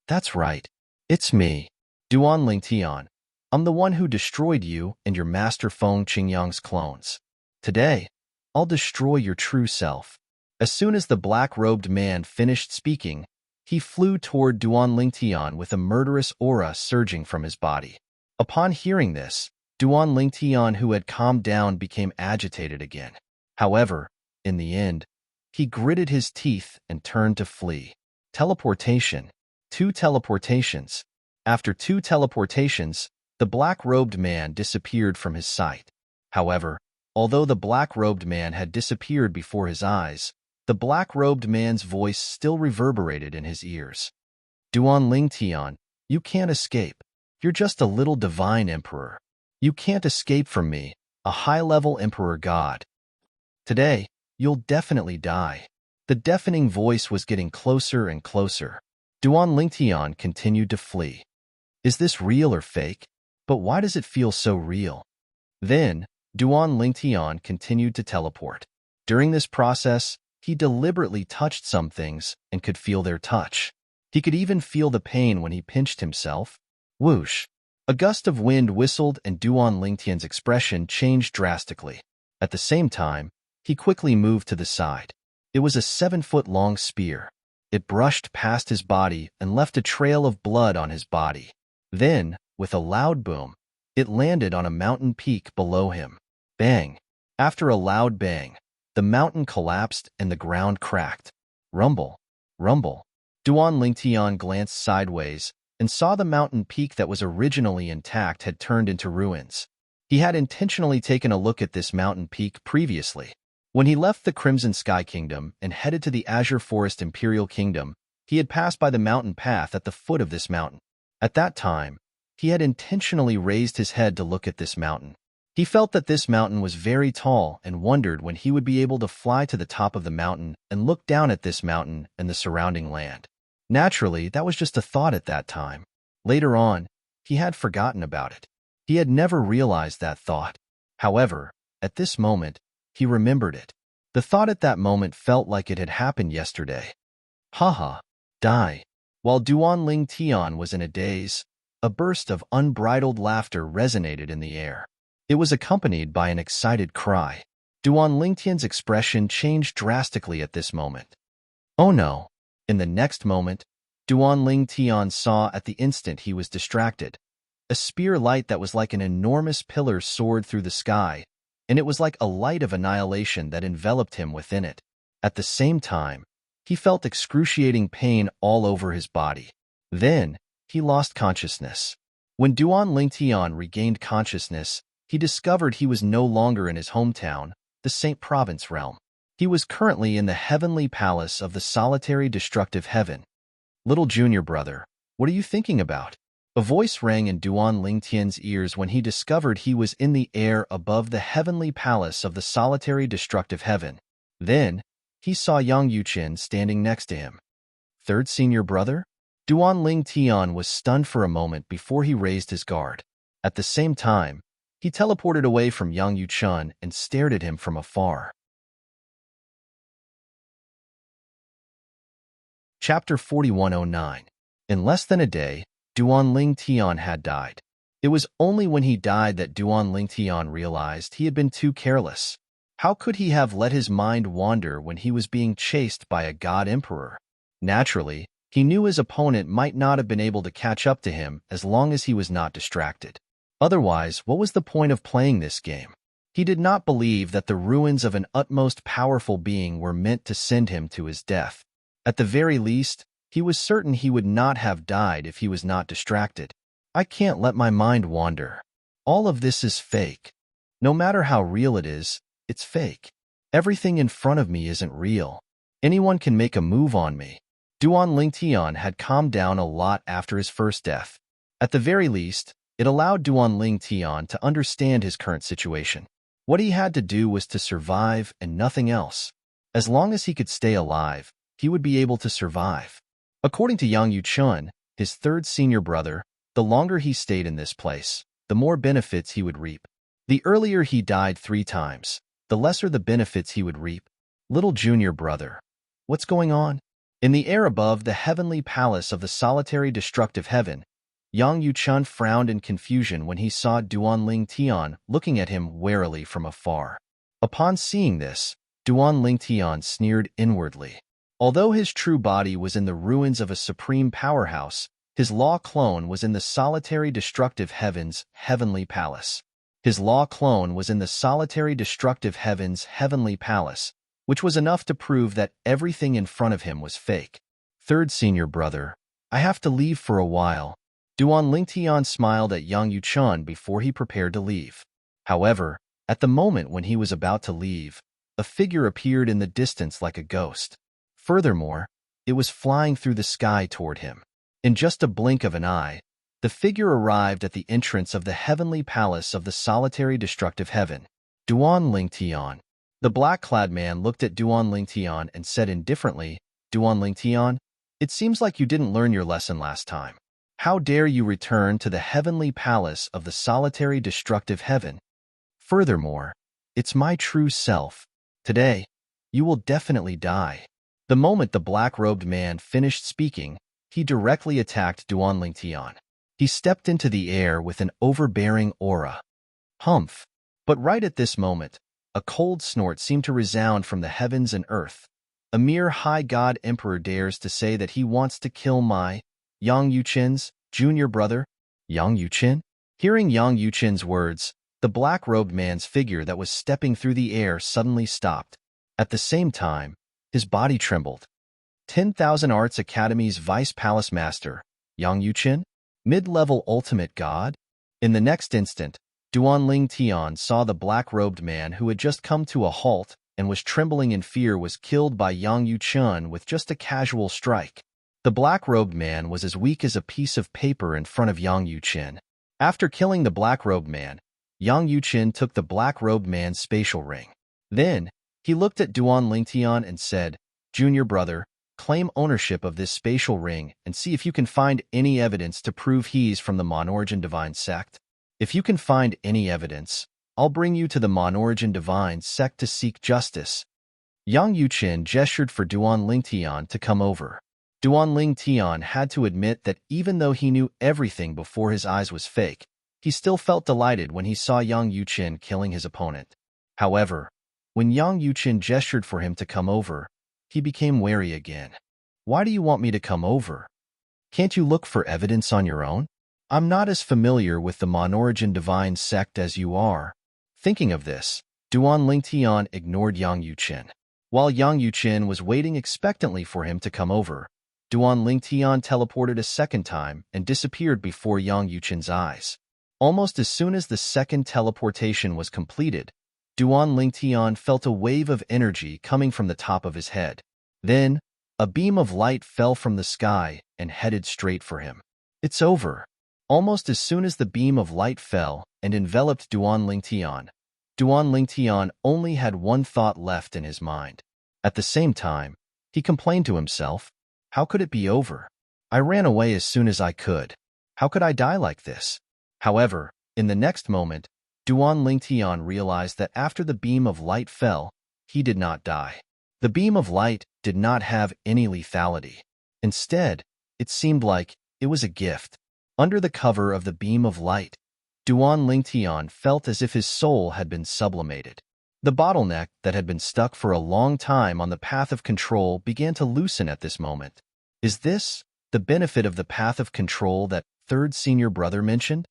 "That's right. It's me, Duan Lingtian. I'm the one who destroyed you and your master Feng Qingyang's clones. Today, I'll destroy your true self." As soon as the black-robed man finished speaking, he flew toward Duan Lingtian with a murderous aura surging from his body. Upon hearing this, Duan Lingtian, who had calmed down, became agitated again. However, in the end, he gritted his teeth and turned to flee. Teleportation. 2 teleportations. After 2 teleportations, the black-robed man disappeared from his sight. However, although the black-robed man had disappeared before his eyes, the black-robed man's voice still reverberated in his ears. "Duan Lingtian, you can't escape. You're just a little divine emperor. You can't escape from me, a high-level emperor god. Today, you'll definitely die." The deafening voice was getting closer and closer. Duan Lingtian continued to flee. Is this real or fake? But why does it feel so real? Then, Duan Lingtian continued to teleport. During this process, he deliberately touched some things and could feel their touch. He could even feel the pain when he pinched himself. Whoosh! A gust of wind whistled and Duan Lingtian's expression changed drastically. At the same time, he quickly moved to the side. It was a 7-foot-long spear. It brushed past his body and left a trail of blood on his body. Then, with a loud boom, it landed on a mountain peak below him. Bang! After a loud bang, the mountain collapsed and the ground cracked. Rumble! Rumble! Duan Lingtian glanced sideways and saw the mountain peak that was originally intact had turned into ruins. He had intentionally taken a look at this mountain peak previously. When he left the Crimson Sky Kingdom and headed to the Azure Forest Imperial Kingdom, he had passed by the mountain path at the foot of this mountain. At that time, he had intentionally raised his head to look at this mountain. He felt that this mountain was very tall and wondered when he would be able to fly to the top of the mountain and look down at this mountain and the surrounding land. Naturally, that was just a thought at that time. Later on, he had forgotten about it. He had never realized that thought. However, at this moment, he remembered it. The thought at that moment felt like it had happened yesterday. Haha, die. While Duan Lingtian was in a daze, a burst of unbridled laughter resonated in the air. It was accompanied by an excited cry. Duan Lingtian's expression changed drastically at this moment. Oh no! In the next moment, Duan Lingtian saw at the instant he was distracted. A spear light that was like an enormous pillar soared through the sky, and it was like a light of annihilation that enveloped him within it. At the same time, he felt excruciating pain all over his body. Then, he lost consciousness. When Duan Lingtian regained consciousness, he discovered he was no longer in his hometown, the Saint Province realm. He was currently in the heavenly palace of the solitary destructive heaven. Little junior brother, what are you thinking about? A voice rang in Duan Lingtian's ears when he discovered he was in the air above the heavenly palace of the solitary destructive heaven. Then, he saw Yang Yuqin standing next to him. Third senior brother? Duan Lingtian was stunned for a moment before he raised his guard. At the same time, he teleported away from Yang Yuchun and stared at him from afar. Chapter 4109. In less than a day, Duan Ling Tian had died. It was only when he died that Duan Ling Tian realized he had been too careless. How could he have let his mind wander when he was being chased by a god emperor? Naturally, he knew his opponent might not have been able to catch up to him as long as he was not distracted. Otherwise, what was the point of playing this game? He did not believe that the ruins of an utmost powerful being were meant to send him to his death. At the very least, he was certain he would not have died if he was not distracted. I can't let my mind wander. All of this is fake. No matter how real it is, it's fake. Everything in front of me isn't real. Anyone can make a move on me. Duan Ling Tian had calmed down a lot after his first death. At the very least, it allowed Duan Ling Tian to understand his current situation. What he had to do was to survive and nothing else. As long as he could stay alive, he would be able to survive. According to Yang Yuchun, his third senior brother, the longer he stayed in this place, the more benefits he would reap. The earlier he died 3 times, the lesser the benefits he would reap. Little junior brother, what's going on? In the air above the heavenly palace of the solitary destructive heaven, Yang Yuchun frowned in confusion when he saw Duan Ling Tian looking at him warily from afar. Upon seeing this, Duan Ling Tian sneered inwardly. Although his true body was in the ruins of a supreme powerhouse, his law clone was in the solitary destructive heaven's heavenly palace. His law clone was in the solitary destructive heaven's heavenly palace, which was enough to prove that everything in front of him was fake. Third senior brother, I have to leave for a while. Duan Ling Tian smiled at Yang Yuchun before he prepared to leave. However, at the moment when he was about to leave, a figure appeared in the distance like a ghost. Furthermore, it was flying through the sky toward him. In just a blink of an eye, the figure arrived at the entrance of the heavenly palace of the solitary destructive heaven. Duan Ling Tian. The black-clad man looked at Duan Ling Tian and said indifferently, Duan Ling Tian, it seems like you didn't learn your lesson last time. How dare you return to the heavenly palace of the solitary destructive heaven? Furthermore, it's my true self. Today, you will definitely die. The moment the black-robed man finished speaking, he directly attacked Duan Ling Tian. He stepped into the air with an overbearing aura. Humph! But right at this moment, a cold snort seemed to resound from the heavens and earth. A mere high god emperor dares to say that he wants to kill my Yang Yuchun's junior brother, Yang Yuchun? Hearing Yang Yuchun's words, the black-robed man's figure that was stepping through the air suddenly stopped. At the same time, his body trembled. 10,000 Arts Academy's Vice Palace Master, Yang Yuchun? Mid-level ultimate god? In the next instant, Duan Ling Tian saw the black-robed man who had just come to a halt and was trembling in fear was killed by Yang Yuchun with just a casual strike. The black-robed man was as weak as a piece of paper in front of Yang Yuchun. After killing the black-robed man, Yang Yuchun took the black-robed man's spatial ring. Then, he looked at Duan Ling Tian and said, Junior brother, claim ownership of this spatial ring and see if you can find any evidence to prove he's from the Monarch Divine Sect. If you can find any evidence, I'll bring you to the Monarch Divine Sect to seek justice. Yang Yuchun gestured for Duan Ling Tian to come over. Duan Ling Tian had to admit that even though he knew everything before his eyes was fake, he still felt delighted when he saw Yang Yuchun killing his opponent. However, when Yang Yuchun gestured for him to come over, he became wary again. Why do you want me to come over? Can't you look for evidence on your own? I'm not as familiar with the Monarch Divine Sect as you are. Thinking of this, Duan Ling Tian ignored Yang Yuchun. While Yang Yuchun was waiting expectantly for him to come over, Duan Ling Tian teleported a second time and disappeared before Yang Yuchun's eyes. Almost as soon as the second teleportation was completed, Duan Ling Tian felt a wave of energy coming from the top of his head. Then, a beam of light fell from the sky and headed straight for him. It's over. Almost as soon as the beam of light fell and enveloped Duan Ling Tian only had one thought left in his mind. At the same time, he complained to himself, how could it be over? I ran away as soon as I could. How could I die like this? However, In the next moment, Duan Lingtian realized that after the beam of light fell, he did not die. The beam of light did not have any lethality. Instead, it seemed like it was a gift. Under the cover of the beam of light, Duan Lingtian felt as if his soul had been sublimated. The bottleneck that had been stuck for a long time on the path of control began to loosen at this moment. Is this the benefit of the path of control that third senior brother mentioned?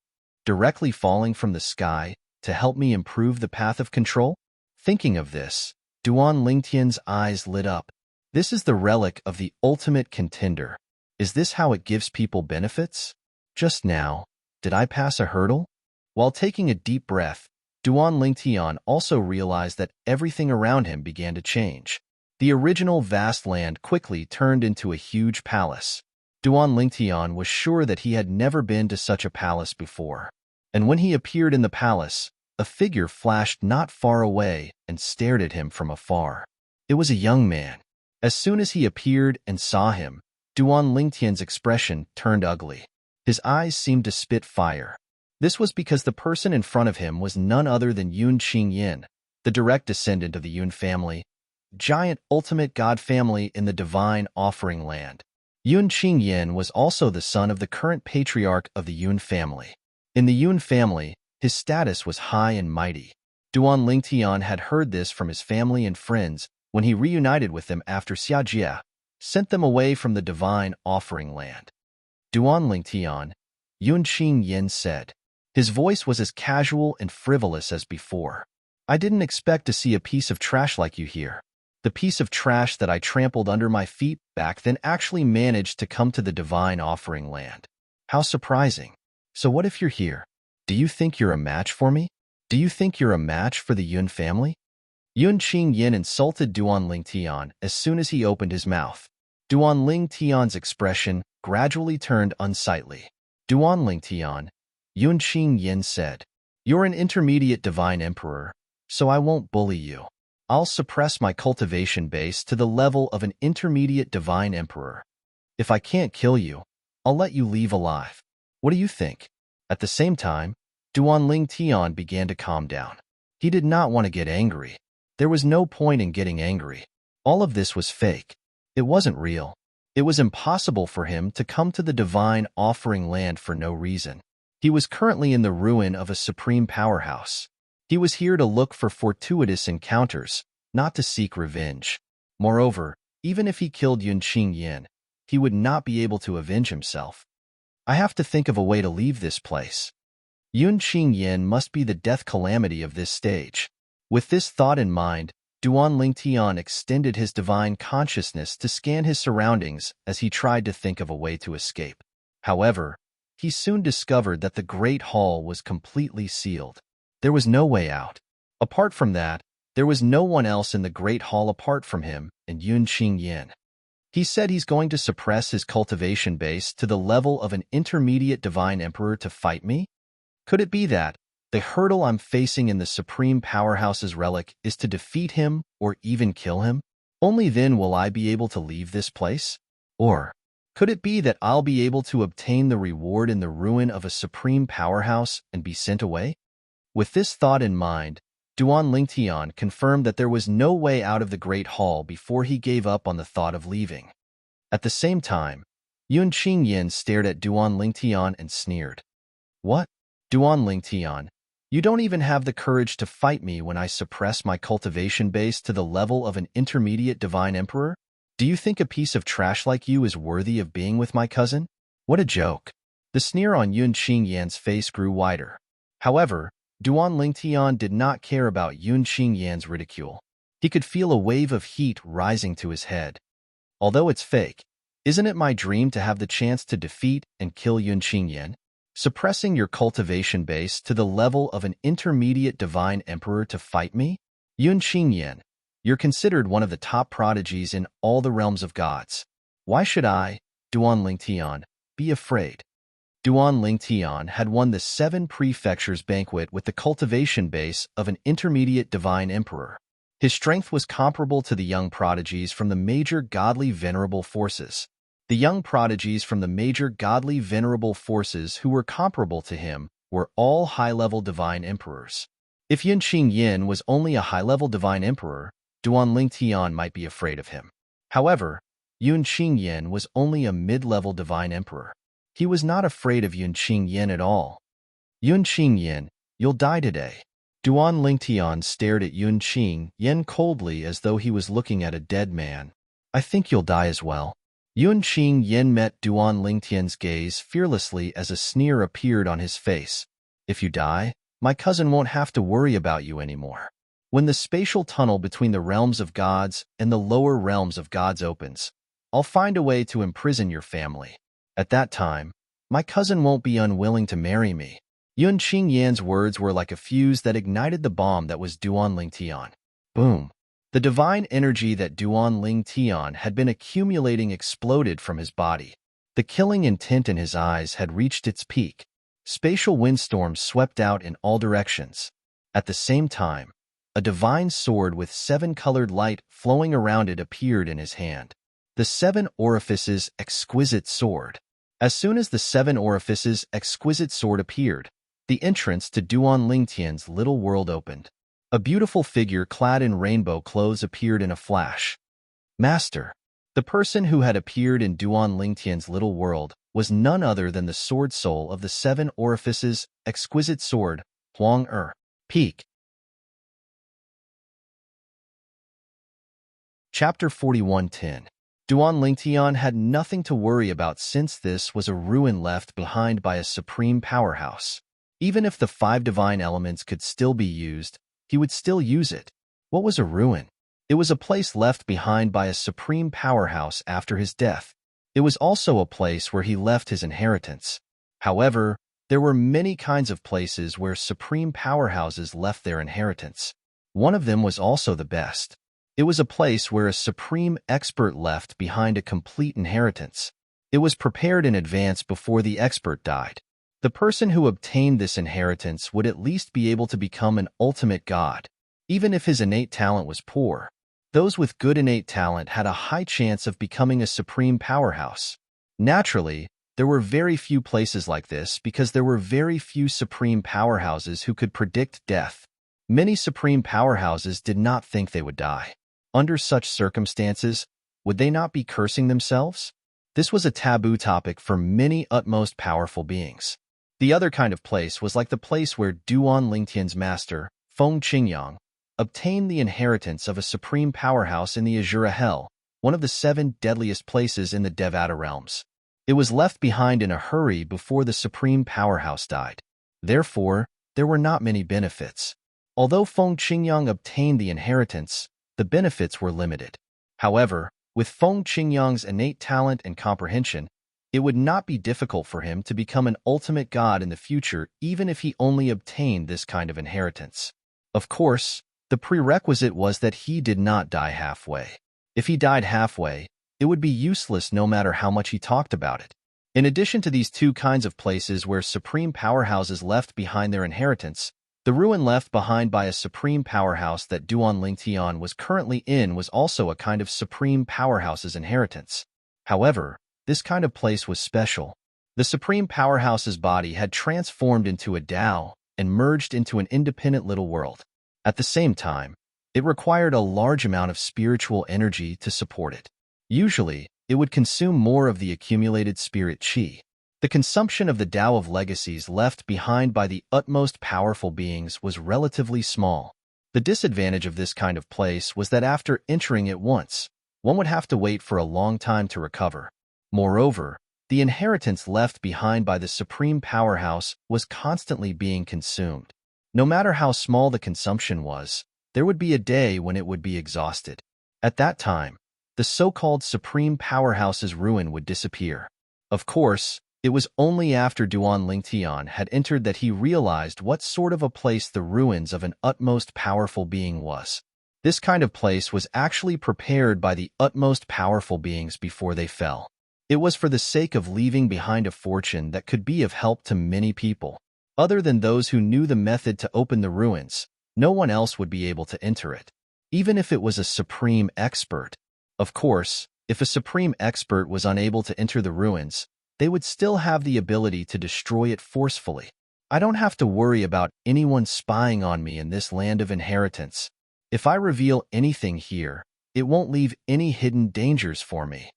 Directly falling from the sky to help me improve the path of control? Thinking of this, Duan Lingtian's eyes lit up. This is the relic of the ultimate contender. Is this how it gives people benefits? Just now, did I pass a hurdle? While taking a deep breath, Duan Lingtian also realized that everything around him began to change. The original vast land quickly turned into a huge palace. Duan Lingtian was sure that he had never been to such a palace before. And when he appeared in the palace, a figure flashed not far away and stared at him from afar. It was a young man. As soon as he appeared and saw him, Duan Lingtian's expression turned ugly. His eyes seemed to spit fire. This was because the person in front of him was none other than Yun Qingyin, the direct descendant of the Yun family, giant ultimate god family in the divine offering land. Yun Qingyin was also the son of the current patriarch of the Yun family. In the Yun family, his status was high and mighty. Duan Lingtian had heard this from his family and friends when he reunited with them after Xiajie sent them away from the divine offering land. Duan Lingtian, Yun Qingyin said. His voice was as casual and frivolous as before. I didn't expect to see a piece of trash like you here. The piece of trash that I trampled under my feet back then actually managed to come to the divine offering land. How surprising. So what if you're here? Do you think you're a match for me? Do you think you're a match for the Yun family? Yun Qingyin insulted Duan Lingtian as soon as he opened his mouth. Duan Lingtian's expression gradually turned unsightly. Duan Lingtian, Yun Qingyin said, "You're an intermediate divine emperor, so I won't bully you. I'll suppress my cultivation base to the level of an intermediate divine emperor. If I can't kill you, I'll let you leave alive. What do you think?" At the same time, Duan Lingtian began to calm down. He did not want to get angry. There was no point in getting angry. All of this was fake. It wasn't real. It was impossible for him to come to the divine offering land for no reason. He was currently in the ruin of a supreme powerhouse. He was here to look for fortuitous encounters, not to seek revenge. Moreover, even if he killed Yun Qingyin, he would not be able to avenge himself. I have to think of a way to leave this place. Yun Qingyin must be the death calamity of this stage. With this thought in mind, Duan Lingtian extended his divine consciousness to scan his surroundings as he tried to think of a way to escape. However, he soon discovered that the Great Hall was completely sealed. There was no way out. Apart from that, there was no one else in the Great Hall apart from him and Yun Qingyin. He said he's going to suppress his cultivation base to the level of an intermediate divine emperor to fight me? Could it be that the hurdle I'm facing in the Supreme Powerhouse's relic is to defeat him or even kill him? Only then will I be able to leave this place? Or could it be that I'll be able to obtain the reward in the ruin of a Supreme Powerhouse and be sent away? With this thought in mind, Duan Lingtian confirmed that there was no way out of the Great Hall before he gave up on the thought of leaving. At the same time, Yun Qingyin stared at Duan Lingtian and sneered. What? Duan Lingtian, you don't even have the courage to fight me when I suppress my cultivation base to the level of an intermediate divine emperor? Do you think a piece of trash like you is worthy of being with my cousin? What a joke. The sneer on Yun Qingyan's face grew wider. However, Duan Lingtian did not care about Yun Qingyan's ridicule. He could feel a wave of heat rising to his head. Although it's fake, isn't it my dream to have the chance to defeat and kill Yun Qingyan? Suppressing your cultivation base to the level of an intermediate divine emperor to fight me? Yun Qingyan, you're considered one of the top prodigies in all the realms of gods. Why should I, Duan Lingtian, be afraid? Duan Lingtian had won the 7 Prefectures banquet with the cultivation base of an intermediate divine emperor. His strength was comparable to the young prodigies from the major godly venerable forces. The young prodigies from the major godly venerable forces who were comparable to him were all high-level divine emperors. If Yunqing Yin was only a high-level divine emperor, Duan Lingtian might be afraid of him. However, Yunqing Yin was only a mid-level divine emperor. He was not afraid of Yunqing Yin at all. Yunqing Yin, you'll die today. Duan Lingtian stared at Yunqing Yin coldly as though he was looking at a dead man. I think you'll die as well. Yunqing Yin met Duan Lingtian's gaze fearlessly as a sneer appeared on his face. If you die, my cousin won't have to worry about you anymore. When the spatial tunnel between the realms of gods and the lower realms of gods opens, I'll find a way to imprison your family. At that time, my cousin won't be unwilling to marry me. Yunqing Yan's words were like a fuse that ignited the bomb that was Duan Lingtian. Boom! The divine energy that Duan Lingtian had been accumulating exploded from his body. The killing intent in his eyes had reached its peak. Spatial windstorms swept out in all directions. At the same time, a divine sword with 7-colored light flowing around it appeared in his hand. The 7 Orifices Exquisite Sword. As soon as the 7 Orifices Exquisite Sword appeared, the entrance to Duan Lingtian's little world opened. A beautiful figure clad in rainbow clothes appeared in a flash. Master. The person who had appeared in Duan Lingtian's little world was none other than the sword soul of the 7 Orifices Exquisite Sword, Huang Peak. Chapter 41:10. Duan Lingtian had nothing to worry about since this was a ruin left behind by a supreme powerhouse. Even if the 5 divine elements could still be used, he would still use it. What was a ruin? It was a place left behind by a supreme powerhouse after his death. It was also a place where he left his inheritance. However, there were many kinds of places where supreme powerhouses left their inheritance. One of them was also the best. It was a place where a supreme expert left behind a complete inheritance. It was prepared in advance before the expert died. The person who obtained this inheritance would at least be able to become an ultimate god, even if his innate talent was poor. Those with good innate talent had a high chance of becoming a supreme powerhouse. Naturally, there were very few places like this because there were very few supreme powerhouses who could predict death. Many supreme powerhouses did not think they would die. Under such circumstances, would they not be cursing themselves? This was a taboo topic for many utmost powerful beings. The other kind of place was like the place where Duan Lingtian's master, Feng Qingyang, obtained the inheritance of a supreme powerhouse in the Azura Hell, one of the 7 deadliest places in the Devata realms. It was left behind in a hurry before the supreme powerhouse died. Therefore, there were not many benefits. Although Feng Qingyang obtained the inheritance, the benefits were limited. However, with Feng Qingyang's innate talent and comprehension, it would not be difficult for him to become an ultimate god in the future even if he only obtained this kind of inheritance. Of course, the prerequisite was that he did not die halfway. If he died halfway, it would be useless no matter how much he talked about it. In addition to these 2 kinds of places where supreme powerhouses left behind their inheritance, the ruin left behind by a supreme powerhouse that Duan Lingtian was currently in was also a kind of supreme powerhouse's inheritance. However, this kind of place was special. The supreme powerhouse's body had transformed into a Tao and merged into an independent little world. At the same time, it required a large amount of spiritual energy to support it. Usually, it would consume more of the accumulated spirit qi. The consumption of the Tao of legacies left behind by the utmost powerful beings was relatively small. The disadvantage of this kind of place was that after entering it once, one would have to wait for a long time to recover. Moreover, the inheritance left behind by the supreme powerhouse was constantly being consumed. No matter how small the consumption was, there would be a day when it would be exhausted. At that time, the so-called supreme powerhouse's ruin would disappear. Of course, it was only after Duan Lingtian had entered that he realized what sort of a place the ruins of an utmost powerful being was. This kind of place was actually prepared by the utmost powerful beings before they fell. It was for the sake of leaving behind a fortune that could be of help to many people. Other than those who knew the method to open the ruins, no one else would be able to enter it, even if it was a supreme expert. Of course, if a supreme expert was unable to enter the ruins, they would still have the ability to destroy it forcefully. I don't have to worry about anyone spying on me in this land of inheritance. If I reveal anything here, it won't leave any hidden dangers for me.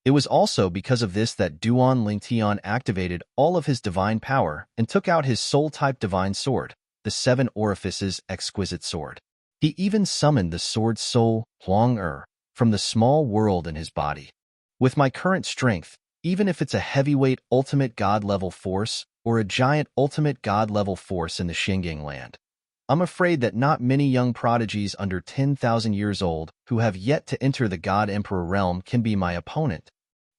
It was also because of this that Duan Lingtian activated all of his divine power and took out his soul-type divine sword, the Seven Orifices Exquisite Sword. He even summoned the sword soul, Huang from the small world in his body. With my current strength, even if it's a heavyweight ultimate god-level force or a giant ultimate god-level force in the Xingyang land, I'm afraid that not many young prodigies under 10,000 years old who have yet to enter the God Emperor realm can be my opponent.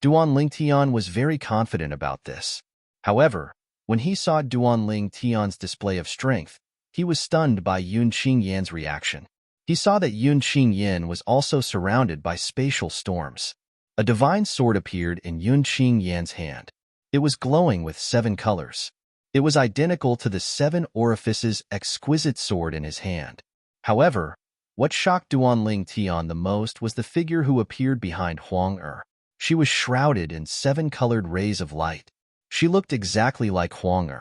Duan Lingtian was very confident about this. However, when he saw Duan Lingtian's display of strength, he was stunned by Yun Qingyan's reaction. He saw that Yun Qingyan was also surrounded by spatial storms. A divine sword appeared in Yun Qingyan's hand. It was glowing with 7 colors. It was identical to the 7 Orifices Exquisite Sword in his hand. However, what shocked Duan Lingtian the most was the figure who appeared behind Huang. She was shrouded in 7 colored rays of light. She looked exactly like Huang.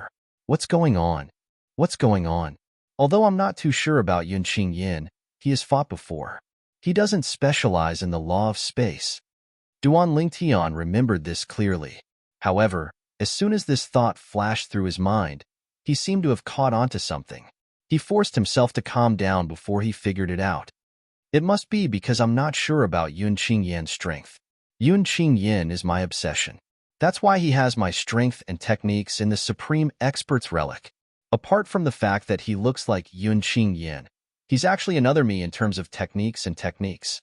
What's going on? What's going on? Although I'm not too sure about Yun Qingyan, he has fought before. He doesn't specialize in the law of space. Duan Lingtian remembered this clearly. However, as soon as this thought flashed through his mind, he seemed to have caught onto something. He forced himself to calm down before he figured it out. It must be because I'm not sure about Yun Qingyan's strength. Yun Qingyan is my obsession. That's why he has my strength and techniques in the Supreme Expert's Relic. Apart from the fact that he looks like Yun Qingyan, he's actually another me in terms of techniques and techniques.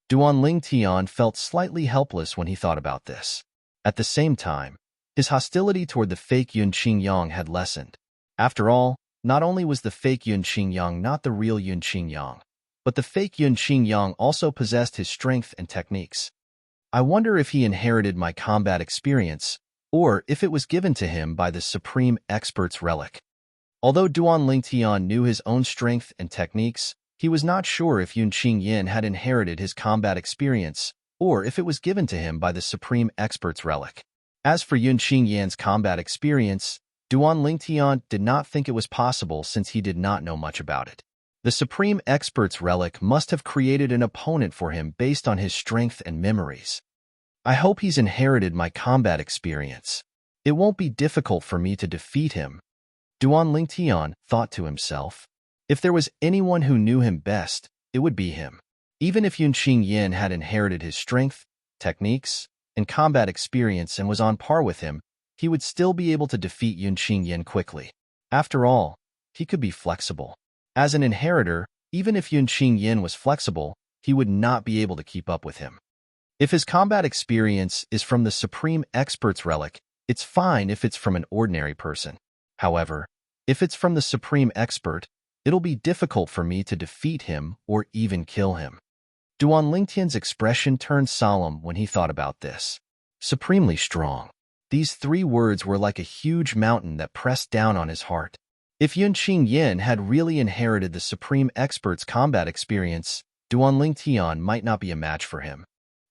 Duan Lingtian felt slightly helpless when he thought about this. At the same time, his hostility toward the fake Yun Qingyang had lessened. After all, not only was the fake Yun Qingyang not the real Yun Qingyang, but the fake Yun Qingyang also possessed his strength and techniques. I wonder if he inherited my combat experience, or if it was given to him by the Supreme Expert's Relic. Although Duan Lingtian knew his own strength and techniques, he was not sure if Yun Qingyan had inherited his combat experience, or if it was given to him by the Supreme Expert's Relic. As for Yun Qingyan's combat experience, Duan Lingtian did not think it was possible since he did not know much about it. The Supreme Expert's Relic must have created an opponent for him based on his strength and memories. I hope he's inherited my combat experience. It won't be difficult for me to defeat him. Duan Lingtian thought to himself. If there was anyone who knew him best, it would be him. Even if Yun Qingyan had inherited his strength, techniques, and combat experience and was on par with him, he would still be able to defeat Yun Qingyan quickly. After all, he could be flexible. As an inheritor, even if Yun Qingyan was flexible, he would not be able to keep up with him. If his combat experience is from the Supreme Expert's Relic, it's fine if it's from an ordinary person. However, if it's from the Supreme Expert, it'll be difficult for me to defeat him or even kill him. Duan Lingtian's expression turned solemn when he thought about this. Supremely strong. These 3 words were like a huge mountain that pressed down on his heart. If Yun Qingyan had really inherited the Supreme Expert's combat experience, Duan Lingtian might not be a match for him.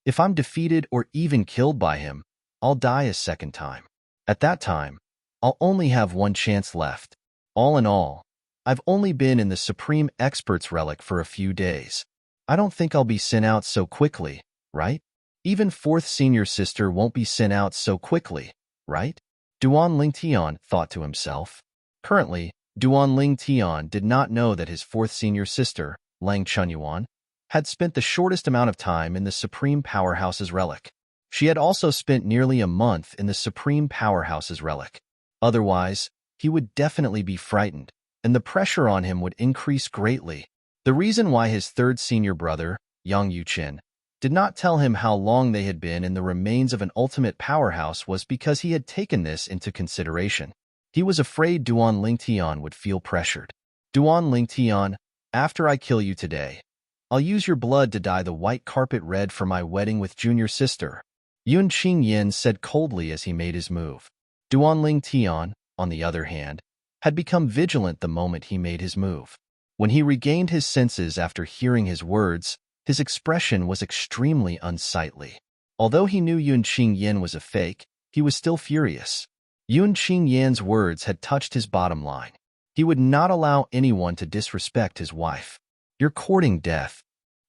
If I'm defeated or even killed by him, I'll die a second time. At that time, I'll only have one chance left. All in all, I've only been in the Supreme Expert's Relic for a few days. I don't think I'll be sent out so quickly, right? Even 4th senior sister won't be sent out so quickly, right? Duan Lingtian thought to himself. Currently, Duan Lingtian did not know that his 4th senior sister, Lang Chunyuan, had spent the shortest amount of time in the Supreme Powerhouse's relic. She had also spent nearly a month in the Supreme Powerhouse's relic. Otherwise, he would definitely be frightened, and the pressure on him would increase greatly. The reason why his 3rd senior brother, Yang Yuqin, did not tell him how long they had been in the remains of an ultimate powerhouse was because he had taken this into consideration. He was afraid Duan Lingtian would feel pressured. Duan Lingtian, after I kill you today, I'll use your blood to dye the white carpet red for my wedding with junior sister, Yun Qingyan said coldly as he made his move. Duan Lingtian, on the other hand, had become vigilant the moment he made his move. When he regained his senses after hearing his words, his expression was extremely unsightly. Although he knew Yun Qingyan was a fake, he was still furious. Yun Qingyan's words had touched his bottom line. He would not allow anyone to disrespect his wife. "You're courting death,"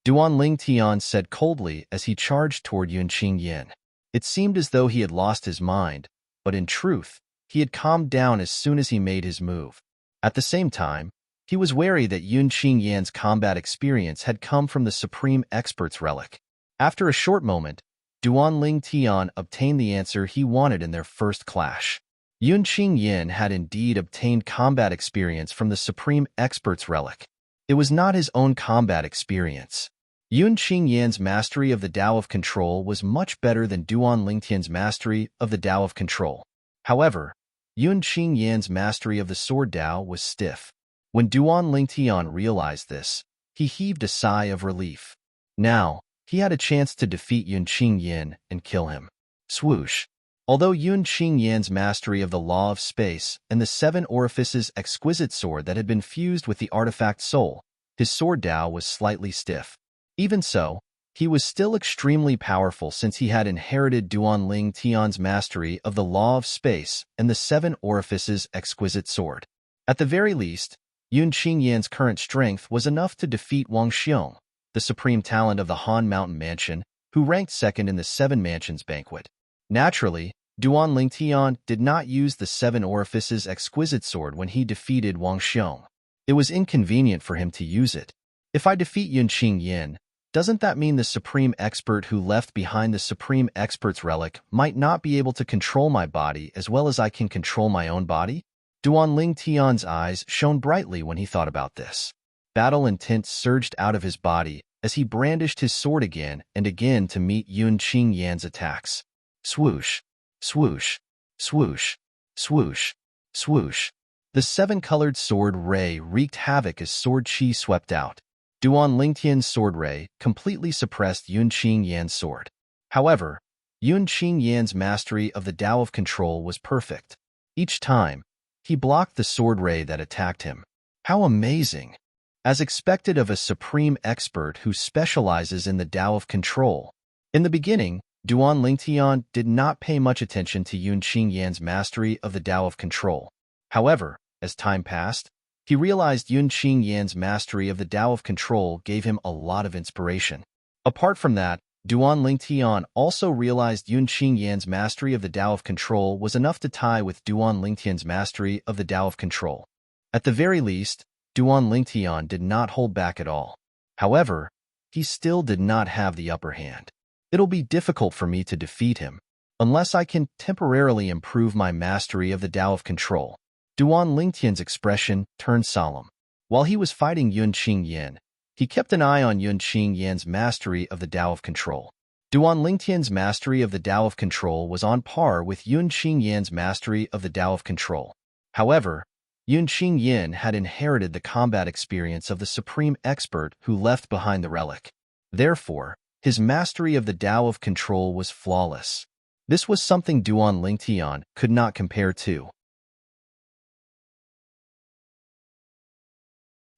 Duan Lingtian said coldly as he charged toward Yun Qingyan. It seemed as though he had lost his mind, but in truth, he had calmed down as soon as he made his move. At the same time, he was wary that Yun Qingyan's combat experience had come from the Supreme Expert's relic. After a short moment, Duan Lingtian obtained the answer he wanted in their first clash. Yun Qingyan had indeed obtained combat experience from the Supreme Expert's relic. It was not his own combat experience. Yun Qingyan's mastery of the Tao of Control was much better than Duan Lingtian's mastery of the Tao of Control. However, Yun Qingyan's mastery of the Sword Tao was stiff. When Duan Lingtian realized this, he heaved a sigh of relief. Now, he had a chance to defeat Yun Qingyan and kill him. Swoosh. Although Yun Qingyan's mastery of the law of space and the seven orifices exquisite sword that had been fused with the artifact soul, his sword Tao was slightly stiff. Even so, he was still extremely powerful since he had inherited Duan Lingtian's mastery of the law of space and the seven orifices exquisite sword. At the very least, Yun Qingyan's current strength was enough to defeat Wang Xiong, the supreme talent of the Han Mountain Mansion, who ranked second in the Seven Mansions banquet. Naturally, Duan Lingtian did not use the seven orifices exquisite sword when he defeated Wang Xiong. It was inconvenient for him to use it. If I defeat Yun Qingyan, doesn't that mean the Supreme Expert who left behind the Supreme Expert's relic might not be able to control my body as well as I can control my own body? Duan Lingtian's eyes shone brightly when he thought about this. Battle intent surged out of his body as he brandished his sword again and again to meet Yun Qingyan's attacks. Swoosh, swoosh, swoosh, swoosh, swoosh. The seven-colored sword ray wreaked havoc as sword chi swept out. Duan Lingtian's sword ray completely suppressed Yun Qingyan's sword. However, Yun Qingyan's mastery of the Tao of Control was perfect. Each time, he blocked the sword ray that attacked him. How amazing! As expected of a supreme expert who specializes in the Tao of Control. In the beginning, Duan Lingtian did not pay much attention to Yun Qingyan's mastery of the Tao of Control. However, as time passed, he realized Yun Qingyan's mastery of the Tao of Control gave him a lot of inspiration. Apart from that, Duan Lingtian also realized Yun Qingyan's mastery of the Tao of Control was enough to tie with Duan Lingtian's mastery of the Tao of Control. At the very least, Duan Lingtian did not hold back at all. However, he still did not have the upper hand. It'll be difficult for me to defeat him, unless I can temporarily improve my mastery of the Tao of Control. Duan Lingtian's expression turned solemn. While he was fighting Yun Qingyan, he kept an eye on Yun Qingyan's mastery of the Tao of Control. Duan Lingtian's mastery of the Tao of Control was on par with Yun Qingyan's mastery of the Tao of Control. However, Yun Qingyan had inherited the combat experience of the Supreme Expert who left behind the relic. Therefore, his mastery of the Tao of Control was flawless. This was something Duan Lingtian could not compare to.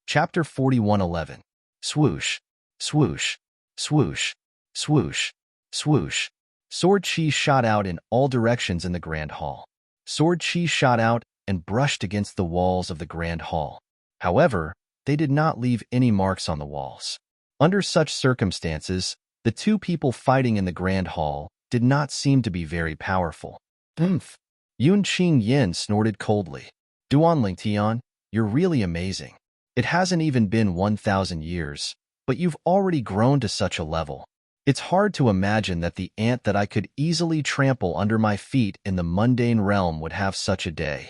Chapter 41:11. Swoosh, swoosh, swoosh, swoosh, swoosh. Sword chi shot out in all directions in the Grand Hall. Sword chi shot out and brushed against the walls of the Grand Hall. However, they did not leave any marks on the walls. Under such circumstances, the two people fighting in the Grand Hall did not seem to be very powerful. Oomph! Yun Qingyan snorted coldly. Duan Lingtian, you're really amazing. It hasn't even been 1,000 years, but you've already grown to such a level. It's hard to imagine that the ant that I could easily trample under my feet in the mundane realm would have such a day.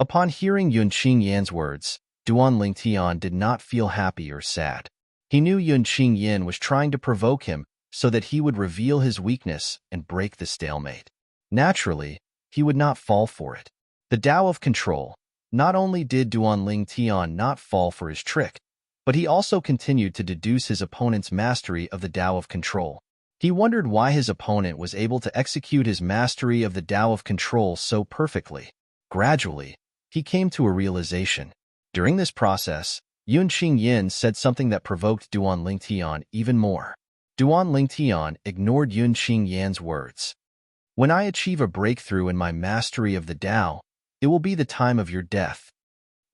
Upon hearing Yun Qingyan's words, Duan Lingtian did not feel happy or sad. He knew Yun Qingyan was trying to provoke him so that he would reveal his weakness and break the stalemate. Naturally, he would not fall for it. The Tao of Control. Not only did Duan Lingtian not fall for his trick, but he also continued to deduce his opponent's mastery of the Tao of Control. He wondered why his opponent was able to execute his mastery of the Tao of Control so perfectly. Gradually, he came to a realization. During this process, Yun Qingyan said something that provoked Duan Lingtian even more. Duan Lingtian ignored Yun Qingyan's words. When I achieve a breakthrough in my mastery of the Tao, it will be the time of your death.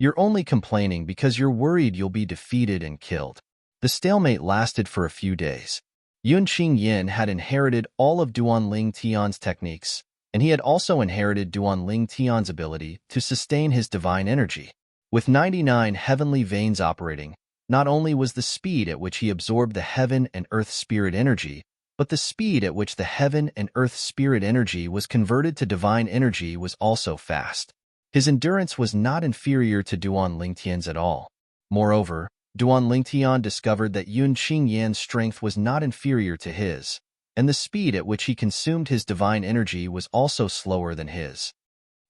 You're only complaining because you're worried you'll be defeated and killed. The stalemate lasted for a few days. Yunqing Yin had inherited all of Duanling Tian's techniques, and he had also inherited Duanling Tian's ability to sustain his divine energy. With 99 heavenly veins operating, not only was the speed at which he absorbed the heaven and earth spirit energy, but the speed at which the heaven and earth spirit energy was converted to divine energy was also fast. His endurance was not inferior to Duan Lingtian's at all. Moreover, Duan Lingtian discovered that Yunqing Yan's strength was not inferior to his, and the speed at which he consumed his divine energy was also slower than his.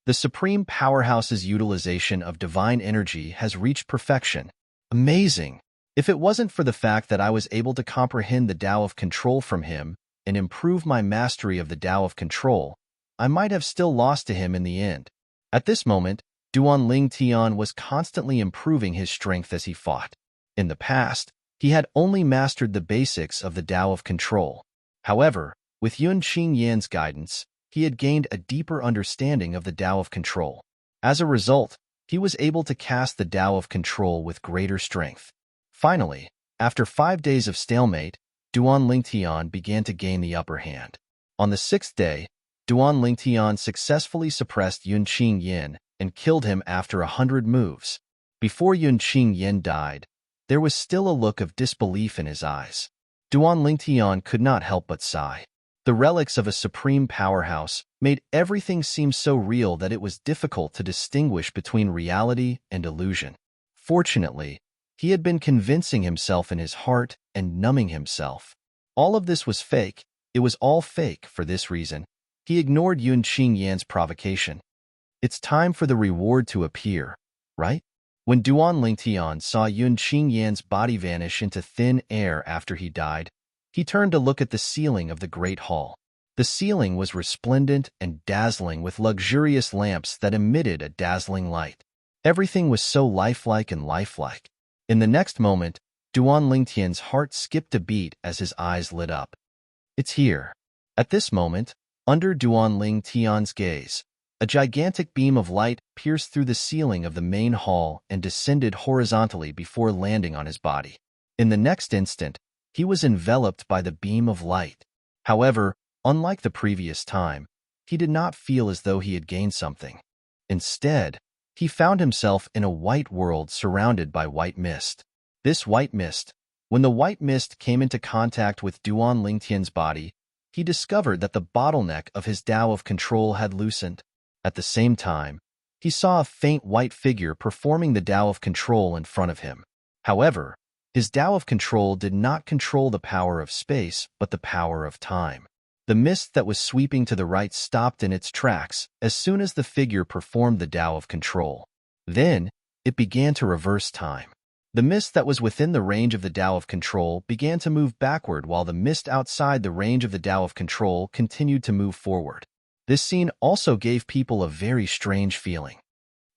The Supreme Powerhouse's utilization of divine energy has reached perfection. Amazing! If it wasn't for the fact that I was able to comprehend the Tao of Control from him and improve my mastery of the Tao of Control, I might have still lost to him in the end. At this moment, Duan Ling Tian was constantly improving his strength as he fought. In the past, he had only mastered the basics of the Tao of Control. However, with Yunqing Yan's guidance, he had gained a deeper understanding of the Tao of Control. As a result, he was able to cast the Tao of Control with greater strength. Finally, after 5 days of stalemate, Duan Lingtian began to gain the upper hand. On the 6th day, Duan Lingtian successfully suppressed Yunqing Yin and killed him after 100 moves. Before Yunqing Yin died, there was still a look of disbelief in his eyes. Duan Lingtian could not help but sigh. The relics of a supreme powerhouse made everything seem so real that it was difficult to distinguish between reality and illusion. Fortunately, he had been convincing himself in his heart and numbing himself. All of this was fake. It was all fake for this reason. He ignored Yunqing Yan's provocation. It's time for the reward to appear, right? When Duan Lingtian saw Yunqing Yan's body vanish into thin air after he died, he turned to look at the ceiling of the great hall. The ceiling was resplendent and dazzling with luxurious lamps that emitted a dazzling light. Everything was so lifelike and lifelike. In the next moment, Duan Lingtian's heart skipped a beat as his eyes lit up. It's here. At this moment, under Duan Lingtian's gaze, a gigantic beam of light pierced through the ceiling of the main hall and descended horizontally before landing on his body. In the next instant, he was enveloped by the beam of light. However, unlike the previous time, he did not feel as though he had gained something. Instead, he found himself in a white world surrounded by white mist. This white mist, when the white mist came into contact with Duan Lingtian's body, he discovered that the bottleneck of his Tao of Control had loosened. At the same time, he saw a faint white figure performing the Tao of Control in front of him. However, his Tao of Control did not control the power of space, but the power of time. The mist that was sweeping to the right stopped in its tracks as soon as the figure performed the Tao of Control. Then, it began to reverse time. The mist that was within the range of the Tao of Control began to move backward while the mist outside the range of the Tao of Control continued to move forward. This scene also gave people a very strange feeling.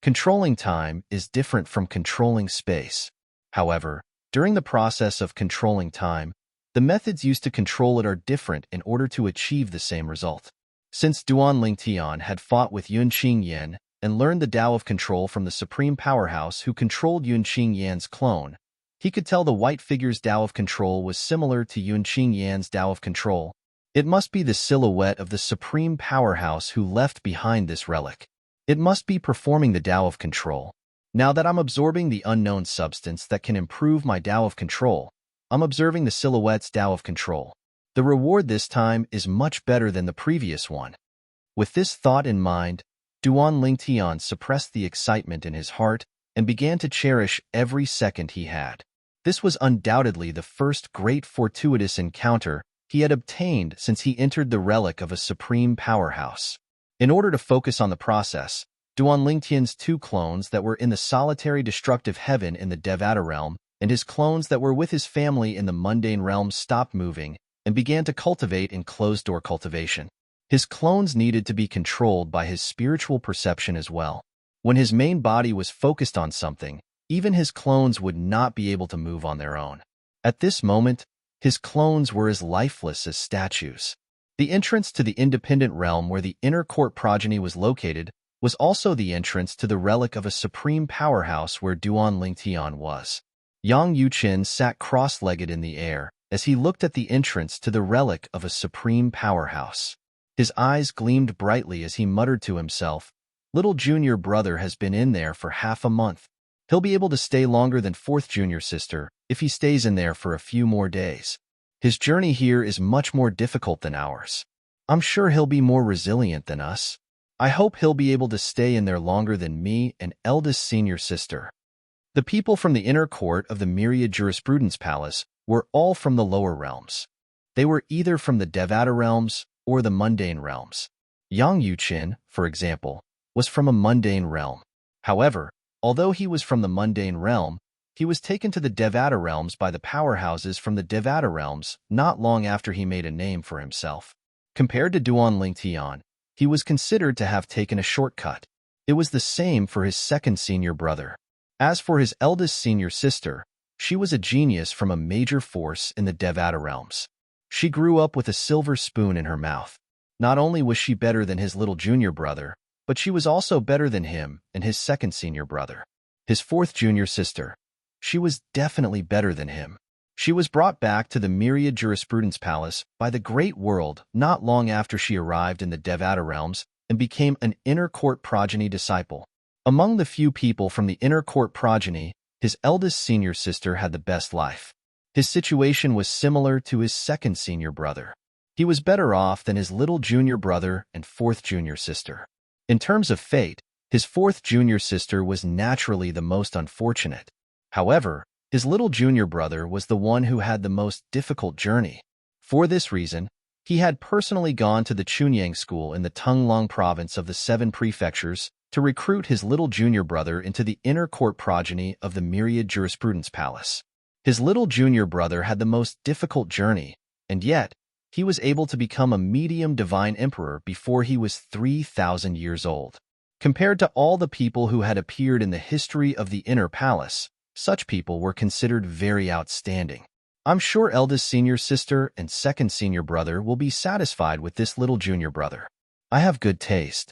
Controlling time is different from controlling space. However, during the process of controlling time, the methods used to control it are different in order to achieve the same result. Since Duan Lingtian had fought with Yunqing Yan and learned the Tao of Control from the Supreme Powerhouse who controlled Yunqing Yan's clone, he could tell the white figure's Tao of Control was similar to Yunqing Yan's Tao of Control. It must be the silhouette of the Supreme Powerhouse who left behind this relic. It must be performing the Tao of Control. Now that I'm absorbing the unknown substance that can improve my Tao of Control, I'm observing the silhouette's Tao of Control. The reward this time is much better than the previous one. With this thought in mind, Duan Lingtian suppressed the excitement in his heart and began to cherish every second he had. This was undoubtedly the first great fortuitous encounter he had obtained since he entered the relic of a supreme powerhouse. In order to focus on the process, Duan Lingtian's 2 clones that were in the solitary destructive heaven in the Devata realm and his clones that were with his family in the mundane realm stopped moving and began to cultivate in closed-door cultivation. His clones needed to be controlled by his spiritual perception as well. When his main body was focused on something, even his clones would not be able to move on their own. At this moment, his clones were as lifeless as statues. The entrance to the independent realm where the inner court progeny was located was also the entrance to the relic of a supreme powerhouse where Duan Lingtian was. Yang Yuqin sat cross-legged in the air as he looked at the entrance to the relic of a supreme powerhouse. His eyes gleamed brightly as he muttered to himself, "Little junior brother has been in there for half a month. He'll be able to stay longer than fourth junior sister if he stays in there for a few more days. His journey here is much more difficult than ours. I'm sure he'll be more resilient than us. I hope he'll be able to stay in there longer than me and eldest senior sister." The people from the inner court of the Myriad Jurisprudence Palace were all from the lower realms. They were either from the Devata realms or the mundane realms. Yang Yuqin, for example, was from a mundane realm. However, although he was from the mundane realm, he was taken to the Devata realms by the powerhouses from the Devata realms not long after he made a name for himself. Compared to Duan Lingtian, he was considered to have taken a shortcut. It was the same for his second senior brother. As for his eldest senior sister, she was a genius from a major force in the Devata realms. She grew up with a silver spoon in her mouth. Not only was she better than his little junior brother, but she was also better than him and his second senior brother. His fourth junior sister. She was definitely better than him. She was brought back to the Myriad Jurisprudence Palace by the Great World not long after she arrived in the Devata realms and became an inner court progeny disciple. Among the few people from the inner court progeny, his eldest senior sister had the best life. His situation was similar to his second senior brother. He was better off than his little junior brother and fourth junior sister. In terms of fate, his fourth junior sister was naturally the most unfortunate. However, his little junior brother was the one who had the most difficult journey. For this reason, he had personally gone to the Chunyang school in the Tunglong province of the Seven Prefectures to recruit his little junior brother into the inner court progeny of the Myriad Jurisprudence Palace. His little junior brother had the most difficult journey, and yet, he was able to become a medium divine emperor before he was 3,000 years old. Compared to all the people who had appeared in the history of the inner palace, such people were considered very outstanding. I'm sure eldest senior sister and second senior brother will be satisfied with this little junior brother. I have good taste.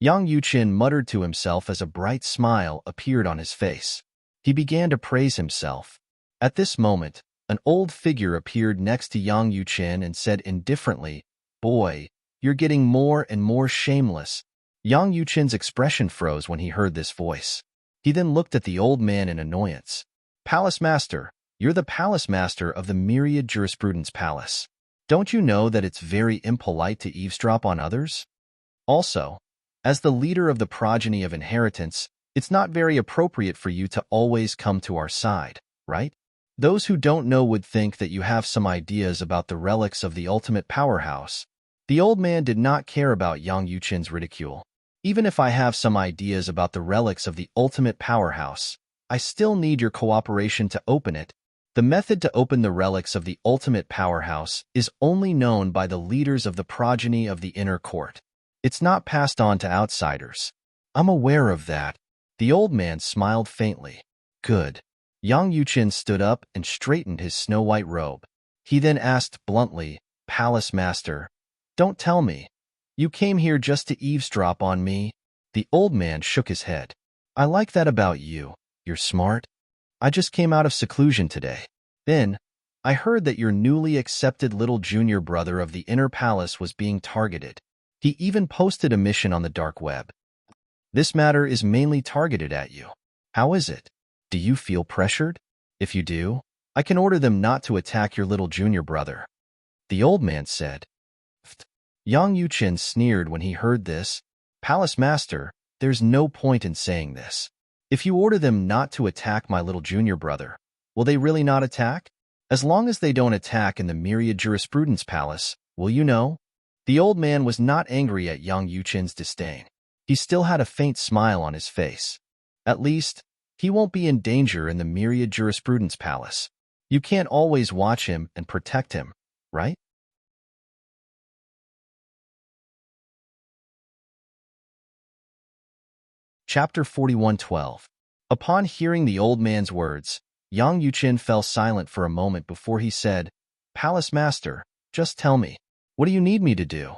Yang Yuqin muttered to himself as a bright smile appeared on his face. He began to praise himself. At this moment, an old figure appeared next to Yang Yuqin and said indifferently, "Boy, you're getting more and more shameless." Yang Yuqin's expression froze when he heard this voice. He then looked at the old man in annoyance. "Palace Master, you're the Palace Master of the Myriad Jurisprudence Palace. Don't you know that it's very impolite to eavesdrop on others? Also, as the leader of the progeny of inheritance, it's not very appropriate for you to always come to our side, right? Those who don't know would think that you have some ideas about the relics of the ultimate powerhouse." The old man did not care about Yang Yuqin's ridicule. "Even if I have some ideas about the relics of the ultimate powerhouse, I still need your cooperation to open it. The method to open the relics of the ultimate powerhouse is only known by the leaders of the progeny of the inner court. It's not passed on to outsiders." "I'm aware of that." The old man smiled faintly. "Good." Yang Yuqin stood up and straightened his snow-white robe. He then asked bluntly, "Palace Master, don't tell me. You came here just to eavesdrop on me?" The old man shook his head. "I like that about you. You're smart. I just came out of seclusion today. Then, I heard that your newly accepted little junior brother of the inner palace was being targeted. He even posted a mission on the dark web. This matter is mainly targeted at you. How is it? Do you feel pressured? If you do, I can order them not to attack your little junior brother." The old man said. Yang Yuqin sneered when he heard this. "Palace Master, there's no point in saying this. If you order them not to attack my little junior brother, will they really not attack? As long as they don't attack in the Myriad Jurisprudence Palace, will you know?" The old man was not angry at Yang Yuqin's disdain. He still had a faint smile on his face. At least, he won't be in danger in the Myriad Jurisprudence Palace. You can't always watch him and protect him, right? Chapter 41:12. Upon hearing the old man's words, Yang Yuqin fell silent for a moment before he said, "Palace Master, just tell me, What do you need me to do?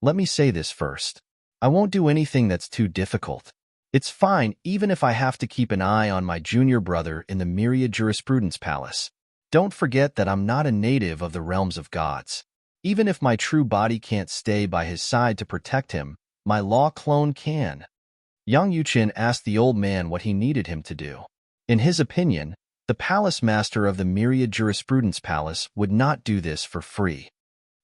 Let me say this first. I won't do anything that's too difficult. It's fine even if I have to keep an eye on my junior brother in the myriad jurisprudence palace. Don't forget that I'm not a native of the realms of gods. Even if my true body can't stay by his side to protect him, my law clone can. Yang Yuqin asked the old man what he needed him to do. In his opinion, the palace master of the myriad jurisprudence palace would not do this for free.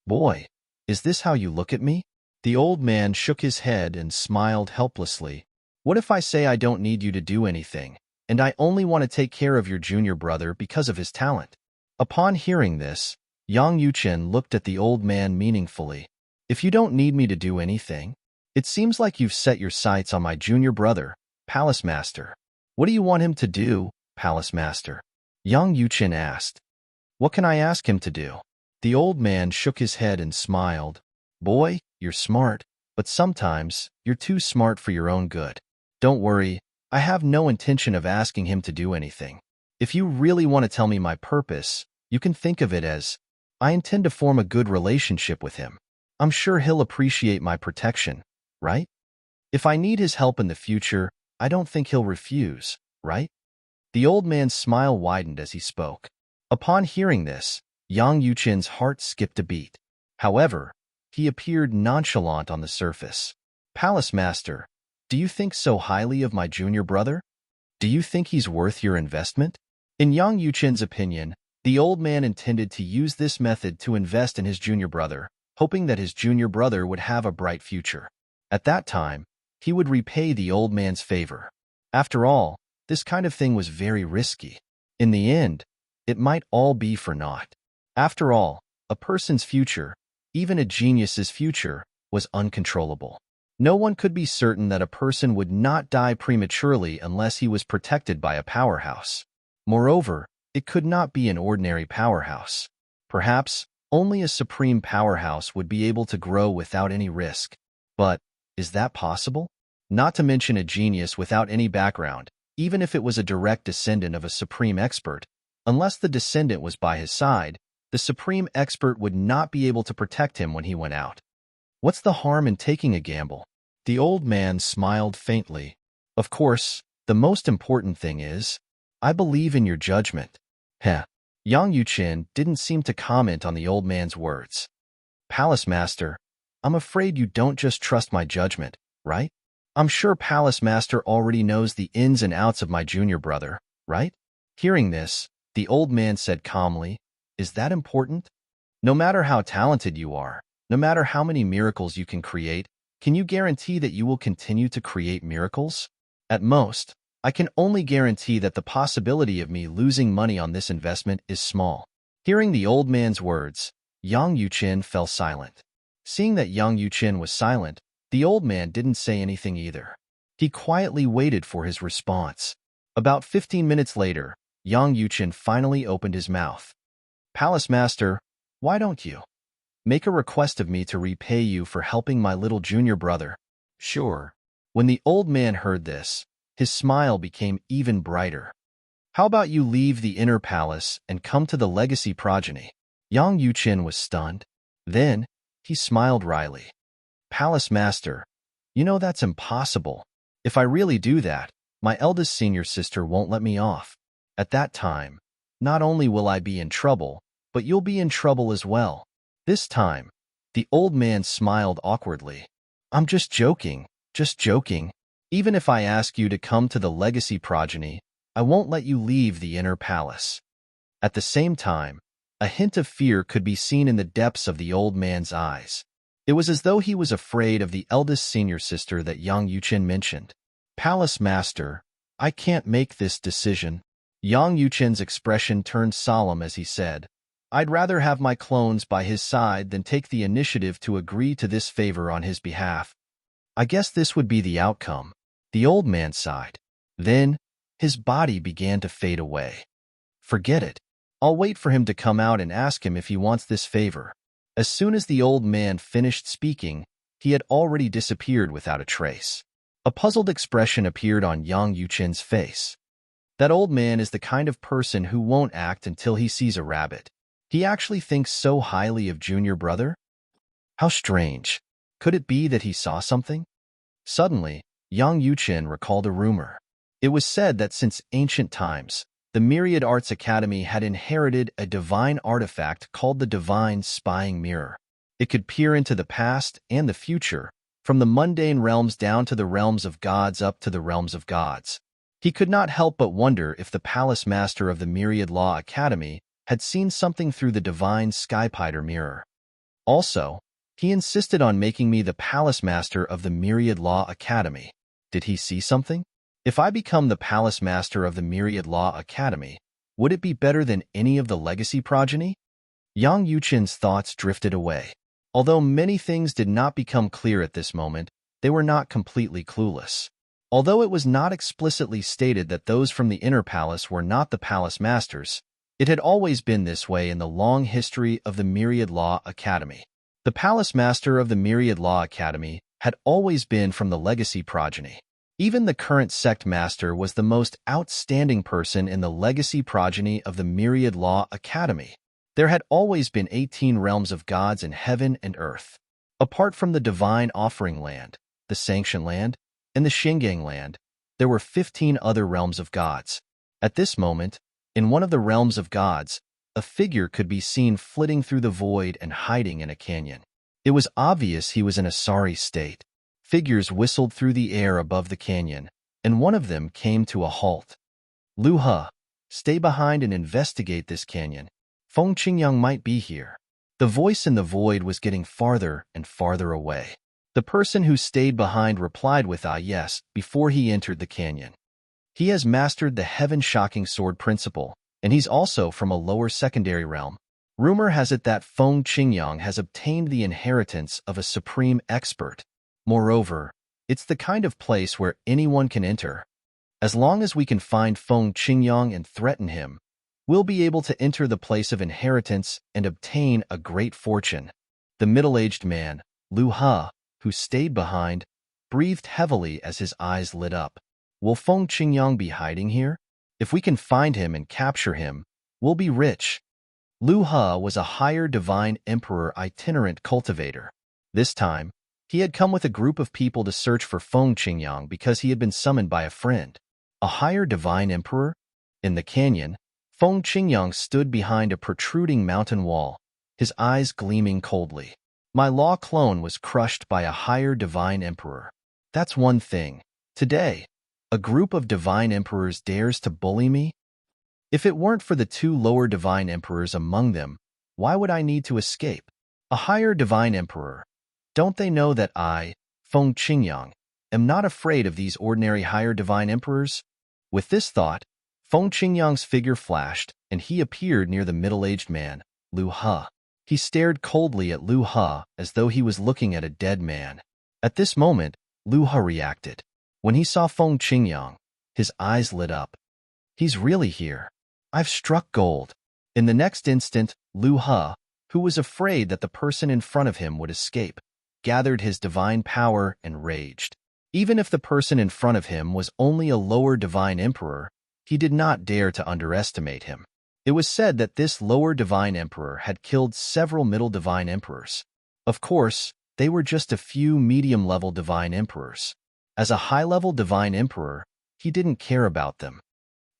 Boy, is this how you look at me? The old man shook his head and smiled helplessly. What if I say I don't need you to do anything, and I only want to take care of your junior brother because of his talent? Upon hearing this, Yang Yuqin looked at the old man meaningfully. If you don't need me to do anything, it seems like you've set your sights on my junior brother, Palace Master. What do you want him to do, Palace Master? Yang Yuqin asked. What can I ask him to do? The old man shook his head and smiled. Boy, you're smart, but sometimes you're too smart for your own good. Don't worry, I have no intention of asking him to do anything. If you really want to tell me my purpose, you can think of it as, I intend to form a good relationship with him. I'm sure he'll appreciate my protection, right? If I need his help in the future, I don't think he'll refuse, right? The old man's smile widened as he spoke. Upon hearing this, Yang Yuqin's heart skipped a beat. However, he appeared nonchalant on the surface. Palace Master, do you think so highly of my junior brother? Do you think he's worth your investment? In Yang Yuqin's opinion, the old man intended to use this method to invest in his junior brother, hoping that his junior brother would have a bright future. At that time, he would repay the old man's favor. After all, this kind of thing was very risky. In the end, it might all be for naught. After all, a person's future, even a genius's future, was uncontrollable. No one could be certain that a person would not die prematurely unless he was protected by a powerhouse. Moreover, it could not be an ordinary powerhouse. Perhaps, only a supreme powerhouse would be able to grow without any risk. But, is that possible? Not to mention a genius without any background, even if it was a direct descendant of a supreme expert, unless the descendant was by his side, the supreme expert would not be able to protect him when he went out. What's the harm in taking a gamble? The old man smiled faintly. Of course, the most important thing is, I believe in your judgment. Heh. Yang Yuqin didn't seem to comment on the old man's words. Palace Master, I'm afraid you don't just trust my judgment, right? I'm sure Palace Master already knows the ins and outs of my junior brother, right? Hearing this, the old man said calmly, Is that important? No matter how talented you are, no matter how many miracles you can create, can you guarantee that you will continue to create miracles? At most, I can only guarantee that the possibility of me losing money on this investment is small. Hearing the old man's words, Yang Yuqin fell silent. Seeing that Yang Yuqin was silent, the old man didn't say anything either. He quietly waited for his response. About 15 minutes later, Yang Yuqin finally opened his mouth. Palace Master, why don't you make a request of me to repay you for helping my little junior brother? Sure. When the old man heard this, his smile became even brighter. How about you leave the inner palace and come to the legacy progeny? Yang Yuqin was stunned. Then, he smiled wryly. Palace Master, you know that's impossible. If I really do that, my eldest senior sister won't let me off. At that time, not only will I be in trouble, but you'll be in trouble as well. This time, the old man smiled awkwardly. I'm just joking, just joking. Even if I ask you to come to the legacy progeny, I won't let you leave the inner palace. At the same time, a hint of fear could be seen in the depths of the old man's eyes. It was as though he was afraid of the eldest senior sister that Yang Yuqin mentioned. Palace Master, I can't make this decision. Yang Yuqin's expression turned solemn as he said, I'd rather have my clones by his side than take the initiative to agree to this favor on his behalf. I guess this would be the outcome. The old man sighed. Then, his body began to fade away. Forget it. I'll wait for him to come out and ask him if he wants this favor. As soon as the old man finished speaking, he had already disappeared without a trace. A puzzled expression appeared on Yang Yuqin's face. That old man is the kind of person who won't act until he sees a rabbit. He actually thinks so highly of junior brother? How strange. Could it be that he saw something? Suddenly, Yang Yuqin recalled a rumor. It was said that since ancient times, the Myriad Arts Academy had inherited a divine artifact called the Divine Spying Mirror. It could peer into the past and the future, from the mundane realms down to the realms of gods up to the realms of gods. He could not help but wonder if the Palace Master of the Myriad Law Academy had seen something through the divine Skypider mirror. Also, he insisted on making me the Palace Master of the Myriad Law Academy. Did he see something? If I become the Palace Master of the Myriad Law Academy, would it be better than any of the legacy progeny? Yang Yuqin's thoughts drifted away. Although many things did not become clear at this moment, they were not completely clueless. Although it was not explicitly stated that those from the inner palace were not the Palace Masters, it had always been this way in the long history of the Myriad Law Academy. The Palace Master of the Myriad Law Academy had always been from the legacy progeny. Even the current sect master was the most outstanding person in the legacy progeny of the Myriad Law Academy. There had always been 18 realms of gods in heaven and earth. Apart from the divine offering land, the sanction land, and the Shingang land, there were 15 other realms of gods. At this moment, in one of the realms of gods, a figure could be seen flitting through the void and hiding in a canyon. It was obvious he was in a sorry state. Figures whistled through the air above the canyon, and one of them came to a halt. Lu He, stay behind and investigate this canyon. Feng Qingyang might be here. The voice in the void was getting farther and farther away. The person who stayed behind replied with a yes before he entered the canyon. He has mastered the heaven-shocking sword principle, and he's also from a lower secondary realm. Rumor has it that Feng Qingyang has obtained the inheritance of a supreme expert. Moreover, it's the kind of place where anyone can enter. As long as we can find Feng Qingyang and threaten him, we'll be able to enter the place of inheritance and obtain a great fortune. The middle-aged man, Lu He, who stayed behind, breathed heavily as his eyes lit up. Will Feng Qingyang be hiding here? If we can find him and capture him, we'll be rich. Lu He was a higher divine emperor itinerant cultivator. This time, he had come with a group of people to search for Feng Qingyang because he had been summoned by a friend. A higher divine emperor? In the canyon, Feng Qingyang stood behind a protruding mountain wall, his eyes gleaming coldly. My law clone was crushed by a higher divine emperor. That's one thing. Today, a group of divine emperors dares to bully me? If it weren't for the 2 lower divine emperors among them, why would I need to escape? A higher divine emperor. Don't they know that I, Feng Qingyang, am not afraid of these ordinary higher divine emperors? With this thought, Feng Qingyang's figure flashed, and he appeared near the middle-aged man, Lu He. He stared coldly at Lu He as though he was looking at a dead man. At this moment, Lu He reacted. When he saw Feng Qingyang, his eyes lit up. He's really here. I've struck gold. In the next instant, Lu He, who was afraid that the person in front of him would escape, gathered his divine power and raged. Even if the person in front of him was only a lower divine emperor, he did not dare to underestimate him. It was said that this lower divine emperor had killed several middle divine emperors. Of course, they were just a few medium-level divine emperors. As a high-level divine emperor, he didn't care about them.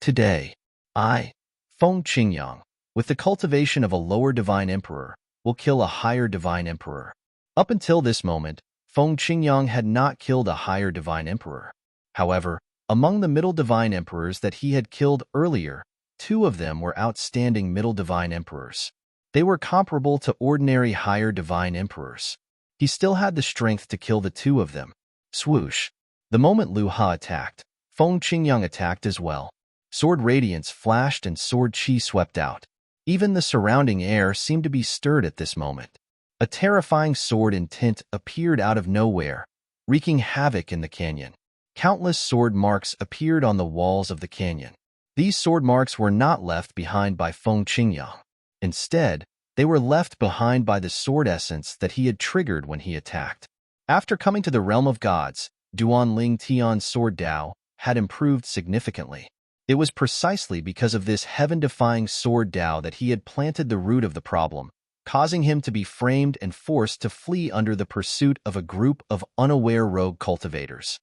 Today, I, Feng Qingyang, with the cultivation of a lower divine emperor, will kill a higher divine emperor. Up until this moment, Feng Qingyang had not killed a higher divine emperor. However, among the middle divine emperors that he had killed earlier, 2 of them were outstanding middle divine emperors. They were comparable to ordinary higher divine emperors. He still had the strength to kill the 2 of them. Swoosh. The moment Lu He attacked, Feng Qingyang attacked as well. Sword radiance flashed and sword chi swept out. Even the surrounding air seemed to be stirred at this moment. A terrifying sword in tint appeared out of nowhere, wreaking havoc in the canyon. Countless sword marks appeared on the walls of the canyon. These sword marks were not left behind by Feng Qingyang. Instead, they were left behind by the sword essence that he had triggered when he attacked. After coming to the realm of gods, Duan Ling Tian's sword Dao had improved significantly. It was precisely because of this heaven-defying sword Dao that he had planted the root of the problem, causing him to be framed and forced to flee under the pursuit of a group of unaware rogue cultivators.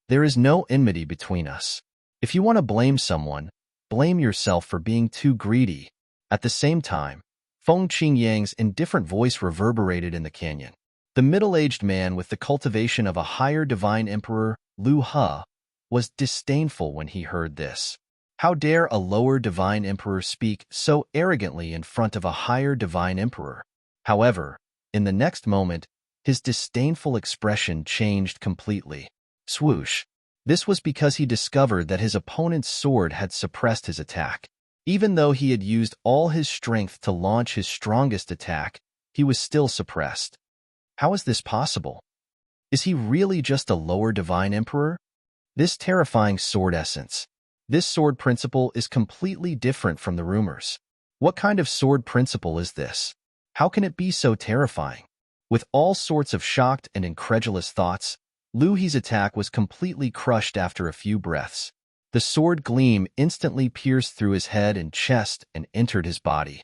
There is no enmity between us. If you want to blame someone, blame yourself for being too greedy. At the same time, Feng Qingyang's indifferent voice reverberated in the canyon. The middle-aged man with the cultivation of a higher divine emperor, Lu He, was disdainful when he heard this. How dare a lower divine emperor speak so arrogantly in front of a higher divine emperor? However, in the next moment, his disdainful expression changed completely. Swoosh. This was because he discovered that his opponent's sword had suppressed his attack. Even though he had used all his strength to launch his strongest attack, he was still suppressed. How is this possible? Is he really just a lower divine emperor? This terrifying sword essence. This sword principle is completely different from the rumors. What kind of sword principle is this? How can it be so terrifying? With all sorts of shocked and incredulous thoughts, Lu He's attack was completely crushed after a few breaths. The sword gleam instantly pierced through his head and chest and entered his body.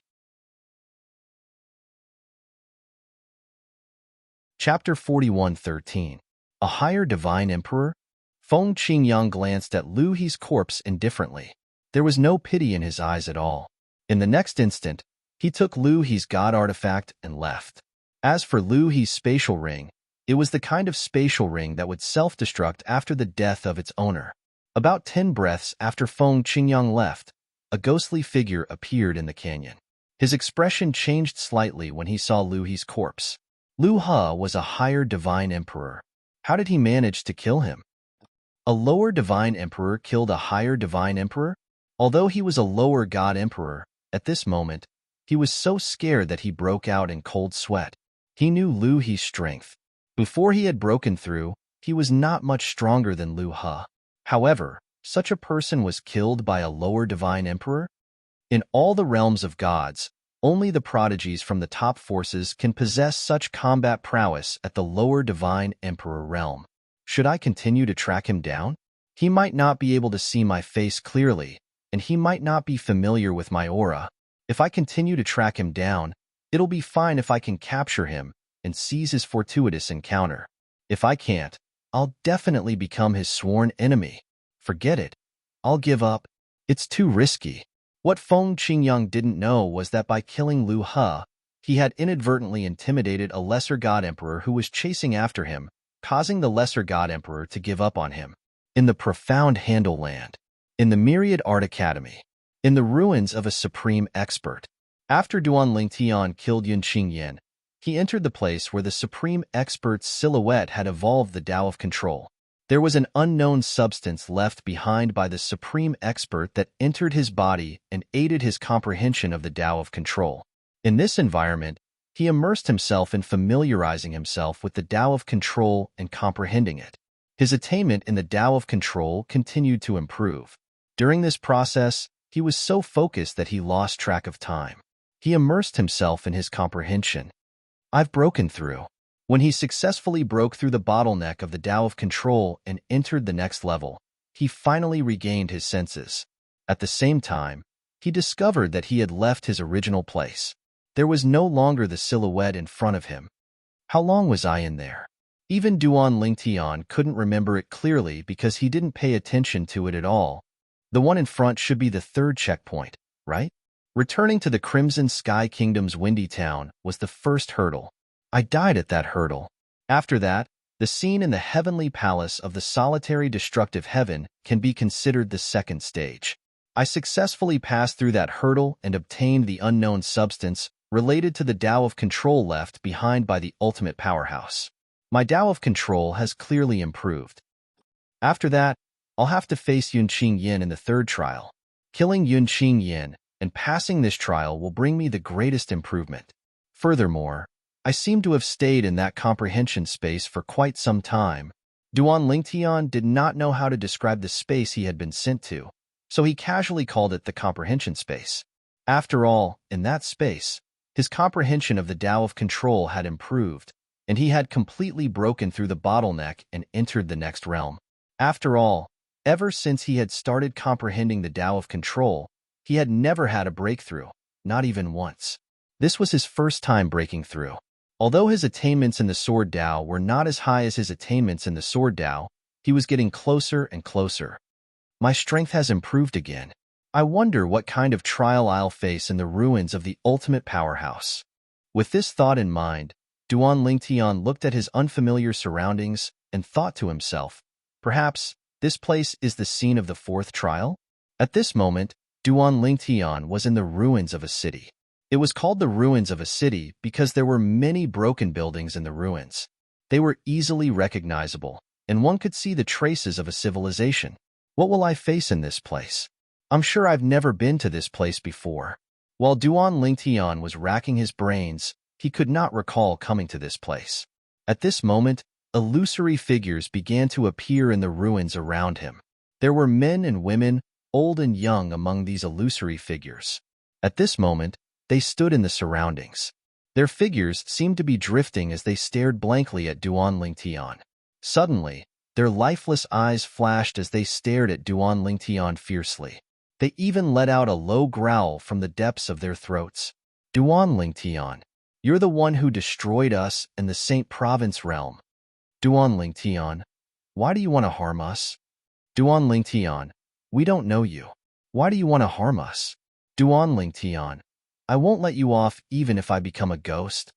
Chapter 41:13. A higher divine emperor? Feng Qingyang glanced at Lu He's corpse indifferently. There was no pity in his eyes at all. In the next instant, he took Lu He's god artifact and left. As for Lu He's spatial ring, it was the kind of spatial ring that would self-destruct after the death of its owner. About 10 breaths after Feng Qingyang left, a ghostly figure appeared in the canyon. His expression changed slightly when he saw Lu He's corpse. Lu He was a higher divine emperor. How did he manage to kill him? A lower divine emperor killed a higher divine emperor? Although he was a lower god emperor, at this moment, he was so scared that he broke out in cold sweat. He knew Lu He's strength. Before he had broken through, he was not much stronger than Lu He. However, such a person was killed by a lower divine emperor? In all the realms of gods, only the prodigies from the top forces can possess such combat prowess at the lower divine emperor realm. Should I continue to track him down? He might not be able to see my face clearly, and he might not be familiar with my aura. If I continue to track him down, it'll be fine if I can capture him and seize his fortuitous encounter. If I can't, I'll definitely become his sworn enemy. Forget it. I'll give up. It's too risky. What Feng Qingyang didn't know was that by killing Lu He, he had inadvertently intimidated a lesser god emperor who was chasing after him, causing the lesser god emperor to give up on him. In the profound Handle Land, in the myriad art academy, in the ruins of a supreme expert. After Duan Lingtian killed Yun Qingyan, he entered the place where the supreme expert's silhouette had evolved the Tao of control. There was an unknown substance left behind by the supreme expert that entered his body and aided his comprehension of the Tao of control. In this environment, he immersed himself in familiarizing himself with the Tao of control and comprehending it. His attainment in the Tao of control continued to improve. During this process, he was so focused that he lost track of time. He immersed himself in his comprehension. I've broken through. When he successfully broke through the bottleneck of the Tao of control and entered the next level, he finally regained his senses. At the same time, he discovered that he had left his original place. There was no longer the silhouette in front of him. How long was I in there? Even Duan Lingtian couldn't remember it clearly because he didn't pay attention to it at all. The one in front should be the third checkpoint, right? Returning to the Crimson Sky Kingdom's windy town was the first hurdle. I died at that hurdle. After that, the scene in the heavenly palace of the solitary destructive heaven can be considered the second stage. I successfully passed through that hurdle and obtained the unknown substance related to the Tao of control left behind by the ultimate powerhouse. My Tao of control has clearly improved. After that, I'll have to face Yun Qingyan in the third trial. Killing Yun Qingyan and passing this trial will bring me the greatest improvement. Furthermore, I seem to have stayed in that comprehension space for quite some time. Duan Lingtian did not know how to describe the space he had been sent to, so he casually called it the comprehension space. After all, in that space, his comprehension of the Tao of control had improved, and he had completely broken through the bottleneck and entered the next realm. After all, ever since he had started comprehending the Tao of control, he had never had a breakthrough, not even once. This was his first time breaking through. Although his attainments in the Sword Dao were not as high as his attainments in the Sword Dao, he was getting closer and closer. My strength has improved again. I wonder what kind of trial I'll face in the ruins of the ultimate powerhouse. With this thought in mind, Duan Lingtian looked at his unfamiliar surroundings and thought to himself, perhaps this place is the scene of the fourth trial? At this moment, Duan Lingtian was in the ruins of a city. It was called the ruins of a city because there were many broken buildings in the ruins. They were easily recognizable, and one could see the traces of a civilization. What will I face in this place? I'm sure I've never been to this place before. While Duan Lingtian was racking his brains, he could not recall coming to this place. At this moment, illusory figures began to appear in the ruins around him. There were men and women, old and young, among these illusory figures. At this moment, they stood in the surroundings. Their figures seemed to be drifting as they stared blankly at Duan Lingtian. Suddenly, their lifeless eyes flashed as they stared at Duan Lingtian fiercely. They even let out a low growl from the depths of their throats. Duan Lingtian, you're the one who destroyed us and the Saint Province realm. Duan Lingtian, why do you want to harm us? Duan Lingtian, we don't know you. Why do you want to harm us? Duan Lingtian, I won't let you off even if I become a ghost.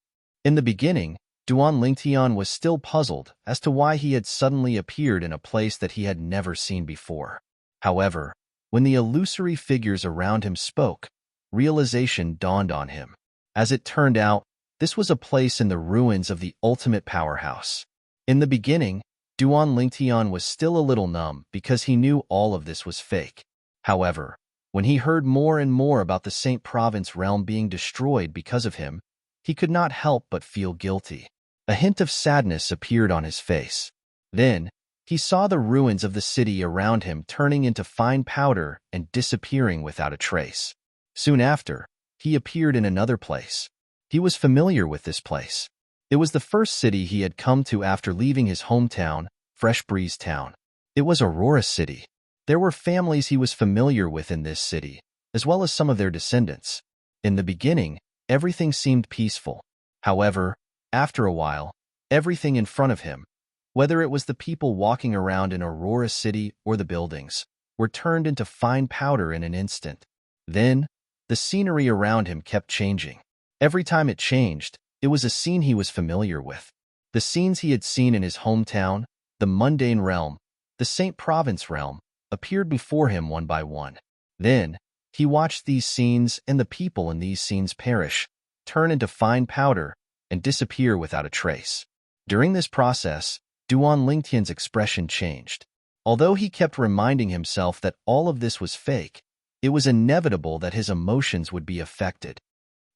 In the beginning, Duan Lingtian was still puzzled as to why he had suddenly appeared in a place that he had never seen before. However, when the illusory figures around him spoke, realization dawned on him. As it turned out, this was a place in the ruins of the ultimate powerhouse. In the beginning, Duan Lingtian was still a little numb because he knew all of this was fake. However, when he heard more and more about the Saint Province realm being destroyed because of him, he could not help but feel guilty. A hint of sadness appeared on his face. Then, he saw the ruins of the city around him turning into fine powder and disappearing without a trace. Soon after, he appeared in another place. He was familiar with this place. It was the first city he had come to after leaving his hometown, Fresh Breeze Town. It was Aurora City. There were families he was familiar with in this city, as well as some of their descendants. In the beginning, everything seemed peaceful. However, after a while, everything in front of him, whether it was the people walking around in Aurora City or the buildings, were turned into fine powder in an instant. Then, the scenery around him kept changing. Every time it changed, it was a scene he was familiar with. The scenes he had seen in his hometown, the mundane realm, the Saint Province realm, appeared before him one by one. Then, he watched these scenes and the people in these scenes perish, turn into fine powder, and disappear without a trace. During this process, Duan Lingtian's expression changed. Although he kept reminding himself that all of this was fake, it was inevitable that his emotions would be affected.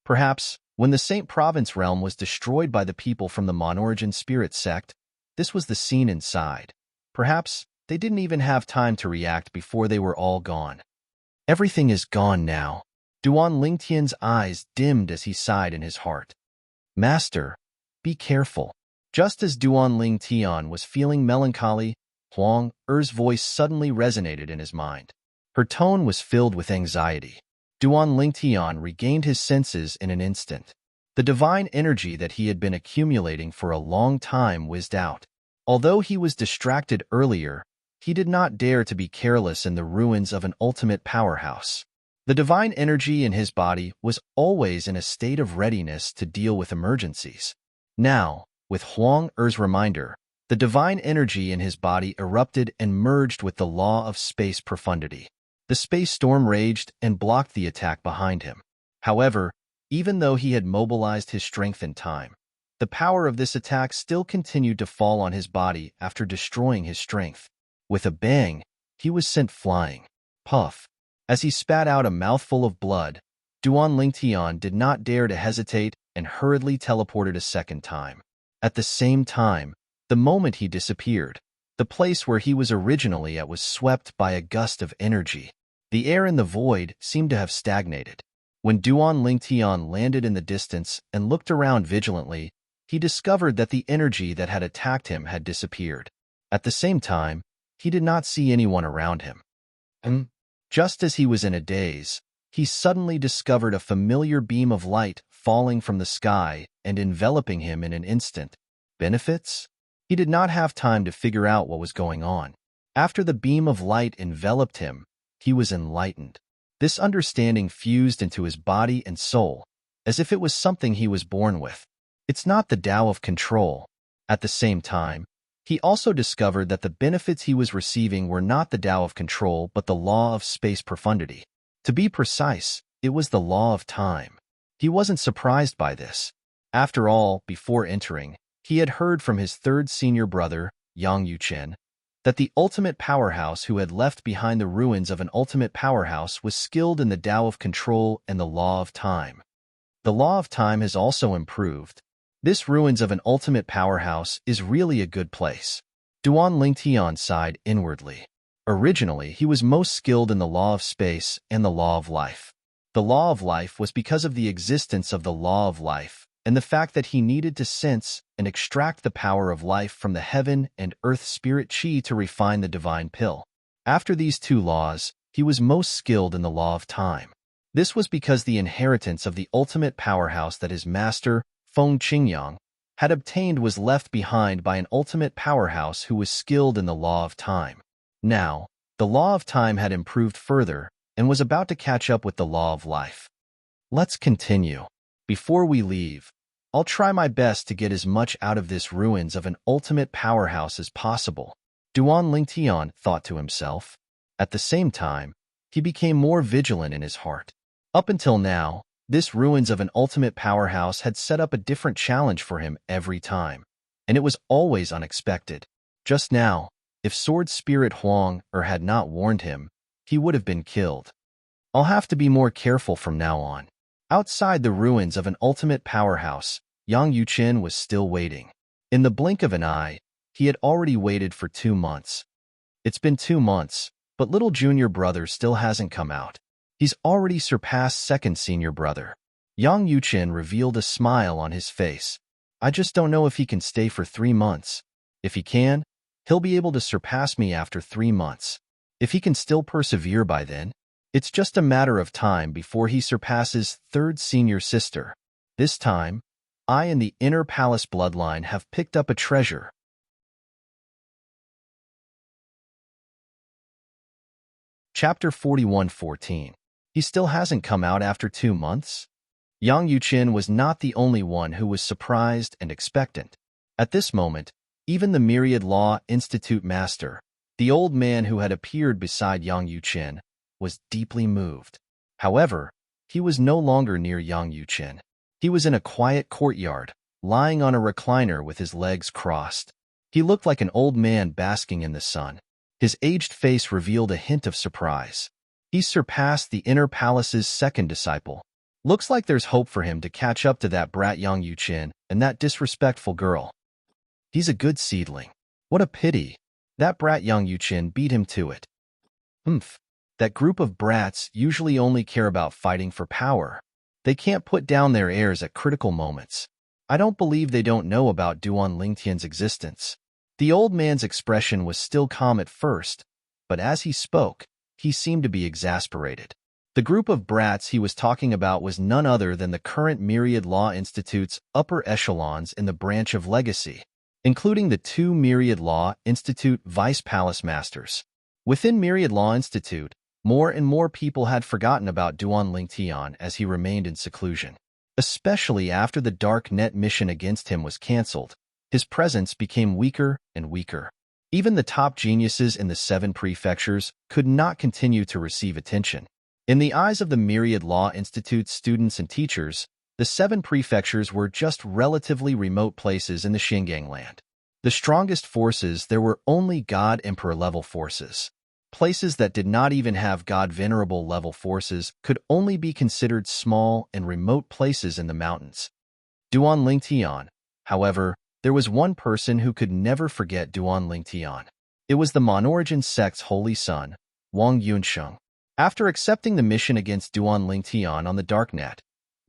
Perhaps, when the Saint Province realm was destroyed by the people from the Monarch spirit sect, this was the scene inside. Perhaps, they didn't even have time to react before they were all gone. Everything is gone now. Duan Lingtian's eyes dimmed as he sighed in his heart. Master, be careful. Just as Duan Lingtian was feeling melancholy, Huang Er's voice suddenly resonated in his mind. Her tone was filled with anxiety. Duan Lingtian regained his senses in an instant. The divine energy that he had been accumulating for a long time whizzed out. Although he was distracted earlier, he did not dare to be careless in the ruins of an ultimate powerhouse. The divine energy in his body was always in a state of readiness to deal with emergencies. Now, with Huang Er's reminder, the divine energy in his body erupted and merged with the law of space profundity. The space storm raged and blocked the attack behind him. However, even though he had mobilized his strength in time, the power of this attack still continued to fall on his body after destroying his strength. With a bang, he was sent flying. Puff. As he spat out a mouthful of blood, Duan Lingtian did not dare to hesitate and hurriedly teleported a second time. At the same time, the moment he disappeared, the place where he was originally at was swept by a gust of energy. The air in the void seemed to have stagnated. When Duan Lingtian landed in the distance and looked around vigilantly, he discovered that the energy that had attacked him had disappeared. At the same time, he did not see anyone around him. Just as he was in a daze, he suddenly discovered a familiar beam of light falling from the sky and enveloping him in an instant. Benefits? He did not have time to figure out what was going on. After the beam of light enveloped him, he was enlightened. This understanding fused into his body and soul, as if it was something he was born with. It's not the Tao of control. At the same time, he also discovered that the benefits he was receiving were not the Tao of control but the law of space profundity. To be precise, it was the law of time. He wasn't surprised by this. After all, before entering, he had heard from his third senior brother, Yang Yuchen, that the ultimate powerhouse who had left behind the ruins of an ultimate powerhouse was skilled in the Tao of control and the law of time. The law of time has also improved. This ruins of an ultimate powerhouse is really a good place. Duan Lingtian sighed inwardly. Originally, he was most skilled in the law of space and the law of life. The law of life was because of the existence of the law of life and the fact that he needed to sense and extract the power of life from the heaven and earth spirit chi to refine the divine pill. After these two laws, he was most skilled in the law of time. This was because the inheritance of the ultimate powerhouse that his master, Feng Qingyang, had obtained was left behind by an ultimate powerhouse who was skilled in the law of time. Now, the law of time had improved further and was about to catch up with the law of life. Let's continue. Before we leave, I'll try my best to get as much out of this ruins of an ultimate powerhouse as possible, Duan Lingtian thought to himself. At the same time, he became more vigilant in his heart. Up until now, this ruins of an ultimate powerhouse had set up a different challenge for him every time, and it was always unexpected. Just now, if Sword Spirit Huang had not warned him, he would have been killed. I'll have to be more careful from now on. Outside the ruins of an ultimate powerhouse, Yang Yuchen was still waiting. In the blink of an eye, he had already waited for 2 months. It's been 2 months, but little junior brother still hasn't come out. He's already surpassed second senior brother. Yang Yuchen revealed a smile on his face. I just don't know if he can stay for 3 months. If he can, he'll be able to surpass me after 3 months. If he can still persevere by then, it's just a matter of time before he surpasses third senior sister. This time, I and the inner palace bloodline have picked up a treasure. Chapter 41:14. He still hasn't come out after 2 months? Yang Yuchen was not the only one who was surprised and expectant. At this moment, even the Myriad Law Institute master, the old man who had appeared beside Yang Yuchen, was deeply moved. However, he was no longer near Yang Yuchen. He was in a quiet courtyard, lying on a recliner with his legs crossed. He looked like an old man basking in the sun. His aged face revealed a hint of surprise. He surpassed the inner palace's second disciple. Looks like there's hope for him to catch up to that brat Yang Yuchen and that disrespectful girl. He's a good seedling. What a pity. That brat Yang Yuchen beat him to it. That group of brats usually only care about fighting for power. They can't put down their heirs at critical moments. I don't believe they don't know about Duan Lingtian's existence. The old man's expression was still calm at first, but as he spoke, he seemed to be exasperated. The group of brats he was talking about was none other than the current Myriad Law Institute's upper echelons in the branch of legacy, including the 2 Myriad Law Institute Vice Palace Masters. Within Myriad Law Institute, more and more people had forgotten about Duan Lingtian as he remained in seclusion. Especially after the Dark Net mission against him was cancelled, his presence became weaker and weaker. Even the top geniuses in the 7 prefectures could not continue to receive attention. In the eyes of the Myriad Law Institute's students and teachers, the 7 prefectures were just relatively remote places in the Xinjiang land. The strongest forces there were only God Emperor level forces. Places that did not even have God Venerable level forces could only be considered small and remote places in the mountains. Duan Lingtian, however, there was one person who could never forget Duan Lingtian. It was the Monorigin sect's holy son, Wang Yunsheng. After accepting the mission against Duan Lingtian on the Darknet,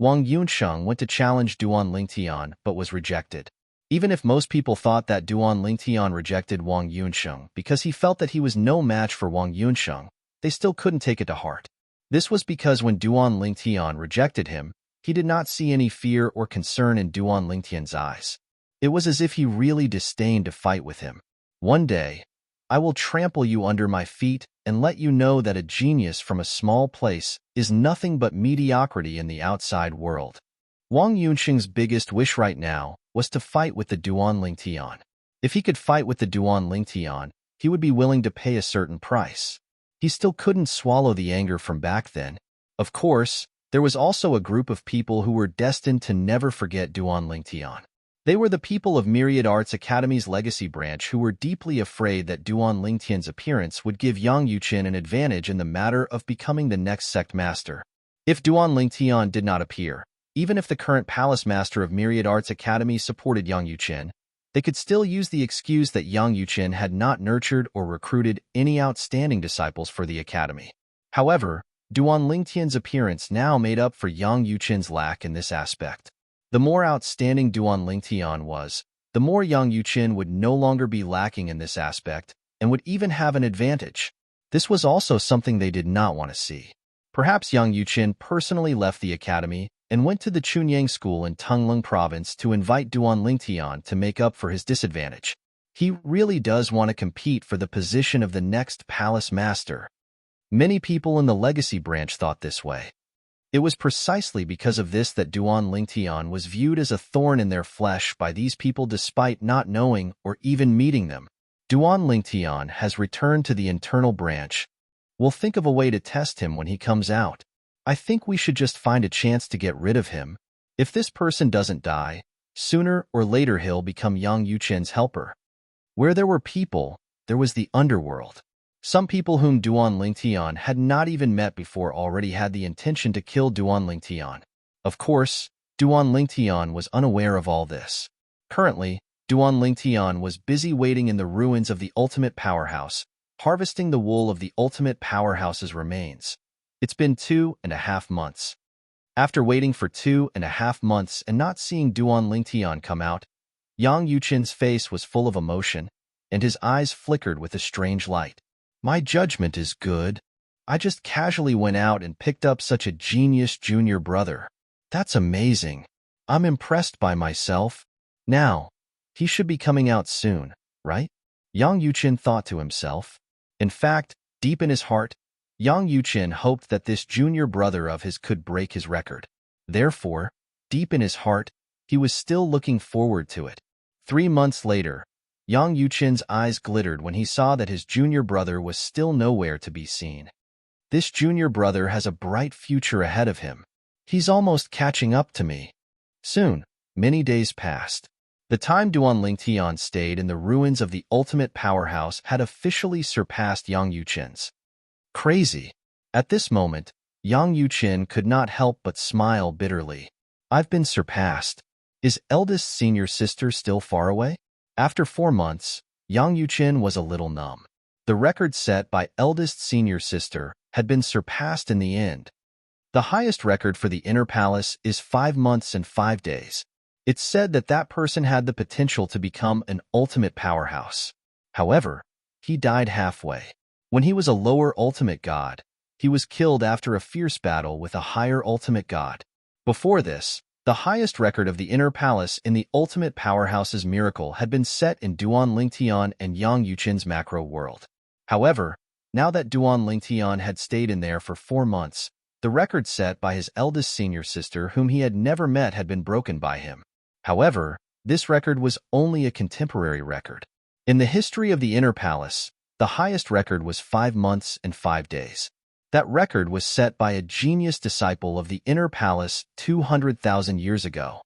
Wang Yunsheng went to challenge Duan Lingtian but was rejected. Even if most people thought that Duan Lingtian rejected Wang Yunsheng because he felt that he was no match for Wang Yunsheng, they still couldn't take it to heart. This was because when Duan Lingtian rejected him, he did not see any fear or concern in Duan Lingtian's eyes. It was as if he really disdained to fight with him. One day, I will trample you under my feet and let you know that a genius from a small place is nothing but mediocrity in the outside world. Wang Yunxing's biggest wish right now was to fight with the Duan Lingtian. If he could fight with the Duan Lingtian, he would be willing to pay a certain price. He still couldn't swallow the anger from back then. Of course, there was also a group of people who were destined to never forget Duan Lingtian. They were the people of Myriad Arts Academy's legacy branch who were deeply afraid that Duan Lingtian's appearance would give Yang Yuqin an advantage in the matter of becoming the next sect master. If Duan Lingtian did not appear, even if the current palace master of Myriad Arts Academy supported Yang Yuqin, they could still use the excuse that Yang Yuqin had not nurtured or recruited any outstanding disciples for the academy. However, Duan Lingtian's appearance now made up for Yang Yuqin's lack in this aspect. The more outstanding Duan Lingtian was, the more Yang Yuqin would no longer be lacking in this aspect and would even have an advantage. This was also something they did not want to see. Perhaps Yang Yuqin personally left the academy and went to the Chunyang school in Tunglung province to invite Duan Lingtian to make up for his disadvantage. He really does want to compete for the position of the next palace master. Many people in the legacy branch thought this way. It was precisely because of this that Duan Lingtian was viewed as a thorn in their flesh by these people despite not knowing or even meeting them. Duan Lingtian has returned to the internal branch. We'll think of a way to test him when he comes out. I think we should just find a chance to get rid of him. If this person doesn't die, sooner or later he'll become Yang Yuqin's helper. Where there were people, there was the underworld. Some people whom Duan Lingtian had not even met before already had the intention to kill Duan Lingtian. Of course, Duan Lingtian was unaware of all this. Currently, Duan Lingtian was busy waiting in the ruins of the ultimate powerhouse, harvesting the wool of the ultimate powerhouse's remains. It's been 2.5 months. After waiting for 2.5 months and not seeing Duan Lingtian come out, Yang Yuqin's face was full of emotion, and his eyes flickered with a strange light. My judgment is good. I just casually went out and picked up such a genius junior brother. That's amazing. I'm impressed by myself. Now, he should be coming out soon, right? Yang Yuqin thought to himself. In fact, deep in his heart, Yang Yuqin hoped that this junior brother of his could break his record. Therefore, deep in his heart, he was still looking forward to it. 3 months later, Yang Yuqin's eyes glittered when he saw that his junior brother was still nowhere to be seen. This junior brother has a bright future ahead of him. He's almost catching up to me. Soon, many days passed. The time Duan Lingtian stayed in the ruins of the ultimate powerhouse had officially surpassed Yang Yuqin's. Crazy. At this moment, Yang Yuqin could not help but smile bitterly. I've been surpassed. Is eldest senior sister still far away? After 4 months, Yang Yuqin was a little numb. The record set by eldest senior sister had been surpassed in the end. The highest record for the inner palace is 5 months and 5 days. It's said that that person had the potential to become an ultimate powerhouse. However, he died halfway. When he was a lower ultimate god, he was killed after a fierce battle with a higher ultimate god. Before this, the highest record of the inner palace in the ultimate powerhouse's miracle had been set in Duan Lingtian and Yang Yuqin's macro world. However, now that Duan Lingtian had stayed in there for 4 months, the record set by his eldest senior sister whom he had never met had been broken by him. However, this record was only a contemporary record. In the history of the inner palace, the highest record was 5 months and 5 days. That record was set by a genius disciple of the inner palace 200,000 years ago.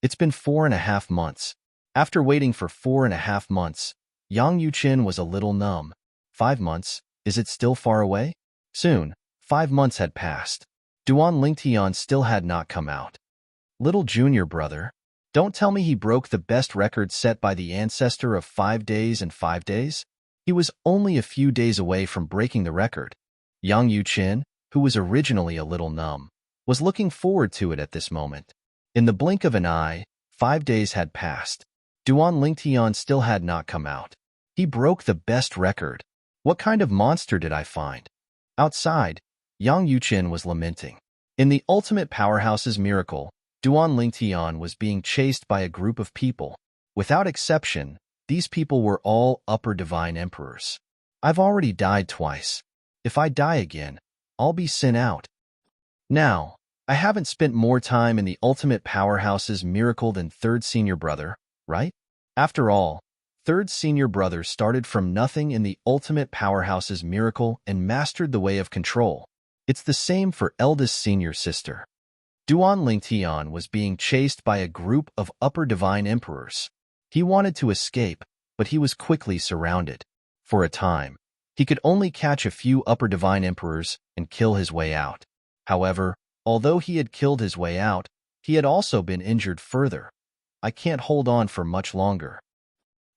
It's been 4.5 months. After waiting for 4.5 months, Yang Yuqin was a little numb. 5 months, is it still far away? Soon, 5 months had passed. Duan Lingtian still had not come out. Little junior brother, don't tell me he broke the best record set by the ancestor of 5 days and 5 days? He was only a few days away from breaking the record. Yang Yuqin, who was originally a little numb, was looking forward to it at this moment. In the blink of an eye, 5 days had passed. Duan Lingtian still had not come out. He broke the best record. What kind of monster did I find? Outside, Yang Yuqin was lamenting. In the ultimate powerhouse's miracle, Duan Lingtian was being chased by a group of people. Without exception, these people were all upper divine emperors. I've already died twice. If I die again, I'll be sent out. Now, I haven't spent more time in the ultimate powerhouse's miracle than third senior brother, right? After all, third senior brother started from nothing in the ultimate powerhouse's miracle and mastered the way of control. It's the same for eldest senior sister. Duan Lingtian was being chased by a group of upper divine emperors. He wanted to escape, but he was quickly surrounded. For a time, he could only catch a few upper divine emperors and kill his way out. However, although he had killed his way out, he had also been injured further. I can't hold on for much longer.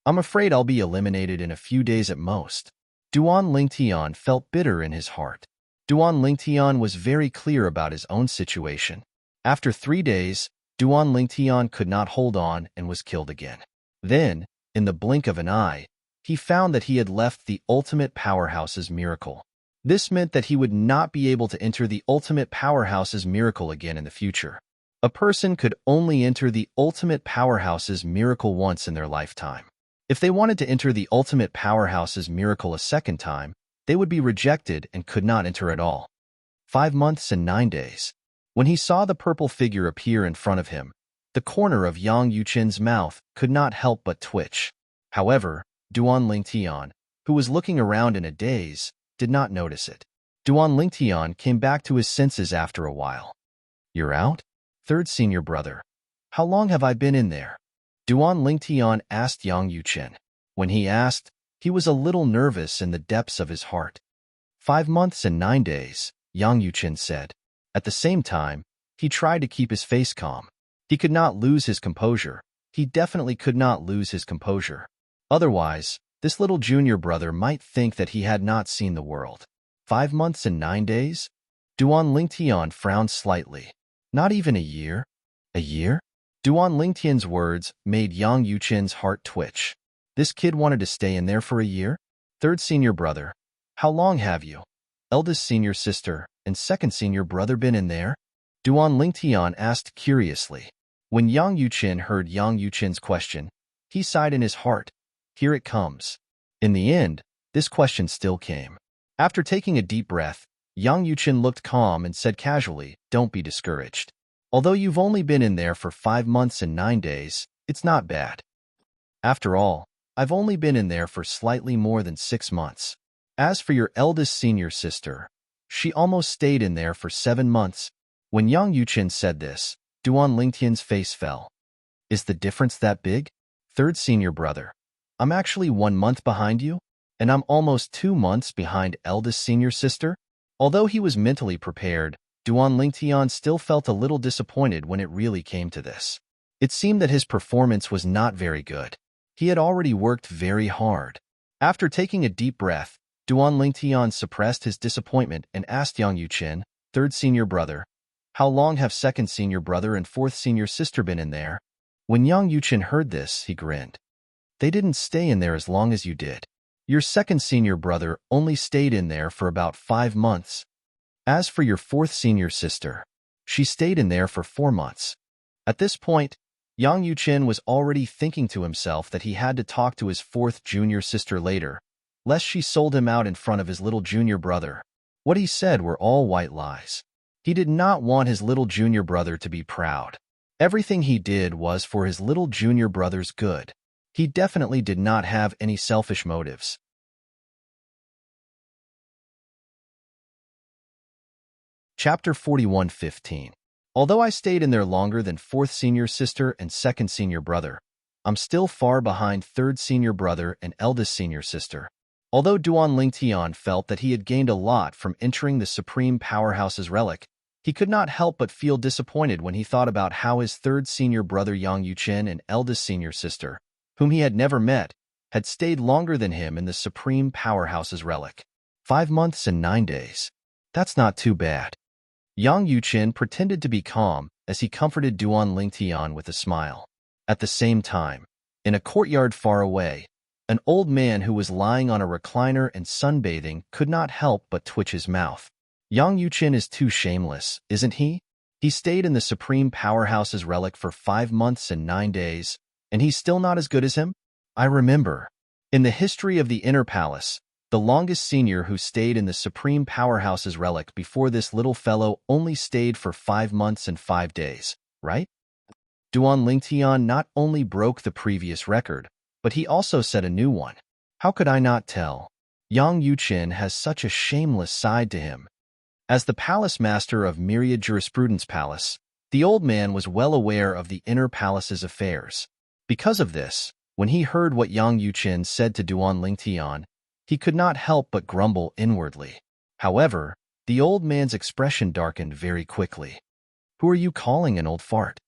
I'm afraid I'll be eliminated in a few days at most. Duan Lingtian felt bitter in his heart. Duan Lingtian was very clear about his own situation. After 3 days, Duan Lingtian could not hold on and was killed again. Then, in the blink of an eye, he found that he had left the ultimate powerhouse's miracle. This meant that he would not be able to enter the ultimate powerhouse's miracle again in the future. A person could only enter the ultimate powerhouse's miracle once in their lifetime. If they wanted to enter the ultimate powerhouse's miracle a second time, they would be rejected and could not enter at all. 5 months and 9 days. When he saw the purple figure appear in front of him, the corner of Yang Yuqin's mouth could not help but twitch. However, Duan Lingtian, who was looking around in a daze, did not notice it. Duan Lingtian came back to his senses after a while. You're out? Third senior brother. How long have I been in there? Duan Lingtian asked Yang Yuqin. When he asked, he was a little nervous in the depths of his heart. 5 months and 9 days, Yang Yuqin said. At the same time, he tried to keep his face calm. He could not lose his composure. He definitely could not lose his composure. Otherwise, this little junior brother might think that he had not seen the world. 5 months and 9 days? Duan Lingtian frowned slightly. Not even a year? A year? Duan Lingtian's words made Yang Yuqin's heart twitch. This kid wanted to stay in there for a year? Third senior brother. How long have you? Eldest senior sister and second senior brother been in there? Duan Lingtian asked curiously. When Yang Yuqin heard Yang Yuqin's question, he sighed in his heart. Here it comes. In the end, this question still came. After taking a deep breath, Yang Yuqin looked calm and said casually, Don't be discouraged. Although you've only been in there for 5 months and 9 days, it's not bad. After all, I've only been in there for slightly more than 6 months. As for your eldest senior sister, she almost stayed in there for 7 months. When Yang Yuqin said this, Duan Lingtian's face fell. Is the difference that big? Third senior brother. I'm actually 1 month behind you, and I'm almost 2 months behind eldest senior sister. Although he was mentally prepared, Duan Lingtian still felt a little disappointed when it really came to this. It seemed that his performance was not very good. He had already worked very hard. After taking a deep breath, Duan Lingtian suppressed his disappointment and asked Yang Yuqin, third senior brother, how long have second senior brother and fourth senior sister been in there? When Yang Yuqin heard this, he grinned. They didn't stay in there as long as you did. Your second senior brother only stayed in there for about 5 months. As for your fourth senior sister, she stayed in there for 4 months. At this point, Yang Yuqin was already thinking to himself that he had to talk to his fourth junior sister later, lest she sold him out in front of his little junior brother. What he said were all white lies. He did not want his little junior brother to be proud. Everything he did was for his little junior brother's good. He definitely did not have any selfish motives. Chapter 41:15. Although I stayed in there longer than fourth senior sister and second senior brother, I'm still far behind third senior brother and eldest senior sister. Although Duan Lingtian felt that he had gained a lot from entering the Supreme Powerhouse's relic, he could not help but feel disappointed when he thought about how his third senior brother Yang Yuqin and eldest senior sister, whom he had never met, had stayed longer than him in the Supreme Powerhouse's relic. 5 months and 9 days. That's not too bad. Yang Yuqin pretended to be calm as he comforted Duan Lingtian with a smile. At the same time, in a courtyard far away, an old man who was lying on a recliner and sunbathing could not help but twitch his mouth. Yang Yuqin is too shameless, isn't he? He stayed in the Supreme Powerhouse's relic for 5 months and 9 days, and he's still not as good as him? I remember. In the history of the Inner Palace, the longest senior who stayed in the Supreme Powerhouse's relic before this little fellow only stayed for 5 months and 5 days, right? Duan Lingtian not only broke the previous record, but he also set a new one. How could I not tell? Yang Yuqin has such a shameless side to him. As the palace master of Myriad Jurisprudence Palace, the old man was well aware of the Inner Palace's affairs. Because of this, when he heard what Yang Yuqin said to Duan Lingtian, he could not help but grumble inwardly. However, the old man's expression darkened very quickly. Who are you calling an old fart?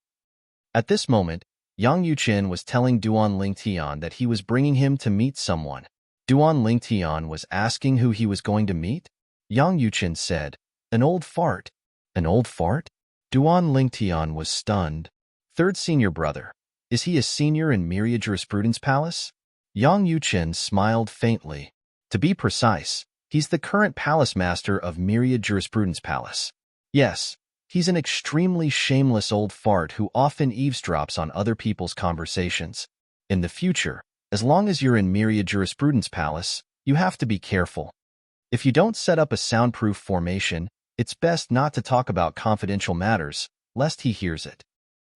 At this moment, Yang Yuqin was telling Duan Lingtian that he was bringing him to meet someone. Duan Lingtian was asking who he was going to meet? Yang Yuqin said, an old fart. An old fart? Duan Lingtian was stunned. Third senior brother. Is he a senior in Myriad Jurisprudence Palace? Yang Yuqin smiled faintly. To be precise, he's the current palace master of Myriad Jurisprudence Palace. Yes, he's an extremely shameless old fart who often eavesdrops on other people's conversations. In the future, as long as you're in Myriad Jurisprudence Palace, you have to be careful. If you don't set up a soundproof formation, it's best not to talk about confidential matters, lest he hears it.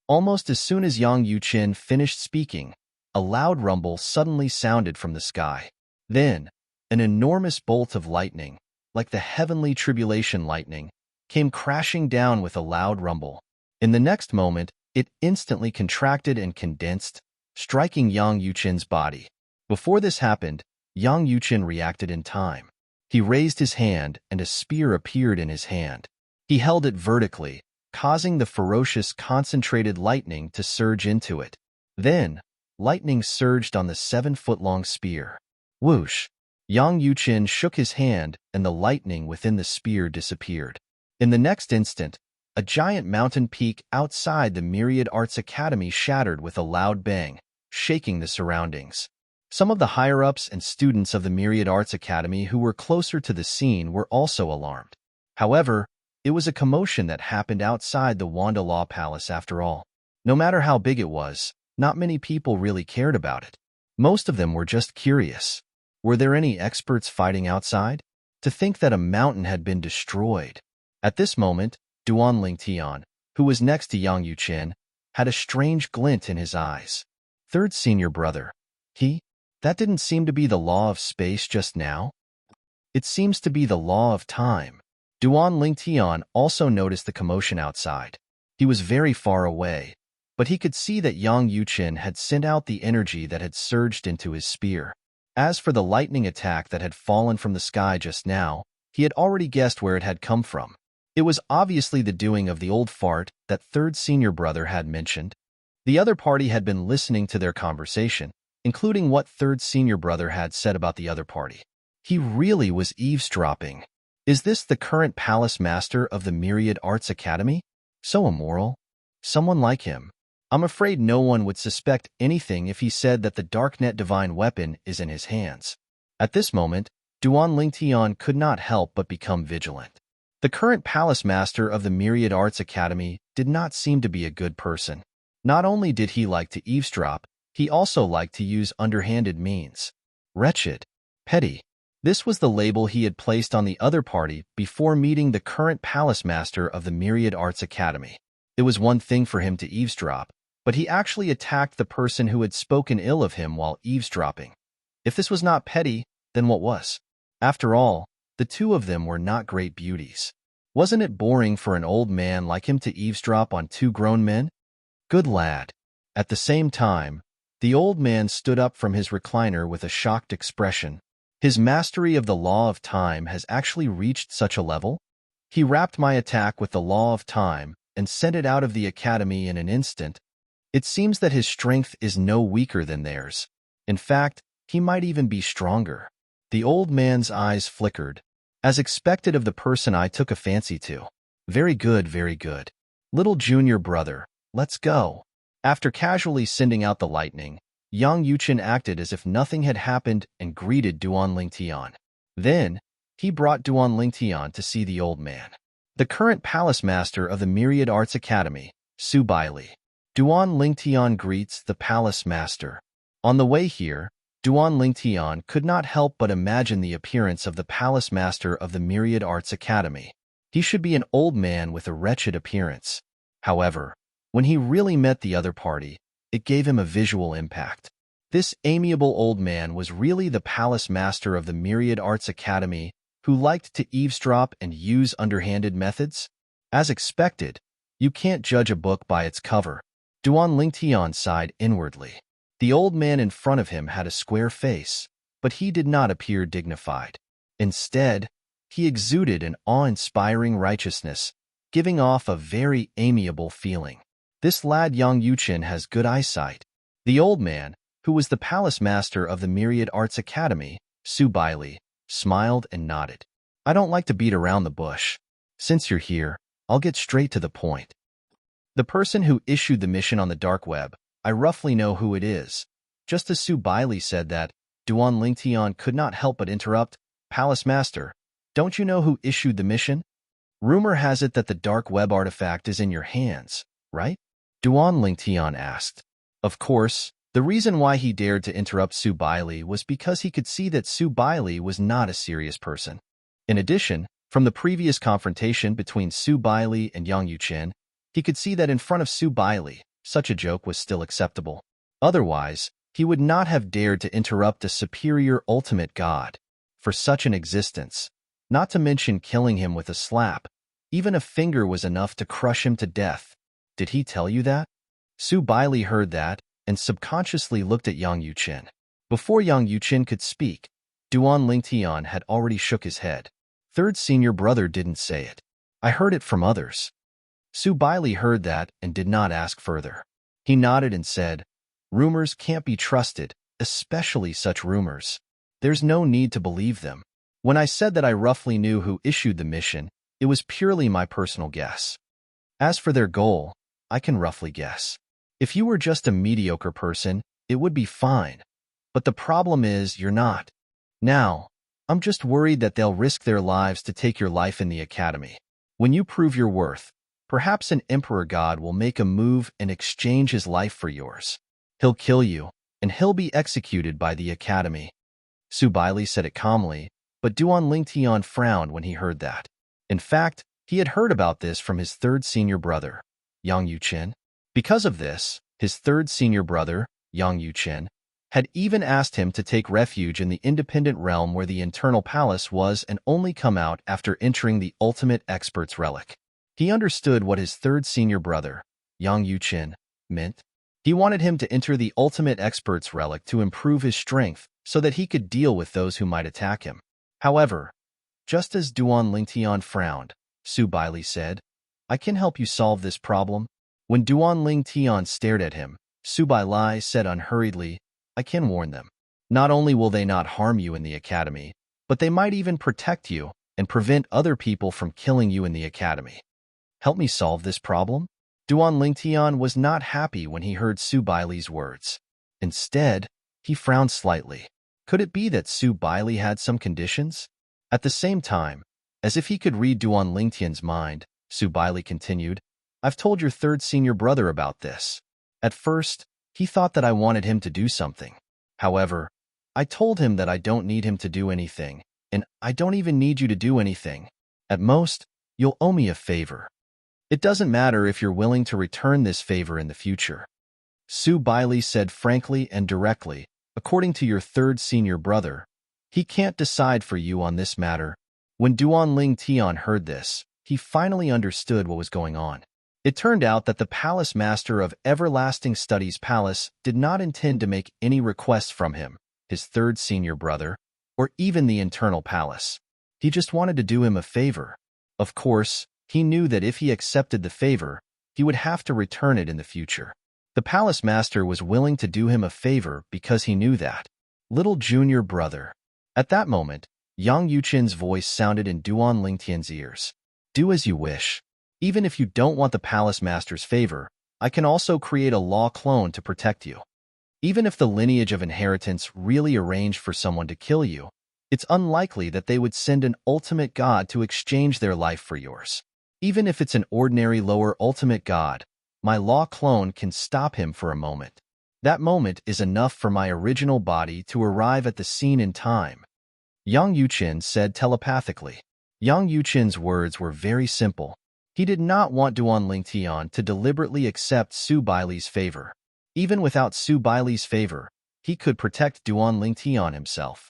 Almost as soon as Yang Yuqin finished speaking, a loud rumble suddenly sounded from the sky. Then, an enormous bolt of lightning, like the heavenly tribulation lightning, came crashing down with a loud rumble. In the next moment, it instantly contracted and condensed, striking Yang Yuqin's body. Before this happened, Yang Yuqin reacted in time. He raised his hand and a spear appeared in his hand. He held it vertically, causing the ferocious concentrated lightning to surge into it. Then, lightning surged on the 7-foot-long spear. Whoosh! Yang Yuqin shook his hand and the lightning within the spear disappeared. In the next instant, a giant mountain peak outside the Myriad Arts Academy shattered with a loud bang, shaking the surroundings. Some of the higher-ups and students of the Myriad Arts Academy who were closer to the scene were also alarmed. However, it was a commotion that happened outside the Wanda Law Palace after all. No matter how big it was, not many people really cared about it. Most of them were just curious. Were there any experts fighting outside? To think that a mountain had been destroyed. At this moment, Duan Lingtian, who was next to Yang Yuqin, had a strange glint in his eyes. Third senior brother. That didn't seem to be the law of space just now. It seems to be the law of time. Duan Lingtian also noticed the commotion outside. He was very far away, but he could see that Yang Yuqin had sent out the energy that had surged into his spear. As for the lightning attack that had fallen from the sky just now, he had already guessed where it had come from. It was obviously the doing of the old fart that third senior brother had mentioned. The other party had been listening to their conversation, including what third senior brother had said about the other party. He really was eavesdropping. Is this the current palace master of the Myriad Arts Academy? So immoral. Someone like him. I'm afraid no one would suspect anything if he said that the Darknet divine weapon is in his hands. At this moment, Duan Lingtian could not help but become vigilant. The current palace master of the Myriad Arts Academy did not seem to be a good person. Not only did he like to eavesdrop, he also liked to use underhanded means. Wretched. Petty. This was the label he had placed on the other party before meeting the current palace master of the Myriad Arts Academy. It was one thing for him to eavesdrop, but he actually attacked the person who had spoken ill of him while eavesdropping. If this was not petty, then what was? After all, the two of them were not great beauties. Wasn't it boring for an old man like him to eavesdrop on two grown men? Good lad. At the same time, the old man stood up from his recliner with a shocked expression. His mastery of the law of time has actually reached such a level? He wrapped my attack with the law of time and sent it out of the academy in an instant. It seems that his strength is no weaker than theirs. In fact, he might even be stronger. The old man's eyes flickered. As expected of the person I took a fancy to. Very good, very good. Little junior brother, let's go. After casually sending out the lightning, Yang Yuqin acted as if nothing had happened and greeted Duan Lingtian. Then, he brought Duan Lingtian to see the old man, the current palace master of the Myriad Arts Academy, Su Baili. Duan Lingtian greets the palace master. On the way here, Duan Lingtian could not help but imagine the appearance of the palace master of the Myriad Arts Academy. He should be an old man with a wretched appearance. However, when he really met the other party, it gave him a visual impact. This amiable old man was really the palace master of the Myriad Arts Academy who liked to eavesdrop and use underhanded methods. As expected, you can't judge a book by its cover. Duan Lingtian sighed inwardly. The old man in front of him had a square face, but he did not appear dignified. Instead, he exuded an awe-inspiring righteousness, giving off a very amiable feeling. This lad Yang Yuqin has good eyesight. The old man, who was the palace master of the Myriad Arts Academy, Su Baili, smiled and nodded. I don't like to beat around the bush. Since you're here, I'll get straight to the point. The person who issued the mission on the dark web, I roughly know who it is. Just as Su Baili said that, Duan Lingtian could not help but interrupt, Palace Master, don't you know who issued the mission? Rumor has it that the dark web artifact is in your hands, right? Duan Lingtian asked. Of course, the reason why he dared to interrupt Su Baili was because he could see that Su Baili was not a serious person. In addition, from the previous confrontation between Su Baili and Yang Yuqin, he could see that in front of Su Baili, such a joke was still acceptable. Otherwise, he would not have dared to interrupt a superior ultimate god. For such an existence, not to mention killing him with a slap, even a finger was enough to crush him to death. Did he tell you that? Su Baili heard that and subconsciously looked at Yang Yuqin. Before Yang Yuqin could speak, Duan Lingtian had already shook his head. Third senior brother didn't say it. I heard it from others. Su Baili heard that and did not ask further. He nodded and said, rumors can't be trusted, especially such rumors. There's no need to believe them. When I said that I roughly knew who issued the mission, it was purely my personal guess. As for their goal, I can roughly guess. If you were just a mediocre person, it would be fine. But the problem is you're not. Now, I'm just worried that they'll risk their lives to take your life in the academy. When you prove your worth, perhaps an emperor god will make a move and exchange his life for yours. He'll kill you, and he'll be executed by the academy. Su Baili said it calmly, but Duan Lingtian frowned when he heard that. In fact, he had heard about this from his third senior brother, Yang Yuqin. Because of this, his third senior brother, Yang Yuqin, had even asked him to take refuge in the independent realm where the internal palace was and only come out after entering the ultimate expert's relic. He understood what his third senior brother, Yang Yuqin, meant. He wanted him to enter the ultimate expert's relic to improve his strength so that he could deal with those who might attack him. However, just as Duan Lingtian frowned, Su Baili said, I can help you solve this problem. When Duan Lingtian stared at him, Su Baili said unhurriedly, I can warn them. Not only will they not harm you in the academy, but they might even protect you and prevent other people from killing you in the academy. Help me solve this problem? Duan Lingtian was not happy when he heard Su Baili's words. Instead, he frowned slightly. Could it be that Su Baili had some conditions? At the same time, as if he could read Duan Lingtian's mind, Su Baili continued, I've told your third senior brother about this. At first, he thought that I wanted him to do something. However, I told him that I don't need him to do anything, and I don't even need you to do anything. At most, you'll owe me a favor. It doesn't matter if you're willing to return this favor in the future. Su Baili said frankly and directly, according to your third senior brother, he can't decide for you on this matter. When Duan Lingtian heard this, he finally understood what was going on. It turned out that the palace master of Everlasting Studies Palace did not intend to make any requests from him, his third senior brother, or even the internal palace. He just wanted to do him a favor. Of course, he knew that if he accepted the favor, he would have to return it in the future. The palace master was willing to do him a favor because he knew that. Little junior brother. At that moment, Yang Yuqin's voice sounded in Duan Lingtian's ears. Do as you wish. Even if you don't want the palace master's favor, I can also create a law clone to protect you. Even if the lineage of inheritance really arranged for someone to kill you, It's unlikely that they would send an ultimate god to exchange their life for yours. Even if it's an ordinary lower ultimate god, my law clone can stop him for a moment. That moment is enough for my original body to arrive at the scene in time, Yang Yuqin said telepathically. Yang Yuqin's words were very simple. He did not want Duan Lingtian to deliberately accept Su Baili's favor. Even without Su Baili's favor, he could protect Duan Lingtian himself.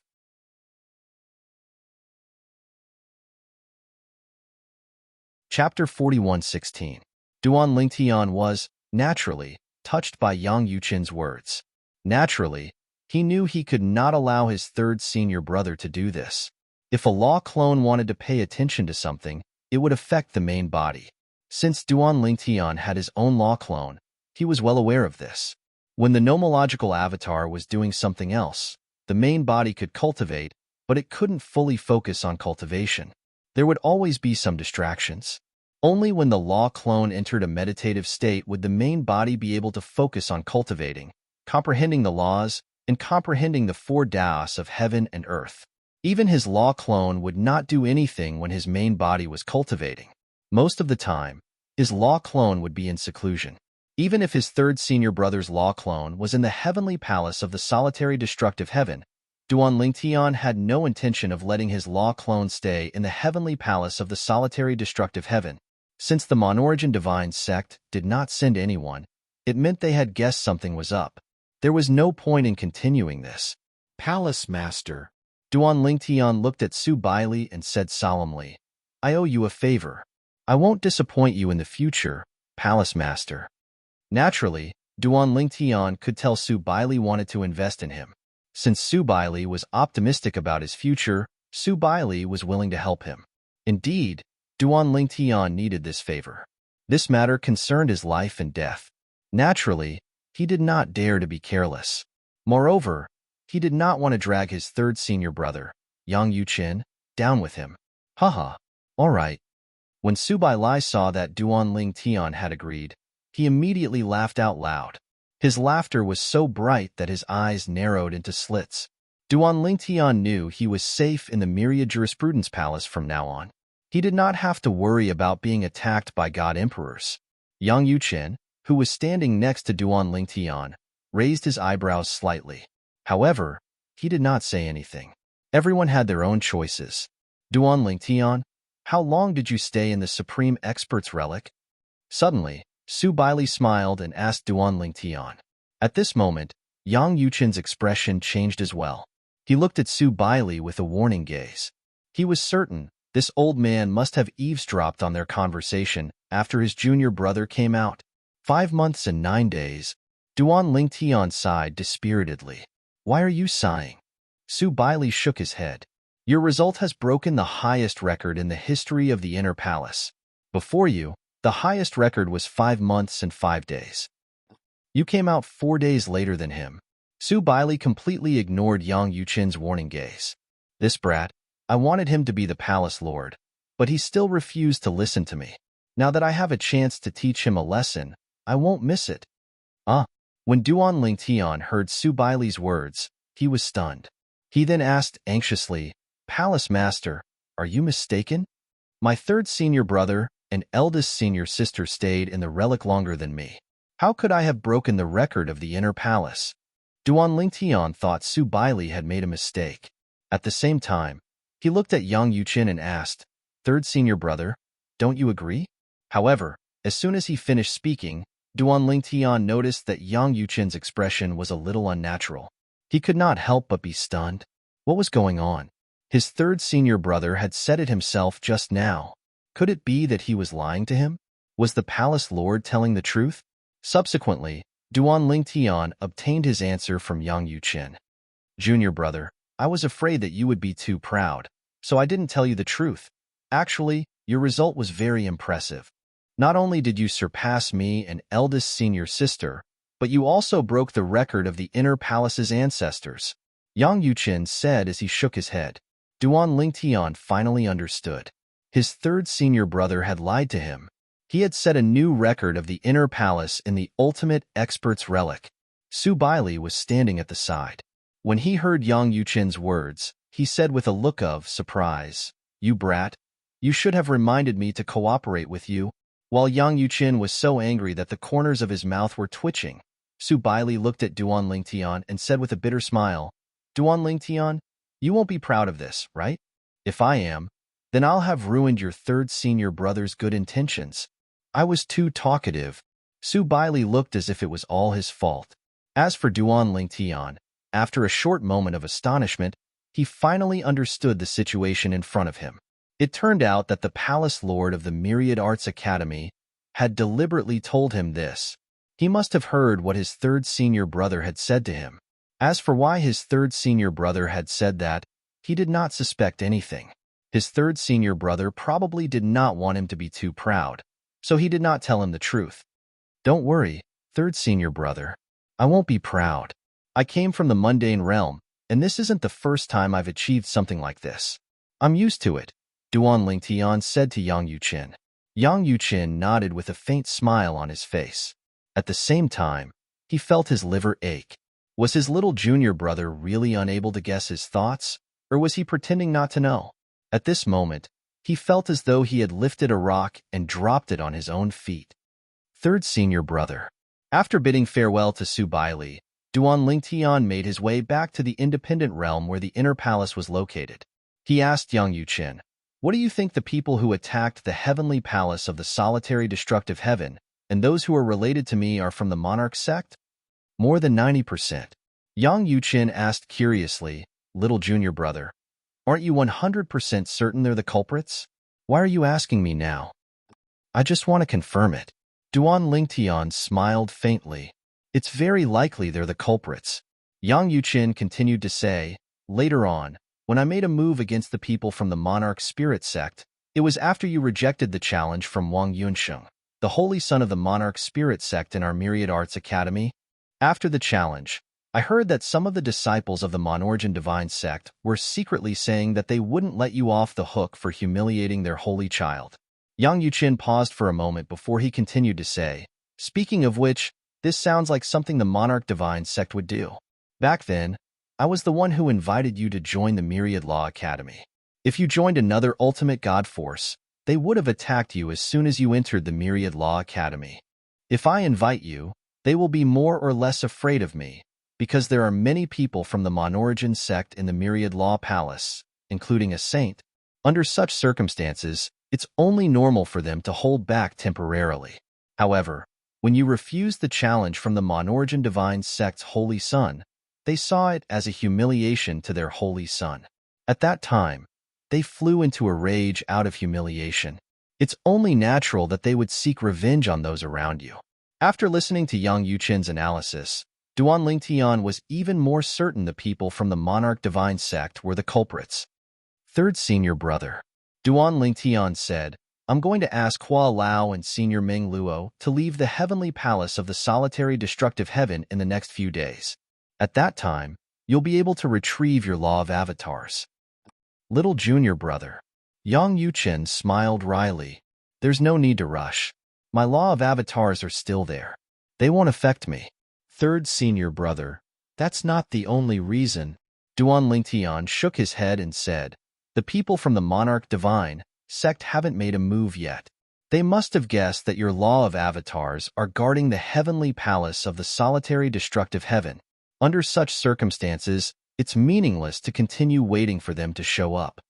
Chapter 41:16. Duan Lingtian was, naturally, touched by Yang Yuqin's words. Naturally, he knew he could not allow his third senior brother to do this. If a law clone wanted to pay attention to something, it would affect the main body. Since Duan Lingtian had his own law clone, he was well aware of this. When the nomological avatar was doing something else, the main body could cultivate, but it couldn't fully focus on cultivation. There would always be some distractions. Only when the law clone entered a meditative state would the main body be able to focus on cultivating, comprehending the laws, and comprehending the four Taoists of heaven and earth. Even his law clone would not do anything when his main body was cultivating. Most of the time, his law clone would be in seclusion. Even if his third senior brother's law clone was in the heavenly palace of the solitary destructive heaven, Duan Lingtian had no intention of letting his law clone stay in the heavenly palace of the solitary destructive heaven. Since the Monarch divine sect did not send anyone, it meant they had guessed something was up. There was no point in continuing this. Palace Master. Duan Lingtian looked at Su Baili and said solemnly, I owe you a favor. I won't disappoint you in the future, Palace Master. Naturally, Duan Lingtian could tell Su Baili wanted to invest in him. Since Su Baili was optimistic about his future, Su Baili was willing to help him. Indeed, Duan Lingtian needed this favor. This matter concerned his life and death. Naturally, he did not dare to be careless. Moreover, he did not want to drag his third senior brother, Yang Yuqin, down with him. Haha, all right. When Su Baili saw that Duan Lingtian had agreed, he immediately laughed out loud. His laughter was so bright that his eyes narrowed into slits. Duan Lingtian knew he was safe in the Myriad Jurisprudence Palace from now on. He did not have to worry about being attacked by god emperors. Yang Yuqin, who was standing next to Duan Lingtian, raised his eyebrows slightly. However, he did not say anything. Everyone had their own choices. Duan Lingtian, how long did you stay in the Supreme Expert's relic? Suddenly, Su Baili smiled and asked Duan Lingtian. At this moment, Yang Yuqin's expression changed as well. He looked at Su Baili with a warning gaze. He was certain this old man must have eavesdropped on their conversation after his junior brother came out. 5 months and 9 days. Duan Lingtian sighed dispiritedly. Why are you sighing? Su Baili shook his head. Your result has broken the highest record in the history of the Inner Palace. Before you, the highest record was 5 months and 5 days. You came out 4 days later than him. Su Baili completely ignored Yang Yuqin's warning gaze. This brat, I wanted him to be the palace lord, but he still refused to listen to me. Now that I have a chance to teach him a lesson, I won't miss it. When Duan Lingtian heard Su Baili's words, he was stunned. He then asked anxiously, Palace Master, are you mistaken? My third senior brother and eldest senior sister stayed in the relic longer than me. How could I have broken the record of the Inner Palace? Duan Lingtian thought Su Baili had made a mistake. At the same time, he looked at Yang Yuqin and asked, Third senior brother, don't you agree? However, as soon as he finished speaking, Duan Lingtian noticed that Yang Yuqin's expression was a little unnatural. He could not help but be stunned. What was going on? His third senior brother had said it himself just now. Could it be that he was lying to him? Was the palace lord telling the truth? Subsequently, Duan Lingtian obtained his answer from Yang Yuqin. Junior brother, I was afraid that you would be too proud, so I didn't tell you the truth. Actually, your result was very impressive. Not only did you surpass me and eldest senior sister, but you also broke the record of the Inner Palace's ancestors, Yang Yuqin said as he shook his head. Duan Lingtian finally understood. His third senior brother had lied to him. He had set a new record of the Inner Palace in the ultimate expert's relic. Su Baili was standing at the side. When he heard Yang Yuqin's words, he said with a look of surprise. You brat. You should have reminded me to cooperate with you. While Yang Yuqin was so angry that the corners of his mouth were twitching, Su Baili looked at Duan Lingtian and said with a bitter smile, Duan Lingtian, you won't be proud of this, right? If I am, then I'll have ruined your third senior brother's good intentions. I was too talkative. Su Baili looked as if it was all his fault. As for Duan Lingtian, after a short moment of astonishment, he finally understood the situation in front of him. It turned out that the palace lord of the Myriad Arts Academy had deliberately told him this. He must have heard what his third senior brother had said to him. As for why his third senior brother had said that, he did not suspect anything. His third senior brother probably did not want him to be too proud, so he did not tell him the truth. Don't worry, third senior brother. I won't be proud. I came from the mundane realm, and this isn't the first time I've achieved something like this. I'm used to it, Duan Lingtian said to Yang Yuqin. Yang Yuqin nodded with a faint smile on his face. At the same time, he felt his liver ache. Was his little junior brother really unable to guess his thoughts, or was he pretending not to know? At this moment, he felt as though he had lifted a rock and dropped it on his own feet. Third senior brother. After bidding farewell to Su Baili, Duan Lingtian made his way back to the independent realm where the inner palace was located. He asked Yang Yuqin, what do you think the people who attacked the heavenly palace of the solitary destructive heaven and those who are related to me are from the Monarch sect? More than 90%. Yang Yuqin asked curiously, little junior brother, aren't you 100% certain they're the culprits? Why are you asking me now? I just want to confirm it. Duan Lingtian smiled faintly. It's very likely they're the culprits. Yang Yuqin continued to say, later on, when I made a move against the people from the Monarch spirit sect, it was after you rejected the challenge from Wang Yunsheng, the holy son of the Monarch spirit sect in our Myriad Arts Academy. After the challenge, I heard that some of the disciples of the Monorgan divine sect were secretly saying that they wouldn't let you off the hook for humiliating their holy child. Yang Yuqin paused for a moment before he continued to say, speaking of which, this sounds like something the Monarch divine sect would do. Back then, I was the one who invited you to join the Myriad Law Academy. If you joined another ultimate god force, they would have attacked you as soon as you entered the Myriad Law Academy. If I invite you, they will be more or less afraid of me, because there are many people from the Monorgan sect in the Myriad Law Palace, including a saint. Under such circumstances, it's only normal for them to hold back temporarily. However, when you refused the challenge from the Monorgan divine sect's holy son, they saw it as a humiliation to their holy son. At that time, they flew into a rage out of humiliation. It's only natural that they would seek revenge on those around you. After listening to Yang Yuqin's analysis, Duan Lingtian was even more certain the people from the Monarch divine sect were the culprits. Third senior brother. Duan Lingtian said, I'm going to ask Hua Lao and Senior Meng Luo to leave the heavenly palace of the solitary destructive heaven in the next few days. At that time, you'll be able to retrieve your law of avatars. Little junior brother. Yang Yuqin smiled wryly. There's no need to rush. My law of avatars are still there. They won't affect me. Third senior brother. That's not the only reason. Duan Lingtian shook his head and said, the people from the Monarch Divine sect haven't made a move yet. They must have guessed that your law of avatars are guarding the heavenly palace of the solitary destructive heaven. Under such circumstances, it's meaningless to continue waiting for them to show up.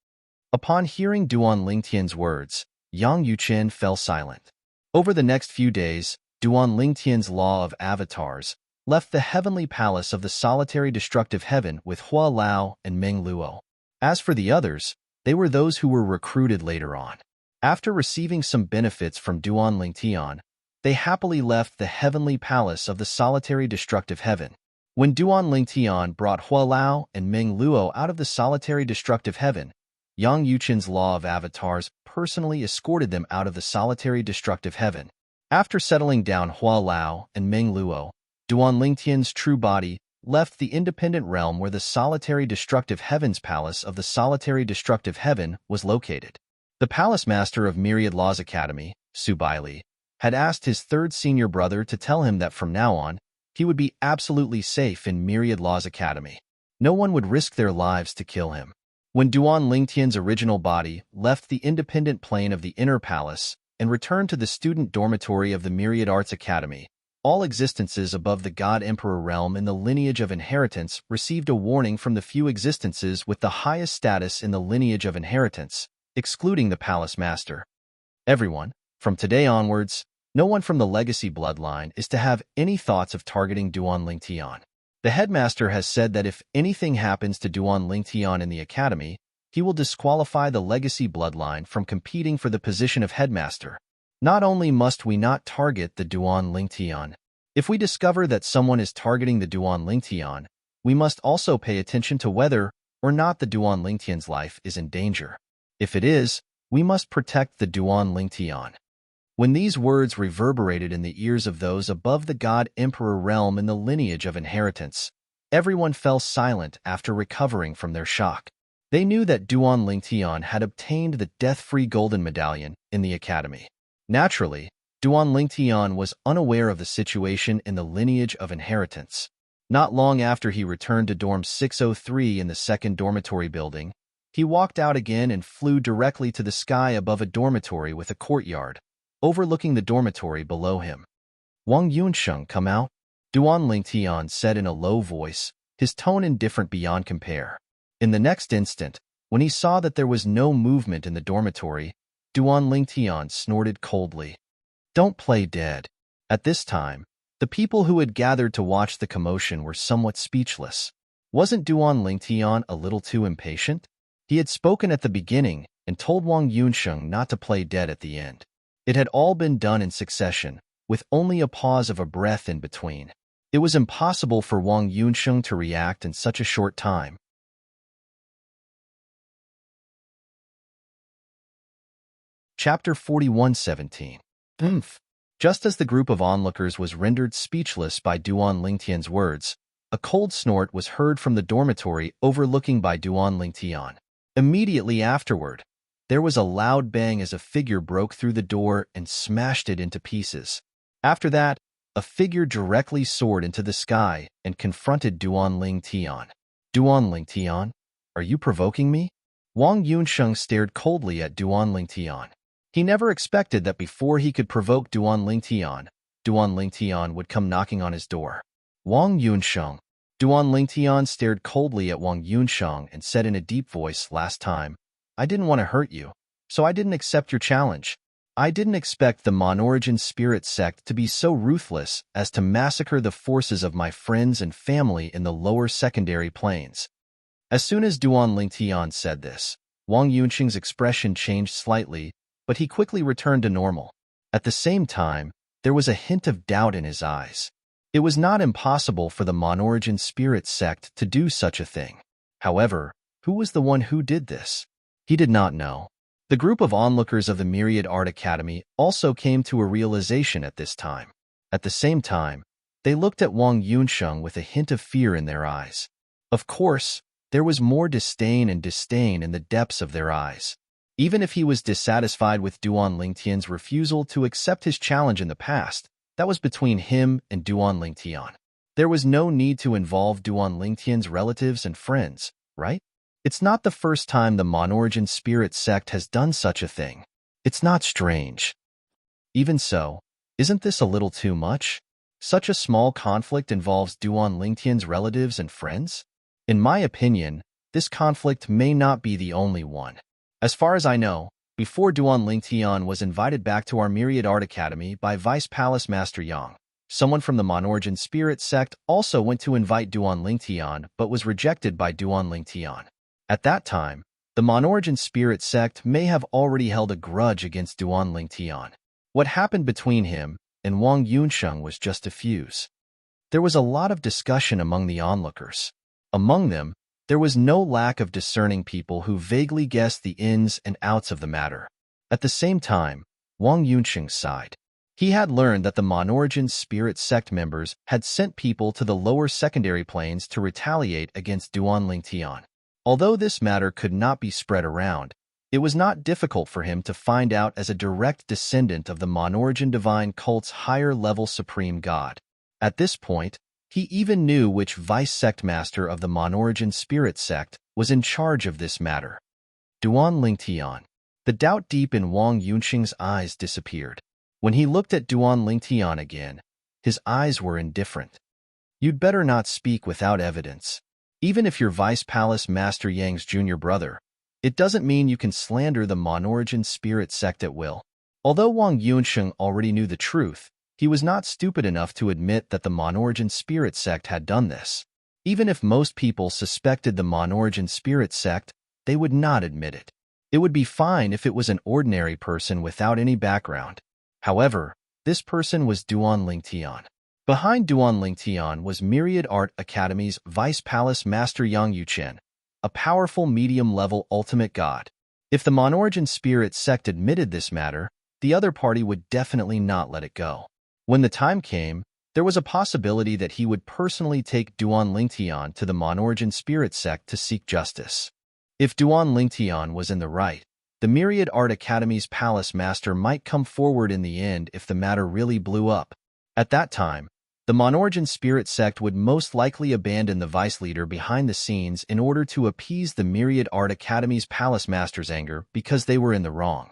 Upon hearing Duan Lingtian's words, Yang Yuqin fell silent. Over the next few days, Duan Lingtian's law of avatars left the heavenly palace of the solitary destructive heaven with Hua Lao and Meng Luo. As for the others, they were those who were recruited later on. After receiving some benefits from Duan Lingtian, they happily left the heavenly palace of the solitary destructive heaven. When Duan Lingtian brought Hua Lao and Meng Luo out of the solitary destructive heaven, Yang Yuqin's law of avatars personally escorted them out of the solitary destructive heaven. After settling down Hua Lao and Meng Luo, Duan Lingtian's true body left the independent realm where the solitary destructive heaven's palace of the solitary destructive heaven was located. The palace master of Myriad Law's Academy, Su Baili, had asked his third senior brother to tell him that from now on, he would be absolutely safe in Myriad Law's Academy. No one would risk their lives to kill him. When Duan Lingtian's original body left the independent plane of the inner palace and returned to the student dormitory of the Myriad Arts Academy, all existences above the God-Emperor realm in the lineage of inheritance received a warning from the few existences with the highest status in the lineage of inheritance, excluding the palace master. Everyone, from today onwards, no one from the legacy bloodline is to have any thoughts of targeting Duan Lingtian. The headmaster has said that if anything happens to Duan Lingtian in the academy, he will disqualify the legacy bloodline from competing for the position of headmaster. Not only must we not target the Duan Lingtian, if we discover that someone is targeting the Duan Lingtian, we must also pay attention to whether or not the Duan Lingtian's life is in danger. If it is, we must protect the Duan Lingtian. When these words reverberated in the ears of those above the God-Emperor realm in the lineage of inheritance, everyone fell silent after recovering from their shock. They knew that Duan Lingtian had obtained the death-free golden medallion in the academy. Naturally, Duan Lingtian was unaware of the situation in the lineage of inheritance. Not long after he returned to dorm 603 in the second dormitory building, he walked out again and flew directly to the sky above a dormitory with a courtyard, overlooking the dormitory below him. "Wang Yunsheng, come out," Duan Lingtian said in a low voice, his tone indifferent beyond compare. In the next instant, when he saw that there was no movement in the dormitory, Duan Lingtian snorted coldly. "Don't play dead." At this time, the people who had gathered to watch the commotion were somewhat speechless. Wasn't Duan Lingtian a little too impatient? He had spoken at the beginning and told Wang Yunsheng not to play dead at the end. It had all been done in succession, with only a pause of a breath in between. It was impossible for Wang Yunsheng to react in such a short time. Chapter 41:17. Just as the group of onlookers was rendered speechless by Duan Lingtian's words, a cold snort was heard from the dormitory overlooking by Duan Lingtian. Immediately afterward, there was a loud bang as a figure broke through the door and smashed it into pieces. After that, a figure directly soared into the sky and confronted Duan Lingtian. "Duan Lingtian, are you provoking me?" Wang Yunsheng stared coldly at Duan Lingtian. He never expected that before he could provoke Duan Lingtian would come knocking on his door. "Wang Yunsheng." Duan Lingtian stared coldly at Wang Yunsheng and said in a deep voice, "Last time, I didn't want to hurt you, so I didn't accept your challenge. I didn't expect the Monarch spirit sect to be so ruthless as to massacre the forces of my friends and family in the lower secondary planes." As soon as Duan Lingtian said this, Wang Yunsheng's expression changed slightly, but he quickly returned to normal. At the same time, there was a hint of doubt in his eyes. It was not impossible for the Monarch spirit sect to do such a thing. However, who was the one who did this? He did not know. The group of onlookers of the Myriad Art Academy also came to a realization at this time. At the same time, they looked at Wang Yunsheng with a hint of fear in their eyes. Of course, there was more disdain in the depths of their eyes. Even if he was dissatisfied with Duan Lingtian's refusal to accept his challenge in the past, that was between him and Duan Lingtian. There was no need to involve Duan Lingtian's relatives and friends, right? It's not the first time the Monarch spirit sect has done such a thing. It's not strange. Even so, isn't this a little too much? Such a small conflict involves Duan Lingtian's relatives and friends? In my opinion, this conflict may not be the only one. As far as I know, before Duan Lingtian was invited back to our Myriad Art Academy by Vice Palace Master Yang, someone from the Monarch spirit sect also went to invite Duan Lingtian but was rejected by Duan Lingtian. At that time, the Monarch spirit sect may have already held a grudge against Duan Lingtian. What happened between him and Wang Yunsheng was just a fuse. There was a lot of discussion among the onlookers. Among them, there was no lack of discerning people who vaguely guessed the ins and outs of the matter. At the same time, Wang Yunsheng sighed. He had learned that the Monarch spirit sect members had sent people to the lower secondary planes to retaliate against Duan Lingtian. Although this matter could not be spread around, it was not difficult for him to find out as a direct descendant of the Monarch divine cult's higher-level supreme god. At this point, He even knew which vice sect master of the Monarch spirit sect was in charge of this matter. Duan Lingtian. The doubt deep in Wang Yunxing's eyes disappeared. When he looked at Duan Lingtian again, his eyes were indifferent. You'd better not speak without evidence. Even if you're Vice Palace Master Yang's junior brother, it doesn't mean you can slander the Monarch spirit sect at will. Although Wang Yunxing already knew the truth, he was not stupid enough to admit that the Monarch spirit sect had done this. Even if most people suspected the Monarch spirit sect, they would not admit it. It would be fine if it was an ordinary person without any background. However, this person was Duan Lingtian. Behind Duan Lingtian was Myriad Art Academy's Vice Palace Master Yang Yuchen, a powerful medium-level ultimate god. If the Monarch spirit sect admitted this matter, the other party would definitely not let it go. When the time came, there was a possibility that he would personally take Duan Lingtian to the Monarch spirit sect to seek justice. If Duan Lingtian was in the right, the Myriad Art Academy's palace master might come forward in the end if the matter really blew up. At that time, the Monarch spirit sect would most likely abandon the vice leader behind the scenes in order to appease the Myriad Art Academy's palace master's anger because they were in the wrong.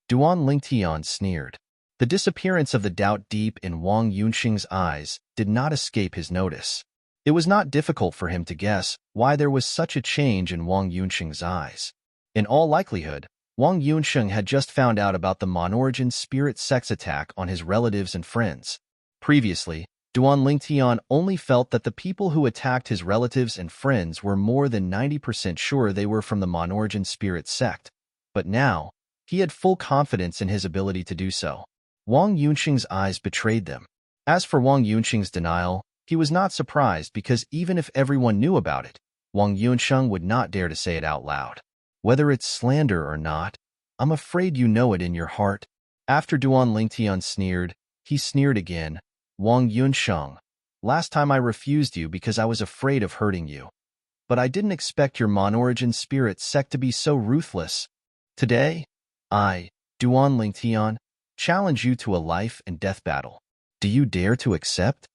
Duan Lingtian sneered. The disappearance of the doubt deep in Wang Yunxing's eyes did not escape his notice. It was not difficult for him to guess why there was such a change in Wang Yunxing's eyes. In all likelihood, Wang Yunxing had just found out about the Monarch spirit sect's attack on his relatives and friends. Previously, Duan Lingtian only felt that the people who attacked his relatives and friends were more than 90% sure they were from the Monarch spirit sect. But now, he had full confidence in his ability to do so. Wang Yunxing's eyes betrayed them. As for Wang Yunxing's denial, he was not surprised because even if everyone knew about it, Wang Yunxing would not dare to say it out loud. Whether it's slander or not, I'm afraid you know it in your heart. After Duan Lingtian sneered, he sneered again. Wang Yunxing, last time I refused you because I was afraid of hurting you. But I didn't expect your Monarch spirit sect to be so ruthless. Today, I, Duan Lingtian, challenge you to a life and death battle. Do you dare to accept?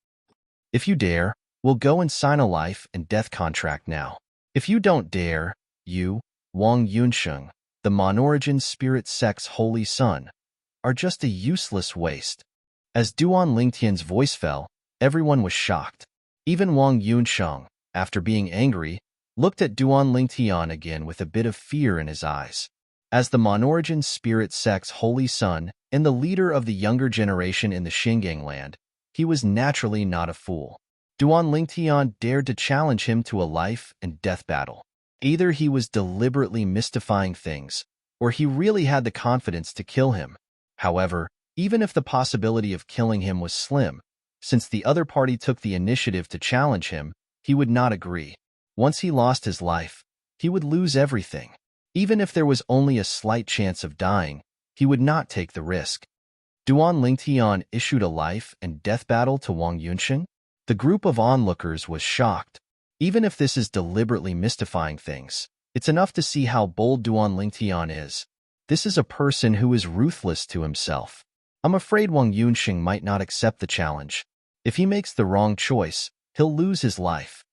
If you dare, we'll go and sign a life and death contract now. If you don't dare, you, Wang Yunxing, the Monarch spirit sect's holy son, are just a useless waste. As Duan Lingtian's voice fell, everyone was shocked. Even Wang Yunxing, after being angry, looked at Duan Lingtian again with a bit of fear in his eyes. As the Monarch spirit sect's holy son and the leader of the younger generation in the Xingang land, he was naturally not a fool. Duan Lingtian dared to challenge him to a life and death battle. Either he was deliberately mystifying things, or he really had the confidence to kill him. However, even if the possibility of killing him was slim, since the other party took the initiative to challenge him, he would not agree. Once he lost his life, he would lose everything. Even if there was only a slight chance of dying, he would not take the risk. Duan Lingtian issued a life and death battle to Wang Yunxing. The group of onlookers was shocked. Even if this is deliberately mystifying things, it's enough to see how bold Duan Lingtian is. This is a person who is ruthless to himself. I'm afraid Wang Yunxing might not accept the challenge. If he makes the wrong choice, he'll lose his life.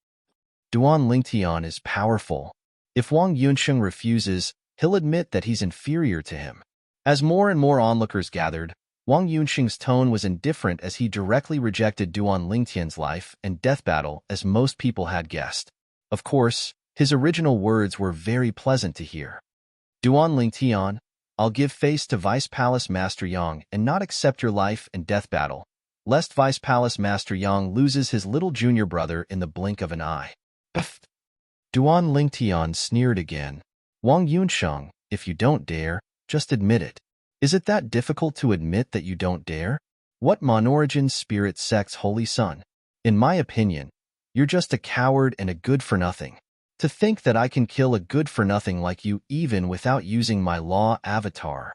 Duan Lingtian is powerful. If Wang Yunxing refuses, he'll admit that he's inferior to him. As more and more onlookers gathered, Wang Yunxing's tone was indifferent as he directly rejected Duan Lingtian's life and death battle as most people had guessed. Of course, his original words were very pleasant to hear. Duan Lingtian, I'll give face to Vice Palace Master Yang and not accept your life and death battle, lest Vice Palace Master Yang loses his little junior brother in the blink of an eye. Duan Lingtian sneered again. Wang Yunxing, if you don't dare, just admit it. Is it that difficult to admit that you don't dare? What Monarch spirit sect's holy son? In my opinion, you're just a coward and a good-for-nothing. To think that I can kill a good-for-nothing like you even without using my law avatar.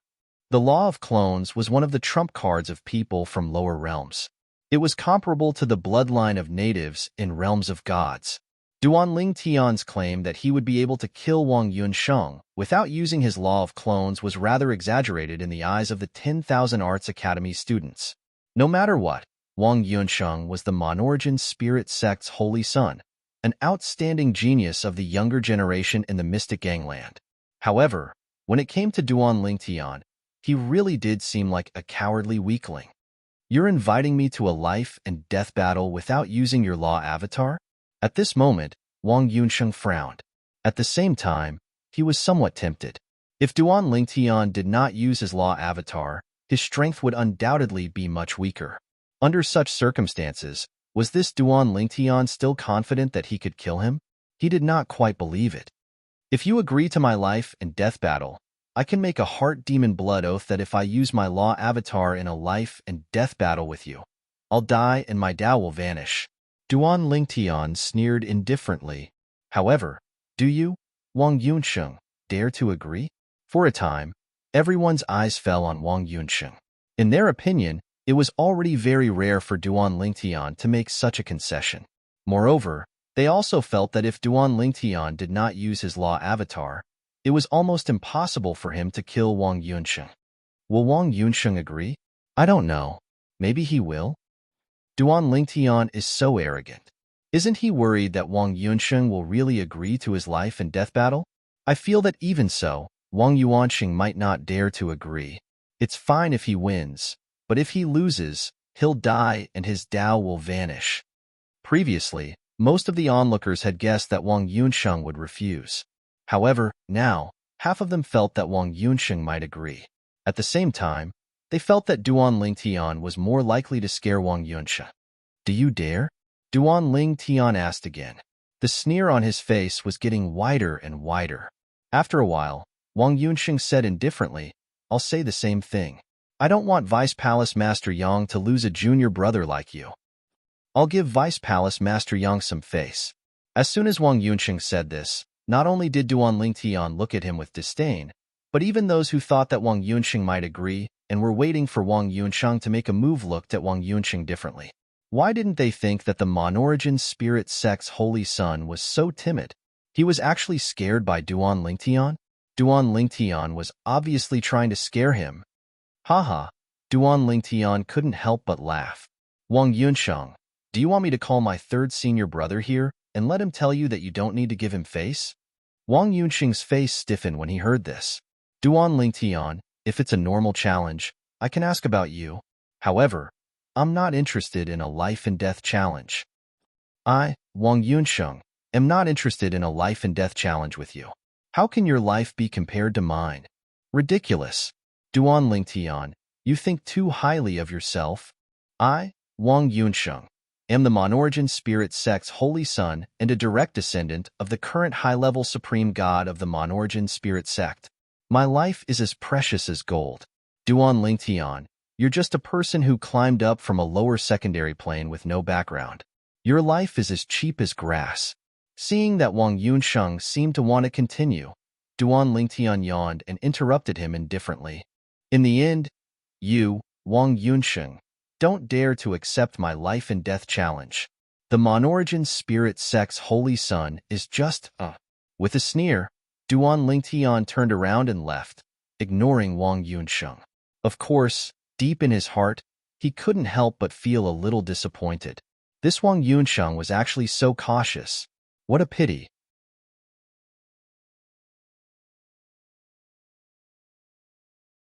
The law of clones was one of the trump cards of people from lower realms. It was comparable to the bloodline of natives in realms of gods. Duan Lingtian's claim that he would be able to kill Wang Yunxing without using his law of clones was rather exaggerated in the eyes of the 10,000 Arts Academy students. No matter what, Wang Yunsheng was the Monarch spirit sect's holy son, an outstanding genius of the younger generation in the mystic gangland. However, when it came to Duan Lingtian, he really did seem like a cowardly weakling. You're inviting me to a life and death battle without using your law avatar? At this moment, Wang Yunsheng frowned. At the same time, he was somewhat tempted. If Duan Lingtian did not use his law avatar, his strength would undoubtedly be much weaker. Under such circumstances, was this Duan Lingtian still confident that he could kill him? He did not quite believe it. If you agree to my life and death battle, I can make a heart demon blood oath that if I use my law avatar in a life and death battle with you, I'll die and my Tao will vanish. Duan Lingtian sneered indifferently. However, do you, Wang Yunsheng, dare to agree? For a time, everyone's eyes fell on Wang Yunsheng. In their opinion, it was already very rare for Duan Lingtian to make such a concession. Moreover, they also felt that if Duan Lingtian did not use his law avatar, it was almost impossible for him to kill Wang Yunsheng. Will Wang Yunsheng agree? I don't know. Maybe he will? Duan Lingtian is so arrogant. Isn't he worried that Wang Yunsheng will really agree to his life and death battle? I feel that even so, Wang Yuansheng might not dare to agree. It's fine if he wins, but if he loses, he'll die and his Tao will vanish. Previously, most of the onlookers had guessed that Wang Yunsheng would refuse. However, now, half of them felt that Wang Yunsheng might agree. At the same time, they felt that Duan Lingtian was more likely to scare Wang Yunsheng. Do you dare? Duan Lingtian asked again. The sneer on his face was getting wider and wider. After a while, Wang Yunsheng said indifferently, I'll say the same thing. I don't want Vice Palace Master Yang to lose a junior brother like you. I'll give Vice Palace Master Yang some face. As soon as Wang Yunsheng said this, not only did Duan Lingtian look at him with disdain, but even those who thought that Wang Yunsheng might agree and were waiting for Wang Yunsheng to make a move looked at Wang Yunsheng differently. Why didn't they think that the Monarch spirit sect's holy son was so timid? He was actually scared by Duan Lingtian? Duan Lingtian was obviously trying to scare him. Haha, Duan Lingtian couldn't help but laugh. Wang Yunsheng, do you want me to call my third senior brother here and let him tell you that you don't need to give him face? Wang Yunsheng's face stiffened when he heard this. Duan Lingtian, if it's a normal challenge, I can ask about you. However, I'm not interested in a life and death challenge. I, Wang Yunsheng, am not interested in a life and death challenge with you. How can your life be compared to mine? Ridiculous. Duan Lingtian, you think too highly of yourself. I, Wang Yunsheng, am the Monarch spirit sect's holy son and a direct descendant of the current high-level supreme god of the Monarch spirit sect. My life is as precious as gold. Duan Lingtian, you're just a person who climbed up from a lower secondary plane with no background. Your life is as cheap as grass. Seeing that Wang Yunsheng seemed to want to continue, Duan Lingtian yawned and interrupted him indifferently. In the end, you, Wang Yunsheng, don't dare to accept my life and death challenge. The Monarch spirit sect's holy son is just, With a sneer, Duan Lingtian turned around and left, ignoring Wang Yunsheng. Of course, deep in his heart, he couldn't help but feel a little disappointed. This Wang Yunsheng was actually so cautious. What a pity.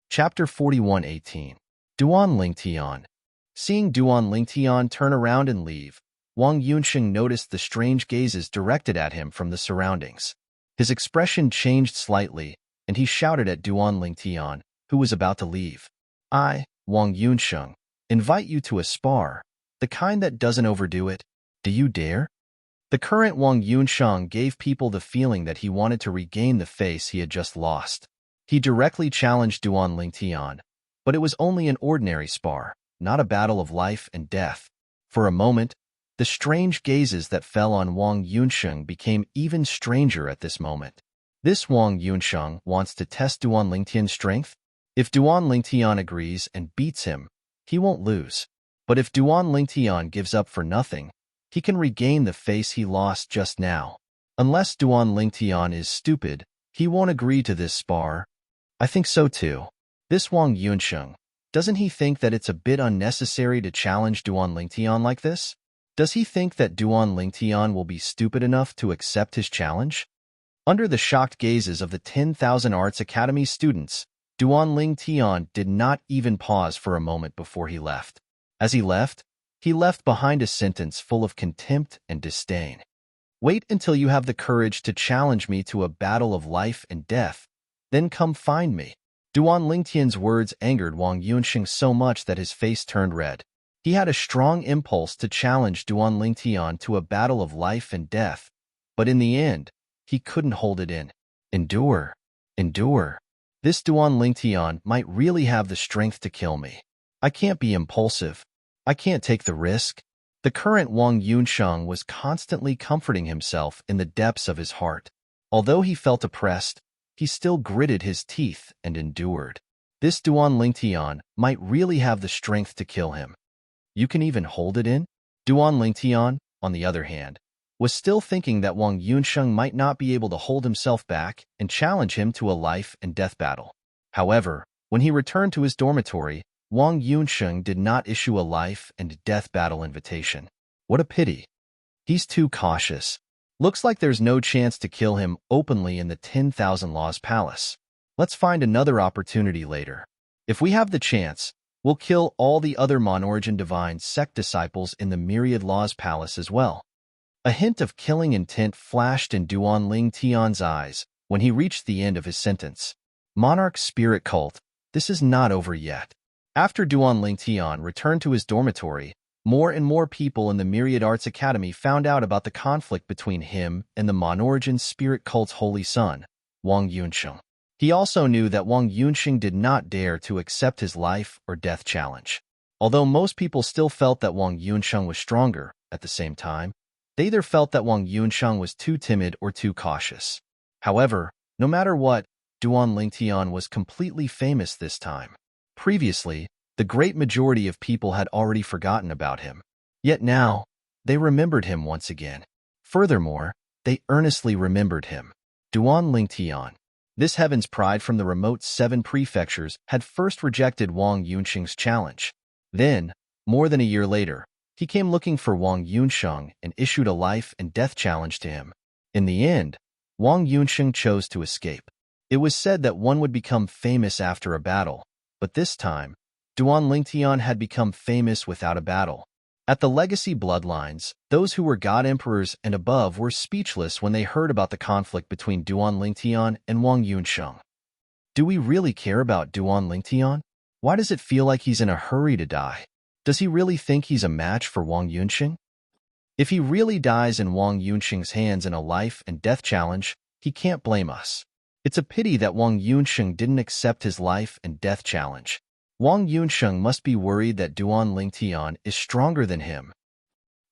Chapter 41:18. Duan Lingtian. Seeing Duan Lingtian turn around and leave, Wang Yunsheng noticed the strange gazes directed at him from the surroundings. His expression changed slightly, and he shouted at Duan Lingtian, who was about to leave. I, Wang Yunsheng, invite you to a spar, the kind that doesn't overdo it. Do you dare? The current Wang Yunsheng gave people the feeling that he wanted to regain the face he had just lost. He directly challenged Duan Lingtian, but it was only an ordinary spar, not a battle of life and death. For a moment, the strange gazes that fell on Wang Yunsheng became even stranger at this moment. This Wang Yunsheng wants to test Duan Lingtian's strength? If Duan Lingtian agrees and beats him, he won't lose. But if Duan Lingtian gives up for nothing, he can regain the face he lost just now. Unless Duan Lingtian is stupid, he won't agree to this spar. I think so too. This Wang Yunsheng, Doesn't he think that it's a bit unnecessary to challenge Duan Lingtian like this? Does he think that Duan Lingtian will be stupid enough to accept his challenge? Under the shocked gazes of the 10,000 Arts Academy students, Duan Lingtian did not even pause for a moment before he left. As he left behind a sentence full of contempt and disdain. Wait until you have the courage to challenge me to a battle of life and death, then come find me. Duan Lingtian's words angered Wang Yunxing so much that his face turned red. He had a strong impulse to challenge Duan Lingtian to a battle of life and death, but in the end, he couldn't hold it in. Endure. Endure. This Duan Lingtian might really have the strength to kill me. I can't be impulsive. I can't take the risk. The current Wang Yunxiang was constantly comforting himself in the depths of his heart. Although he felt oppressed, he still gritted his teeth and endured. This Duan Lingtian might really have the strength to kill him. You can even hold it in? Duan Lingtian, on the other hand, was still thinking that Wang Yunxiang might not be able to hold himself back and challenge him to a life and death battle. However, when he returned to his dormitory, Wang Yunxiang did not issue a life and death battle invitation. What a pity. He's too cautious. Looks like there's no chance to kill him openly in the 10,000 Laws Palace. Let's find another opportunity later. If we have the chance, we'll kill all the other Monorigin Divine Sect disciples in the Myriad Laws Palace as well. A hint of killing intent flashed in Duan Lingtian's eyes when he reached the end of his sentence. Monarch Spirit Cult, this is not over yet. After Duan Lingtian returned to his dormitory, more and more people in the Myriad Arts Academy found out about the conflict between him and the Monorigin Spirit Cult's holy son, Wang Yunxiang. He also knew that Wang Yunxiang did not dare to accept his life or death challenge. Although most people still felt that Wang Yunxiang was stronger, at the same time, they either felt that Wang Yunxiang was too timid or too cautious. However, no matter what, Duan Lingtian was completely famous this time. Previously, the great majority of people had already forgotten about him. Yet now, they remembered him once again. Furthermore, they earnestly remembered him. Duan Lingtian. This heaven's pride from the remote 7 prefectures had first rejected Wang Yunxiang's challenge. Then, more than a year later, he came looking for Wang Yunxiang and issued a life and death challenge to him. In the end, Wang Yunxiang chose to escape. It was said that one would become famous after a battle, but this time, Duan Lingtian had become famous without a battle. At the legacy bloodlines, those who were God Emperors and above were speechless when they heard about the conflict between Duan Lingtian and Wang Yunxiang. Do we really care about Duan Lingtian? Why does it feel like he's in a hurry to die? Does he really think he's a match for Wang Yunxiang? If he really dies in Wang Yunxiang's hands in a life and death challenge, he can't blame us. It's a pity that Wang Yunxiang didn't accept his life and death challenge. Wang Yunxiang must be worried that Duan Lingtian is stronger than him.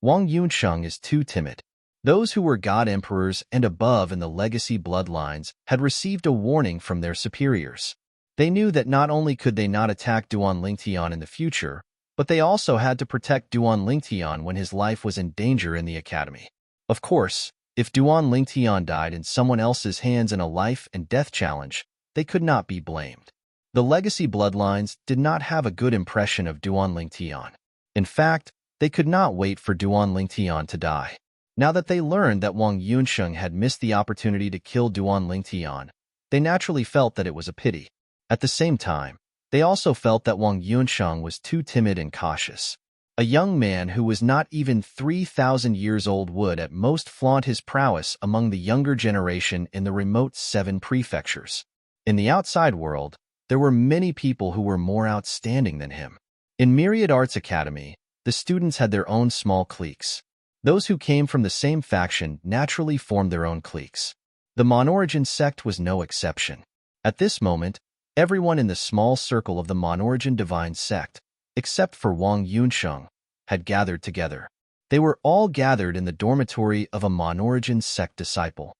Wang Yunxiang is too timid. Those who were God Emperors and above in the legacy bloodlines had received a warning from their superiors. They knew that not only could they not attack Duan Lingtian in the future, but they also had to protect Duan Lingtian when his life was in danger in the academy. Of course, if Duan Lingtian died in someone else's hands in a life and death challenge, they could not be blamed. The legacy bloodlines did not have a good impression of Duan Lingtian. In fact, they could not wait for Duan Lingtian to die. Now that they learned that Wang Yunxiang had missed the opportunity to kill Duan Lingtian, they naturally felt that it was a pity. At the same time, they also felt that Wang Yunxiang was too timid and cautious. A young man who was not even 3,000 years old would at most flaunt his prowess among the younger generation in the remote 7 prefectures. In the outside world, there were many people who were more outstanding than him. In Myriad Arts Academy, the students had their own small cliques. Those who came from the same faction naturally formed their own cliques. The Monorigin sect was no exception. At this moment, everyone in the small circle of the Monorigin Divine Sect, except for Wang Yunxiang, had gathered together. They were all gathered in the dormitory of a Monorigin sect disciple.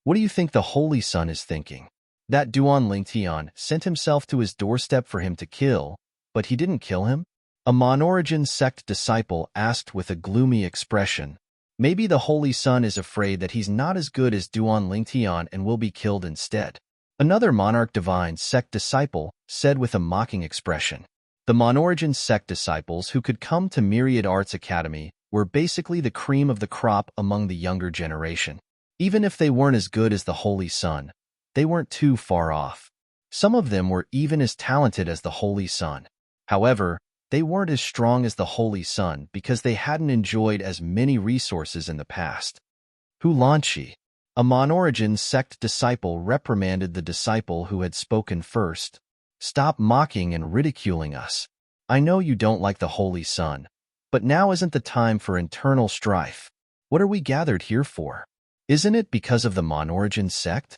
What do you think the Holy Son is thinking? That Duan Lingtian sent himself to his doorstep for him to kill, but he didn't kill him? A Monorigin sect disciple asked with a gloomy expression. Maybe the Holy Son is afraid that he's not as good as Duan Lingtian and will be killed instead. Another Monarch Divine Sect disciple said with a mocking expression. The Monorigin sect disciples who could come to Myriad Arts Academy were basically the cream of the crop among the younger generation. Even if they weren't as good as the Holy Sun, they weren't too far off. Some of them were even as talented as the Holy Sun. However, they weren't as strong as the Holy Sun because they hadn't enjoyed as many resources in the past. Hulanchi, a Monorigin sect disciple, reprimanded the disciple who had spoken first. Stop mocking and ridiculing us. I know you don't like the Holy Sun, but now isn't the time for internal strife. What are we gathered here for? Isn't it because of the Monorigin sect?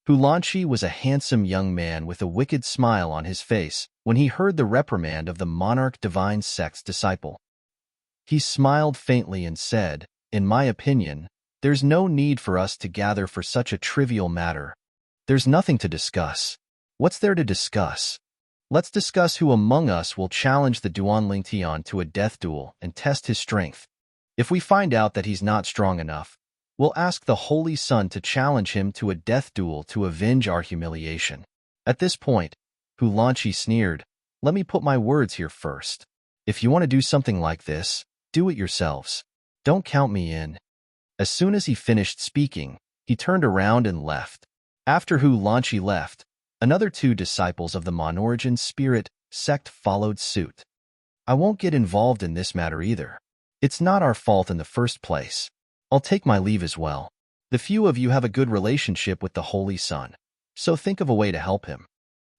Hulanchi was a handsome young man with a wicked smile on his face when he heard the reprimand of the Monarch divine sect's disciple. He smiled faintly and said, "In my opinion, there's no need for us to gather for such a trivial matter. There's nothing to discuss. What's there to discuss? Let's discuss who among us will challenge the Duanling Tian to a death duel and test his strength. If we find out that he's not strong enough, we'll ask the Holy Sun to challenge him to a death duel to avenge our humiliation." At this point, Hulanchi sneered, "Let me put my words here first. If you want to do something like this, do it yourselves. Don't count me in." As soon as he finished speaking, he turned around and left. After Hulanchi left, another two disciples of the Monorigin spirit sect followed suit. "I won't get involved in this matter either. It's not our fault in the first place. I'll take my leave as well. The few of you have a good relationship with the Holy Sun, so think of a way to help him."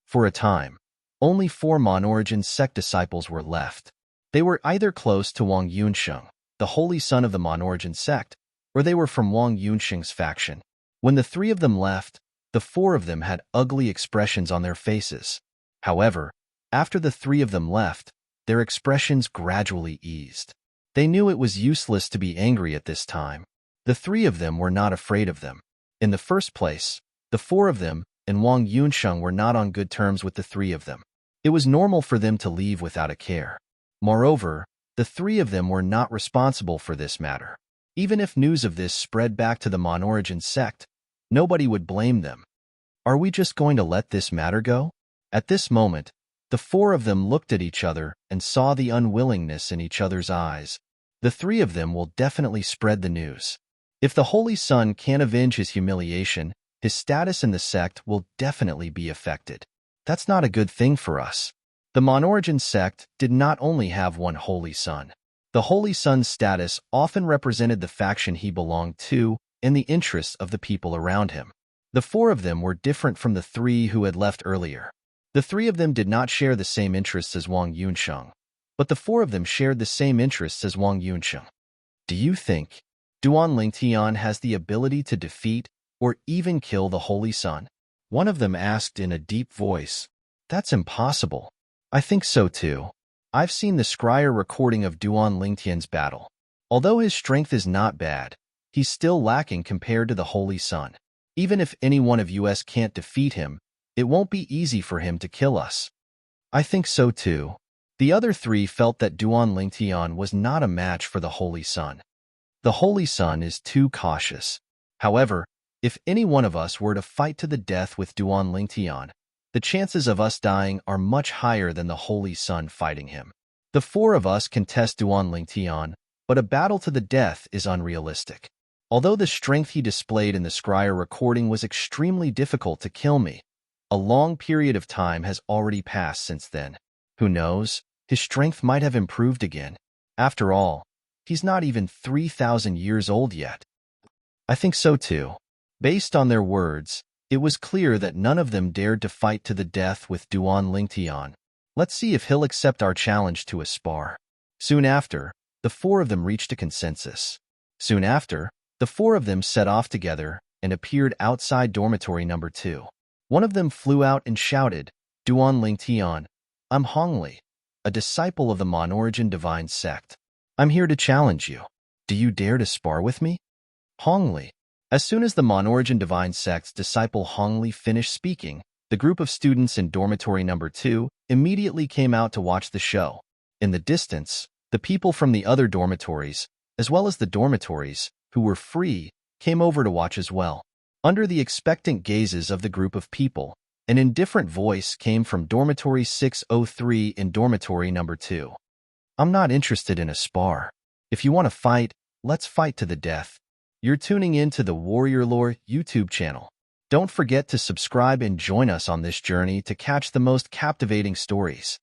For a time, only 4 Monorigin sect disciples were left. They were either close to Wang Yunsheng, the Holy Sun of the Monorigin sect, or they were from Wang Yunsheng's faction. When the 3 of them left, the 4 of them had ugly expressions on their faces. However, after the 3 of them left, their expressions gradually eased. They knew it was useless to be angry at this time. The 3 of them were not afraid of them. In the first place, the 4 of them and Wang Yunsheng were not on good terms with the 3 of them. It was normal for them to leave without a care. Moreover, the 3 of them were not responsible for this matter. Even if news of this spread back to the Monorigin sect, nobody would blame them. Are we just going to let this matter go? At this moment, the 4 of them looked at each other and saw the unwillingness in each other's eyes. The 3 of them will definitely spread the news. If the Holy Sun can't avenge his humiliation, his status in the sect will definitely be affected. That's not a good thing for us. The Monorigin sect did not only have one Holy Sun. The Holy Sun's status often represented the faction he belonged to and the interests of the people around him. The 4 of them were different from the 3 who had left earlier. The 3 of them did not share the same interests as Wang Yunsheng, but the 4 of them shared the same interests as Wang Yunsheng. Do you think Duanling Tian has the ability to defeat or even kill the Holy Sun? One of them asked in a deep voice. That's impossible. I think so too. I've seen the scryer recording of Duanling Tian's battle. Although his strength is not bad, he's still lacking compared to the Holy Sun. Even if any one of us can't defeat him, it won't be easy for him to kill us. I think so too. The other 3 felt that Duanling Tian was not a match for the Holy Sun. The Holy Sun is too cautious. However, if any one of us were to fight to the death with Duanling Tian, the chances of us dying are much higher than the Holy Sun fighting him. The 4 of us can test Duanling Tian, but a battle to the death is unrealistic. Although the strength he displayed in the scryer recording was extremely difficult to kill me, a long period of time has already passed since then. Who knows, his strength might have improved again. After all, he's not even 3,000 years old yet. I think so too. Based on their words, it was clear that none of them dared to fight to the death with Duanling Tian. Let's see if he'll accept our challenge to a spar. Soon after, the 4 of them reached a consensus. Soon after, the 4 of them set off together and appeared outside dormitory number 2. One of them flew out and shouted, "Duanling Tian, I'm Hongli, a disciple of the Monorigin divine sect. I'm here to challenge you. Do you dare to spar with me?" Hongli. As soon as the Monorigin divine sect's disciple Hongli finished speaking, the group of students in dormitory number 2 immediately came out to watch the show. In the distance, the people from the other dormitories, as well as the dormitories, who were free, came over to watch as well. Under the expectant gazes of the group of people, An indifferent voice came from dormitory 603 in dormitory number 2. I'm not interested in a spar. If you want to fight, let's fight to the death. You're tuning in to the Warrior Lore YouTube channel. Don't forget to subscribe and join us on this journey to catch the most captivating stories.